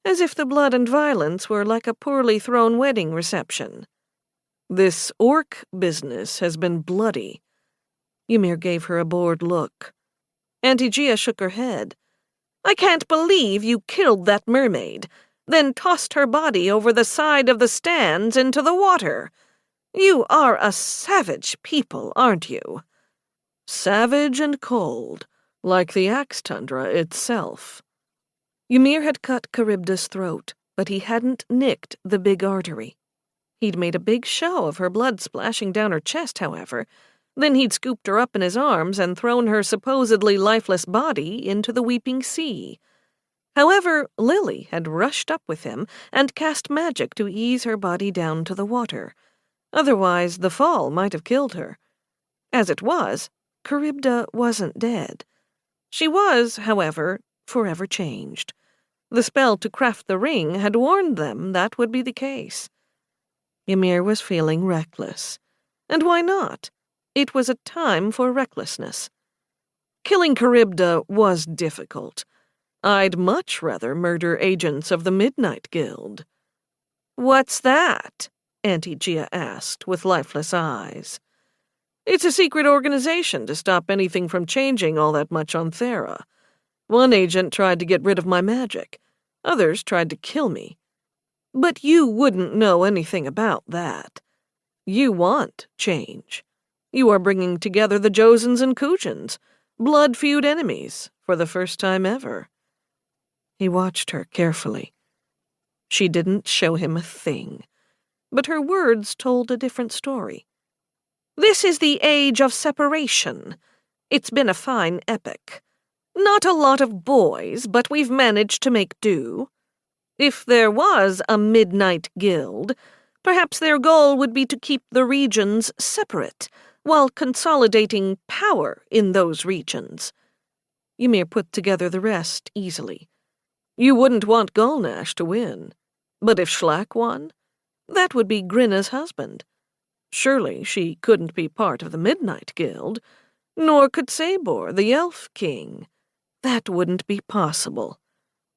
as if the blood and violence were like a poorly thrown wedding reception. "This orc business has been bloody." Ymir gave her a bored look. Auntie Gia shook her head. "I can't believe you killed that mermaid, then tossed her body over the side of the stands into the water. You are a savage people, aren't you?" "Savage and cold, like the Axe Tundra itself." Ymir had cut Charybdis' throat, but he hadn't nicked the big artery. He'd made a big show of her blood splashing down her chest, however. Then he'd scooped her up in his arms and thrown her supposedly lifeless body into the weeping sea. However, Lily had rushed up with him and cast magic to ease her body down to the water. Otherwise, the fall might have killed her. As it was, Charybda wasn't dead. She was, however, forever changed. The spell to craft the ring had warned them that would be the case. Ymir was feeling reckless. And why not? It was a time for recklessness. Killing Charybda was difficult. I'd much rather murder agents of the Midnight Guild. "What's that?" Auntie Gia asked with lifeless eyes. "It's a secret organization to stop anything from changing all that much on Thera. One agent tried to get rid of my magic. Others tried to kill me. But you wouldn't know anything about that. You want change. You are bringing together the Josens and Kujins, blood feud enemies, for the first time ever." He watched her carefully. She didn't show him a thing, but her words told a different story. "This is the age of separation. It's been a fine epic. Not a lot of boys, but we've managed to make do. If there was a Midnight Guild, perhaps their goal would be to keep the regions separate, while consolidating power in those regions." Ymir put together the rest easily. "You wouldn't want Gulnash to win. But if Shlak won, that would be Grinna's husband. Surely she couldn't be part of the Midnight Guild, nor could Sabor, the Elf King. That wouldn't be possible.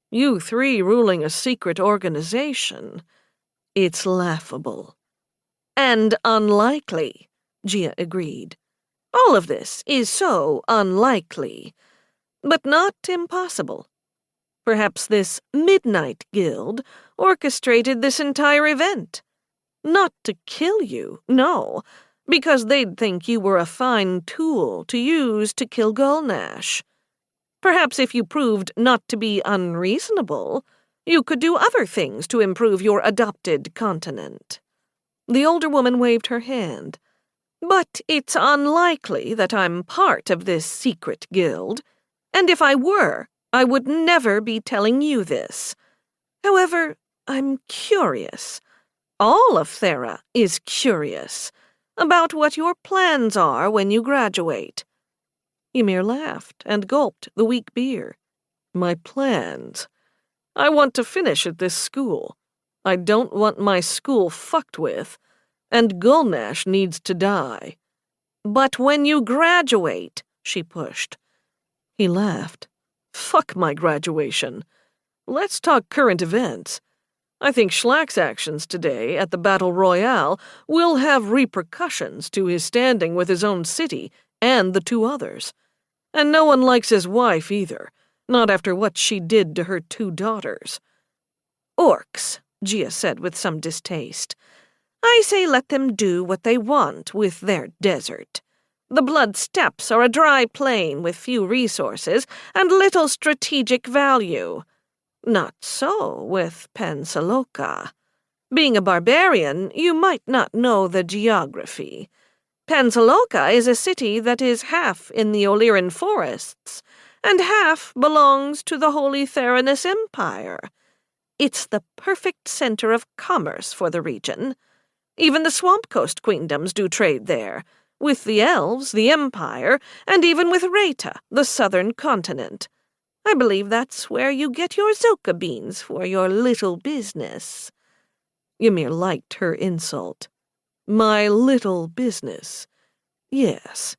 You three ruling a secret organization. It's laughable." "And unlikely," Gia agreed. "All of this is so unlikely, but not impossible. Perhaps this Midnight Guild orchestrated this entire event. Not to kill you, no, because they'd think you were a fine tool to use to kill Gulnash. Perhaps if you proved not to be unreasonable, you could do other things to improve your adopted continent. The older woman waved her hand. But it's unlikely that I'm part of this secret guild, and if I were, I would never be telling you this. However, I'm curious. All of Thera is curious about what your plans are when you graduate. Ymir laughed and gulped the weak beer. My plans? I want to finish at this school. I don't want my school fucked with, and Gulnash needs to die. But when you graduate, she pushed. He laughed. Fuck my graduation. Let's talk current events. I think Schlack's actions today at the Battle Royale will have repercussions to his standing with his own city and the two others. And no one likes his wife either, not after what she did to her 2 daughters. Orcs, Gia said with some distaste. I say let them do what they want with their desert. The Blood Steppes are a dry plain with few resources and little strategic value. Not so with Pennsaloka. Being a barbarian, you might not know the geography. Pennsaloka is a city that is half in the Illyrian forests, and half belongs to the Holy Theranos Empire. It's the perfect center of commerce for the region. Even the Swamp Coast queendoms do trade there, with the elves, the Empire, and even with Reta, the southern continent. I believe that's where you get your Zoka beans for your little business. Ymir liked her insult. My little business. Yes.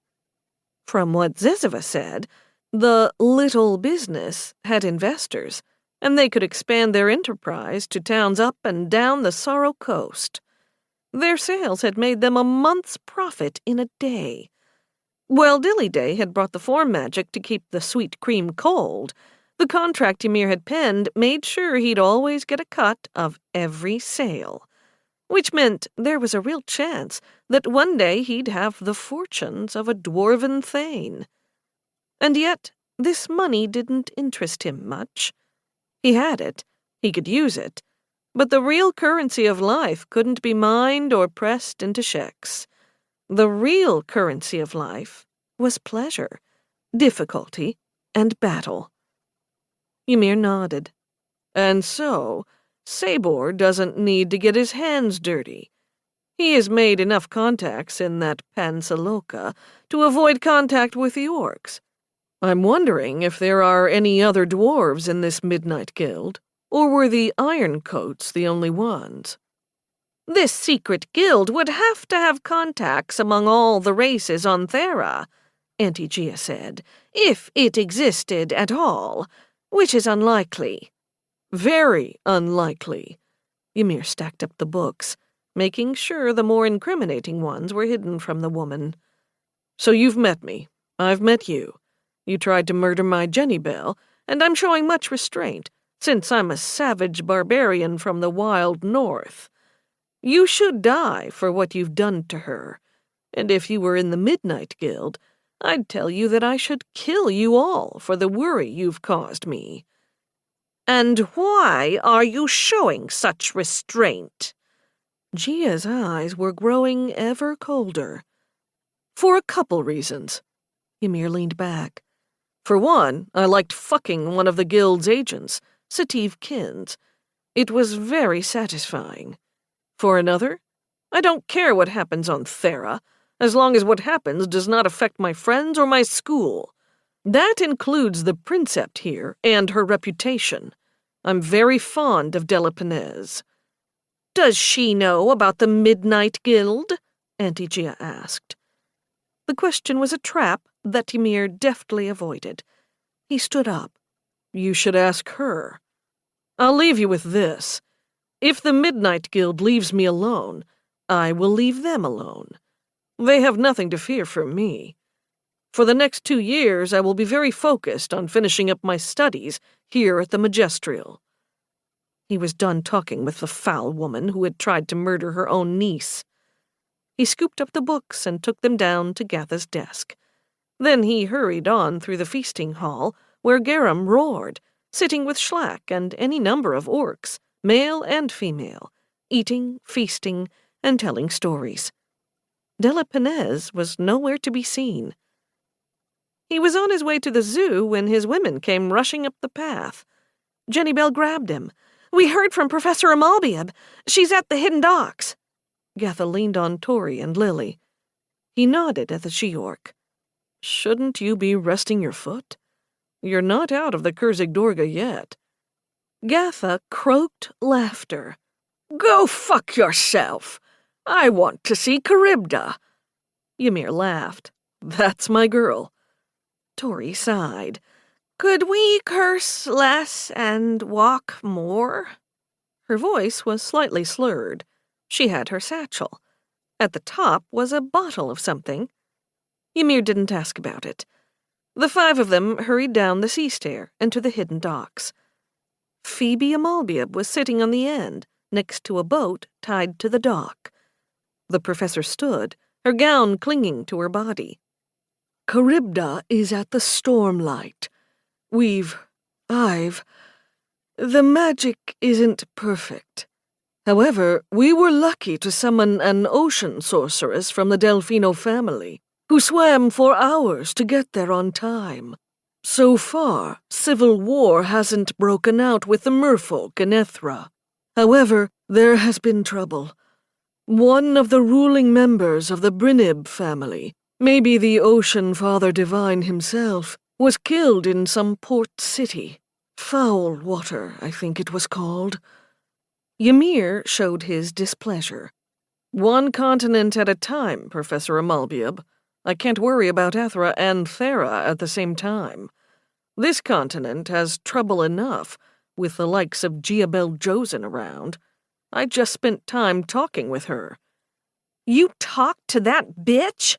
From what Zezeva said, the little business had investors, and they could expand their enterprise to towns up and down the Sorrow Coast. Their sales had made them a month's profit in a day. While Dilly Day had brought the form magic to keep the sweet cream cold, the contract Ymir had penned made sure he'd always get a cut of every sale, which meant there was a real chance that one day he'd have the fortunes of a dwarven thane. And yet, this money didn't interest him much. He had it, he could use it, but the real currency of life couldn't be mined or pressed into sheks. The real currency of life was pleasure, difficulty, and battle. Ymir nodded. And so, Sabor doesn't need to get his hands dirty. He has made enough contacts in that Pennsaloka to avoid contact with the orcs. I'm wondering if there are any other dwarves in this Midnight Guild, or were the Ironcoats the only ones? This secret guild would have to have contacts among all the races on Thera, Auntie Gia said, if it existed at all, which is unlikely. Very unlikely. Ymir stacked up the books, making sure the more incriminating ones were hidden from the woman. So you've met me. I've met you. You tried to murder my Jenny Belle, and I'm showing much restraint, since I'm a savage barbarian from the wild north. You should die for what you've done to her, and if you were in the Midnight Guild, I'd tell you that I should kill you all for the worry you've caused me. And why are you showing such restraint? Gia's eyes were growing ever colder. For a couple reasons. Ymir leaned back. For one, I liked fucking one of the guild's agents, Sativ Kins. It was very satisfying. For another, I don't care what happens on Thera, as long as what happens does not affect my friends or my school. That includes the princept here and her reputation. I'm very fond of Delapenez. Does she know about the Midnight Guild? Auntie Gia asked. The question was a trap that Ymir deftly avoided. He stood up. You should ask her. I'll leave you with this. If the Midnight Guild leaves me alone, I will leave them alone. They have nothing to fear from me. For the next 2 years, I will be very focused on finishing up my studies here at the Majestrial. He was done talking with the foul woman who had tried to murder her own niece. He scooped up the books and took them down to Gatha's desk. Then he hurried on through the feasting hall, where Garum roared, sitting with Schlack and any number of orcs, male and female, eating, feasting, and telling stories. Della Penez was nowhere to be seen. He was on his way to the zoo when his women came rushing up the path. Jenny Bell grabbed him. "We heard from Professor Amalbiab. She's at the hidden docks." Gatha leaned on Tori and Lily. He nodded at the she-orc. "Shouldn't you be resting your foot? You're not out of the Kurzig Dorga yet." Gatha croaked laughter. "Go fuck yourself. I want to see Charybda." Ymir laughed. "That's my girl." Tori sighed. "Could we curse less and walk more?" Her voice was slightly slurred. She had her satchel. At the top was a bottle of something. Ymir didn't ask about it. The five of them hurried down the sea stair and to the hidden docks. Phoebe Amalbiab was sitting on the end, next to a boat tied to the dock. The professor stood, her gown clinging to her body. "Charybda is at the Stormlight. The magic isn't perfect. However, we were lucky to summon an ocean sorceress from the Delfino family, who swam for hours to get there on time. So far, civil war hasn't broken out with the merfolk in Ethra. However, there has been trouble. One of the ruling members of the Brynib family, maybe the Ocean Father Divine himself, was killed in some port city. Foul Water, I think it was called." Ymir showed his displeasure. "One continent at a time, Professor Amalbiab. I can't worry about Ethra and Thera at the same time. This continent has trouble enough, with the likes of Giabel Josen around. I just spent time talking with her." "You talked to that bitch?"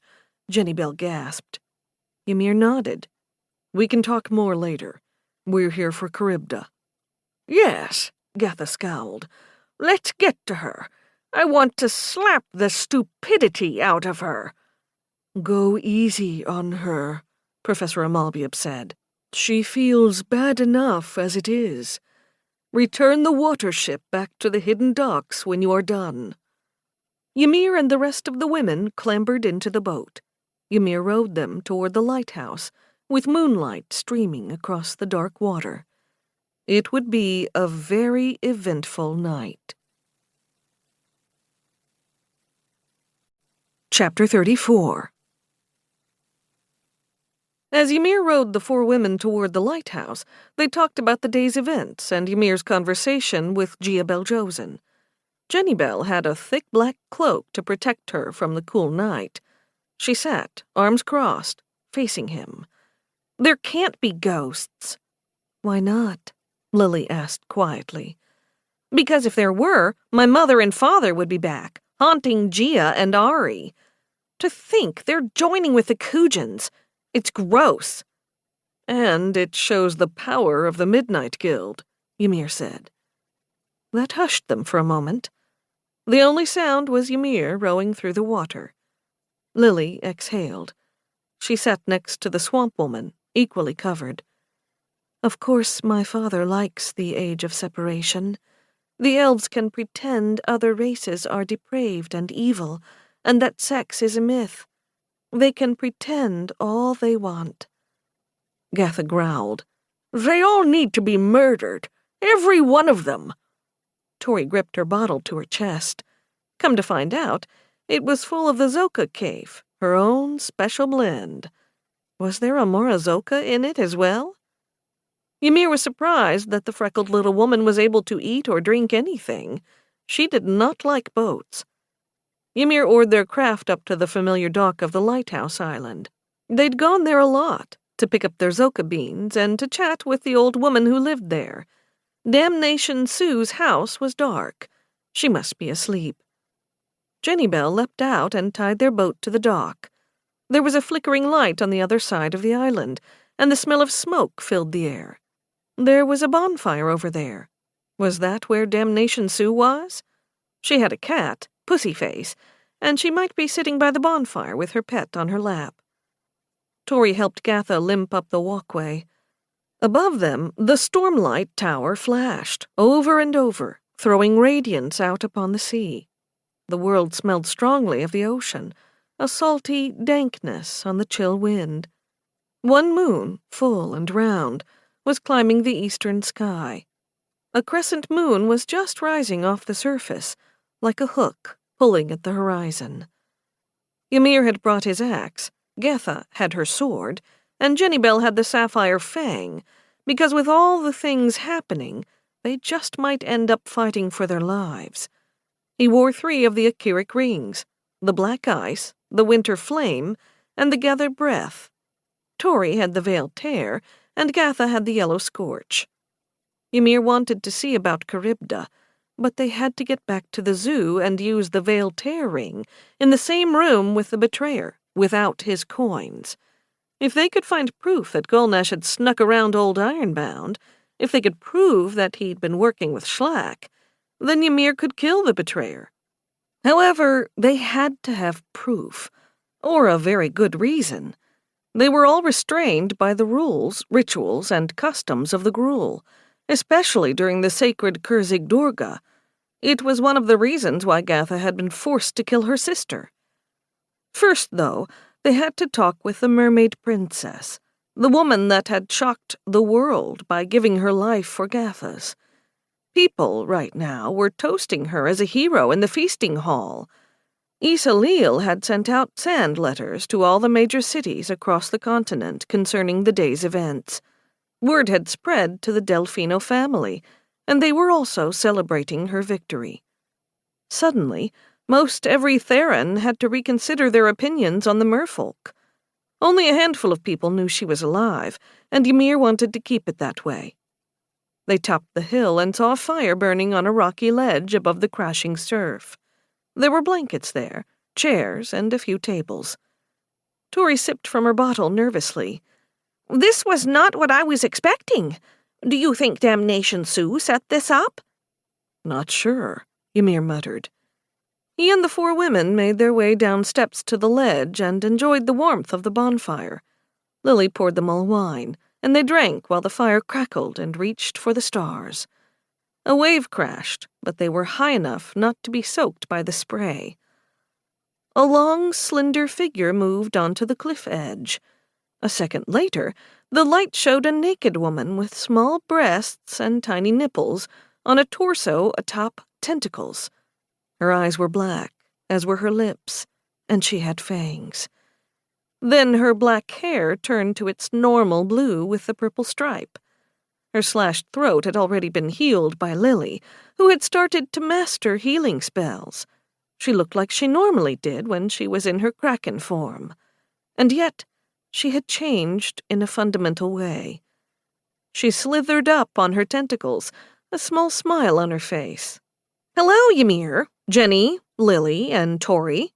Jenny Bell gasped. Ymir nodded. "We can talk more later. We're here for Charybda." "Yes," Gatha scowled. "Let's get to her. I want to slap the stupidity out of her." "Go easy on her," Professor Amalbiab said. "She feels bad enough as it is. Return the water ship back to the hidden docks when you are done." Ymir and the rest of the women clambered into the boat. Ymir rowed them toward the lighthouse, with moonlight streaming across the dark water. It would be a very eventful night. Chapter 34. As Ymir rowed the four women toward the lighthouse, they talked about the day's events and Ymir's conversation with Giabel Josen. Jenny Bell had a thick black cloak to protect her from the cool night. She sat, arms crossed, facing him. "There can't be ghosts." "Why not?" Lily asked quietly. "Because if there were, my mother and father would be back, haunting Gia and Ari. To think they're joining with the Kujins. It's gross." "And it shows the power of the Midnight Guild," Ymir said. That hushed them for a moment. The only sound was Ymir rowing through the water. Lily exhaled. She sat next to the swamp woman, equally covered. "Of course my father likes the age of separation. The elves can pretend other races are depraved and evil, and that sex is a myth. They can pretend all they want." Gatha growled. "They all need to be murdered. Every one of them." Tori gripped her bottle to her chest. Come to find out, it was full of the Zoka cave, her own special blend. Was there a Morazoka in it as well? Ymir was surprised that the freckled little woman was able to eat or drink anything. She did not like boats. Ymir oared their craft up to the familiar dock of the lighthouse island. They'd gone there a lot, to pick up their Zoka beans and to chat with the old woman who lived there. Damnation Sue's house was dark. She must be asleep. Jenny Bell leapt out and tied their boat to the dock. There was a flickering light on the other side of the island, and the smell of smoke filled the air. There was a bonfire over there. Was that where Damnation Sue was? She had a cat, Pussyface, and she might be sitting by the bonfire with her pet on her lap. Tori helped Gatha limp up the walkway. Above them, the Stormlight Tower flashed, over and over, throwing radiance out upon the sea. The world smelled strongly of the ocean, a salty dankness on the chill wind. One moon, full and round, was climbing the eastern sky. A crescent moon was just rising off the surface, like a hook pulling at the horizon. Ymir had brought his axe, Getha had her sword, and Jennybell had the sapphire fang, because with all the things happening, they just might end up fighting for their lives. He wore 3 of the Akkiric rings, the black ice, the winter flame, and the gathered breath. Tori had the veiled tear, and Gatha had the yellow scorch. Ymir wanted to see about Charybda, but they had to get back to the zoo and use the veiled tear ring in the same room with the betrayer, without his coins. If they could find proof that Gulnash had snuck around Old Ironbound, if they could prove that he'd been working with Schlack, then Ymir could kill the betrayer. However, they had to have proof, or a very good reason. They were all restrained by the rules, rituals, and customs of the Gruul, especially during the sacred Kurzig Durga. It was one of the reasons why Gatha had been forced to kill her sister. First, though, they had to talk with the mermaid princess, the woman that had shocked the world by giving her life for Gatha's. People, right now, were toasting her as a hero in the feasting hall. Issa Leal had sent out sand letters to all the major cities across the continent concerning the day's events. Word had spread to the Delfino family, and they were also celebrating her victory. Suddenly, most every Theran had to reconsider their opinions on the merfolk. Only a handful of people knew she was alive, and Ymir wanted to keep it that way. They topped the hill and saw a fire burning on a rocky ledge above the crashing surf. There were blankets there, chairs, and a few tables. Tori sipped from her bottle nervously. This was not what I was expecting. Do you think Damnation Sue set this up? Not sure, Ymir muttered. He and the 4 women made their way down steps to the ledge and enjoyed the warmth of the bonfire. Lily poured them all wine, and they drank while the fire crackled and reached for the stars. A wave crashed, but they were high enough not to be soaked by the spray. A long, slender figure moved onto the cliff edge. A second later, the light showed a naked woman with small breasts and tiny nipples on a torso atop tentacles. Her eyes were black, as were her lips, and she had fangs. Then her black hair turned to its normal blue with the purple stripe. Her slashed throat had already been healed by Lily, who had started to master healing spells. She looked like she normally did when she was in her kraken form. And yet, she had changed in a fundamental way. She slithered up on her tentacles, a small smile on her face. "Hello, Ymir, Jenny, Lily, and Tori."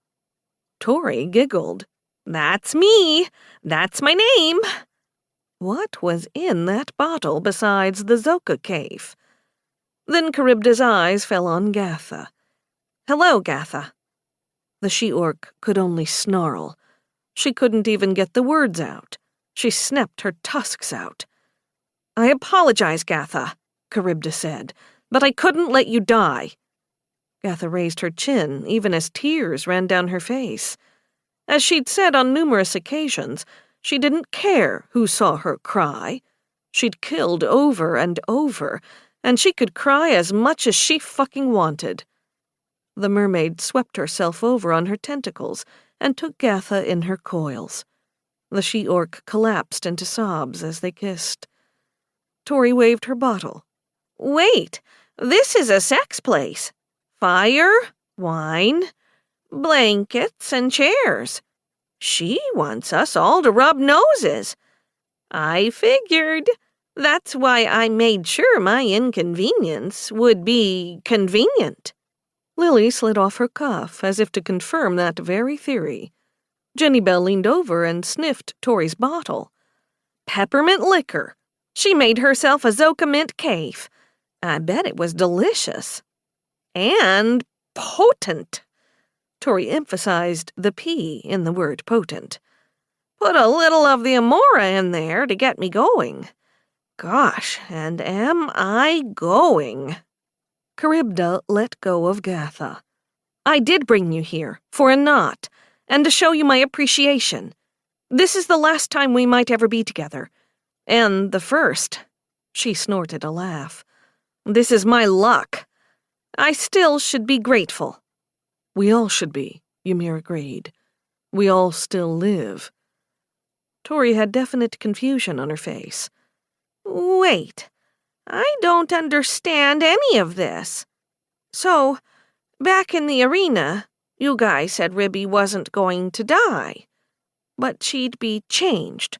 Tori giggled. That's me. That's my name. What was in that bottle besides the Zoka cave? Then Charybda's eyes fell on Gatha. "Hello, Gatha." The she-orc could only snarl. She couldn't even get the words out. She snapped her tusks out. "I apologize, Gatha," Charybda said, "but I couldn't let you die." Gatha raised her chin, even as tears ran down her face. As she'd said on numerous occasions, she didn't care who saw her cry. She'd killed over and over, and she could cry as much as she fucking wanted. The mermaid swept herself over on her tentacles and took Gatha in her coils. The she-orc collapsed into sobs as they kissed. Tori waved her bottle. Wait, this is a sex place. Fire, wine, blankets, and chairs. She wants us all to rub noses. I figured. That's why I made sure my inconvenience would be convenient. Lily slid off her cuff as if to confirm that very theory. Jennybell leaned over and sniffed Tori's bottle. Peppermint liquor. She made herself a Zoka mint cave. I bet it was delicious. And potent. Tori emphasized the P in the word potent. Put a little of the Amora in there to get me going. Gosh, and am I going? Charybda let go of Gatha. I did bring you here, for a knot, and to show you my appreciation. This is the last time we might ever be together. And the first. She snorted a laugh. This is my luck. I still should be grateful. We all should be, Ymir agreed. We all still live. Tori had definite confusion on her face. Wait, I don't understand any of this. So, back in the arena, you guys said Ribby wasn't going to die, but she'd be changed.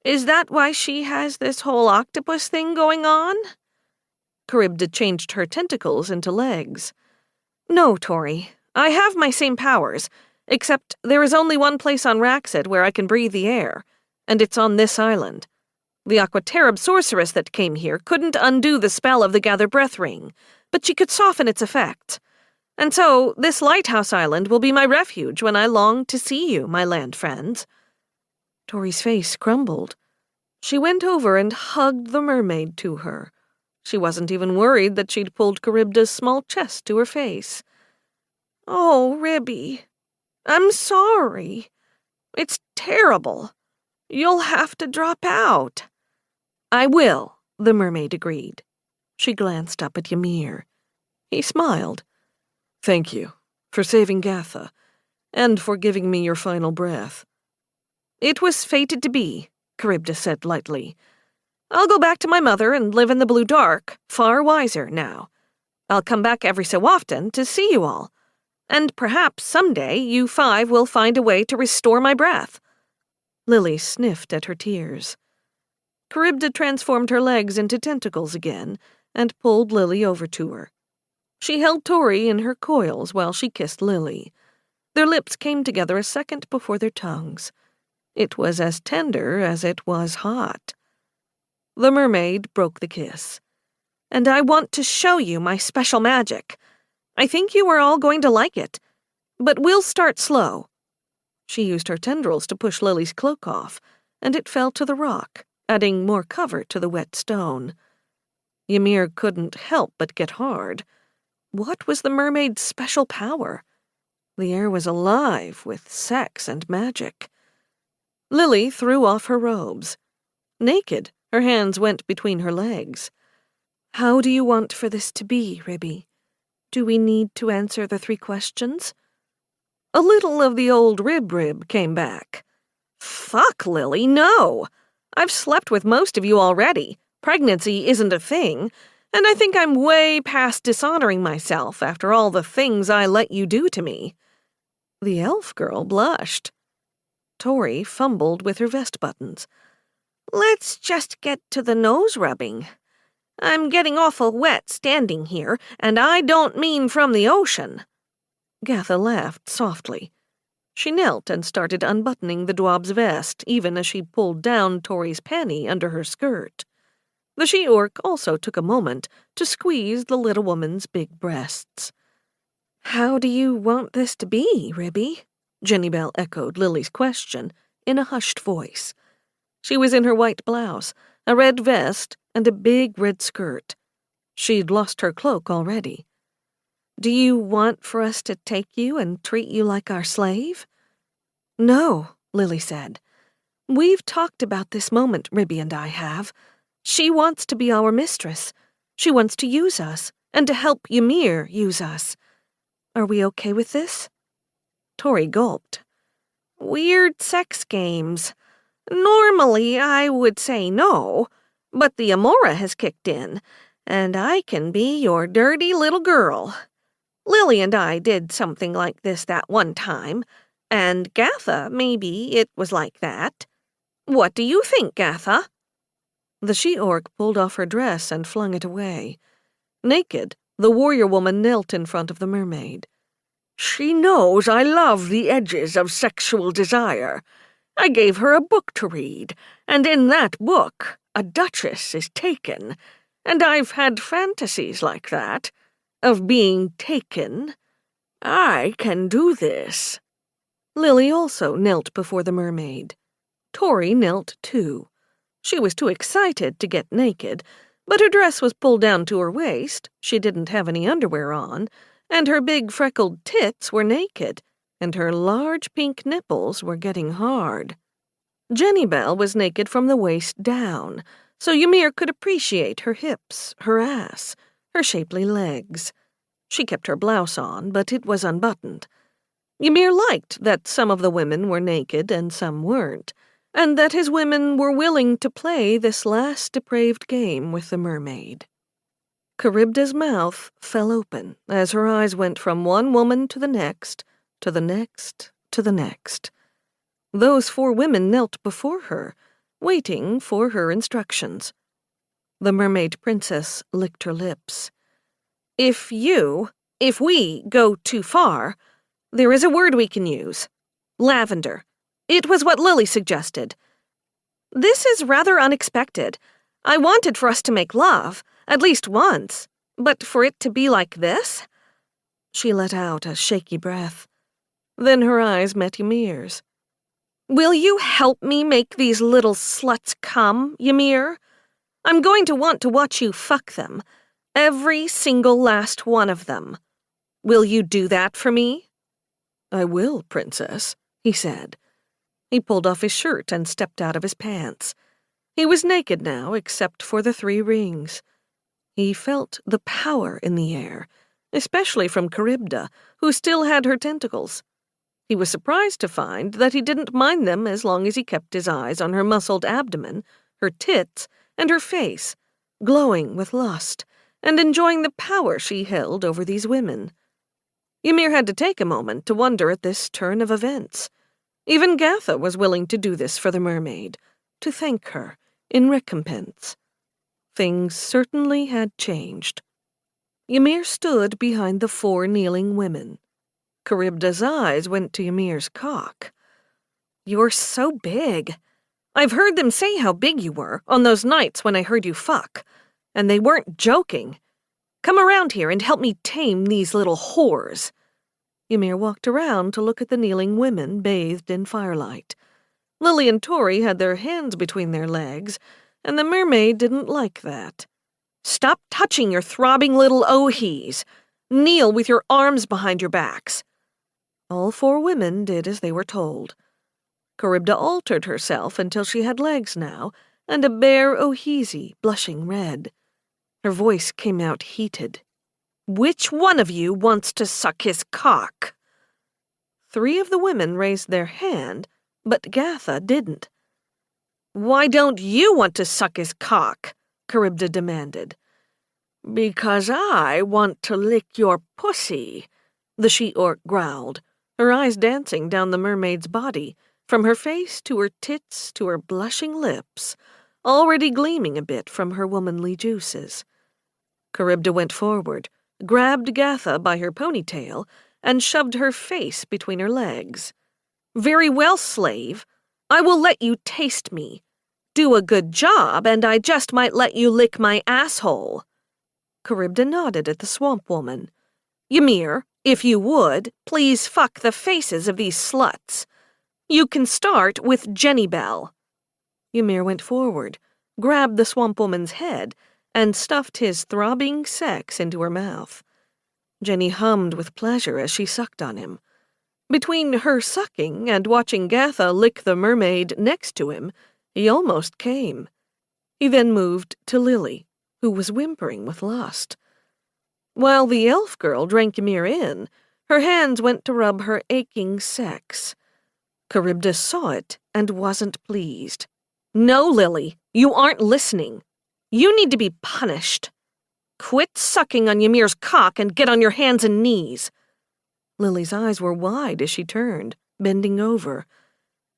Is that why she has this whole octopus thing going on? Charybda changed her tentacles into legs. No, Tori, I have my same powers, except there is only one place on Raxid where I can breathe the air, and it's on this island. The Aquaterib sorceress that came here couldn't undo the spell of the Gather Breath Ring, but she could soften its effects. And so, this lighthouse island will be my refuge when I long to see you, my land friends. Tori's face crumbled. She went over and hugged the mermaid to her. She wasn't even worried that she'd pulled Charybda's small chest to her face. Oh, Ribby, I'm sorry. It's terrible. You'll have to drop out. I will, the mermaid agreed. She glanced up at Ymir. He smiled. Thank you for saving Gatha, and for giving me your final breath. It was fated to be, Charybda said lightly. I'll go back to my mother and live in the blue dark, far wiser now. I'll come back every so often to see you all. And perhaps someday you 5 will find a way to restore my breath. Lily sniffed at her tears. Charybda transformed her legs into tentacles again and pulled Lily over to her. She held Tori in her coils while she kissed Lily. Their lips came together a second before their tongues. It was as tender as it was hot. The mermaid broke the kiss. And I want to show you my special magic. I think you are all going to like it, but we'll start slow. She used her tendrils to push Lily's cloak off, and it fell to the rock, adding more cover to the wet stone. Ymir couldn't help but get hard. What was the mermaid's special power? The air was alive with sex and magic. Lily threw off her robes. Naked, her hands went between her legs. How do you want for this to be, Ribby? Do we need to answer the 3 questions? A little of the old rib came back. Fuck, Lily, no! I've slept with most of you already. Pregnancy isn't a thing, and I think I'm way past dishonoring myself after all the things I let you do to me. The elf girl blushed. Tori fumbled with her vest buttons. Let's just get to the nose rubbing. I'm getting awful wet standing here, and I don't mean from the ocean. Gatha laughed softly. She knelt and started unbuttoning the dwarf's vest, even as she pulled down Tori's panty under her skirt. The she-orc also took a moment to squeeze the little woman's big breasts. How do you want this to be, Ribby? Jenny Bell echoed Lily's question in a hushed voice. She was in her white blouse, a red vest, and a big red skirt. She'd lost her cloak already. Do you want for us to take you and treat you like our slave? No, Lily said. We've talked about this moment, Ribby and I have. She wants to be our mistress. She wants to use us, and to help Ymir use us. Are we okay with this? Tori gulped. Weird sex games. Normally I would say no, but the Amora has kicked in, and I can be your dirty little girl. Lily and I did something like this that one time, and Gatha, maybe it was like that. What do you think, Gatha? The she-orc pulled off her dress and flung it away. Naked, the warrior woman knelt in front of the mermaid. She knows I love the edges of sexual desire. I gave her a book to read, and in that book, a duchess is taken, and I've had fantasies like that, of being taken. I can do this." Lily also knelt before the mermaid. Tori knelt too. She was too excited to get naked, but her dress was pulled down to her waist, she didn't have any underwear on, and her big freckled tits were naked, and her large pink nipples were getting hard. Jenny Bell was naked from the waist down, so Ymir could appreciate her hips, her ass, her shapely legs. She kept her blouse on, but it was unbuttoned. Ymir liked that some of the women were naked and some weren't, and that his women were willing to play this last depraved game with the mermaid. Charybdis' mouth fell open as her eyes went from one woman to the next, to the next, to the next. Those 4 women knelt before her, waiting for her instructions. The mermaid princess licked her lips. If we go too far, there is a word we can use. Lavender. It was what Lily suggested. This is rather unexpected. I wanted for us to make love, at least once, but for it to be like this? She let out a shaky breath. Then her eyes met Ymir's. Will you help me make these little sluts come, Ymir? I'm going to want to watch you fuck them. Every single last one of them. Will you do that for me? I will, princess, he said. He pulled off his shirt and stepped out of his pants. He was naked now, except for the 3 rings. He felt the power in the air, especially from Charybda, who still had her tentacles. He was surprised to find that he didn't mind them as long as he kept his eyes on her muscled abdomen, her tits, and her face, glowing with lust, and enjoying the power she held over these women. Ymir had to take a moment to wonder at this turn of events. Even Gatha was willing to do this for the mermaid, to thank her in recompense. Things certainly had changed. Ymir stood behind the 4 kneeling women. Charybda's eyes went to Ymir's cock. You're so big. I've heard them say how big you were on those nights when I heard you fuck, and they weren't joking. Come around here and help me tame these little whores. Ymir walked around to look at the kneeling women bathed in firelight. Lily and Tori had their hands between their legs, and the mermaid didn't like that. Stop touching your throbbing little ohies. Kneel with your arms behind your backs. All 4 women did as they were told. Charybda altered herself until she had legs now, and a bare ohezi blushing red. Her voice came out heated. Which one of you wants to suck his cock? 3 of the women raised their hand, but Gatha didn't. Why don't you want to suck his cock? Charybda demanded. Because I want to lick your pussy, the she-orc growled, her eyes dancing down the mermaid's body, from her face to her tits to her blushing lips, already gleaming a bit from her womanly juices. Charybda went forward, grabbed Gatha by her ponytail, and shoved her face between her legs. Very well, slave. I will let you taste me. Do a good job, and I just might let you lick my asshole. Charybda nodded at the swamp woman. Ymir, if you would, please fuck the faces of these sluts. You can start with Jenny Bell. Ymir went forward, grabbed the swamp woman's head, and stuffed his throbbing sex into her mouth. Jenny hummed with pleasure as she sucked on him. Between her sucking and watching Gatha lick the mermaid next to him, he almost came. He then moved to Lily, who was whimpering with lust. While the elf girl drank Ymir in, her hands went to rub her aching sex. Charybdis saw it and wasn't pleased. No, Lily, you aren't listening. You need to be punished. Quit sucking on Ymir's cock and get on your hands and knees. Lily's eyes were wide as she turned, bending over.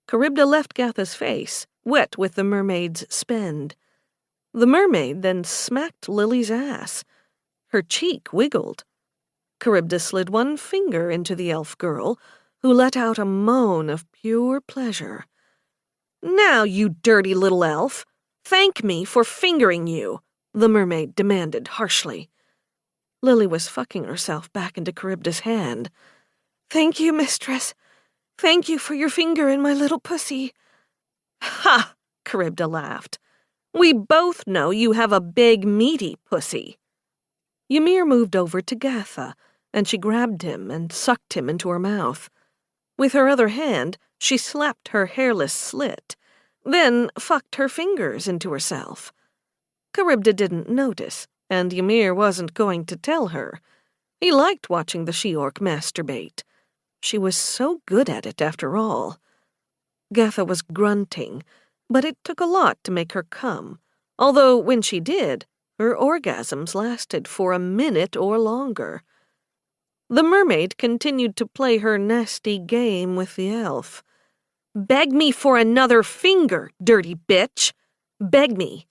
Charybda left Gatha's face, wet with the mermaid's spend. The mermaid then smacked Lily's ass. Her cheek wiggled. Charybda slid one finger into the elf girl, who let out a moan of pure pleasure. Now, you dirty little elf, thank me for fingering you. the mermaid demanded harshly. Lily was fucking herself back into Charybdis' hand. "Thank you, mistress. Thank you for your finger in my little pussy." "Ha!" Charybdis laughed. "We both know you have a big, meaty pussy." Ymir moved over to Gatha, and she grabbed him and sucked him into her mouth. With her other hand, she slapped her hairless slit, then fucked her fingers into herself. Charybdis didn't notice, and Ymir wasn't going to tell her. He liked watching the she-orc masturbate. She was so good at it, after all. Gatha was grunting, but it took a lot to make her come, although when she did, her orgasms lasted for a minute or longer. The mermaid continued to play her nasty game with the elf. "Beg me for another finger, dirty bitch! Beg me!"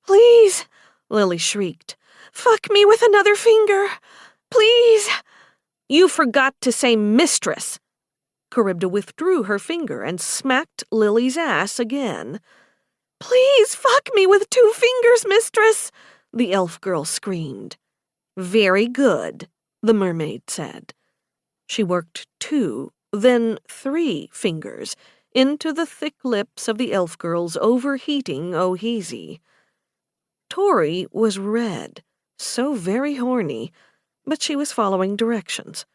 "Please," Lily shrieked. "Fuck me with another finger! Please!" "You forgot to say mistress." Charybdis withdrew her finger and smacked Lily's ass again. "Please fuck me with 2 fingers, mistress!" the elf girl screamed. "Very good," the mermaid said. She worked 2, then 3 fingers into the thick lips of the elf girl's overheating Ohizi. Tori was red, so very horny, but she was following directions.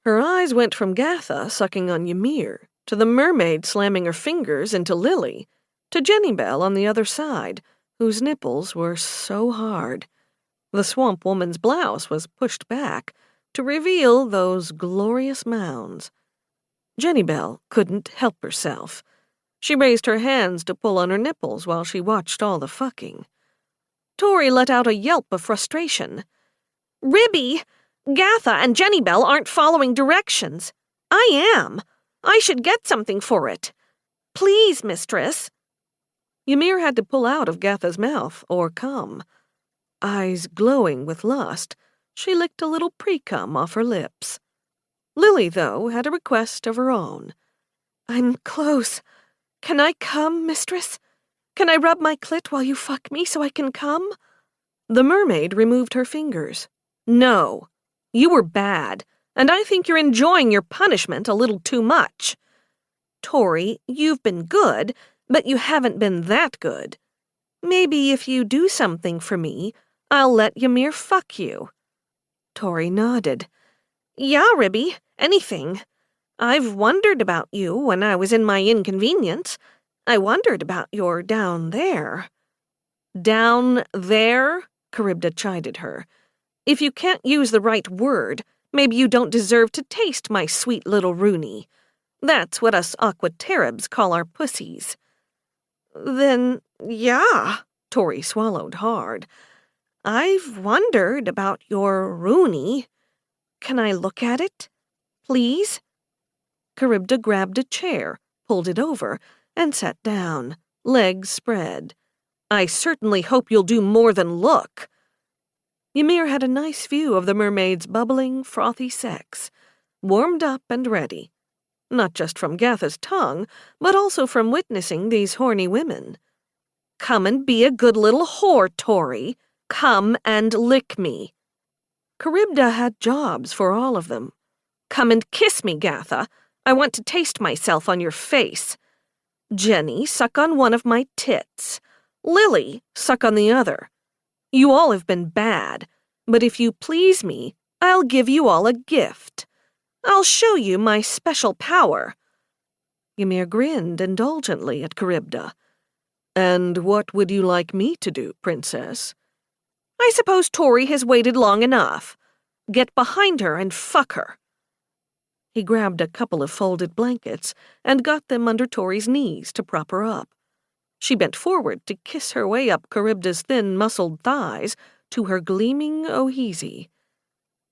Her eyes went from Gatha sucking on Ymir, to the mermaid slamming her fingers into Lily, to Jenny Bell on the other side, whose nipples were so hard. The swamp woman's blouse was pushed back to reveal those glorious mounds. Jenny Bell couldn't help herself. She raised her hands to pull on her nipples while she watched all the fucking. Tori let out a yelp of frustration. "Ribby, Gatha and Jenny Bell aren't following directions. I am. I should get something for it. Please, mistress." Ymir had to pull out of Gatha's mouth or come. Eyes glowing with lust, she licked a little pre-cum off her lips. Lily, though, had a request of her own. "I'm close. Can I come, mistress? Can I rub my clit while you fuck me so I can come?" The mermaid removed her fingers. "No. You were bad, and I think you're enjoying your punishment a little too much. Tori, you've been good, but you haven't been that good. Maybe if you do something for me, I'll let Ymir fuck you." Tori nodded. "Yeah, Ribby, anything. I've wondered about you when I was in my inconvenience. I wondered about your down there." "Down there?" Charybdis chided her. "If you can't use the right word, maybe you don't deserve to taste my sweet little Rooney. That's what us aquateribs call our pussies." "Then, yeah," Tori swallowed hard. "I've wondered about your Rooney. Can I look at it? Please?" Charybdis grabbed a chair, pulled it over, and sat down, legs spread. "I certainly hope you'll do more than look." Ymir had a nice view of the mermaid's bubbling, frothy sex, warmed up and ready, not just from Gatha's tongue, but also from witnessing these horny women. "Come and be a good little whore, Tori. Come and lick me." Charybdis had jobs for all of them. "Come and kiss me, Gatha. I want to taste myself on your face. Jenny, suck on one of my tits. Lily, suck on the other. You all have been bad, but if you please me, I'll give you all a gift. I'll show you my special power." Ymir grinned indulgently at Charybdis. "And what would you like me to do, princess?" "I suppose Tori has waited long enough. Get behind her and fuck her." He grabbed a couple of folded blankets and got them under Tori's knees to prop her up. She bent forward to kiss her way up Charybdis' thin, muscled thighs to her gleaming Ohizi.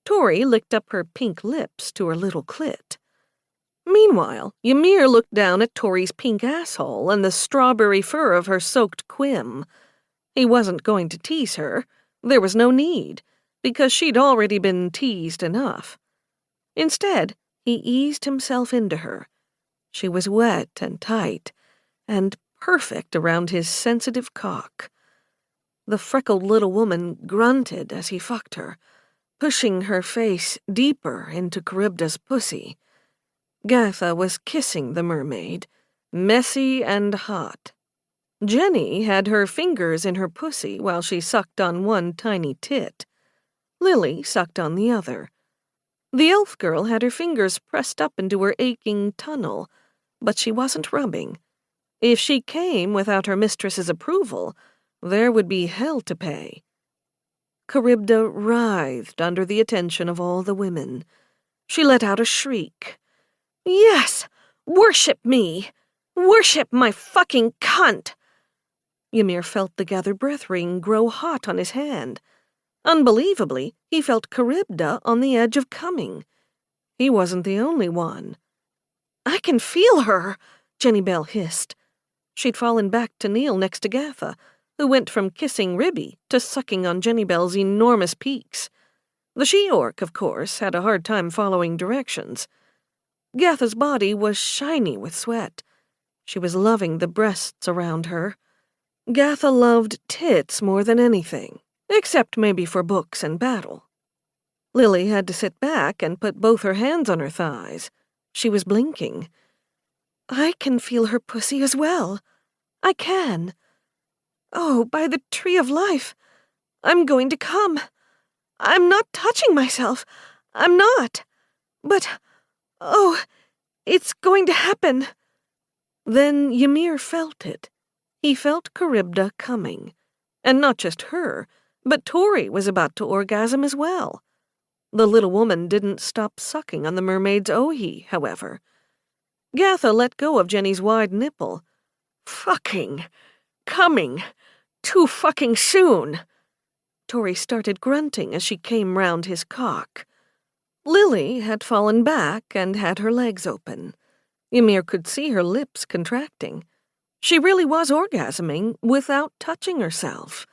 Tori licked up her pink lips to her little clit. Meanwhile, Ymir looked down at Tori's pink asshole and the strawberry fur of her soaked quim. He wasn't going to tease her. There was no need, because she'd already been teased enough. Instead, he eased himself into her. She was wet and tight, and perfect around his sensitive cock. The freckled little woman grunted as he fucked her, pushing her face deeper into Charybdis' pussy. Gatha was kissing the mermaid, messy and hot. Jenny had her fingers in her pussy while she sucked on one tiny tit. Lily sucked on the other. The elf girl had her fingers pressed up into her aching tunnel, but she wasn't rubbing. If she came without her mistress's approval, there would be hell to pay. Charybda writhed under the attention of all the women. She let out a shriek. "Yes! Worship me! Worship my fucking cunt!" Ymir felt the gathered breath ring grow hot on his hand. Unbelievably, he felt Charybda on the edge of coming. He wasn't the only one. "I can feel her," Jenny Bell hissed. She'd fallen back to kneel next to Gatha, who went from kissing Ribby to sucking on Jenny Bell's enormous peaks. The she-orc, of course, had a hard time following directions. Gatha's body was shiny with sweat. She was loving the breasts around her. Gatha loved tits more than anything, except maybe for books and battle. Lily had to sit back and put both her hands on her thighs. She was blinking. "I can feel her pussy as well. I can. Oh, by the tree of life, I'm going to come. I'm not touching myself. I'm not. But, oh, it's going to happen." Then Ymir felt it. He felt Charybda coming. And not just her, but Tori was about to orgasm as well. The little woman didn't stop sucking on the mermaid's ohi, however. Gatha let go of Jenny's wide nipple. "Fucking. Coming. Too fucking soon." Tori started grunting as she came round his cock. Lily had fallen back and had her legs open. Ymir could see her lips contracting. She really was orgasming without touching herself.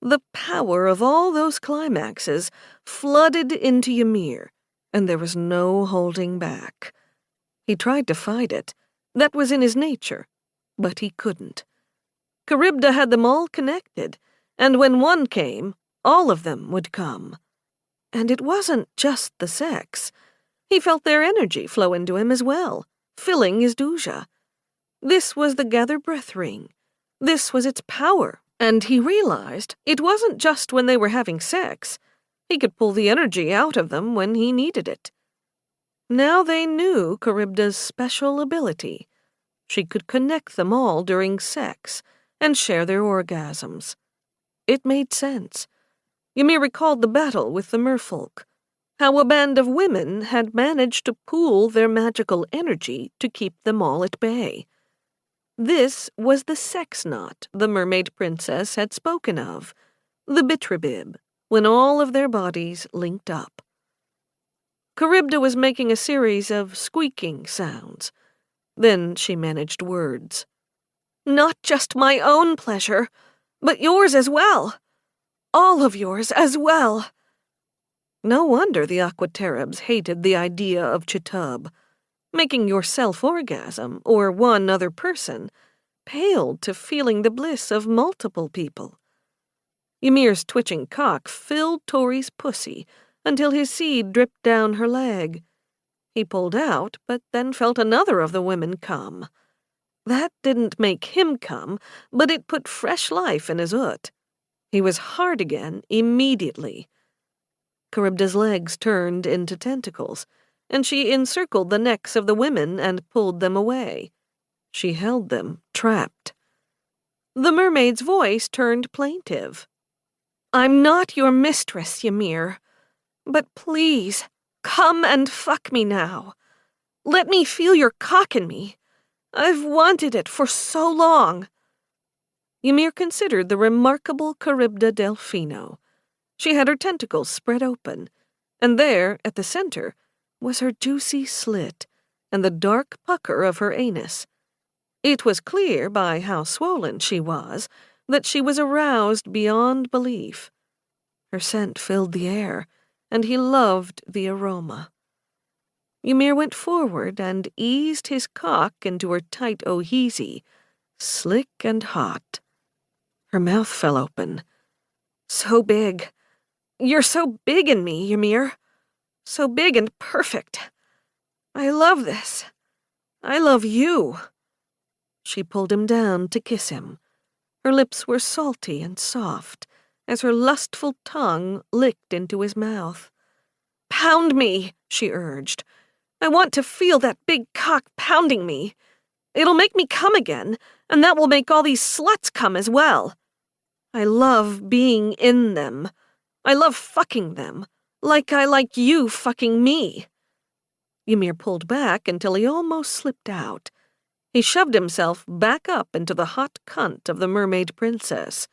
The power of all those climaxes flooded into Ymir, and there was no holding back. He tried to fight it. That was in his nature, but he couldn't. Charybda had them all connected, and when one came, all of them would come. And it wasn't just the sex. He felt their energy flow into him as well, filling his duja. This was the gather breath ring. This was its power, and he realized it wasn't just when they were having sex. He could pull the energy out of them when he needed it. Now they knew Charybda's special ability. She could connect them all during sex and share their orgasms. It made sense. Ymir recalled the battle with the merfolk, how a band of women had managed to pool their magical energy to keep them all at bay. This was the sex knot the mermaid princess had spoken of, the bitribib, when all of their bodies linked up. Charybda was making a series of squeaking sounds. Then she managed words. "Not just my own pleasure, but yours as well. All of yours as well." No wonder the Aquaterribs hated the idea of Chitub. Making yourself orgasm, or one other person, paled to feeling the bliss of multiple people. Ymir's twitching cock filled Tori's pussy until his seed dripped down her leg. He pulled out, but then felt another of the women come. That didn't make him come, but it put fresh life in his ut. He was hard again immediately. Charybda's legs turned into tentacles, and she encircled the necks of the women and pulled them away. She held them, trapped. The mermaid's voice turned plaintive. "I'm not your mistress, Ymir, but please, come and fuck me now. Let me feel your cock in me. I've wanted it for so long." Ymir considered the remarkable Charybda Delfino. She had her tentacles spread open, and there, at the center, was her juicy slit and the dark pucker of her anus. It was clear by how swollen she was that she was aroused beyond belief. Her scent filled the air, and he loved the aroma. Ymir went forward and eased his cock into her tight ohizi, slick and hot. Her mouth fell open. So big. You're so big in me, Ymir. So big and perfect. I love this. I love you. She pulled him down to kiss him. Her lips were salty and soft as her lustful tongue licked into his mouth. Pound me, she urged. I want to feel that big cock pounding me. It'll make me come again, and that will make all these sluts come as well. I love being in them. I love fucking them, like I like you fucking me. Ymir pulled back until he almost slipped out. He shoved himself back up into the hot cunt of the mermaid princess.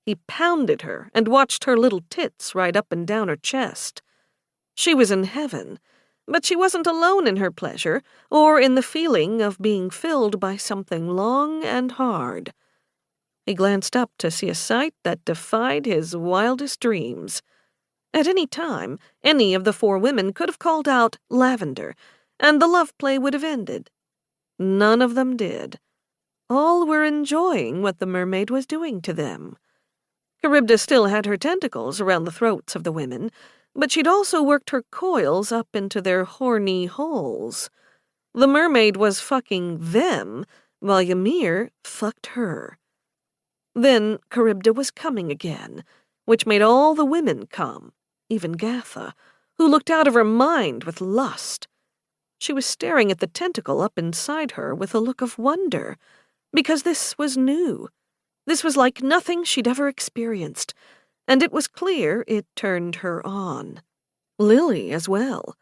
He pounded her and watched her little tits ride up and down her chest. She was in heaven, but she wasn't alone in her pleasure or in the feeling of being filled by something long and hard. He glanced up to see a sight that defied his wildest dreams. At any time, any of the four women could have called out lavender, and the love play would have ended. None of them did. All were enjoying what the mermaid was doing to them. Charybdis still had her tentacles around the throats of the women, but she'd also worked her coils up into their horny holes. The mermaid was fucking them, while Ymir fucked her. Then Charybdis was coming again, which made all the women come, even Gatha, who looked out of her mind with lust. She was staring at the tentacle up inside her with a look of wonder, because this was new. This was like nothing she'd ever experienced, and it was clear it turned her on. Lily as well.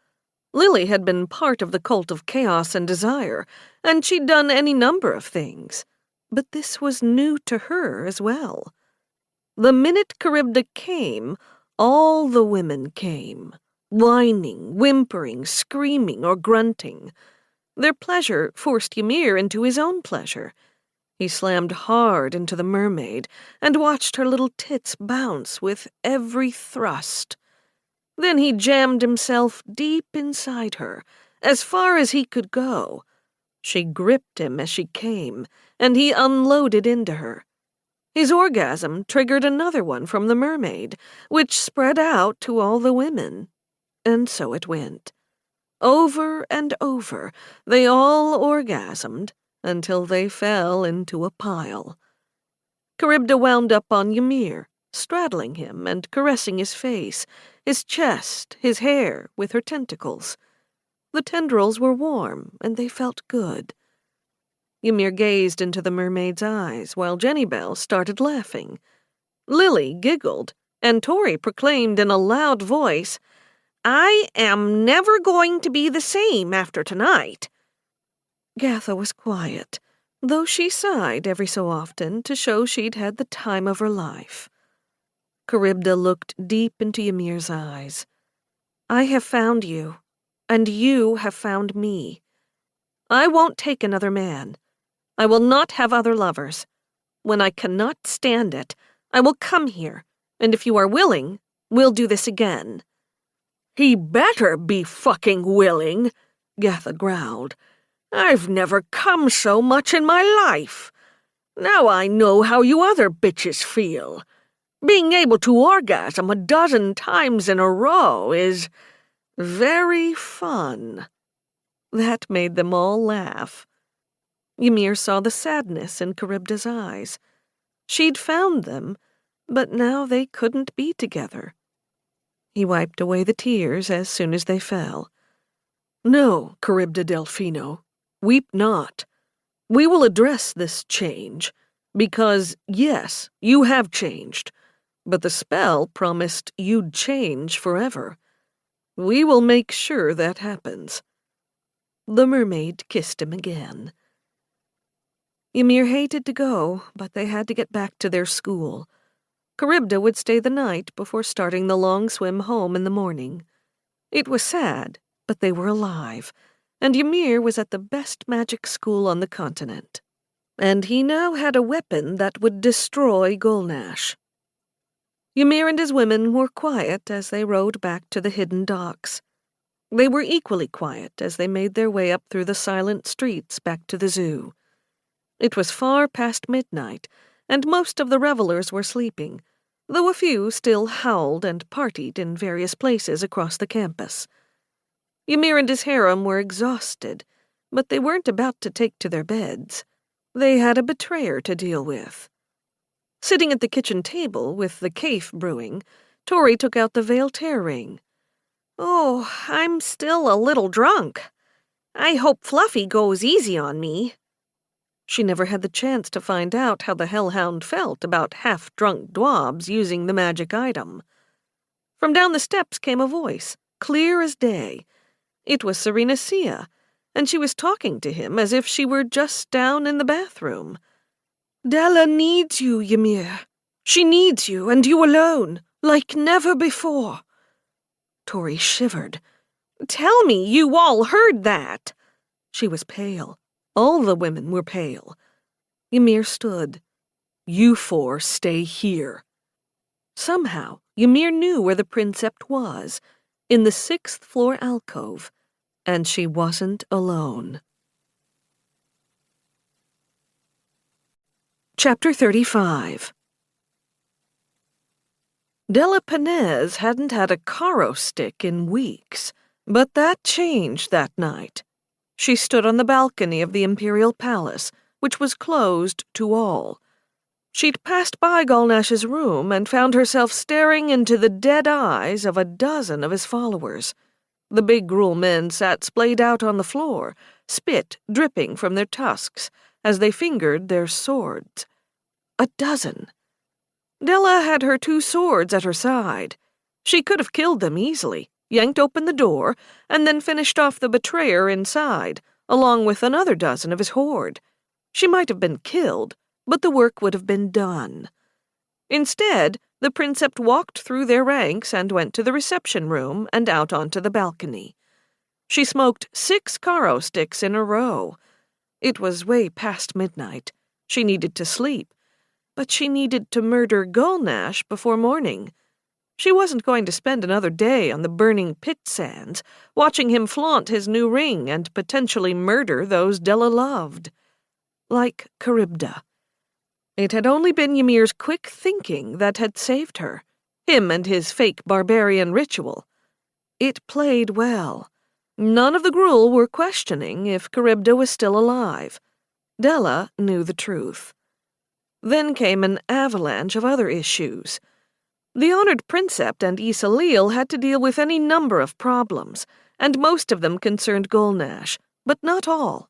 Lily had been part of the cult of chaos and desire, and she'd done any number of things. But this was new to her as well. The minute Charybdis came, all the women came, whining, whimpering, screaming, or grunting. Their pleasure forced Ymir into his own pleasure. He slammed hard into the mermaid and watched her little tits bounce with every thrust. Then he jammed himself deep inside her, as far as he could go. She gripped him as she came, and he unloaded into her. His orgasm triggered another one from the mermaid, which spread out to all the women. And so it went. Over and over, they all orgasmed until they fell into a pile. Charybdis wound up on Ymir, straddling him and caressing his face, his chest, his hair with her tentacles. The tendrils were warm, and they felt good. Ymir gazed into the mermaid's eyes, while Jenny Bell started laughing. Lily giggled, and Tori proclaimed in a loud voice, "I am never going to be the same after tonight." Gatha was quiet, though she sighed every so often to show she'd had the time of her life. Charybdis looked deep into Ymir's eyes. "I have found you, and you have found me. I won't take another man. I will not have other lovers. When I cannot stand it, I will come here, and if you are willing, we'll do this again." "He better be fucking willing," Gatha growled. "I've never come so much in my life. Now I know how you other bitches feel. Being able to orgasm 12 times in a row is very fun." That made them all laugh. Ymir saw the sadness in Charybdis' eyes. She'd found them, but now they couldn't be together. He wiped away the tears as soon as they fell. "No, Charybdis Delphino, weep not. We will address this change, because, yes, you have changed, but the spell promised you'd change forever. We will make sure that happens." The mermaid kissed him again. Ymir hated to go, but they had to get back to their school. Charybdis would stay the night before starting the long swim home in the morning. It was sad, but they were alive, and Ymir was at the best magic school on the continent. And he now had a weapon that would destroy Gulnash. Ymir and his women were quiet as they rowed back to the hidden docks. They were equally quiet as they made their way up through the silent streets back to the zoo. It was far past midnight, and most of the revelers were sleeping, though a few still howled and partied in various places across the campus. Ymir and his harem were exhausted, but they weren't about to take to their beds. They had a betrayer to deal with. Sitting at the kitchen table with the caif brewing, Tori took out the Veil-Tear ring. "Oh, I'm still a little drunk. I hope Fluffy goes easy on me." She never had the chance to find out how the hellhound felt about half-drunk dwabs using the magic item. From down the steps came a voice, clear as day. It was Serena Sia, and she was talking to him as if she were just down in the bathroom. "Della needs you, Ymir. She needs you, and you alone, like never before." Tori shivered. "Tell me you all heard that." She was pale. All the women were pale. Ymir stood. "You four stay here." Somehow, Ymir knew where the princept was, in the 6th floor alcove, and she wasn't alone. Chapter 35. Della Penez hadn't had a karo stick in weeks, but that changed that night. She stood on the balcony of the Imperial Palace, which was closed to all. She'd passed by Gulnash's room and found herself staring into the dead eyes of a dozen of his followers. The big Gruul men sat splayed out on the floor, spit dripping from their tusks as they fingered their swords. A dozen. Della had her 2 swords at her side. She could have killed them easily, yanked open the door, and then finished off the betrayer inside, along with another dozen of his horde. She might have been killed, but the work would have been done. Instead, the princept walked through their ranks and went to the reception room and out onto the balcony. She smoked 6 karo sticks in a row. It was way past midnight. She needed to sleep, but she needed to murder Gulnash before morning. She wasn't going to spend another day on the burning pit sands, watching him flaunt his new ring and potentially murder those Della loved. Like Charybda. It had only been Ymir's quick thinking that had saved her, him and his fake barbarian ritual. It played well. None of the Gruul were questioning if Charybda was still alive. Della knew the truth. Then came an avalanche of other issues. The honored princept and Isalil had to deal with any number of problems, and most of them concerned Gulnash, but not all.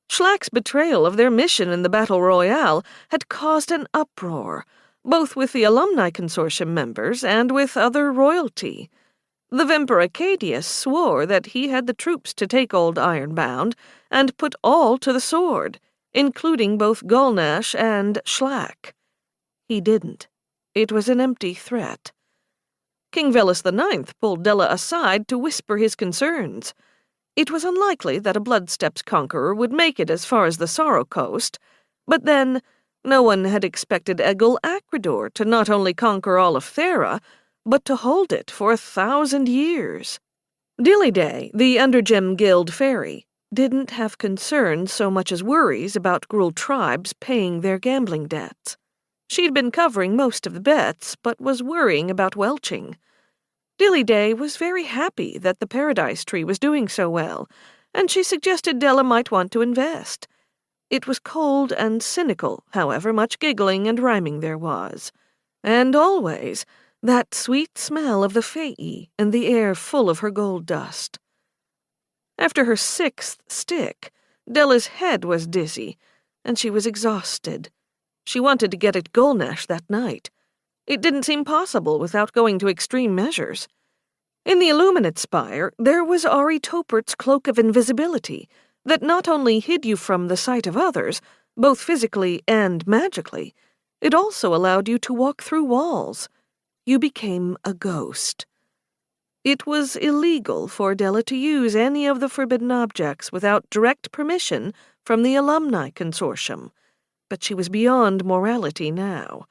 Schlack's betrayal of their mission in the Battle Royale had caused an uproar, both with the alumni consortium members and with other royalty. The Vemper Acadius swore that he had the troops to take Old Ironbound and put all to the sword, including both Gulnash and Schlack. He didn't. It was an empty threat. King Velis IX pulled Della aside to whisper his concerns. It was unlikely that a Bloodsteppes conqueror would make it as far as the Sorrow Coast, but then no one had expected Egil Acridor to not only conquer all of Thera, but to hold it for 1,000 years. Dilliday, the Undergem Guild fairy, didn't have concerns so much as worries about Gruul tribes paying their gambling debts. She'd been covering most of the bets, but was worrying about welching. Dilliday was very happy that the Paradise Tree was doing so well, and she suggested Della might want to invest. It was cold and cynical, however much giggling and rhyming there was. And always that sweet smell of the Fae and the air full of her gold dust. After her 6th stick, Della's head was dizzy, and she was exhausted. She wanted to get at Gulnash that night. It didn't seem possible without going to extreme measures. In the Illuminate Spire, there was Ari Topert's cloak of invisibility that not only hid you from the sight of others, both physically and magically, it also allowed you to walk through walls. You became a ghost. It was illegal for Della to use any of the forbidden objects without direct permission from the Alumni Consortium, but she was beyond morality now.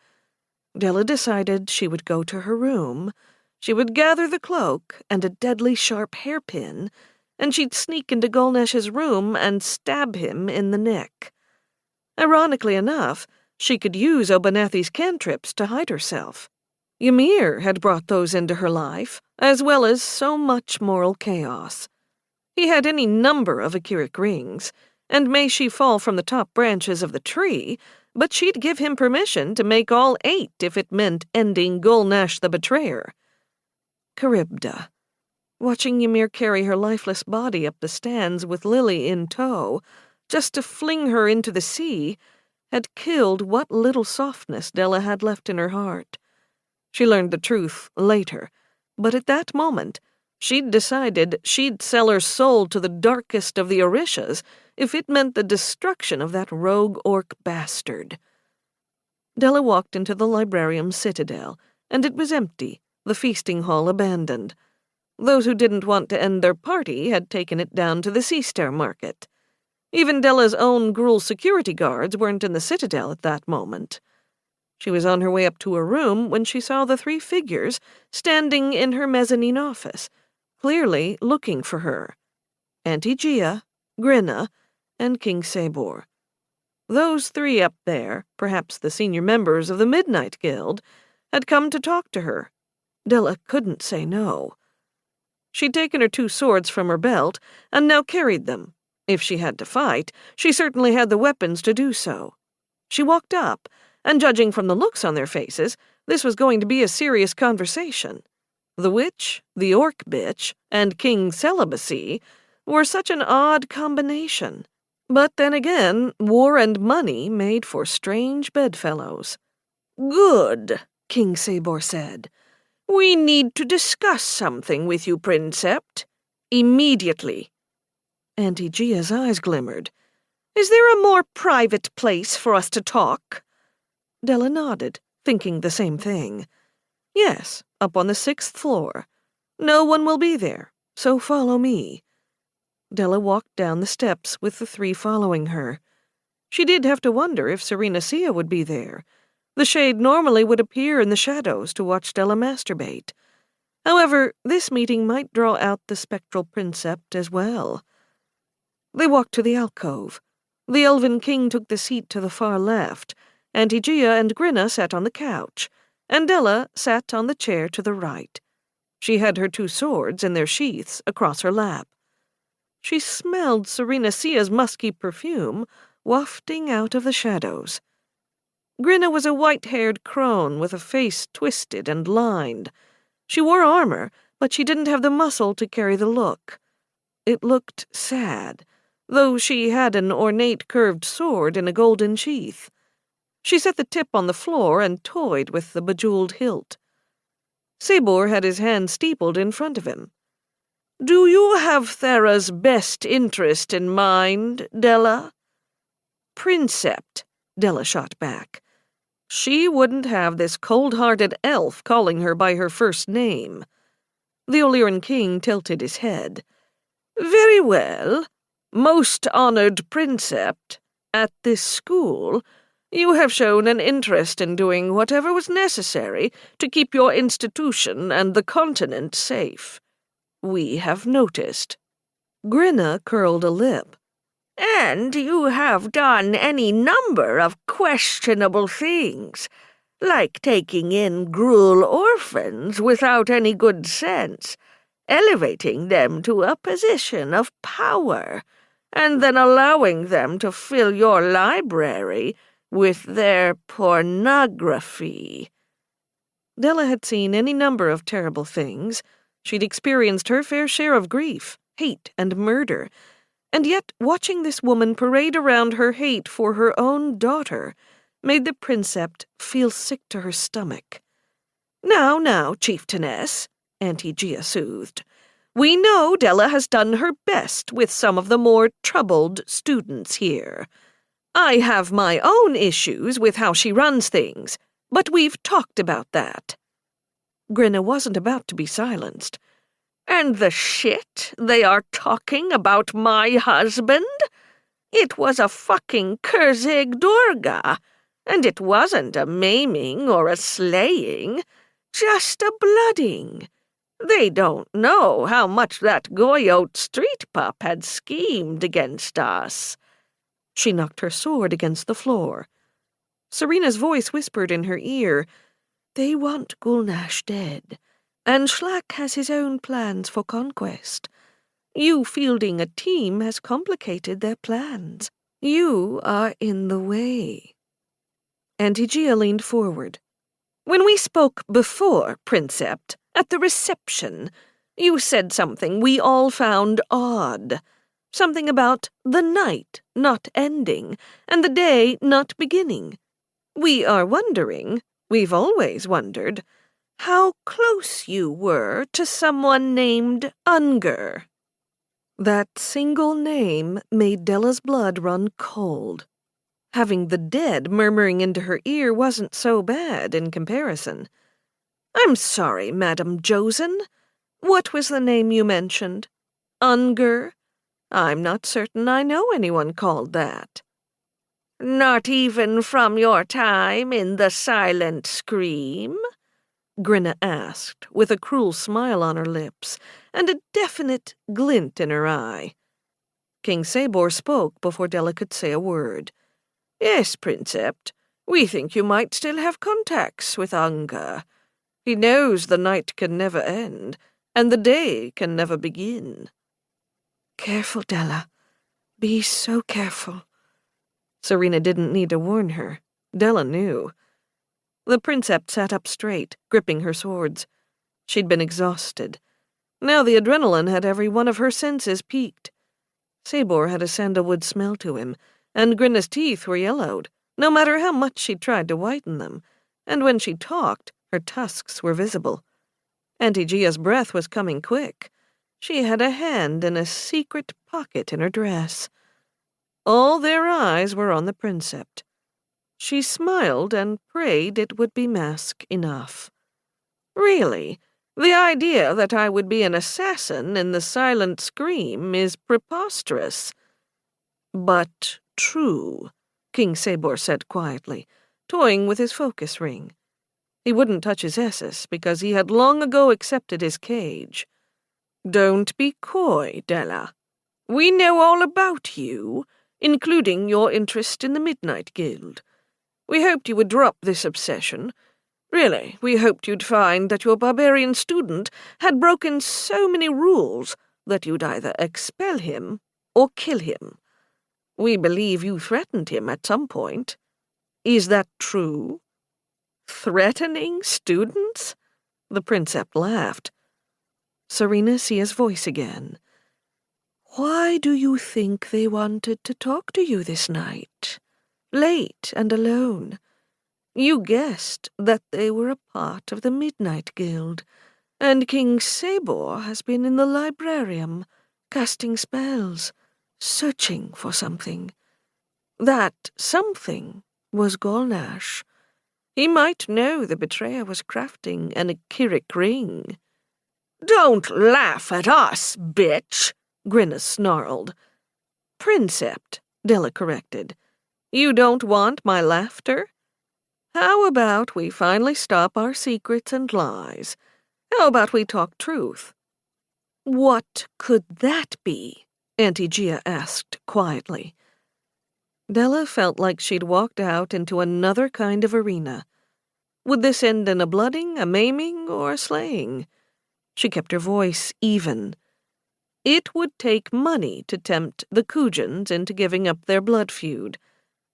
Della decided she would go to her room, she would gather the cloak and a deadly sharp hairpin, and she'd sneak into Gulnash's room and stab him in the neck. Ironically enough, She could use Obanathi's cantrips to hide herself. Ymir had brought those into her life, as well as so much moral chaos. He had any number of Akkiric rings, and may she fall from the top branches of the tree, but she'd give him permission to make all 8 if it meant ending Gulnash the Betrayer. Charybda, watching Ymir carry her lifeless body up the stands with Lily in tow, just to fling her into the sea, had killed what little softness Della had left in her heart. She learned the truth later, but at that moment, she'd decided she'd sell her soul to the darkest of the Orishas if it meant the destruction of that rogue orc bastard. Della walked into the librarium's citadel, and it was empty, the feasting hall abandoned. Those who didn't want to end their party had taken it down to the sea-stair market. Even Della's own Gruul security guards weren't in the citadel at that moment. She was on her way up to her room when she saw the 3 figures standing in her mezzanine office, clearly looking for her. Antigea, Grinna, and King Sabor. Those 3 up there, perhaps the senior members of the Midnight Guild, had come to talk to her. Della couldn't say no. She'd taken her 2 swords from her belt and now carried them. If she had to fight, she certainly had the weapons to do so. She walked up, and judging from the looks on their faces, this was going to be a serious conversation. The witch, the orc bitch, and King Celibacy were such an odd combination. But then again, war and money made for strange bedfellows. "Good," King Sabor said. "We need to discuss something with you, Princept. Immediately." Antigea's eyes glimmered. "Is there a more private place for us to talk?" Della nodded, thinking the same thing. "Yes, up on the 6th floor. No one will be there, so follow me." Della walked down the steps with the 3 following her. She did have to wonder if Serena Sia would be there. The shade normally would appear in the shadows to watch Della masturbate. However, this meeting might draw out the spectral Princept as well. They walked to the alcove. The Elven King took the seat to the far left. Antigea and Grinna sat on the couch, and Della sat on the chair to the right. She had her 2 swords in their sheaths across her lap. She smelled Serena Sia's musky perfume wafting out of the shadows. Grinna was a white-haired crone with a face twisted and lined. She wore armor, but she didn't have the muscle to carry the look. It looked sad, though she had an ornate curved sword in a golden sheath. She set the tip on the floor and toyed with the bejeweled hilt. Sabor had his hand steepled in front of him. "Do you have Thera's best interest in mind, Della?" "Princept," Della shot back. She wouldn't have this cold-hearted elf calling her by her first name. The Illyrian King tilted his head. "Very well. Most honored Princept, at this school, you have shown an interest in doing whatever was necessary to keep your institution and the continent safe. We have noticed." Grinna curled a lip. "And you have done any number of questionable things, like taking in Gruul orphans without any good sense, elevating them to a position of power, and then allowing them to fill your library with their pornography." Della had seen any number of terrible things. She'd experienced her fair share of grief, hate, and murder, and yet watching this woman parade around her hate for her own daughter made the Princept feel sick to her stomach. Now, Chieftainess," Antigea soothed. "We know Della has done her best with some of the more troubled students here. I have my own issues with how she runs things, but we've talked about that." Grinna wasn't about to be silenced. "And the shit they are talking about my husband? It was a fucking Kurzig Durga, and it wasn't a maiming or a slaying, just a blooding. They don't know how much that Goyot street pup had schemed against us." She knocked her sword against the floor. Serena's voice whispered in her ear, "They want Gulnash dead, and Shlak has his own plans for conquest. You fielding a team has complicated their plans. You are in the way." Antigea leaned forward. "When we spoke before, Princept, at the reception, you said something we all found odd. Something about the night not ending, and the day not beginning. We are wondering, we've always wondered, how close you were to someone named Unger." That single name made Della's blood run cold. Having the dead murmuring into her ear wasn't so bad in comparison. "I'm sorry, Madam Josen. What was the name you mentioned? Unger? I'm not certain I know anyone called that." "Not even from your time in the Silent Scream?" Grinna asked, with a cruel smile on her lips and a definite glint in her eye. King Sabor spoke before Della could say a word. "Yes, Princept, we think you might still have contacts with Unger. He knows the night can never end, and the day can never begin." "Careful, Della. Be so careful." Serena didn't need to warn her. Della knew. The Princept sat up straight, gripping her swords. She'd been exhausted. Now the adrenaline had every one of her senses piqued. Sabor had a sandalwood smell to him, and Grinna's teeth were yellowed, no matter how much she tried to whiten them, and when she talked, her tusks were visible. Antigea's breath was coming quick. She had a hand in a secret pocket in her dress. All their eyes were on the Princept. She smiled and prayed it would be mask enough. "Really, the idea that I would be an assassin in the Silent Scream is preposterous." "But true," King Sabor said quietly, toying with his focus ring. He wouldn't touch his Essus because he had long ago accepted his cage. "Don't be coy, Della. We know all about you, including your interest in the Midnight Guild. We hoped you would drop this obsession. Really, we hoped you'd find that your barbarian student had broken so many rules that you'd either expel him or kill him. We believe you threatened him at some point. Is that true?" "Threatening students?" The Princept laughed. Serena Sia's voice again. "Why do you think they wanted to talk to you this night? Late and alone. You guessed that they were a part of the Midnight Guild, and King Sabor has been in the librarium, casting spells, searching for something. That something was Gulnash. He might know the betrayer was crafting an Akkiric Ring." "Don't laugh at us, bitch," Grinna snarled. "Princept," Della corrected. "You don't want my laughter? How about we finally stop our secrets and lies? How about we talk truth?" "What could that be?" Antigea asked quietly. Della felt like she'd walked out into another kind of arena. Would this end in a blooding, a maiming, or a slaying? She kept her voice even. It would take money to tempt the Kujans into giving up their blood feud.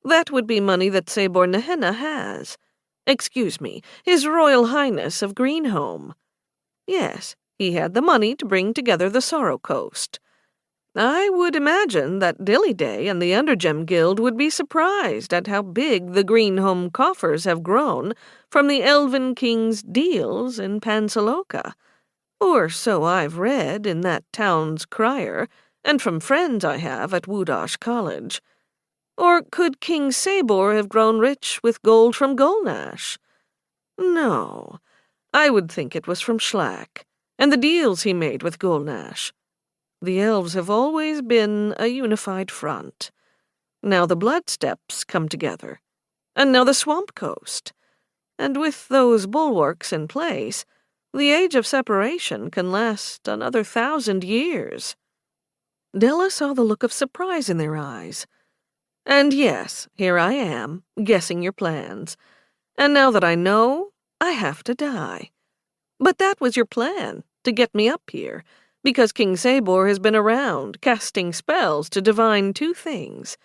That would be money that Sabor Nehenna has. Excuse me, His Royal Highness of Greenholm. Yes, he had the money to bring together the Sorrow Coast. I would imagine that Dillyday and the Undergem Guild would be surprised at how big the Greenholm coffers have grown from the Elven King's deals in Pansaloka. Or so I've read in that town's crier, and from friends I have at Woodosh College. Or could King Sabor have grown rich with gold from Gulnash? No, I would think it was from Shlak, and the deals he made with Gulnash. The elves have always been a unified front. Now the Bloodsteps come together, and now the Swamp Coast. And with those bulwarks in place, the age of separation can last another 1,000 years. Della saw the look of surprise in their eyes. And yes, here I am, guessing your plans. And now that I know, I have to die. But that was your plan, to get me up here, because King Sabor has been around, casting spells to divine two things: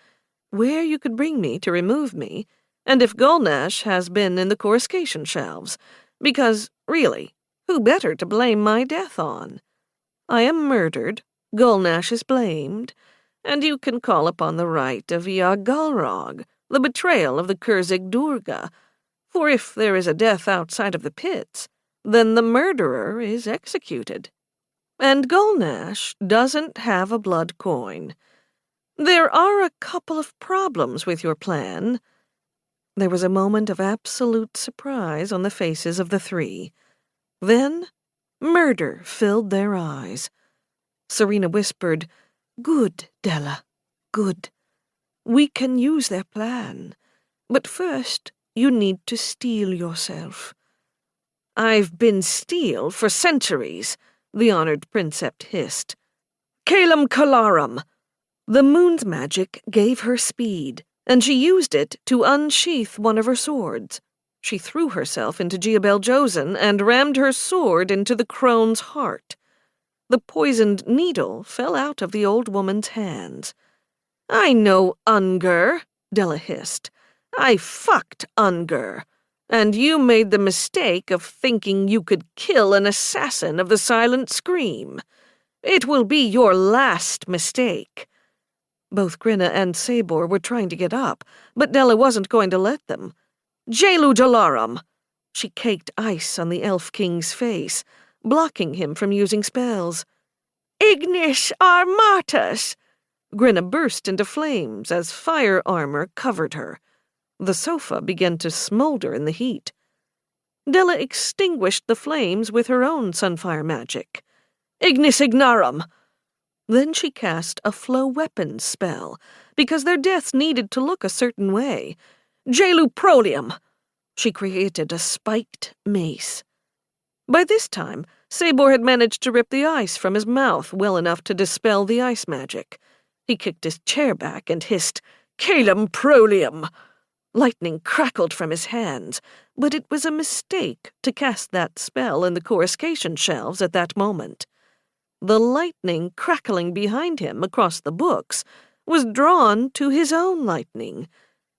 where you could bring me to remove me, and if Gulnash has been in the coruscation shelves, because, really, who better to blame my death on? I am murdered, Gulnash is blamed, and you can call upon the right of Yagulrog, the betrayal of the Kurzig Durga, for if there is a death outside of the pits, then the murderer is executed. And Gulnash doesn't have a blood coin. There are a couple of problems with your plan. There was a moment of absolute surprise on the faces of the three. Then, murder filled their eyes. Serena whispered, "Good, Della, good. We can use their plan. But first, you need to steel yourself." "I've been steel for centuries," the honored princept hissed. "Calum Calarum!" The moon's magic gave her speed, and she used it to unsheath one of her swords. She threw herself into Giabel Josen and rammed her sword into the crone's heart. The poisoned needle fell out of the old woman's hands. "I know Unger," Della hissed. "I fucked Unger. And you made the mistake of thinking you could kill an assassin of the Silent Scream. It will be your last mistake." Both Grinna and Sabor were trying to get up, but Della wasn't going to let them. "Jelu Dalarum!" She caked ice on the Elf King's face, blocking him from using spells. "Ignis Armatus!" Grinna burst into flames as fire armor covered her. The sofa began to smolder in the heat. Della extinguished the flames with her own sunfire magic. "Ignis Ignarum!" Then she cast a flow weapons spell, because their deaths needed to look a certain way. "Jelu Prolium!" She created a spiked mace. By this time, Sabor had managed to rip the ice from his mouth well enough to dispel the ice magic. He kicked his chair back and hissed, "Calum Prolium!" Lightning crackled from his hands, but it was a mistake to cast that spell in the coruscation shelves at that moment. The lightning crackling behind him across the books was drawn to his own lightning.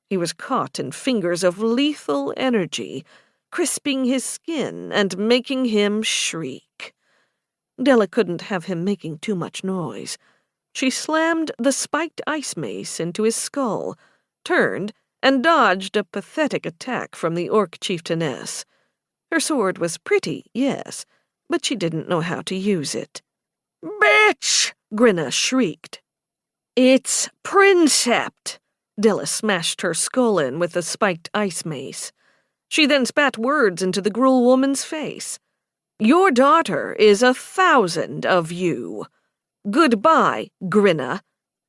He was caught in fingers of lethal energy, crisping his skin and making him shriek. Della couldn't have him making too much noise. She slammed the spiked ice mace into his skull, turned, and dodged a pathetic attack from the orc chieftainess. Her sword was pretty, yes, but she didn't know how to use it. "Bitch!" Grinna shrieked. "It's Princept!" Della smashed her skull in with the spiked ice mace. She then spat words into the Gruul woman's face. "Your daughter is 1,000 of you. Goodbye, Grinna.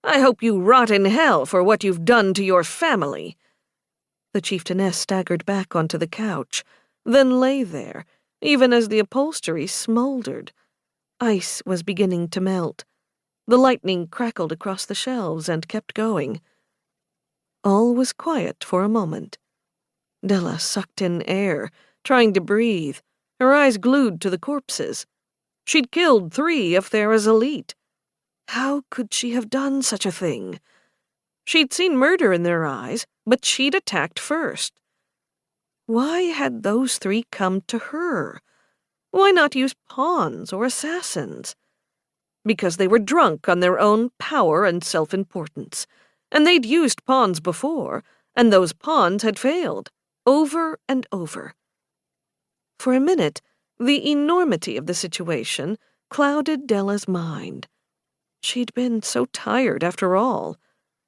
I hope you rot in hell for what you've done to your family." The chieftainess staggered back onto the couch, then lay there, even as the upholstery smoldered. Ice was beginning to melt. The lightning crackled across the shelves and kept going. All was quiet for a moment. Della sucked in air, trying to breathe, her eyes glued to the corpses. She'd killed 3 of Thera's elite. How could she have done such a thing? She'd seen murder in their eyes, but she'd attacked first. Why had those 3 come to her? Why not use pawns or assassins? Because they were drunk on their own power and self-importance, and they'd used pawns before, and those pawns had failed, over and over. For a minute, the enormity of the situation clouded Della's mind. She'd been so tired after all.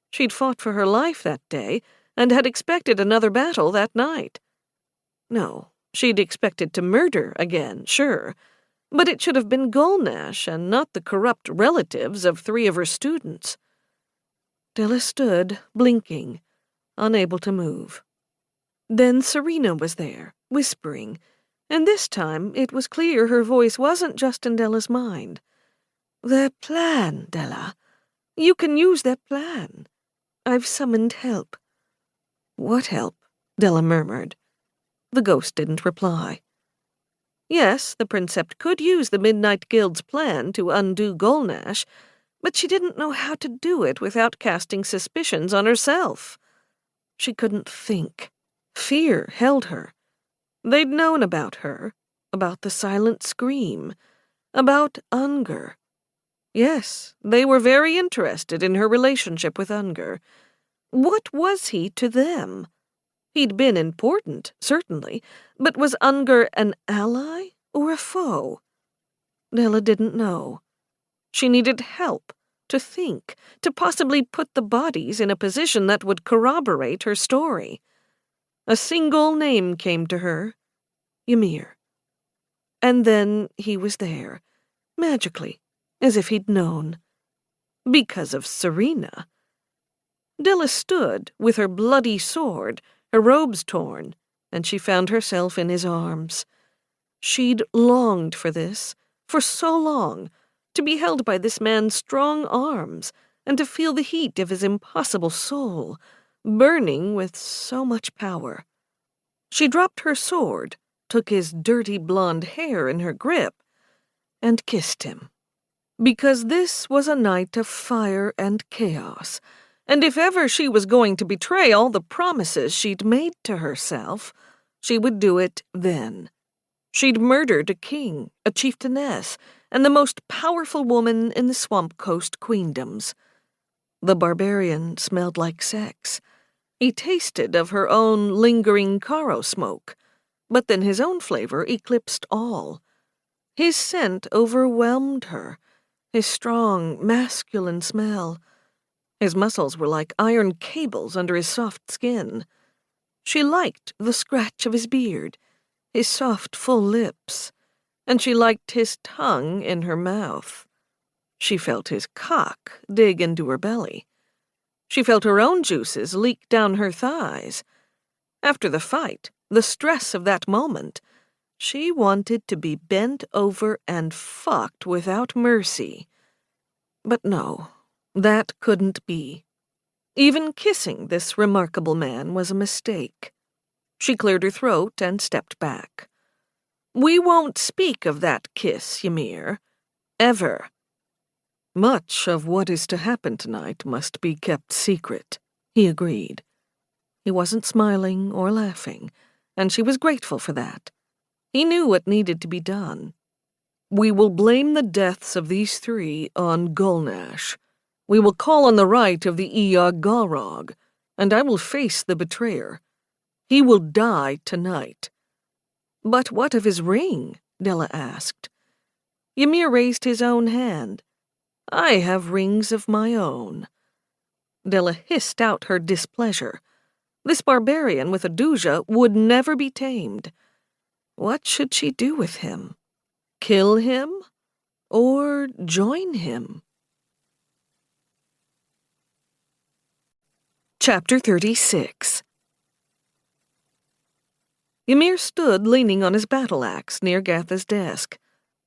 She'd fought for her life that day, and had expected another battle that night. No, she'd expected to murder again, sure, but it should have been Gulnash and not the corrupt relatives of 3 of her students. Della stood, blinking, unable to move. Then Serena was there, whispering, and this time it was clear her voice wasn't just in Della's mind. "Their plan, Della. You can use their plan. I've summoned help." "What help?" Della murmured. The ghost didn't reply. Yes, the princept could use the Midnight Guild's plan to undo Gulnash, but she didn't know how to do it without casting suspicions on herself. She couldn't think. Fear held her. They'd known about her, about the silent scream, about Unger. Yes, they were very interested in her relationship with Unger. What was he to them? He'd been important, certainly, but was Unger an ally or a foe? Della didn't know. She needed help, to think, to possibly put the bodies in a position that would corroborate her story. A single name came to her: Ymir. And then he was there, magically, as if he'd known. Because of Serena. Della stood with her bloody sword, her robes torn, and she found herself in his arms. She'd longed for this, for so long, to be held by this man's strong arms, and to feel the heat of his impossible soul, burning with so much power. She dropped her sword, took his dirty blonde hair in her grip, and kissed him. Because this was a night of fire and chaos, and if ever she was going to betray all the promises she'd made to herself, she would do it then. She'd murdered a king, a chieftainess, and the most powerful woman in the Swamp Coast queendoms. The barbarian smelled like sex. He tasted of her own lingering Caro smoke, but then his own flavor eclipsed all. His scent overwhelmed her, his strong, masculine smell. His muscles were like iron cables under his soft skin. She liked the scratch of his beard, his soft, full lips, and she liked his tongue in her mouth. She felt his cock dig into her belly. She felt her own juices leak down her thighs. After the fight, the stress of that moment, she wanted to be bent over and fucked without mercy. But no, that couldn't be. Even kissing this remarkable man was a mistake. She cleared her throat and stepped back. "We won't speak of that kiss, Ymir. Ever." "Much of what is to happen tonight must be kept secret," he agreed. He wasn't smiling or laughing, and she was grateful for that. He knew what needed to be done. "We will blame the deaths of these three on Gulnash. We will call on the right of the Iog Galrog, and I will face the betrayer. He will die tonight." "But what of his ring?" Della asked. Ymir raised his own hand. "I have rings of my own." Della hissed out her displeasure. This barbarian with a douja would never be tamed. What should she do with him? Kill him? Or join him? Chapter 36. Ymir stood leaning on his battle-axe near Gatha's desk.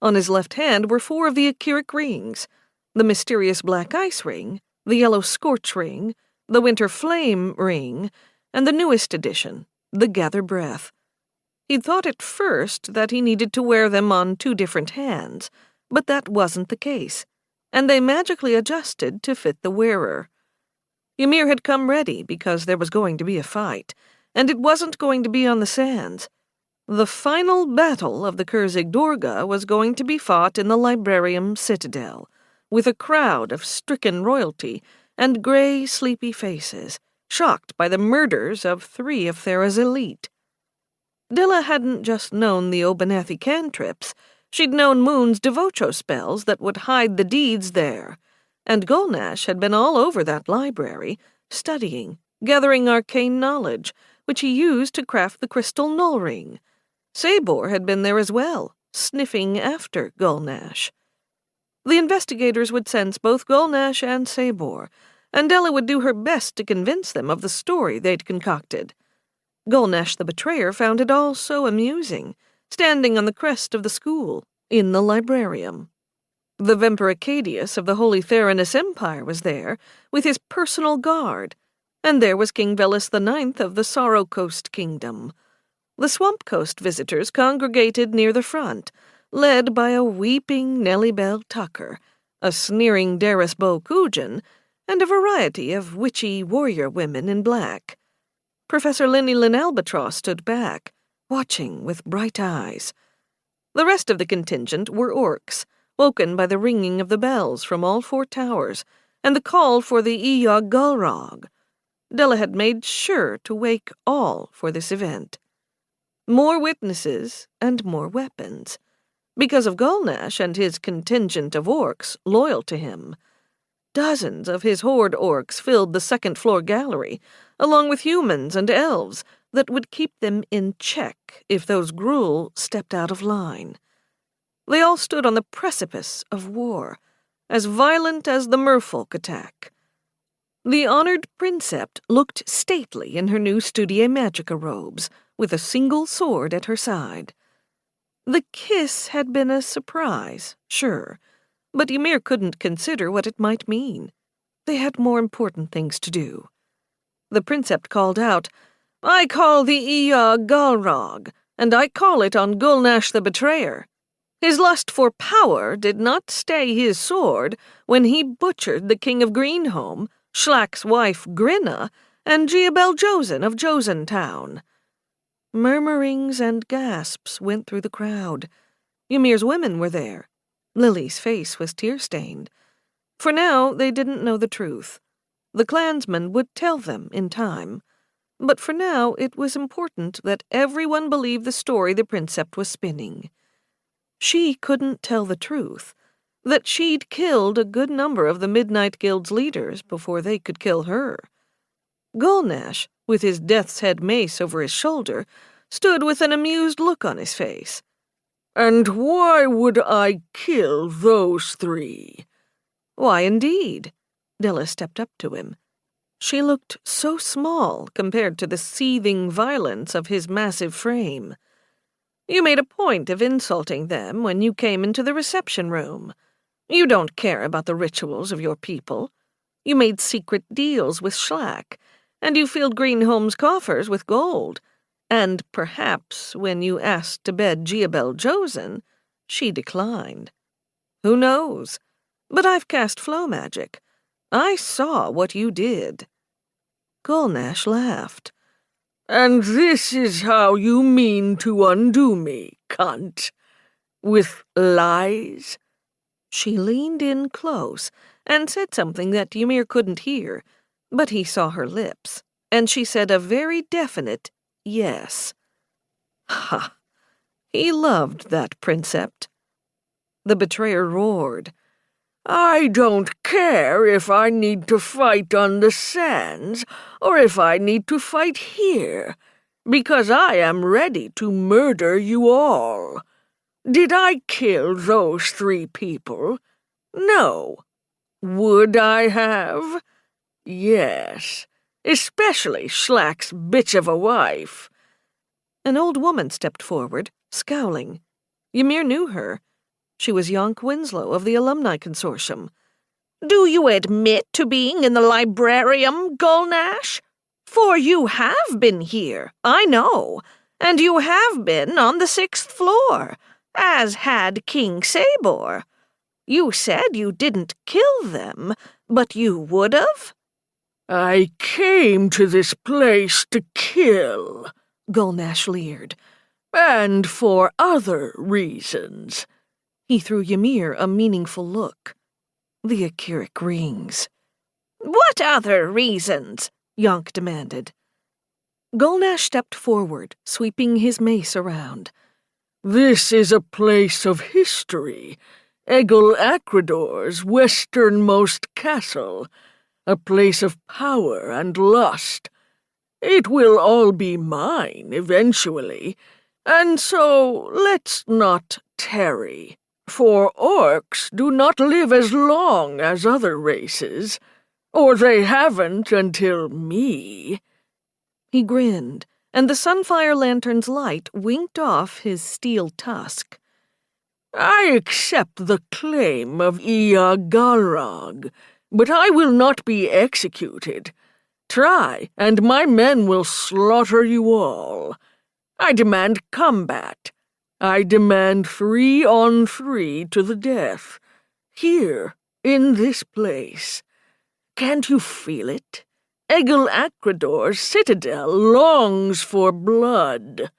On his left hand were 4 of the Akkiric rings: the mysterious black ice ring, the yellow scorch ring, the winter flame ring, and the newest addition, the gather breath. He'd thought at first that he needed to wear them on 2 different hands, but that wasn't the case, and they magically adjusted to fit the wearer. Ymir had come ready because there was going to be a fight, and it wasn't going to be on the sands. The final battle of the Kurzig Dorga was going to be fought in the Librarium Citadel, with a crowd of stricken royalty and gray, sleepy faces, shocked by the murders of 3 of Thera's elite. Della hadn't just known the Obanethi cantrips, she'd known Moon's devocho spells that would hide the deeds there, and Gulnash had been all over that library, studying, gathering arcane knowledge, which he used to craft the crystal null ring. Sabor had been there as well, sniffing after Gulnash. The investigators would sense both Gulnash and Sabor, and Della would do her best to convince them of the story they'd concocted. Gulnash the Betrayer found it all so amusing, standing on the crest of the school, in the librarium. The Vemper Acadius of the Holy Theranos Empire was there, with his personal guard, And there was King Velis IX of the Sorrow Coast Kingdom. The Swamp Coast visitors congregated near the front, led by a weeping Nellie Bell Tucker, a sneering Daris Bo Coogan, and a variety of witchy warrior women in black. Professor Linny Lynn Albatross stood back, watching with bright eyes. The rest of the contingent were orcs, woken by the ringing of the bells from all four towers and the call for the Eog Gulrog. Della had made sure to wake all for this event. More witnesses and more weapons, because of Gulnash and his contingent of orcs loyal to him. Dozens of his horde orcs filled the second-floor gallery, along with humans and elves that would keep them in check if those Gruul stepped out of line. They all stood on the precipice of war, as violent as the merfolk attack. The honored princept looked stately in her new Studiae Magica robes, with a single sword at her side. The kiss had been a surprise, sure, but Ymir couldn't consider what it might mean. They had more important things to do. The princept called out, "I call the Eog Gulrog, and I call it on Gulnash the Betrayer. His lust for power did not stay his sword when he butchered the king of Greenholm, Schlack's wife Grinna, and Giabel Josen of Josentown." Murmurings and gasps went through the crowd. Ymir's women were there. Lily's face was tear-stained. For now, they didn't know the truth. The clansmen would tell them in time. But for now, it was important that everyone believe the story the princept was spinning. She couldn't tell the truth, that she'd killed a good number of the Midnight Guild's leaders before they could kill her. Gulnash, with his death's head mace over his shoulder, stood with an amused look on his face. "And why would I kill those three?" "Why, indeed?" Della stepped up to him. She looked so small compared to the seething violence of his massive frame. "You made a point of insulting them when you came into the reception room. You don't care about the rituals of your people. You made secret deals with Schlack, and you filled Greenholm's coffers with gold. And perhaps when you asked to bed Giabel Josen, she declined. Who knows? But I've cast flow magic. I saw what you did." Gulnash laughed. "And this is how you mean to undo me, cunt? With lies?" She leaned in close and said something that Ymir couldn't hear, but he saw her lips, and she said a very definite yes. Ha! He loved that princept. The betrayer roared. "I don't care if I need to fight on the sands or if I need to fight here, because I am ready to murder you all. Did I kill those three people? No. Would I have? Yes, especially Schlack's bitch of a wife." An old woman stepped forward, scowling. Ymir knew her. She was Yonk Winslow of the Alumni Consortium. "Do you admit to being in the librarium, Gulnash? For you have been here, I know, and you have been on the 6th floor, as had King Sabor. You said you didn't kill them, but you would have?" "I came to this place to kill," Gulnash leered. "and for other reasons." He threw Ymir a meaningful look. The Akkiric rings. "What other reasons?" Yonk demanded. Gulnash stepped forward, sweeping his mace around. "This is a place of history, Egil Acridor's westernmost castle, a place of power and lust. It will all be mine eventually, and so let's not tarry. For orcs do not live as long as other races, or they haven't until me." He grinned, and the Sunfire Lantern's light winked off his steel tusk. "I accept the claim of Eog Gulrog, but I will not be executed. Try, and my men will slaughter you all. I demand combat. I demand 3-on-3 to the death. Here, in this place. Can't you feel it? Egil Acridor's citadel longs for blood.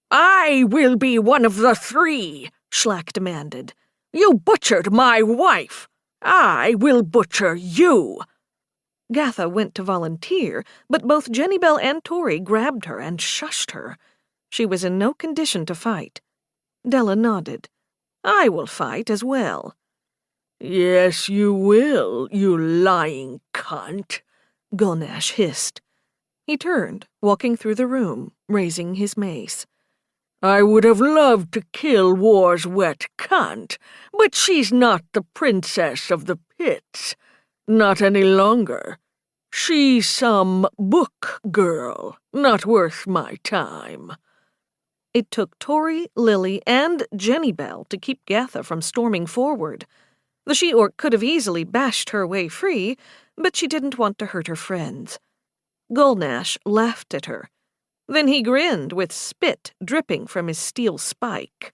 I will be one of the 3, Schlack demanded. You butchered my wife. I will butcher you. Gatha went to volunteer, but both Jennybell and Tori grabbed her and shushed her. She was in no condition to fight. Della nodded. I will fight as well. Yes, you will, you lying cunt, Gulnash hissed. He turned, walking through the room, raising his mace. I would have loved to kill War's wet cunt, but she's not the princess of the pits. Not any longer. She's some book girl, not worth my time. It took Tori, Lily, and Jennybell to keep Gatha from storming forward. The she-orc could have easily bashed her way free, but she didn't want to hurt her friends. Gulnash laughed at her. Then he grinned with spit dripping from his steel spike.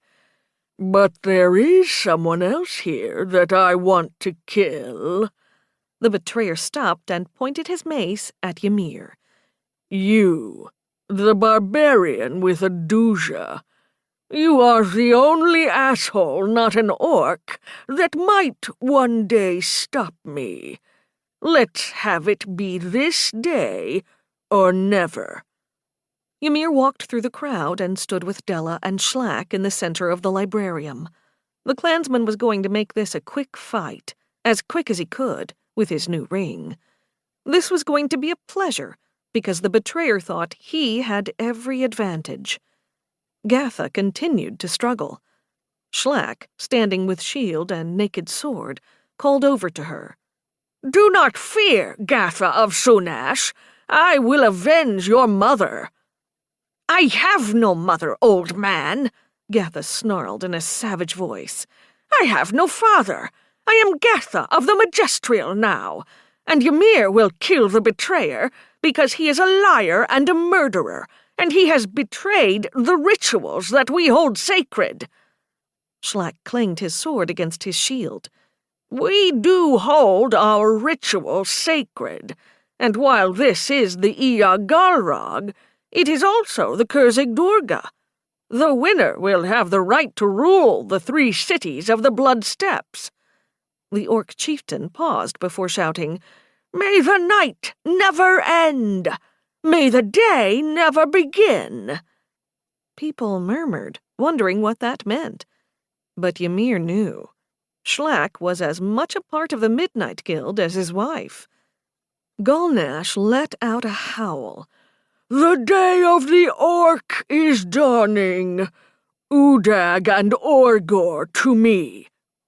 But there is someone else here that I want to kill. The betrayer stopped and pointed his mace at Ymir. You, the barbarian with a douja. You are the only asshole, not an orc, that might one day stop me. Let's have it be this day or never. Ymir walked through the crowd and stood with Della and Schlack in the center of the librarium. The clansman was going to make this a quick fight, as quick as he could, with his new ring. This was going to be a pleasure, because the betrayer thought he had every advantage. Gatha continued to struggle. Schlack, standing with shield and naked sword, called over to her. Do not fear, Gatha of Sunash. I will avenge your mother. I have no mother, old man, Gatha snarled in a savage voice. I have no father. I am Gatha of the Majestrial now, and Ymir will kill the betrayer because he is a liar and a murderer, and he has betrayed the rituals that we hold sacred. Schlack clanged his sword against his shield. We do hold our rituals sacred, and while this is the Iya Galrog, it is also the Kurzig Durga. The winner will have the right to rule the 3 cities of the Blood Steppes. The orc chieftain paused before shouting, May the night never end! May the day never begin! People murmured, wondering what that meant. But Ymir knew. Schlack was as much a part of the Midnight Guild as his wife. Gulnash let out a howl. The day of the orc is dawning. Udag and Orgor to me.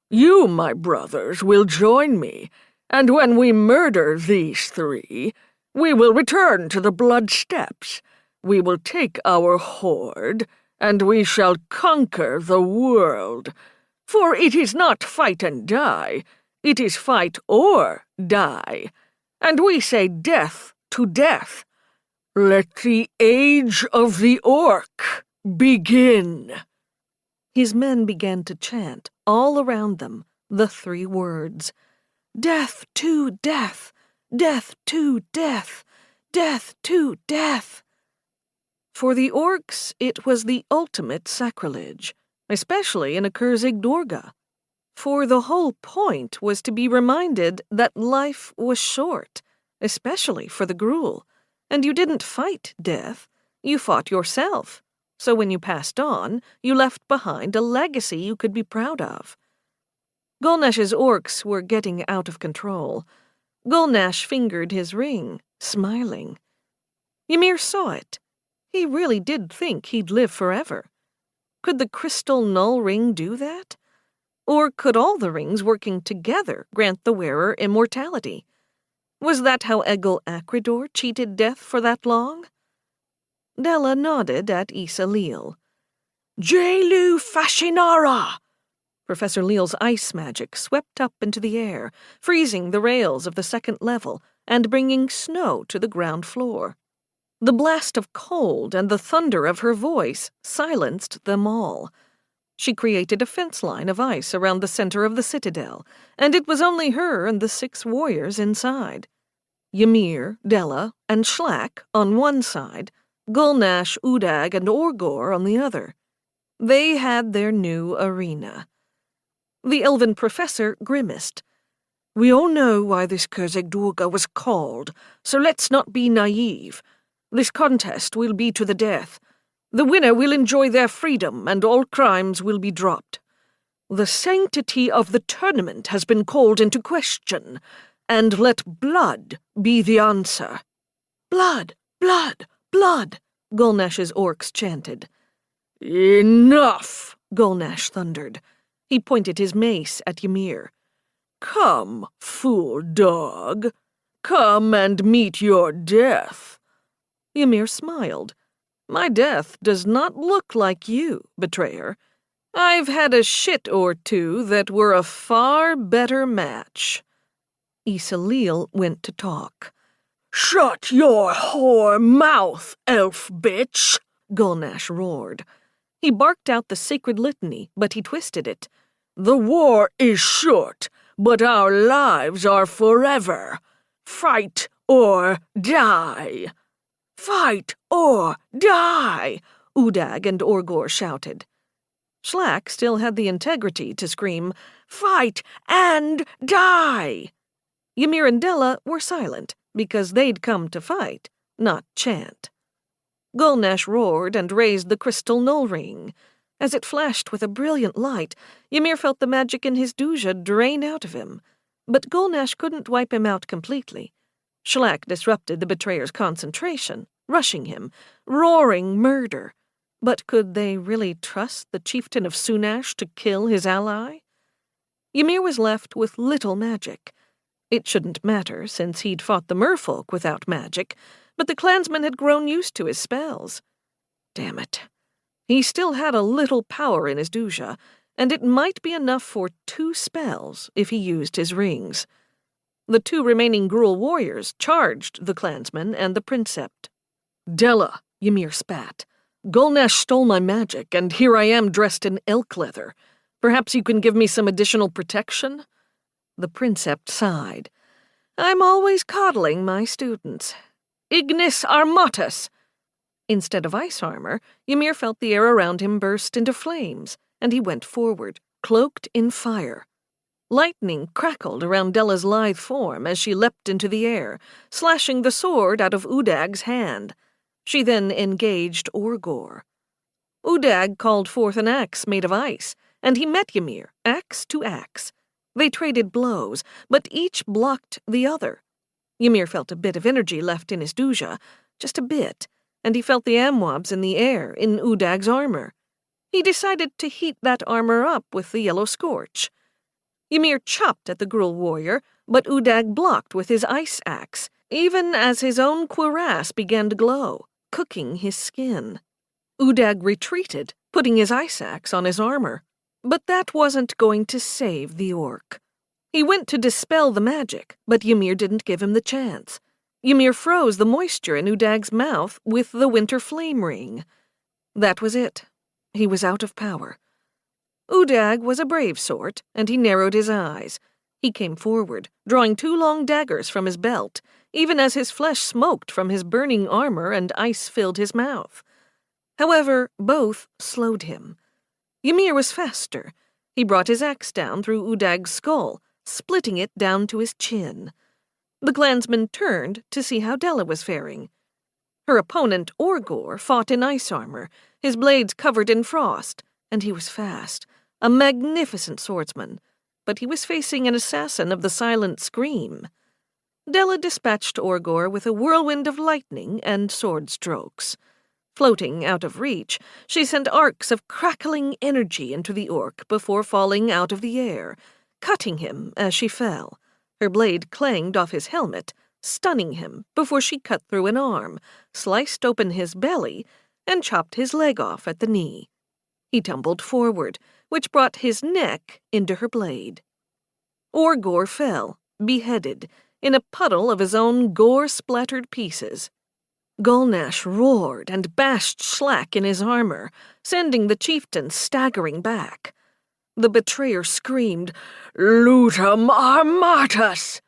You, my brothers, will join me, and when we murder these 3, we will return to the Blood Steppes. We will take our hoard, and we shall conquer the world. For it is not fight and die, it is fight or die. And we say death to death. Let the age of the orc begin. His men began to chant, all around them, the 3 words. Death to death, death to death, death to death. For the orcs, it was the ultimate sacrilege, especially in a Kurzig Durga. For the whole point was to be reminded that life was short, especially for the Gruul, and you didn't fight death, you fought yourself. So when you passed on, you left behind a legacy you could be proud of. Gulnash's orcs were getting out of control. Gulnash fingered his ring, smiling. Ymir saw it. He really did think he'd live forever. Could the crystal null ring do that? Or could all the rings working together grant the wearer immortality? Was that how Egil Acridor cheated death for that long? Della nodded at Issa Leal. Jelu Fascinara! Professor Leal's ice magic swept up into the air, freezing the rails of the 2nd level and bringing snow to the ground floor. The blast of cold and the thunder of her voice silenced them all. She created a fence line of ice around the center of the citadel, and it was only her and the 6 warriors inside. Ymir, Della, and Shlak on one side, Gulnash, Udag, and Orgor on the other. They had their new arena. The elven professor grimaced. "We all know why this Kurzeg Durga was called, so let's not be naive. This contest will be to the death. The winner will enjoy their freedom, and all crimes will be dropped. The sanctity of the tournament has been called into question, and let blood be the answer." "Blood! Blood! Blood!" Gulnash's orcs chanted. "Enough!" Gulnash thundered. He pointed his mace at Ymir. "Come, fool dog. Come and meet your death." Ymir smiled. "My death does not look like you, betrayer. I've had a shit or two that were a far better match." Isalil went to talk. "Shut your whore mouth, elf bitch!" Gulnash roared. He barked out the sacred litany, but he twisted it. "The war is short, but our lives are forever. Fight or die." "Fight or die!" Udag and Orgor shouted. Shlak still had the integrity to scream, "Fight and die!" Ymir and Della were silent, because they'd come to fight, not chant. Gulnash roared and raised the crystal null ring. As it flashed with a brilliant light, Ymir felt the magic in his duja drain out of him. But Gulnash couldn't wipe him out completely. Shlak disrupted the betrayer's concentration, rushing him, roaring murder. But could they really trust the chieftain of Sunash to kill his ally? Ymir was left with little magic. It shouldn't matter, since he'd fought the merfolk without magic, but the clansmen had grown used to his spells. Damn it. He still had a little power in his duja, and it might be enough for 2 spells if he used his rings. The 2 remaining Gruul warriors charged the clansmen and the princept. "Della," Ymir spat, "Gulnash stole my magic, and here I am dressed in elk leather. Perhaps you can give me some additional protection?" The princept sighed. "I'm always coddling my students. Ignis armatus!" Instead of ice armor, Ymir felt the air around him burst into flames, and he went forward, cloaked in fire. Lightning crackled around Della's lithe form as she leapt into the air, slashing the sword out of Udag's hand. She then engaged Orgor. Udag called forth an axe made of ice, and he met Ymir, axe to axe. They traded blows, but each blocked the other. Ymir felt a bit of energy left in his duja, just a bit, and he felt the amwabs in the air in Udag's armor. He decided to heat that armor up with the yellow scorch. Ymir chopped at the Gruul warrior, but Udag blocked with his ice axe, even as his own cuirass began to glow, cooking his skin. Udag retreated, putting his ice axe on his armor. But that wasn't going to save the orc. He went to dispel the magic, but Ymir didn't give him the chance. Ymir froze the moisture in Udag's mouth with the winter flame ring. That was it. He was out of power. Udag was a brave sort, and he narrowed his eyes. He came forward, drawing 2 long daggers from his belt, even as his flesh smoked from his burning armor and ice filled his mouth. However, both slowed him. Ymir was faster. He brought his axe down through Udag's skull, splitting it down to his chin. The clansman turned to see how Della was faring. Her opponent, Orgor, fought in ice armor, his blades covered in frost, and he was fast, a magnificent swordsman, but he was facing an assassin of the silent scream. Della dispatched Orgor with a whirlwind of lightning and sword strokes. Floating out of reach, she sent arcs of crackling energy into the orc before falling out of the air, cutting him as she fell. Her blade clanged off his helmet, stunning him before she cut through an arm, sliced open his belly, and chopped his leg off at the knee. He tumbled forward, which brought his neck into her blade. Orgor fell, beheaded, in a puddle of his own gore-splattered pieces. Gulnash roared and bashed Shlack in his armor, sending the chieftain staggering back. The betrayer screamed, "Lutum armatus!"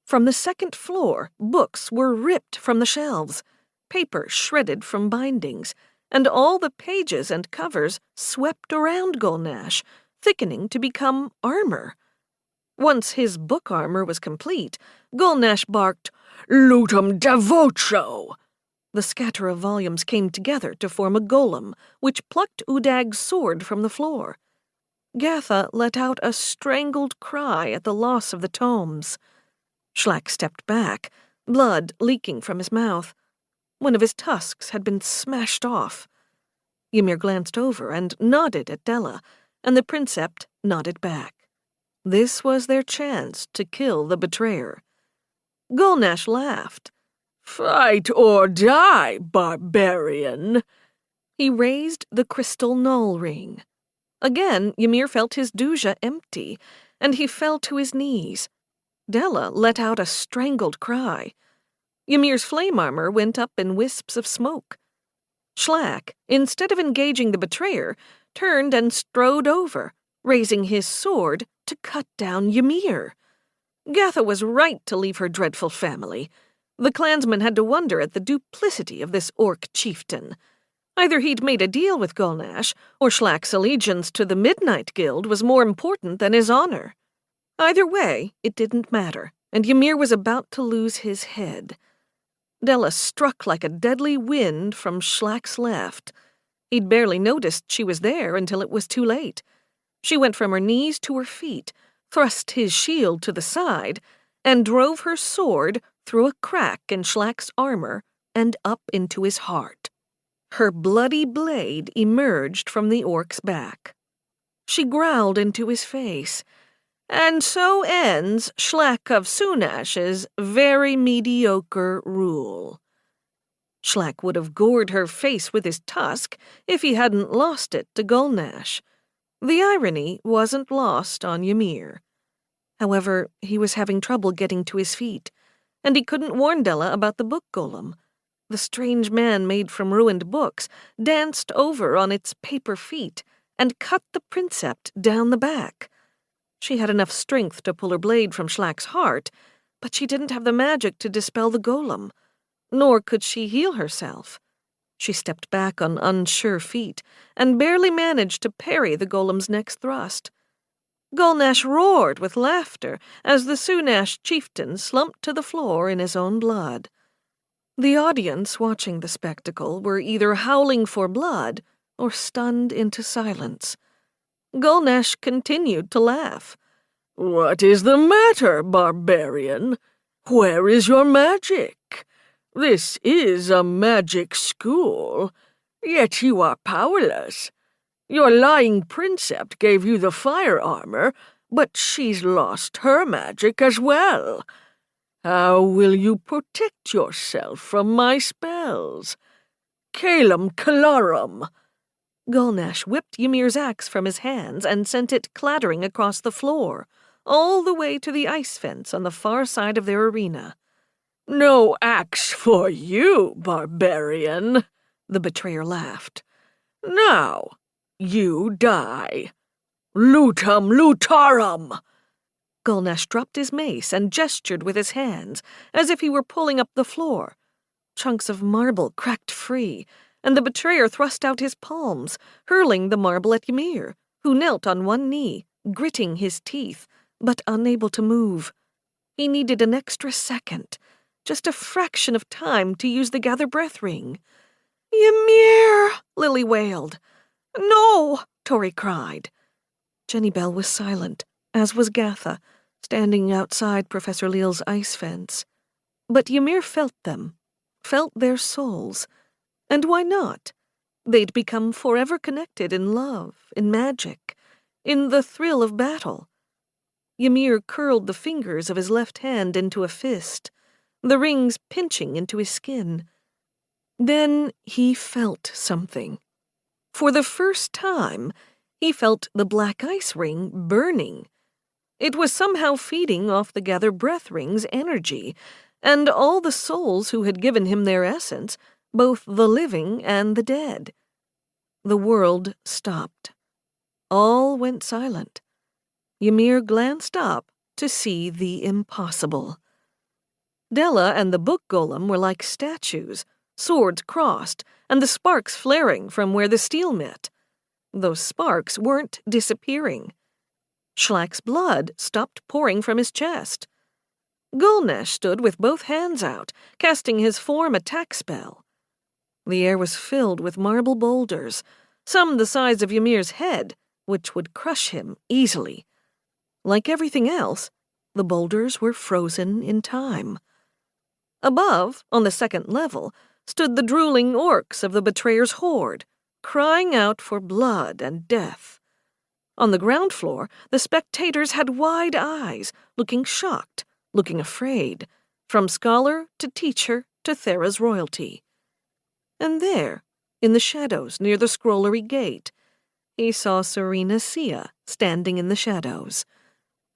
From the second floor, books were ripped from the shelves, paper shredded from bindings, and all the pages and covers swept around Gulnash, thickening to become armor. Once his book armor was complete, Gulnash barked, "Lutum devocho!" The scatter of volumes came together to form a golem, which plucked Udag's sword from the floor. Gatha let out a strangled cry at the loss of the tomes. Shlack stepped back, blood leaking from his mouth. One of his tusks had been smashed off. Ymir glanced over and nodded at Della, and the princept nodded back. This was their chance to kill the betrayer. Gulnash laughed. "Fight or die, barbarian!" He raised the crystal null ring. Again, Ymir felt his duja empty, and he fell to his knees. Della let out a strangled cry. Ymir's flame armor went up in wisps of smoke. Shlack, instead of engaging the betrayer, turned and strode over, raising his sword to cut down Ymir. Gatha was right to leave her dreadful family. The clansmen had to wonder at the duplicity of this orc chieftain. Either he'd made a deal with Gulnash, or Shlack's allegiance to the Midnight Guild was more important than his honor. Either way, it didn't matter, and Ymir was about to lose his head. Della struck like a deadly wind from Shlack's left. He'd barely noticed she was there until it was too late. She went from her knees to her feet, thrust his shield to the side, and drove her sword through a crack in Shlack's armor and up into his heart. Her bloody blade emerged from the orc's back. She growled into his face, "And so ends Shlack of Sunash's very mediocre rule." Shlack would have gored her face with his tusk if he hadn't lost it to Gulnash. The irony wasn't lost on Ymir. However, he was having trouble getting to his feet, and he couldn't warn Della about the book golem. The strange man made from ruined books danced over on its paper feet and cut the princept down the back. She had enough strength to pull her blade from Shlack's heart, but she didn't have the magic to dispel the golem, nor could she heal herself. She stepped back on unsure feet and barely managed to parry the golem's next thrust. Gulnash roared with laughter as the Sunash chieftain slumped to the floor in his own blood. The audience watching the spectacle were either howling for blood or stunned into silence. Gulnash continued to laugh. "What is the matter, barbarian? Where is your magic? This is a magic school, yet you are powerless. Your lying princept gave you the fire armor, but she's lost her magic as well. How will you protect yourself from my spells? Calum Calarum!" Gulnash whipped Ymir's axe from his hands and sent it clattering across the floor, all the way to the ice fence on the far side of their arena. "No axe for you, barbarian," the betrayer laughed. "Now, you die. Lutum lutarum!" Gulnash dropped his mace and gestured with his hands, as if he were pulling up the floor. Chunks of marble cracked free, and the betrayer thrust out his palms, hurling the marble at Ymir, who knelt on one knee, gritting his teeth, but unable to move. He needed an extra second, just a fraction of time to use the gather breath ring. "Ymir!" Lily wailed. "No!" Tori cried. Jenny Bell was silent, as was Gatha, standing outside Professor Leal's ice fence. But Ymir felt them, felt their souls. And why not? They'd become forever connected in love, in magic, in the thrill of battle. Ymir curled the fingers of his left hand into a fist, the rings pinching into his skin. Then he felt something. For the first time, he felt the black ice ring burning. It was somehow feeding off the Gather Breath Ring's energy, and all the souls who had given him their essence, both the living and the dead. The world stopped. All went silent. Ymir glanced up to see the impossible. Della and the book golem were like statues, swords crossed, and the sparks flaring from where the steel met. Those sparks weren't disappearing. Schlack's blood stopped pouring from his chest. Gulnash stood with both hands out, casting his form attack spell. The air was filled with marble boulders, some the size of Ymir's head, which would crush him easily. Like everything else, the boulders were frozen in time. Above, on the second level, stood the drooling orcs of the betrayer's horde, crying out for blood and death. On the ground floor, the spectators had wide eyes, looking shocked, looking afraid, from scholar to teacher to Thera's royalty. And there, in the shadows near the scrollery gate, he saw Serena Sia standing in the shadows.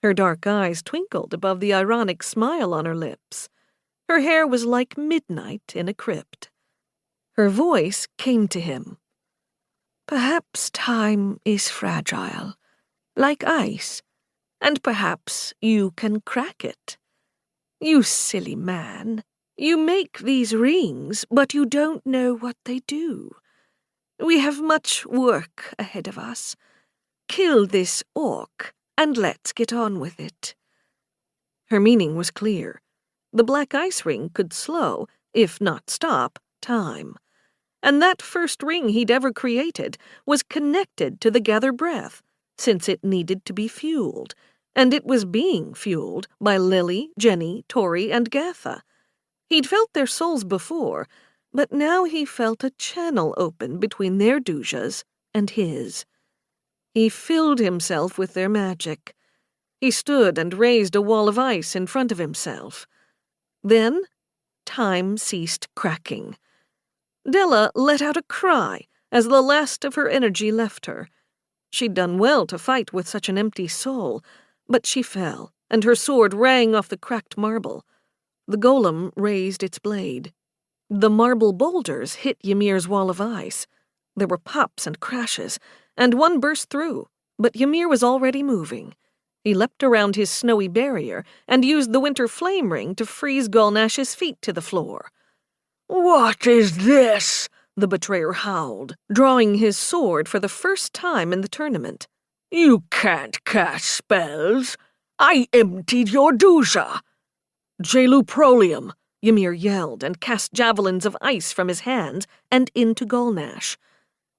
Her dark eyes twinkled above the ironic smile on her lips. Her hair was like midnight in a crypt. Her voice came to him. "Perhaps time is fragile, like ice, and perhaps you can crack it. You silly man, you make these rings, but you don't know what they do. We have much work ahead of us. Kill this orc, and let's get on with it." Her meaning was clear. The black ice ring could slow, if not stop, time. And that first ring he'd ever created was connected to the Gather Breath, since it needed to be fueled, and it was being fueled by Lily, Jenny, Tori, and Gatha. He'd felt their souls before, but now he felt a channel open between their dujas and his. He filled himself with their magic. He stood and raised a wall of ice in front of himself. Then, time ceased cracking. Della let out a cry as the last of her energy left her. She'd done well to fight with such an empty soul, but she fell, and her sword rang off the cracked marble. The golem raised its blade. The marble boulders hit Ymir's wall of ice. There were pops and crashes, and one burst through, but Ymir was already moving. He leapt around his snowy barrier and used the winter flame ring to freeze Gulnash's feet to the floor. "What is this?" the betrayer howled, drawing his sword for the first time in the tournament. "You can't cast spells. I emptied your duja." "Jeluprolium," Ymir yelled and cast javelins of ice from his hands and into Gulnash.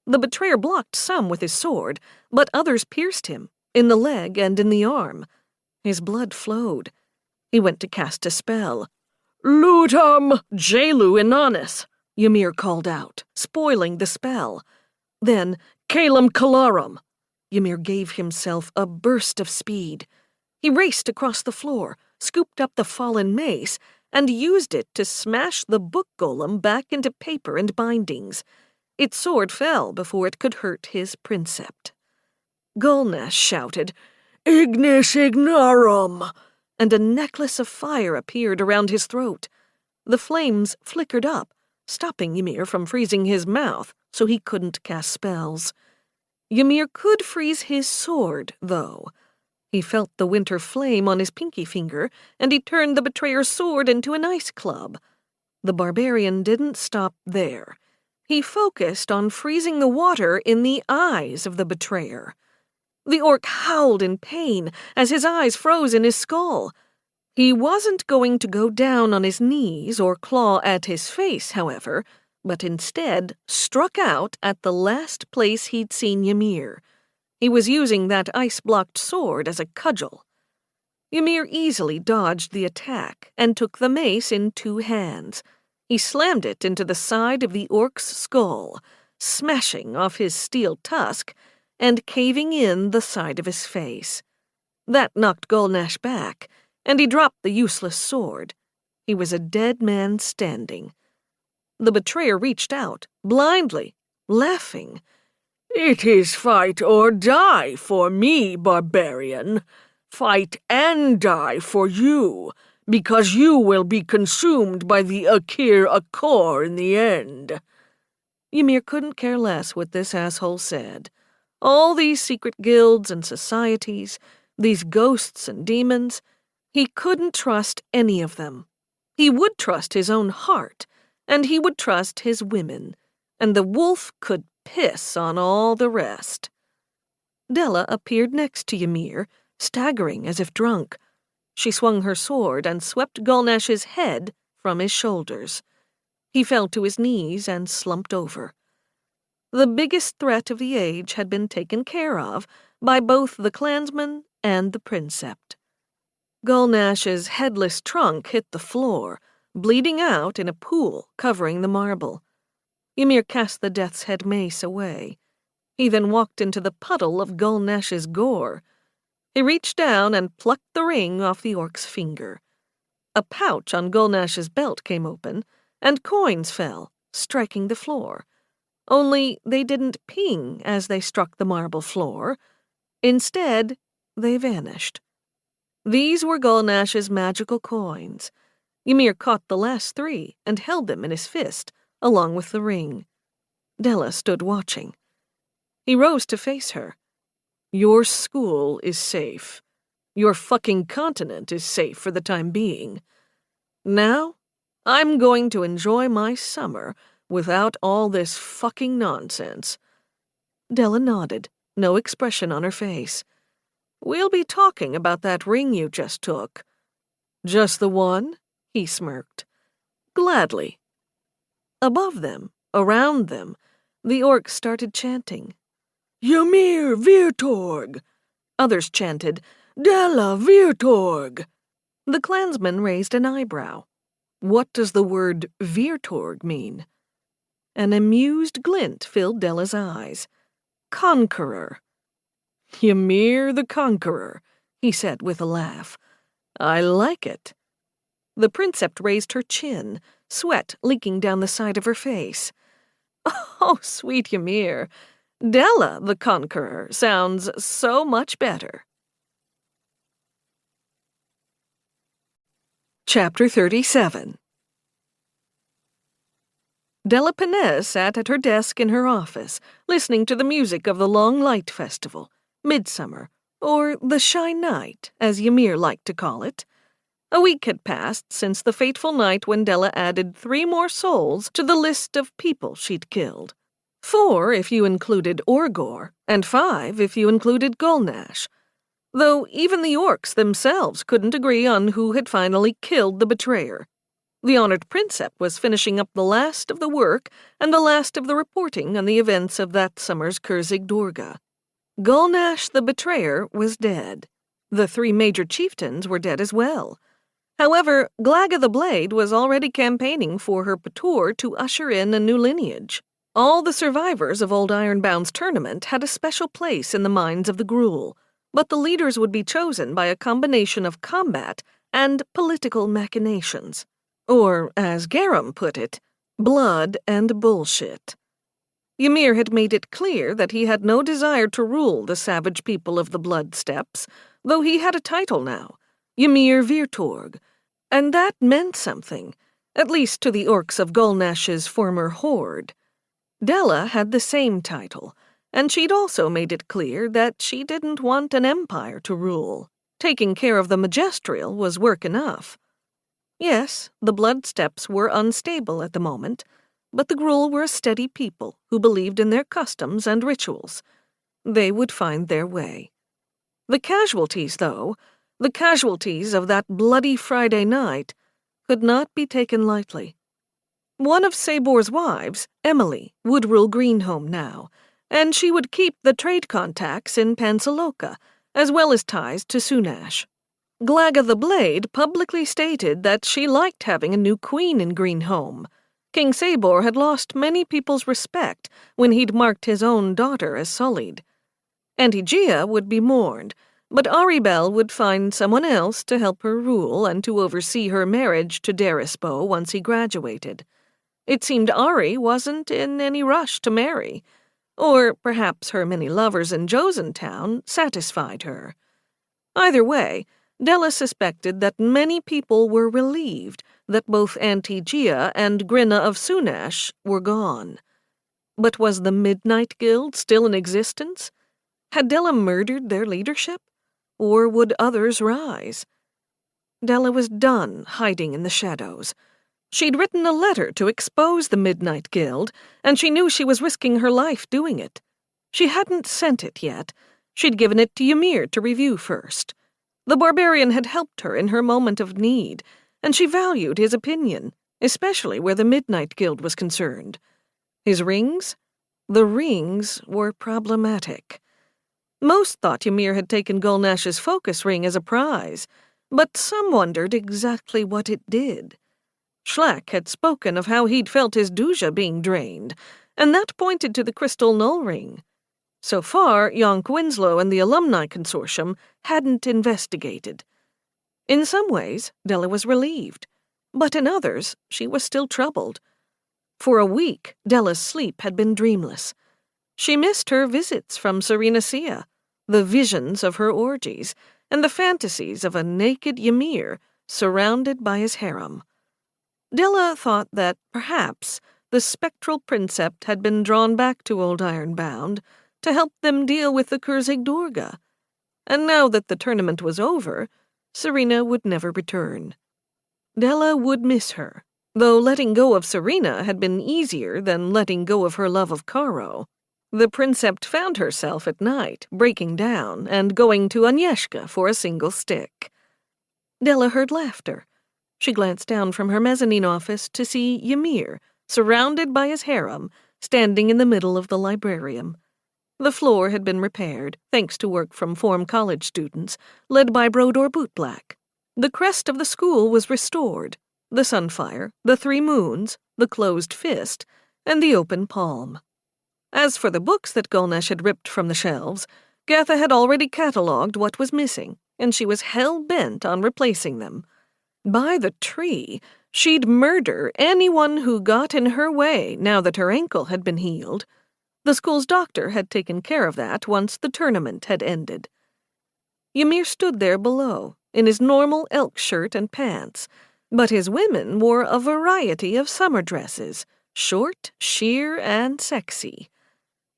The betrayer blocked some with his sword, but others pierced him, in the leg and in the arm. His blood flowed. He went to cast a spell. "Lutum Jelu Inanis," Ymir called out, spoiling the spell. Then, Calum Calarum. Ymir gave himself a burst of speed. He raced across the floor, scooped up the fallen mace, and used it to smash the book golem back into paper and bindings. Its sword fell before it could hurt his princeps. Gulnash shouted, "Ignis ignorum!" and a necklace of fire appeared around his throat. The flames flickered up, stopping Ymir from freezing his mouth so he couldn't cast spells. Ymir could freeze his sword, though. He felt the winter flame on his pinky finger, and he turned the betrayer's sword into an ice club. The barbarian didn't stop there. He focused on freezing the water in the eyes of the betrayer. The orc howled in pain as his eyes froze in his skull. He wasn't going to go down on his knees or claw at his face, however, but instead struck out at the last place he'd seen Ymir. He was using that ice-blocked sword as a cudgel. Ymir easily dodged the attack and took the mace in 2 hands. He slammed it into the side of the orc's skull, smashing off his steel tusk and caving in the side of his face. That knocked Gulnash back, and he dropped the useless sword. He was a dead man standing. The betrayer reached out, blindly, laughing. "It is fight or die for me, barbarian. fight and die for you, because you will be consumed by the Akkiric Ring in the end." Ymir couldn't care less what this asshole said. All these secret guilds and societies, these ghosts and demons, he couldn't trust any of them. He would trust his own heart, and he would trust his women, and the wolf could piss on all the rest. Della appeared next to Ymir, staggering as if drunk. She swung her sword and swept Gulnash's head from his shoulders. He fell to his knees and slumped over. The biggest threat of the age had been taken care of by both the clansman and the princept. Gulnash's headless trunk hit the floor, bleeding out in a pool covering the marble. Ymir cast the death's head mace away. He then walked into the puddle of Gulnash's gore. He reached down and plucked the ring off the orc's finger. A pouch on Gulnash's belt came open, and coins fell, striking the floor. Only they didn't ping as they struck the marble floor. Instead, they vanished. These were Gulnash's magical coins. Ymir caught the last 3 and held them in his fist, along with the ring. Della stood watching. He rose to face her. "Your school is safe. Your fucking continent is safe for the time being. Now, I'm going to enjoy my summer without all this fucking nonsense." Della nodded, no expression on her face. "We'll be talking about that ring you just took." "Just the one?" he smirked. "Gladly." Above them, around them, the orcs started chanting. "Ymir Virtorg!" Others chanted, "Della Virtorg!" The clansman raised an eyebrow. What does the word Virtorg mean? An amused glint filled Della's eyes. Conqueror. "Ymir the Conqueror," he said with a laugh. "I like it." The princept raised her chin, sweat leaking down the side of her face. "Oh, sweet Ymir. Della the Conqueror sounds so much better." Chapter 37. Della Pinez sat at her desk in her office, listening to the music of the Long Light Festival, Midsummer, or the Shy Night, as Ymir liked to call it. A week had passed since the fateful night when Della added 3 more souls to the list of people she'd killed. 4 if you included Orgor, and 5 if you included Gulnash. Though even the orcs themselves couldn't agree on who had finally killed the betrayer. The honored princept was finishing up the last of the work and the last of the reporting on the events of that summer's Kurzig Durga. Gulnash the Betrayer was dead. The 3 major chieftains were dead as well. However, Glagga the Blade was already campaigning for her patur to usher in a new lineage. All the survivors of Old Ironbound's tournament had a special place in the minds of the Gruul, but the leaders would be chosen by a combination of combat and political machinations. Or, as Garum put it, blood and bullshit. Ymir had made it clear that he had no desire to rule the savage people of the Blood Steppes, though he had a title now, Ymir Virtorg, and that meant something, at least to the orcs of Gulnash's former horde. Della had the same title, and she'd also made it clear that she didn't want an empire to rule. Taking care of the Majestrial was work enough. Yes, the Blood Steppes were unstable at the moment, but the Gruul were a steady people who believed in their customs and rituals. They would find their way. The casualties, though, the casualties of that bloody Friday night, could not be taken lightly. One of Sabor's wives, Emily, would rule Greenhome now, and she would keep the trade contacts in Pansaloka, as well as ties to Sunash. Glagga the Blade publicly stated that she liked having a new queen in Greenhome. King Sabor had lost many people's respect when he'd marked his own daughter as sullied. Antigea would be mourned, but Aribel would find someone else to help her rule and to oversee her marriage to Darisbo once he graduated. It seemed Ari wasn't in any rush to marry, or perhaps her many lovers in Josentown satisfied her. Either way, Della suspected that many people were relieved that both Antigia and Grinna of Sunash were gone. But was the Midnight Guild still in existence? Had Della murdered their leadership? Or would others rise? Della was done hiding in the shadows. She'd written a letter to expose the Midnight Guild, and she knew she was risking her life doing it. She hadn't sent it yet. She'd given it to Ymir to review first. The Barbarian had helped her in her moment of need, and she valued his opinion, especially where the Midnight Guild was concerned. His rings? The rings were problematic. Most thought Ymir had taken Gulnash's focus ring as a prize, but some wondered exactly what it did. Schlack had spoken of how he'd felt his Duja being drained, and that pointed to the crystal null ring. So far, Yonk Winslow and the Alumni Consortium hadn't investigated. In some ways, Della was relieved, but in others, she was still troubled. For a week, Della's sleep had been dreamless. She missed her visits from Serena Sia, the visions of her orgies, and the fantasies of a naked Ymir surrounded by his harem. Della thought that, perhaps, the spectral princept had been drawn back to Old Ironbound to help them deal with the Kurzig Dorga, and now that the tournament was over, Serena would never return. Della would miss her, though letting go of Serena had been easier than letting go of her love of Caro. The princept found herself at night, breaking down and going to Agnieszka for a single stick. Della heard laughter. She glanced down from her mezzanine office to see Ymir, surrounded by his harem, standing in the middle of the librarium. The floor had been repaired, thanks to work from Form College students, led by Brodor Bootblack. The crest of the school was restored, the sunfire, the 3 moons, the closed fist, and the open palm. As for the books that Gulnash had ripped from the shelves, Gatha had already catalogued what was missing, and she was hell-bent on replacing them. By the tree, she'd murder anyone who got in her way now that her ankle had been healed. The school's doctor had taken care of that once the tournament had ended. Ymir stood there below, in his normal elk shirt and pants, but his women wore a variety of summer dresses, short, sheer, and sexy.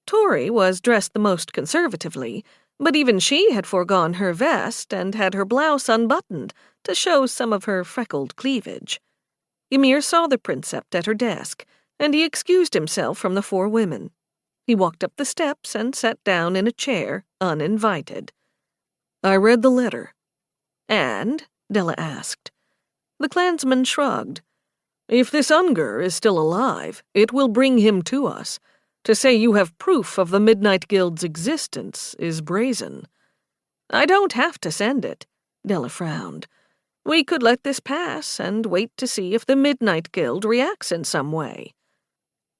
Tori was dressed the most conservatively, but even she had foregone her vest and had her blouse unbuttoned to show some of her freckled cleavage. Ymir saw the princept at her desk, and he excused himself from the 4 women. He walked up the steps and sat down in a chair, uninvited. "I read the letter." "And?" Della asked. The clansman shrugged. "If this Unger is still alive, it will bring him to us. To say you have proof of the Midnight Guild's existence is brazen." "I don't have to send it," Della frowned. "We could let this pass and wait to see if the Midnight Guild reacts in some way."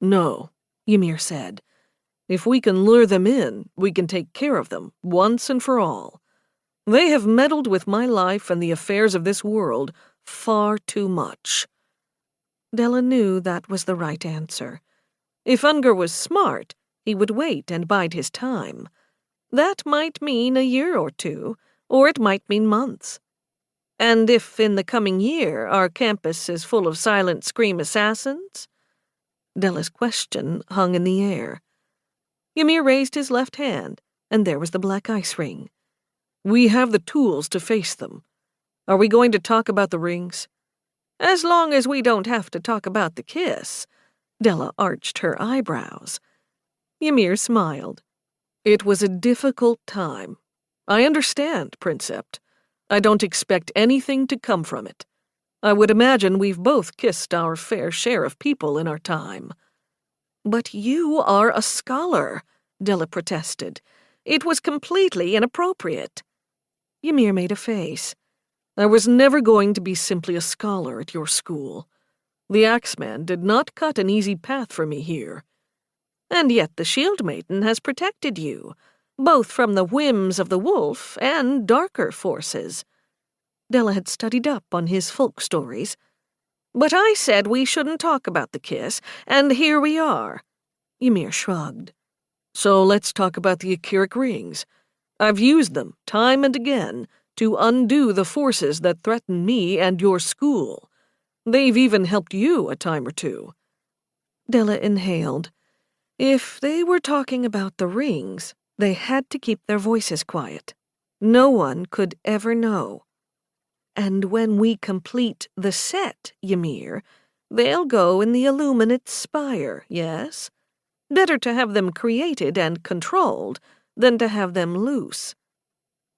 "No," Ymir said. "If we can lure them in, we can take care of them, once and for all. They have meddled with my life and the affairs of this world far too much." Della knew that was the right answer. If Unger was smart, he would wait and bide his time. That might mean a year or 2, or it might mean months. And if in the coming year our campus is full of silent scream assassins? Della's question hung in the air. Ymir raised his left hand, and there was the black ice ring. "We have the tools to face them. Are we going to talk about the rings?" "As long as we don't have to talk about the kiss." Della arched her eyebrows. Ymir smiled. "It was a difficult time. I understand, Princept. I don't expect anything to come from it. I would imagine we've both kissed our fair share of people in our time." "But you are a scholar," Della protested. "It was completely inappropriate." Ymir made a face. "I was never going to be simply a scholar at your school. The Axeman did not cut an easy path for me here. And yet the Shield Maiden has protected you, both from the whims of the wolf and darker forces." Della had studied up on his folk stories. "But I said we shouldn't talk about the kiss, and here we are." Ymir shrugged. "So let's talk about the Akkiric rings. I've used them, time and again, to undo the forces that threaten me and your school. They've even helped you a time or two." Della inhaled. If they were talking about the rings, they had to keep their voices quiet. No one could ever know. "And when we complete the set, Ymir, they'll go in the illuminate spire, yes? Better to have them created and controlled than to have them loose."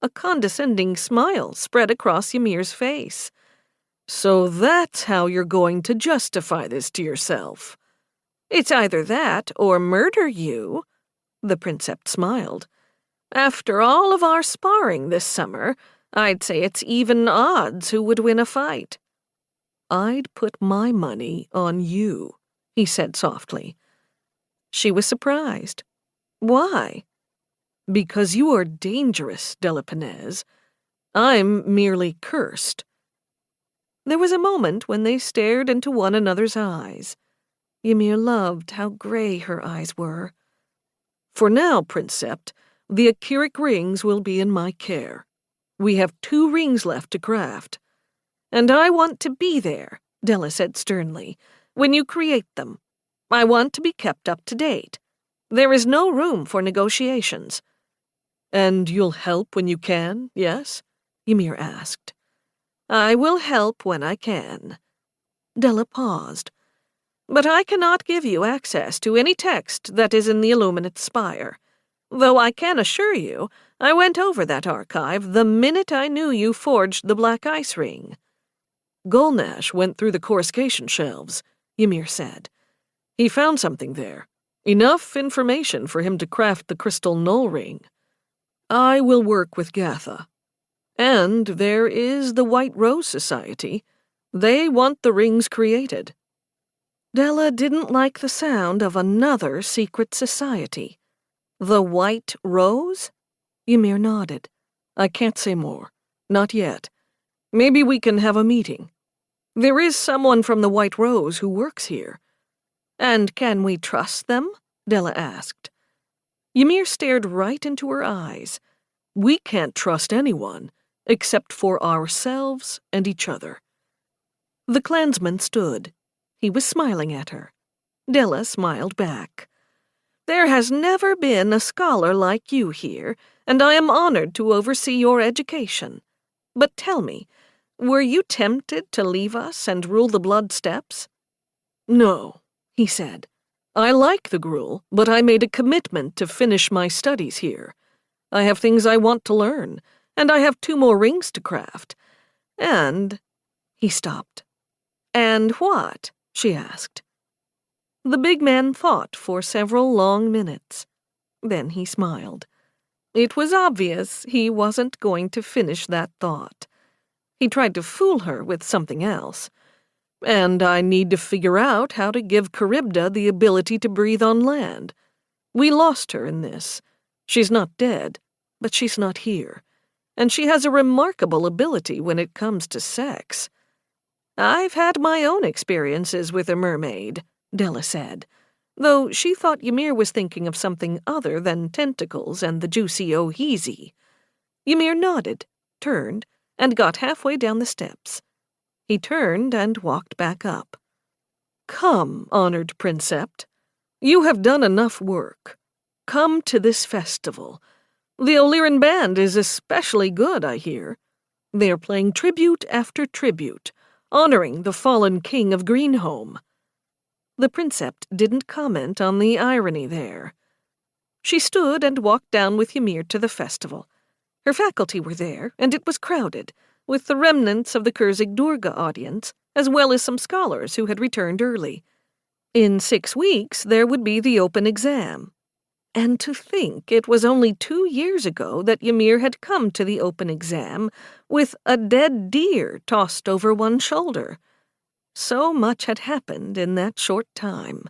A condescending smile spread across Ymir's face. "So that's how you're going to justify this to yourself." "It's either that or murder you," the princept smiled. "After all of our sparring this summer, I'd say it's even odds who would win a fight." "I'd put my money on you," he said softly. She was surprised. "Why?" "Because you are dangerous, Delapanez. I'm merely cursed." There was a moment when they stared into one another's eyes. Ymir loved how gray her eyes were. "For now, Princept, the Akkiric rings will be in my care. We have 2 rings left to craft." "And I want to be there," Della said sternly, "when you create them. I want to be kept up to date. There is no room for negotiations." "And you'll help when you can, yes?" Ymir asked. "I will help when I can." Della paused. "But I cannot give you access to any text that is in the illuminate spire. Though I can assure you, I went over that archive the minute I knew you forged the black ice ring." "Gulnash went through the coruscation shelves," Ymir said. "He found something there. Enough information for him to craft the crystal null ring. I will work with Gatha. And there is the White Rose Society. They want the rings created." Della didn't like the sound of another secret society. "The White Rose?" Ymir nodded. "I can't say more. Not yet. Maybe we can have a meeting. There is someone from the White Rose who works here." "And can we trust them?" Della asked. Ymir stared right into her eyes. "We can't trust anyone, except for ourselves and each other." The clansman stood. He was smiling at her. Della smiled back. "There has never been a scholar like you here, and I am honored to oversee your education. But tell me, were you tempted to leave us and rule the Blood Steppes?" "No," he said. "I like the Gruul, but I made a commitment to finish my studies here. I have things I want to learn, and I have 2 more rings to craft. And—" He stopped. "And what?" she asked. The big man thought for several long minutes. Then he smiled. It was obvious he wasn't going to finish that thought. He tried to fool her with something else. "And I need to figure out how to give Charybda the ability to breathe on land. We lost her in this. She's not dead, but she's not here. And she has a remarkable ability when it comes to sex." "I've had my own experiences with a mermaid," Della said, though she thought Ymir was thinking of something other than tentacles and the juicy ohizi. Ymir nodded, turned, and got halfway down the steps. He turned and walked back up. "Come, honored Princept. You have done enough work. Come to this festival. The Illyrian band is especially good, I hear. They are playing tribute after tribute, honoring the fallen king of Greenhome." The Princept didn't comment on the irony there. She stood and walked down with Ymir to the festival. Her faculty were there, and it was crowded, with the remnants of the Kurzig Durga audience, as well as some scholars who had returned early. In 6 weeks there would be the open exam. And to think it was only 2 years ago that Ymir had come to the open exam with a dead deer tossed over one shoulder. So much had happened in that short time.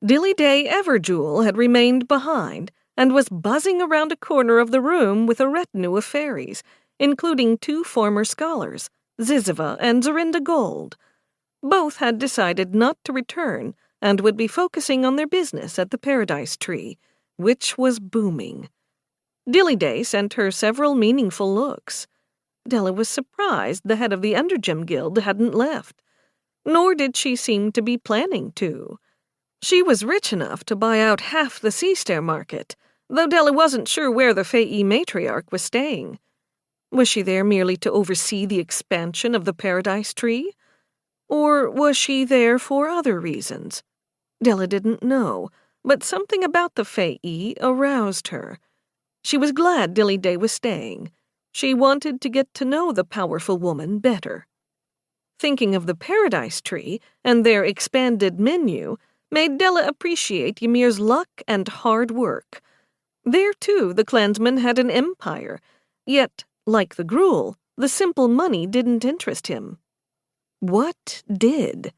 Dilly Day Everjewel had remained behind and was buzzing around a corner of the room with a retinue of fairies, including 2 former scholars, Ziziva and Zorinda Gold. Both had decided not to return and would be focusing on their business at the Paradise Tree, which was booming. Dilly Day sent her several meaningful looks. Della was surprised the head of the Undergem Guild hadn't left, nor did she seem to be planning to. She was rich enough to buy out half the Seastair market, though Della wasn't sure where the Fae matriarch was staying. Was she there merely to oversee the expansion of the Paradise Tree? Or was she there for other reasons? Della didn't know, but something about the Fae aroused her. She was glad Dilly Day was staying. She wanted to get to know the powerful woman better. Thinking of the Paradise Tree and their expanded menu made Della appreciate Ymir's luck and hard work. There, too, the clansman had an empire, yet, like the gruel, the simple money didn't interest him. What did?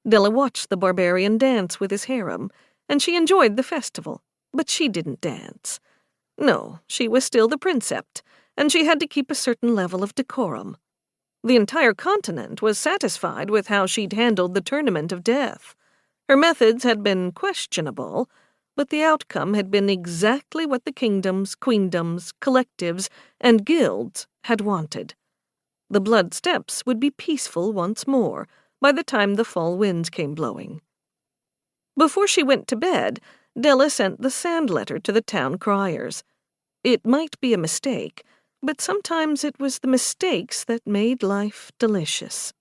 Della watched the barbarian dance with his harem, and she enjoyed the festival, but she didn't dance. No, she was still the princept, and she had to keep a certain level of decorum. The entire continent was satisfied with how she'd handled the Tournament of Death. Her methods had been questionable, but the outcome had been exactly what the kingdoms, queendoms, collectives, and guilds had wanted. The Blood Steppes would be peaceful once more by the time the fall winds came blowing. Before she went to bed, Della sent the sand letter to the town criers. It might be a mistake, but sometimes it was the mistakes that made life delicious.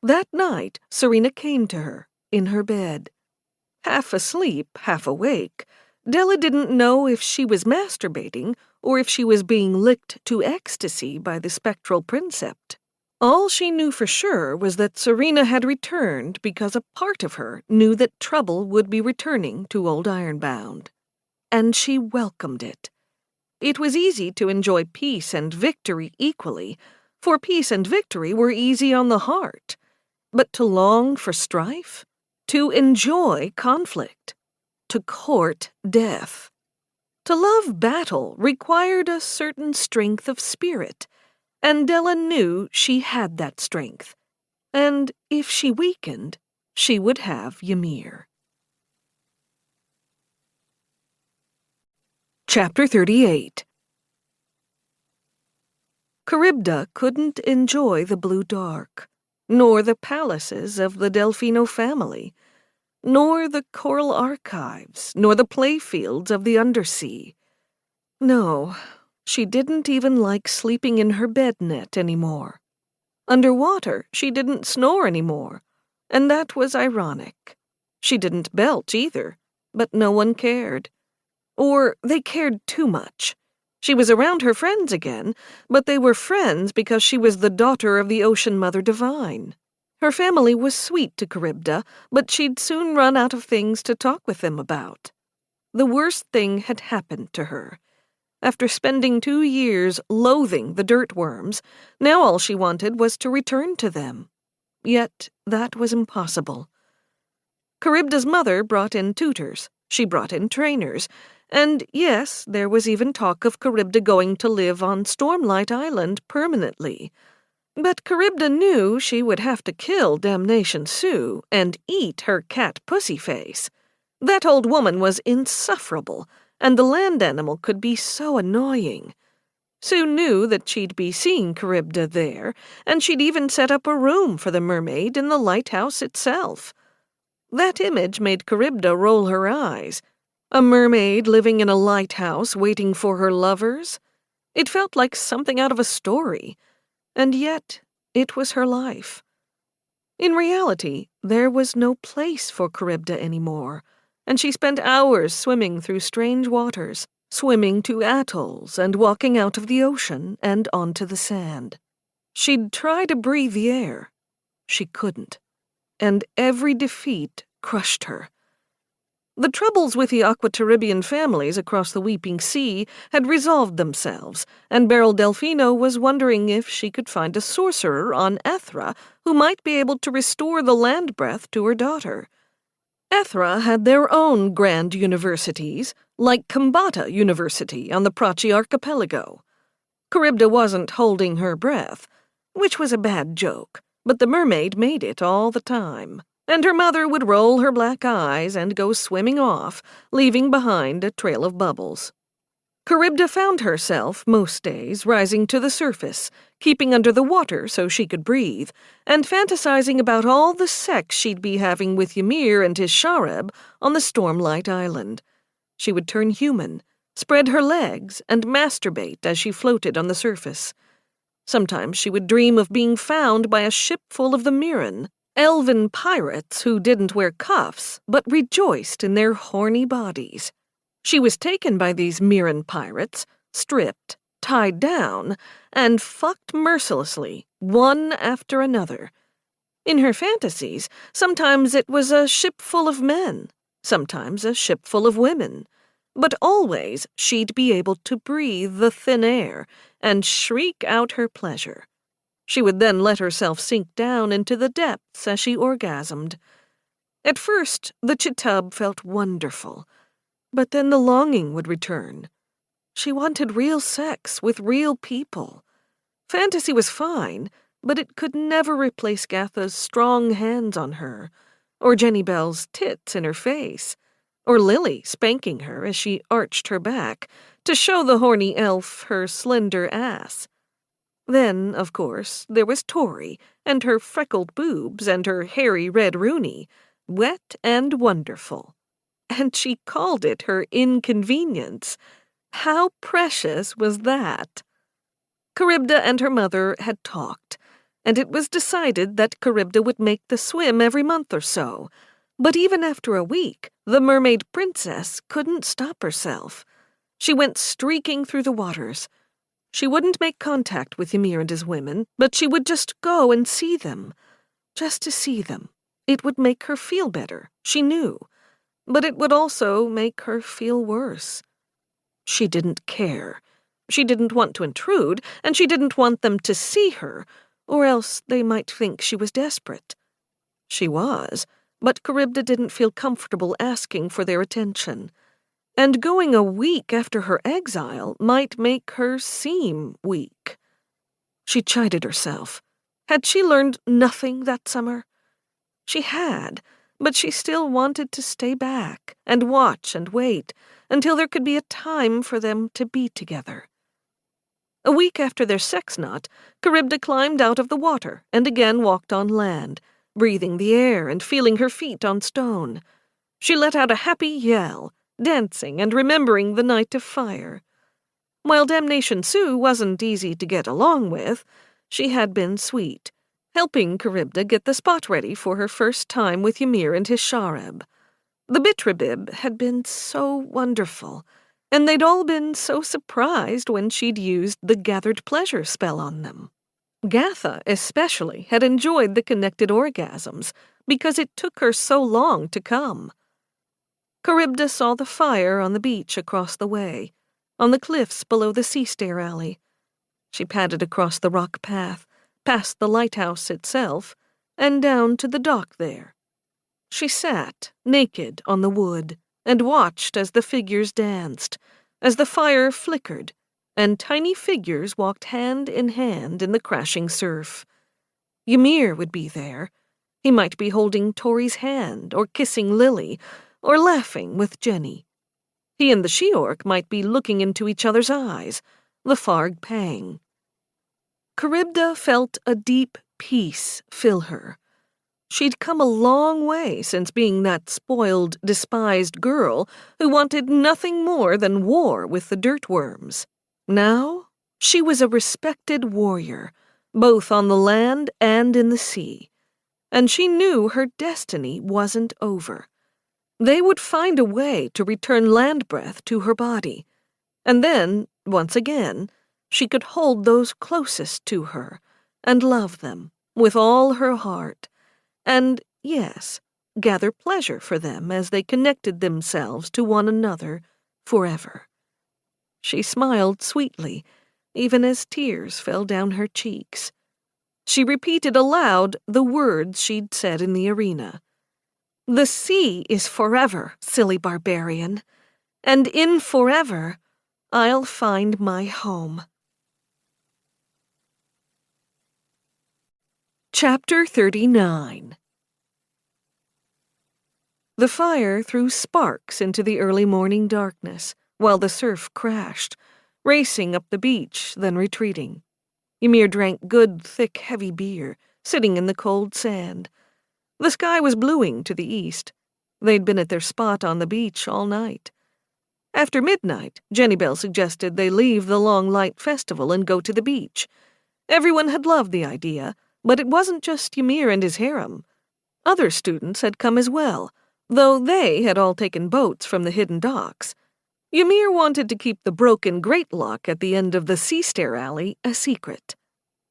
That night, Serena came to her, in her bed. Half asleep, half awake, Della didn't know if she was masturbating or if she was being licked to ecstasy by the spectral princept. All she knew for sure was that Serena had returned because a part of her knew that trouble would be returning to Old Ironbound. And she welcomed it. It was easy to enjoy peace and victory equally, for peace and victory were easy on the heart. But to long for strife? To enjoy conflict? To court death? To love battle required a certain strength of spirit, and Della knew she had that strength. And if she weakened, she would have Ymir. Chapter 38. Charybda couldn't enjoy the blue dark, nor the palaces of the Delfino family, nor the coral archives, nor the playfields of the undersea. No, she didn't even like sleeping in her bed net anymore. Underwater, she didn't snore anymore, and that was ironic. She didn't belch either, but no one cared. Or they cared too much. She was around her friends again, but they were friends because she was the daughter of the Ocean Mother Divine. Her family was sweet to Charybda, but she'd soon run out of things to talk with them about. The worst thing had happened to her. After spending 2 years loathing the dirt worms, now all she wanted was to return to them. Yet that was impossible. Charybda's mother brought in tutors. She brought in trainers. And yes, there was even talk of Charybda going to live on Stormlight Island permanently. But Charybda knew she would have to kill Damnation Sue and eat her cat Pussyface. That old woman was insufferable, and the land animal could be so annoying. Sue knew that she'd be seeing Charybda there, and she'd even set up a room for the mermaid in the lighthouse itself. That image made Charybda roll her eyes. A mermaid living in a lighthouse waiting for her lovers? It felt like something out of a story, and yet it was her life. In reality, there was no place for Charybda anymore, and she spent hours swimming through strange waters, swimming to atolls and walking out of the ocean and onto the sand. She'd try to breathe the air. She couldn't, and every defeat crushed her. The troubles with the Aquataribian families across the Weeping Sea had resolved themselves, and Beryl Delfino was wondering if she could find a sorcerer on Ethra who might be able to restore the land breath to her daughter. Ethra had their own grand universities, like Kambata University on the Prachi Archipelago. Charybda wasn't holding her breath, which was a bad joke, but the mermaid made it all the time. And her mother would roll her black eyes and go swimming off, leaving behind a trail of bubbles. Charybda found herself, most days, rising to the surface, keeping under the water so she could breathe, and fantasizing about all the sex she'd be having with Ymir and his Shareb on the Stormlight Island. She would turn human, spread her legs, and masturbate as she floated on the surface. Sometimes she would dream of being found by a ship full of the Mirren, elven pirates who didn't wear cuffs but rejoiced in their horny bodies. She was taken by these Mirren pirates, stripped, tied down, and fucked mercilessly, one after another. In her fantasies, sometimes it was a ship full of men, sometimes a ship full of women, but always she'd be able to breathe the thin air and shriek out her pleasure. She would then let herself sink down into the depths as she orgasmed. At first, the chitub felt wonderful, but then the longing would return. She wanted real sex with real people. Fantasy was fine, but it could never replace Gatha's strong hands on her, or Jenny Bell's tits in her face, or Lily spanking her as she arched her back to show the horny elf her slender ass. Then, of course, there was Tori and her freckled boobs and her hairy red Rooney, wet and wonderful. And she called it her inconvenience. How precious was that? Charybda and her mother had talked, and it was decided that Charybda would make the swim every month or so. But even after a week, the mermaid princess couldn't stop herself. She went streaking through the waters. She wouldn't make contact with Ymir and his women, but she would just go and see them. Just to see them. It would make her feel better, she knew. But it would also make her feel worse. She didn't care. She didn't want to intrude, and she didn't want them to see her, or else they might think she was desperate. She was, but Charybda didn't feel comfortable asking for their attention. And going a week after her exile might make her seem weak. She chided herself. Had she learned nothing that summer? She had, but she still wanted to stay back and watch and wait until there could be a time for them to be together. A week after their sex knot, Charybda climbed out of the water and again walked on land, breathing the air and feeling her feet on stone. She let out a happy yell, dancing and remembering the night of fire. While Damnation Sue wasn't easy to get along with, she had been sweet, helping Charybda get the spot ready for her first time with Ymir and his Shareb. The Bitrabib had been so wonderful, and they'd all been so surprised when she'd used the gathered pleasure spell on them. Gatha, especially, had enjoyed the connected orgasms because it took her so long to come. Charybda saw the fire on the beach across the way, on the cliffs below the sea stair alley. She padded across the rock path, past the lighthouse itself, and down to the dock there. She sat, naked, on the wood, and watched as the figures danced, as the fire flickered, and tiny figures walked hand in the crashing surf. Ymir would be there. He might be holding Tori's hand, or kissing Lily, or laughing with Jenny. He and the she-orc might be looking into each other's eyes, the Farg pang. Charybda felt a deep peace fill her. She'd come a long way since being that spoiled, despised girl who wanted nothing more than war with the dirtworms. Now, she was a respected warrior, both on the land and in the sea, and she knew her destiny wasn't over. They would find a way to return land breath to her body, and then, once again, she could hold those closest to her and love them with all her heart, and, yes, gather pleasure for them as they connected themselves to one another forever. She smiled sweetly, even as tears fell down her cheeks. She repeated aloud the words she'd said in the arena. "The sea is forever, silly barbarian, and in forever I'll find my home." Chapter 39. The fire threw sparks into the early morning darkness, while the surf crashed, racing up the beach, then retreating. Ymir drank good, thick, heavy beer, sitting in the cold sand. The sky was bluing to the east. They'd been at their spot on the beach all night. After midnight, Jenny Bell suggested they leave the Long Light Festival and go to the beach. Everyone had loved the idea, but it wasn't just Ymir and his harem. Other students had come as well, though they had all taken boats from the hidden docks. Ymir wanted to keep the broken Great Lock at the end of the Sea Stair Alley a secret.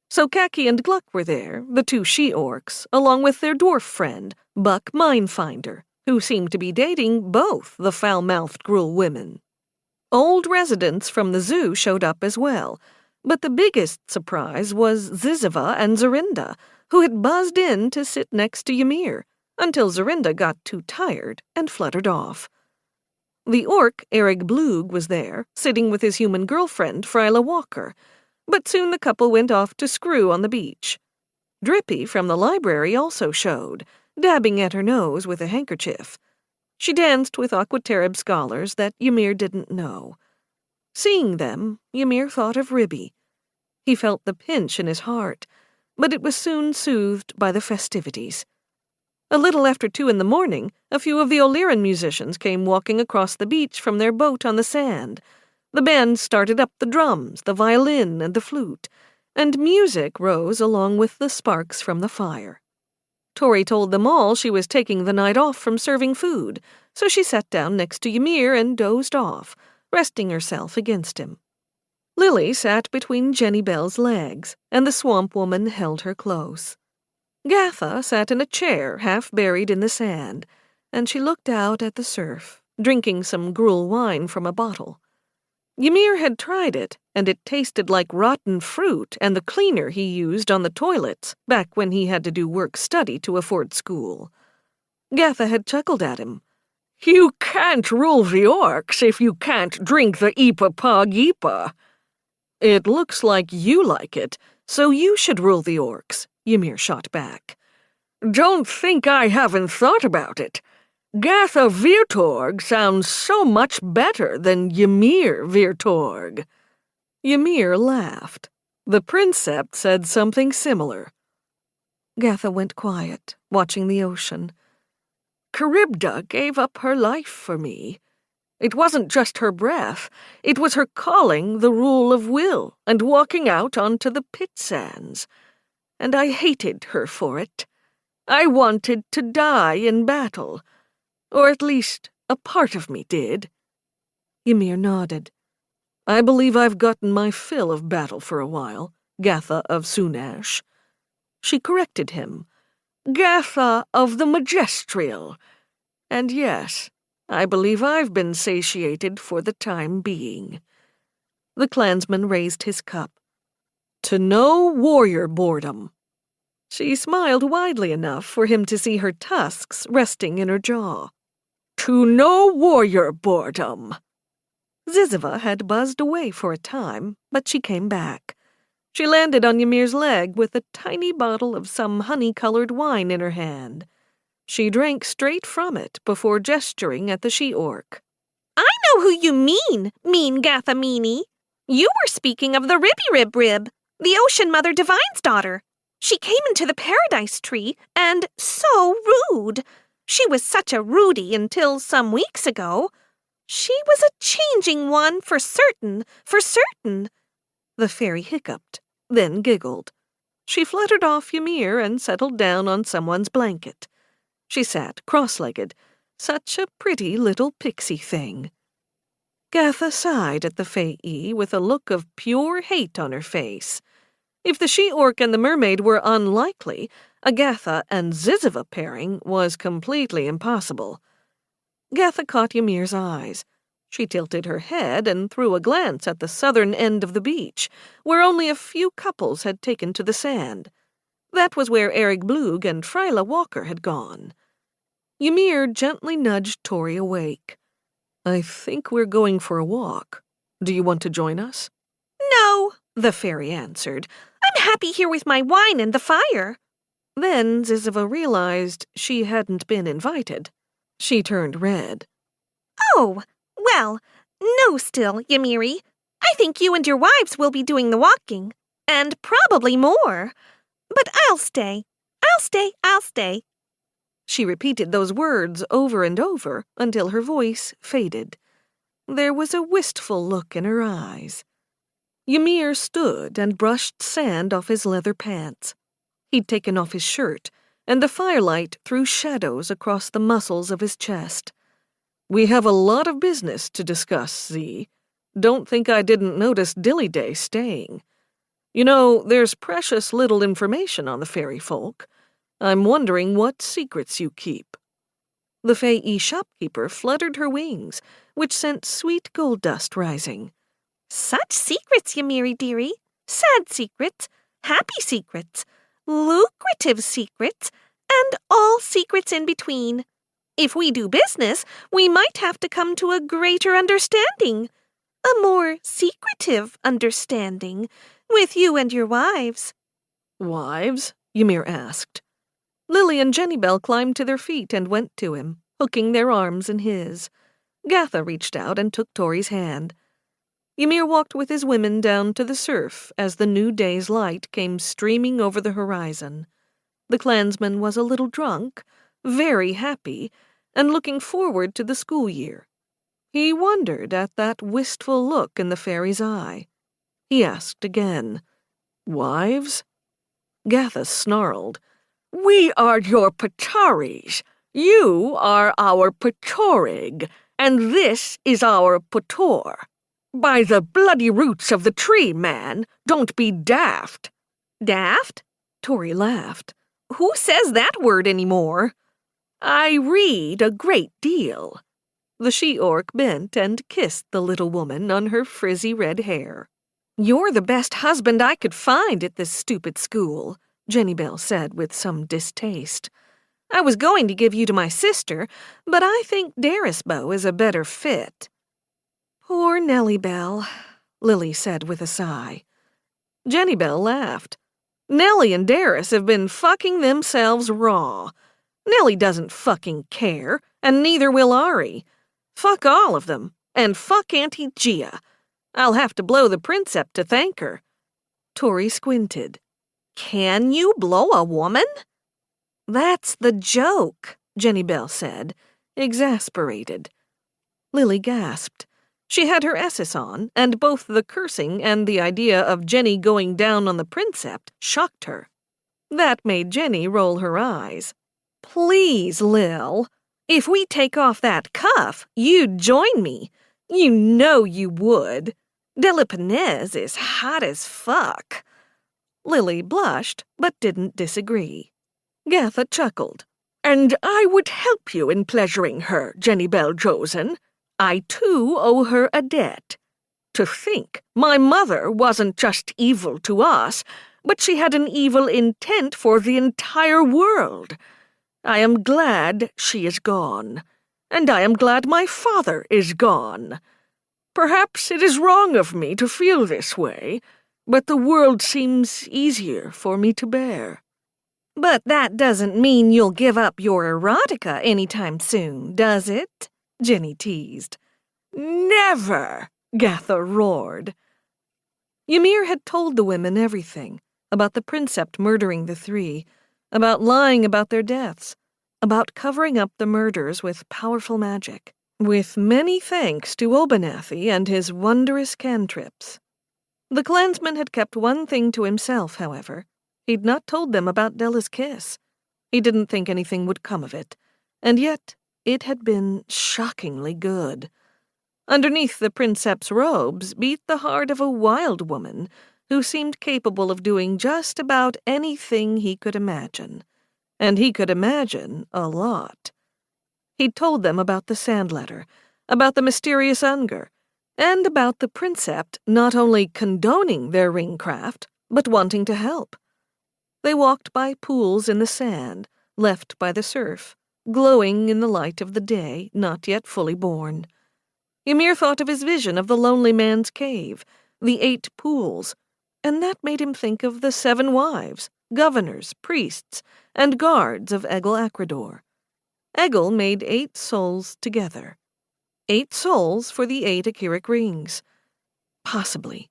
So Kaki and Gluck were there, the two she-orcs, along with their dwarf friend, Buck Minefinder, who seemed to be dating both the foul-mouthed Gruul women. Old residents from the zoo showed up as well, but the biggest surprise was Ziziva and Zorinda, who had buzzed in to sit next to Ymir, until Zorinda got too tired and fluttered off. The orc, Eric Blug, was there, sitting with his human girlfriend, Fryla Walker, but soon the couple went off to screw on the beach. Drippy from the library also showed, dabbing at her nose with a handkerchief. She danced with Aquaterib scholars that Ymir didn't know. Seeing them, Ymir thought of Ribby. He felt the pinch in his heart, but it was soon soothed by the festivities. A little after 2 a.m, a few of the O'Learan musicians came walking across the beach from their boat on the sand. The band started up the drums, the violin, and the flute, and music rose along with the sparks from the fire. Tori told them all she was taking the night off from serving food, so she sat down next to Ymir and dozed off, resting herself against him. Lily sat between Jenny Bell's legs, and the swamp woman held her close. Gatha sat in a chair half buried in the sand, and she looked out at the surf, drinking some Gruul wine from a bottle. Ymir had tried it, and it tasted like rotten fruit and the cleaner he used on the toilets back when he had to do work-study to afford school. Gatha had chuckled at him. "You can't rule the orcs if you can't drink the Ipa Pog Ipa." "It looks like you like it, so you should rule the orcs," Ymir shot back. "Don't think I haven't thought about it. Gatha Virtorg sounds so much better than Ymir Virtorg." Ymir laughed. The princept said something similar. Gatha went quiet, watching the ocean. "Charybda gave up her life for me. It wasn't just her breath. It was her calling the rule of will and walking out onto the pit sands. And I hated her for it. I wanted to die in battle. Or at least a part of me did." Ymir nodded. "I believe I've gotten my fill of battle for a while, Gatha of Sunash." She corrected him. "Gatha of the Majestrial. And yes, I believe I've been satiated for the time being." The clansman raised his cup. "To no warrior boredom." She smiled widely enough for him to see her tusks resting in her jaw. "To no warrior boredom." Ziziva had buzzed away for a time, but she came back. She landed on Ymir's leg with a tiny bottle of some honey-colored wine in her hand. She drank straight from it before gesturing at the she-orc. "I know who you mean Gatha Meanie. You were speaking of the Rib, the Ocean Mother Divine's daughter. She came into the Paradise Tree, and so rude. She was such a rudie until some weeks ago. She was a changing one, for certain. The fairy hiccuped, then giggled. She fluttered off Ymir and settled down on someone's blanket. She sat cross-legged, such a pretty little pixie thing. Gatha sighed at the Fae with a look of pure hate on her face. If the she-orc and the mermaid were unlikely, a Gatha and Ziziva pairing was completely impossible. Gatha caught Ymir's eyes. She tilted her head and threw a glance at the southern end of the beach, where only a few couples had taken to the sand. That was where Eric Blug and Fryla Walker had gone. Ymir gently nudged Tori awake. "I think we're going for a walk. Do you want to join us?" "No," the fairy answered. "I'm happy here with my wine and the fire." Then Ziziva realized she hadn't been invited. She turned red. "Oh, well, No, still, Ymir. I think you and your wives will be doing the walking, and probably more. But I'll stay. I'll stay, I'll stay. She repeated those words over and over until her voice faded. There was a wistful look in her eyes. Ymir stood and brushed sand off his leather pants. He'd taken off his shirt, and the firelight threw shadows across the muscles of his chest. "We have a lot of business to discuss, Z. Don't think I didn't notice Dillyday staying. You know, there's precious little information on the fairy folk. I'm wondering what secrets you keep." The Fae shopkeeper fluttered her wings, which sent sweet gold dust rising. Such secrets, Ymir dearie. Sad secrets, happy secrets, lucrative secrets, and all secrets in between. If we do business, we might have to come to a greater understanding, a more secretive understanding, with you and your wives. "Wives?" Ymir asked. Lily and Jennybell climbed to their feet and went to him, hooking their arms in his. Gatha reached out and took Tori's hand. Ymir walked with his women down to the surf as the new day's light came streaming over the horizon. The clansman was a little drunk, very happy, and looking forward to the school year. He wondered at that wistful look in the fairy's eye. He asked again, "Wives?" Gatha snarled, "We are your Pataris. You are our Patorig, and this is our Pator. By the bloody roots of the tree, man, don't be daft." Daft? Tori laughed. Who says that word anymore? "I read a great deal." The she-orc bent and kissed the little woman on her frizzy red hair. "You're the best husband I could find at this stupid school," Jennybell said with some distaste. "I was going to give you to my sister, but I think Darisbo is a better fit." "Poor Nellybell," Lily said with a sigh. Jennybell laughed. "Nellie and Daris have been fucking themselves raw. Nellie doesn't fucking care, and neither will Ari. Fuck all of them, and fuck Auntie Gia. I'll have to blow the princeps to thank her." Tori squinted. "Can you blow a woman?" "That's the joke," Jennybell said, exasperated. Lily gasped. She had her S's on, and both the cursing and the idea of Jenny going down on the princeps shocked her. That made Jenny roll her eyes. "Please, Lil, if we take off that cuff, you'd join me. You know you would. Delapanez is hot as fuck." Lily blushed, but didn't disagree. Gatha chuckled. "And I would help you in pleasuring her, Jennybell Josen. I, too, owe her a debt. To think, my mother wasn't just evil to us, but she had an evil intent for the entire world. I am glad she is gone, and I am glad my father is gone. Perhaps it is wrong of me to feel this way, but the world seems easier for me to bear." "But that doesn't mean you'll give up your erotica anytime soon, does it?" Jenny teased. "Never!" Gatha roared. Ymir had told the women everything, about the princeps murdering the three, about lying about their deaths, about covering up the murders with powerful magic, with many thanks to Obanathy and his wondrous cantrips. The clansman had kept one thing to himself, however. He'd not told them about Della's kiss. He didn't think anything would come of it, and yet it had been shockingly good. Underneath the princeps' robes beat the heart of a wild woman who seemed capable of doing just about anything he could imagine. And he could imagine a lot. He'd told them about the sand letter, about the mysterious Unger, and about the princeps not only condoning their ringcraft, but wanting to help. They walked by pools in the sand, left by the surf, glowing in the light of the day not yet fully born. Ymir thought of his vision of the lonely man's cave, the 8 pools, and that made him think of the 7 wives, governors, priests, and guards of Egil Acrador. Egil made 8 souls together. 8 souls for the 8 Akkiric rings. Possibly.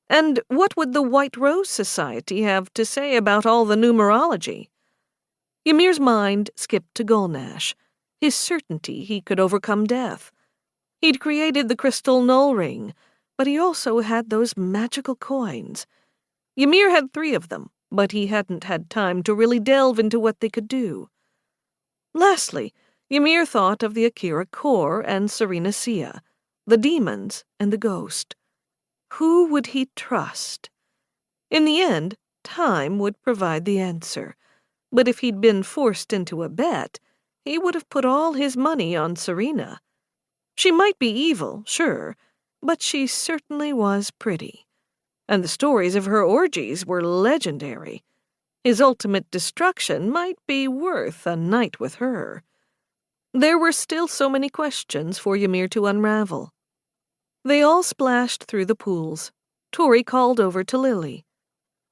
And what would the White Rose Society have to say about all the numerology? Ymir's mind skipped to Gulnash, his certainty he could overcome death. He'd created the crystal null ring, but he also had those magical coins. Ymir had 3 of them, but he hadn't had time to really delve into what they could do. Lastly, Ymir thought of the Akkiric core and Serena Sia, the demons and the ghost. Who would he trust? In the end, time would provide the answer. But if he'd been forced into a bet, he would have put all his money on Serena. She might be evil, sure, but she certainly was pretty. And the stories of her orgies were legendary. His ultimate destruction might be worth a night with her. There were still so many questions for Ymir to unravel. They all splashed through the pools. Tori called over to Lily.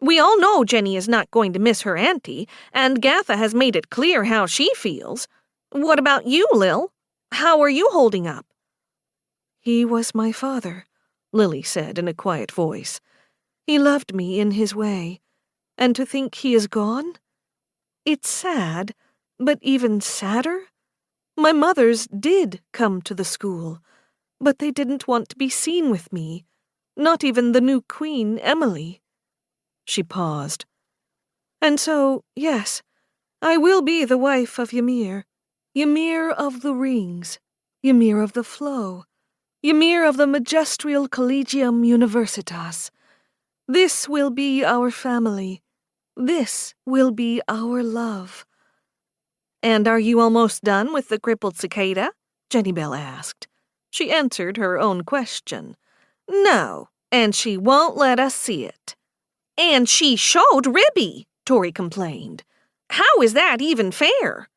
We all know Jenny is not going to miss her auntie, and Gatha has made it clear how she feels. What about you, Lil? How are you holding up? He was my father, Lily said in a quiet voice. He loved me in his way, and to think he is gone? It's sad, but even sadder. My mothers did come to the school, but they didn't want to be seen with me, not even the new queen, Emily. She paused. And so, yes, I will be the wife of Ymir. Ymir of the rings, Ymir of the flow, Ymir of the Magisterial Collegium Universitas. This will be our family. This will be our love. And are you almost done with the crippled cicada? Jenny Bell asked. She answered her own question. No, and she won't let us see it. And she showed Ribby, Tori complained. How is that even fair?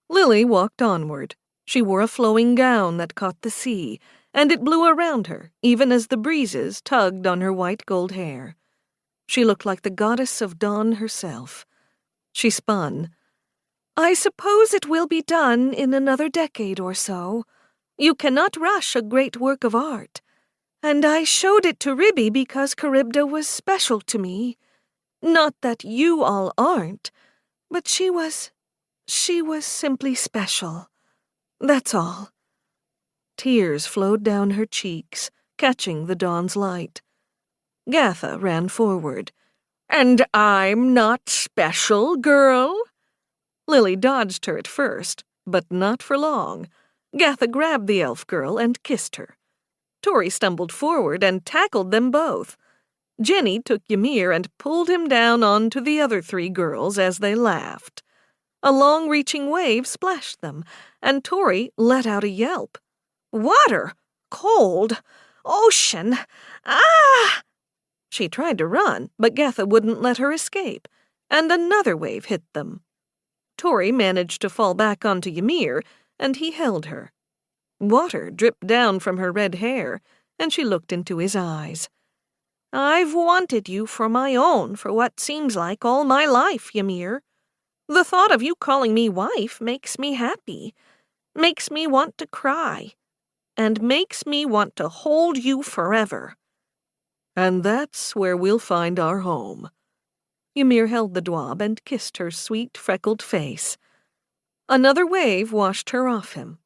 Lily walked onward. She wore a flowing gown that caught the sea, and it blew around her, even as the breezes tugged on her white gold hair. She looked like the goddess of dawn herself. She spun. I suppose it will be done in another decade or so. You cannot rush a great work of art. And I showed it to Ribby because Charybda was special to me. Not that you all aren't, but she was simply special. That's all. Tears flowed down her cheeks, catching the dawn's light. Gatha ran forward. And I'm not special, girl? Lily dodged her at first, but not for long. Gatha grabbed the elf girl and kissed her. Tori stumbled forward and tackled them both. Jenny took Ymir and pulled him down onto the other 3 girls as they laughed. A long-reaching wave splashed them, and Tori let out a yelp. Water! Cold! Ocean! Ah! She tried to run, but Gatha wouldn't let her escape, and another wave hit them. Tori managed to fall back onto Ymir, and he held her. Water dripped down from her red hair, and she looked into his eyes. I've wanted you for my own for what seems like all my life, Ymir. The thought of you calling me wife makes me happy, makes me want to cry, and makes me want to hold you forever. And that's where we'll find our home. Ymir held the dwab and kissed her sweet, freckled face. Another wave washed her off him.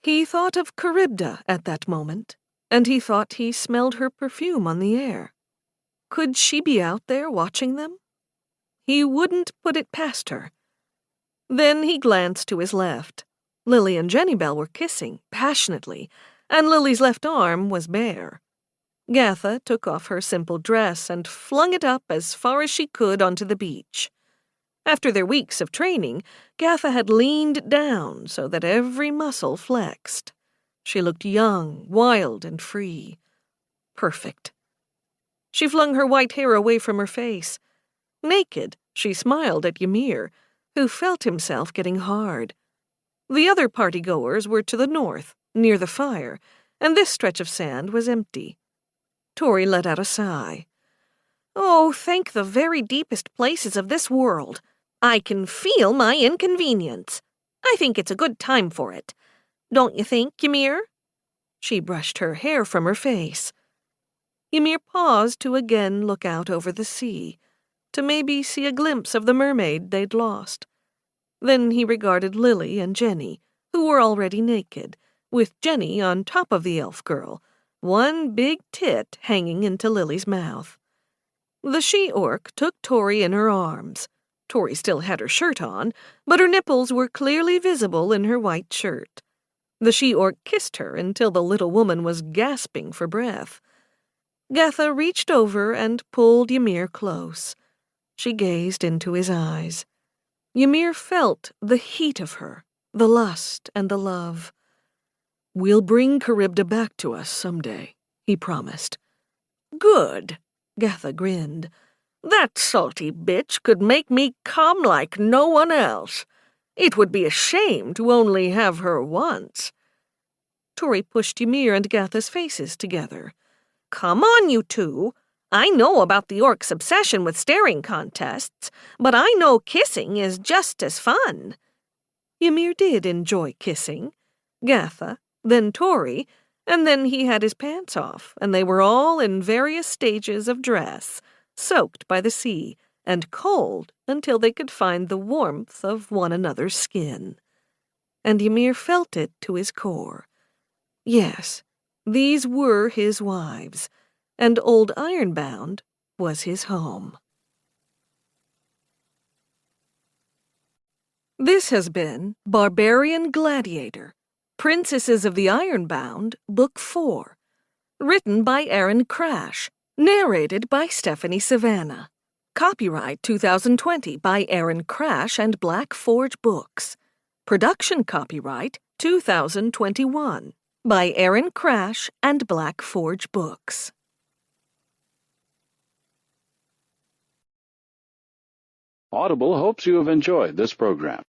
He thought of Charybda at that moment, and he thought he smelled her perfume on the air. Could she be out there watching them? He wouldn't put it past her. Then he glanced to his left. Lily and Jenny Bell were kissing, passionately, and Lily's left arm was bare. Gatha took off her simple dress and flung it up as far as she could onto the beach. After their weeks of training, Gatha had leaned down so that every muscle flexed. She looked young, wild, and free. Perfect. She flung her white hair away from her face. Naked, she smiled at Ymir, who felt himself getting hard. The other party-goers were to the north, near the fire, and this stretch of sand was empty. Tori let out a sigh. Oh, thank the very deepest places of this world. I can feel my inconvenience. I think it's a good time for it. Don't you think, Ymir? She brushed her hair from her face. Ymir paused to again look out over the sea, to maybe see a glimpse of the mermaid they'd lost. Then he regarded Lily and Jenny, who were already naked, with Jenny on top of the elf girl, one big tit hanging into Lily's mouth. The she-orc took Tori in her arms. Tori still had her shirt on, but her nipples were clearly visible in her white shirt. The she-orc kissed her until the little woman was gasping for breath. Gatha reached over and pulled Ymir close. She gazed into his eyes. Ymir felt the heat of her, the lust and the love. "We'll bring Charybda back to us someday," he promised. "Good," Gatha grinned. "That salty bitch could make me come like no one else. It would be a shame to only have her once." Tori pushed Ymir and Gatha's faces together. "Come on, you two. I know about the orc's obsession with staring contests, but I know kissing is just as fun." Ymir did enjoy kissing. Gatha, then Tori, and then he had his pants off, and they were all in various stages of dress, soaked by the sea, and cold until they could find the warmth of one another's skin. And Ymir felt it to his core. Yes, these were his wives, and Old Ironbound was his home. This has been Barbarian Gladiator, Princesses of the Ironbound, Book 4, written by Aaron Crash, narrated by Stephanie Savannah. Copyright 2020 by Aaron Crash and Black Forge Books. Production copyright 2021 by Aaron Crash and Black Forge Books. Audible hopes you have enjoyed this program.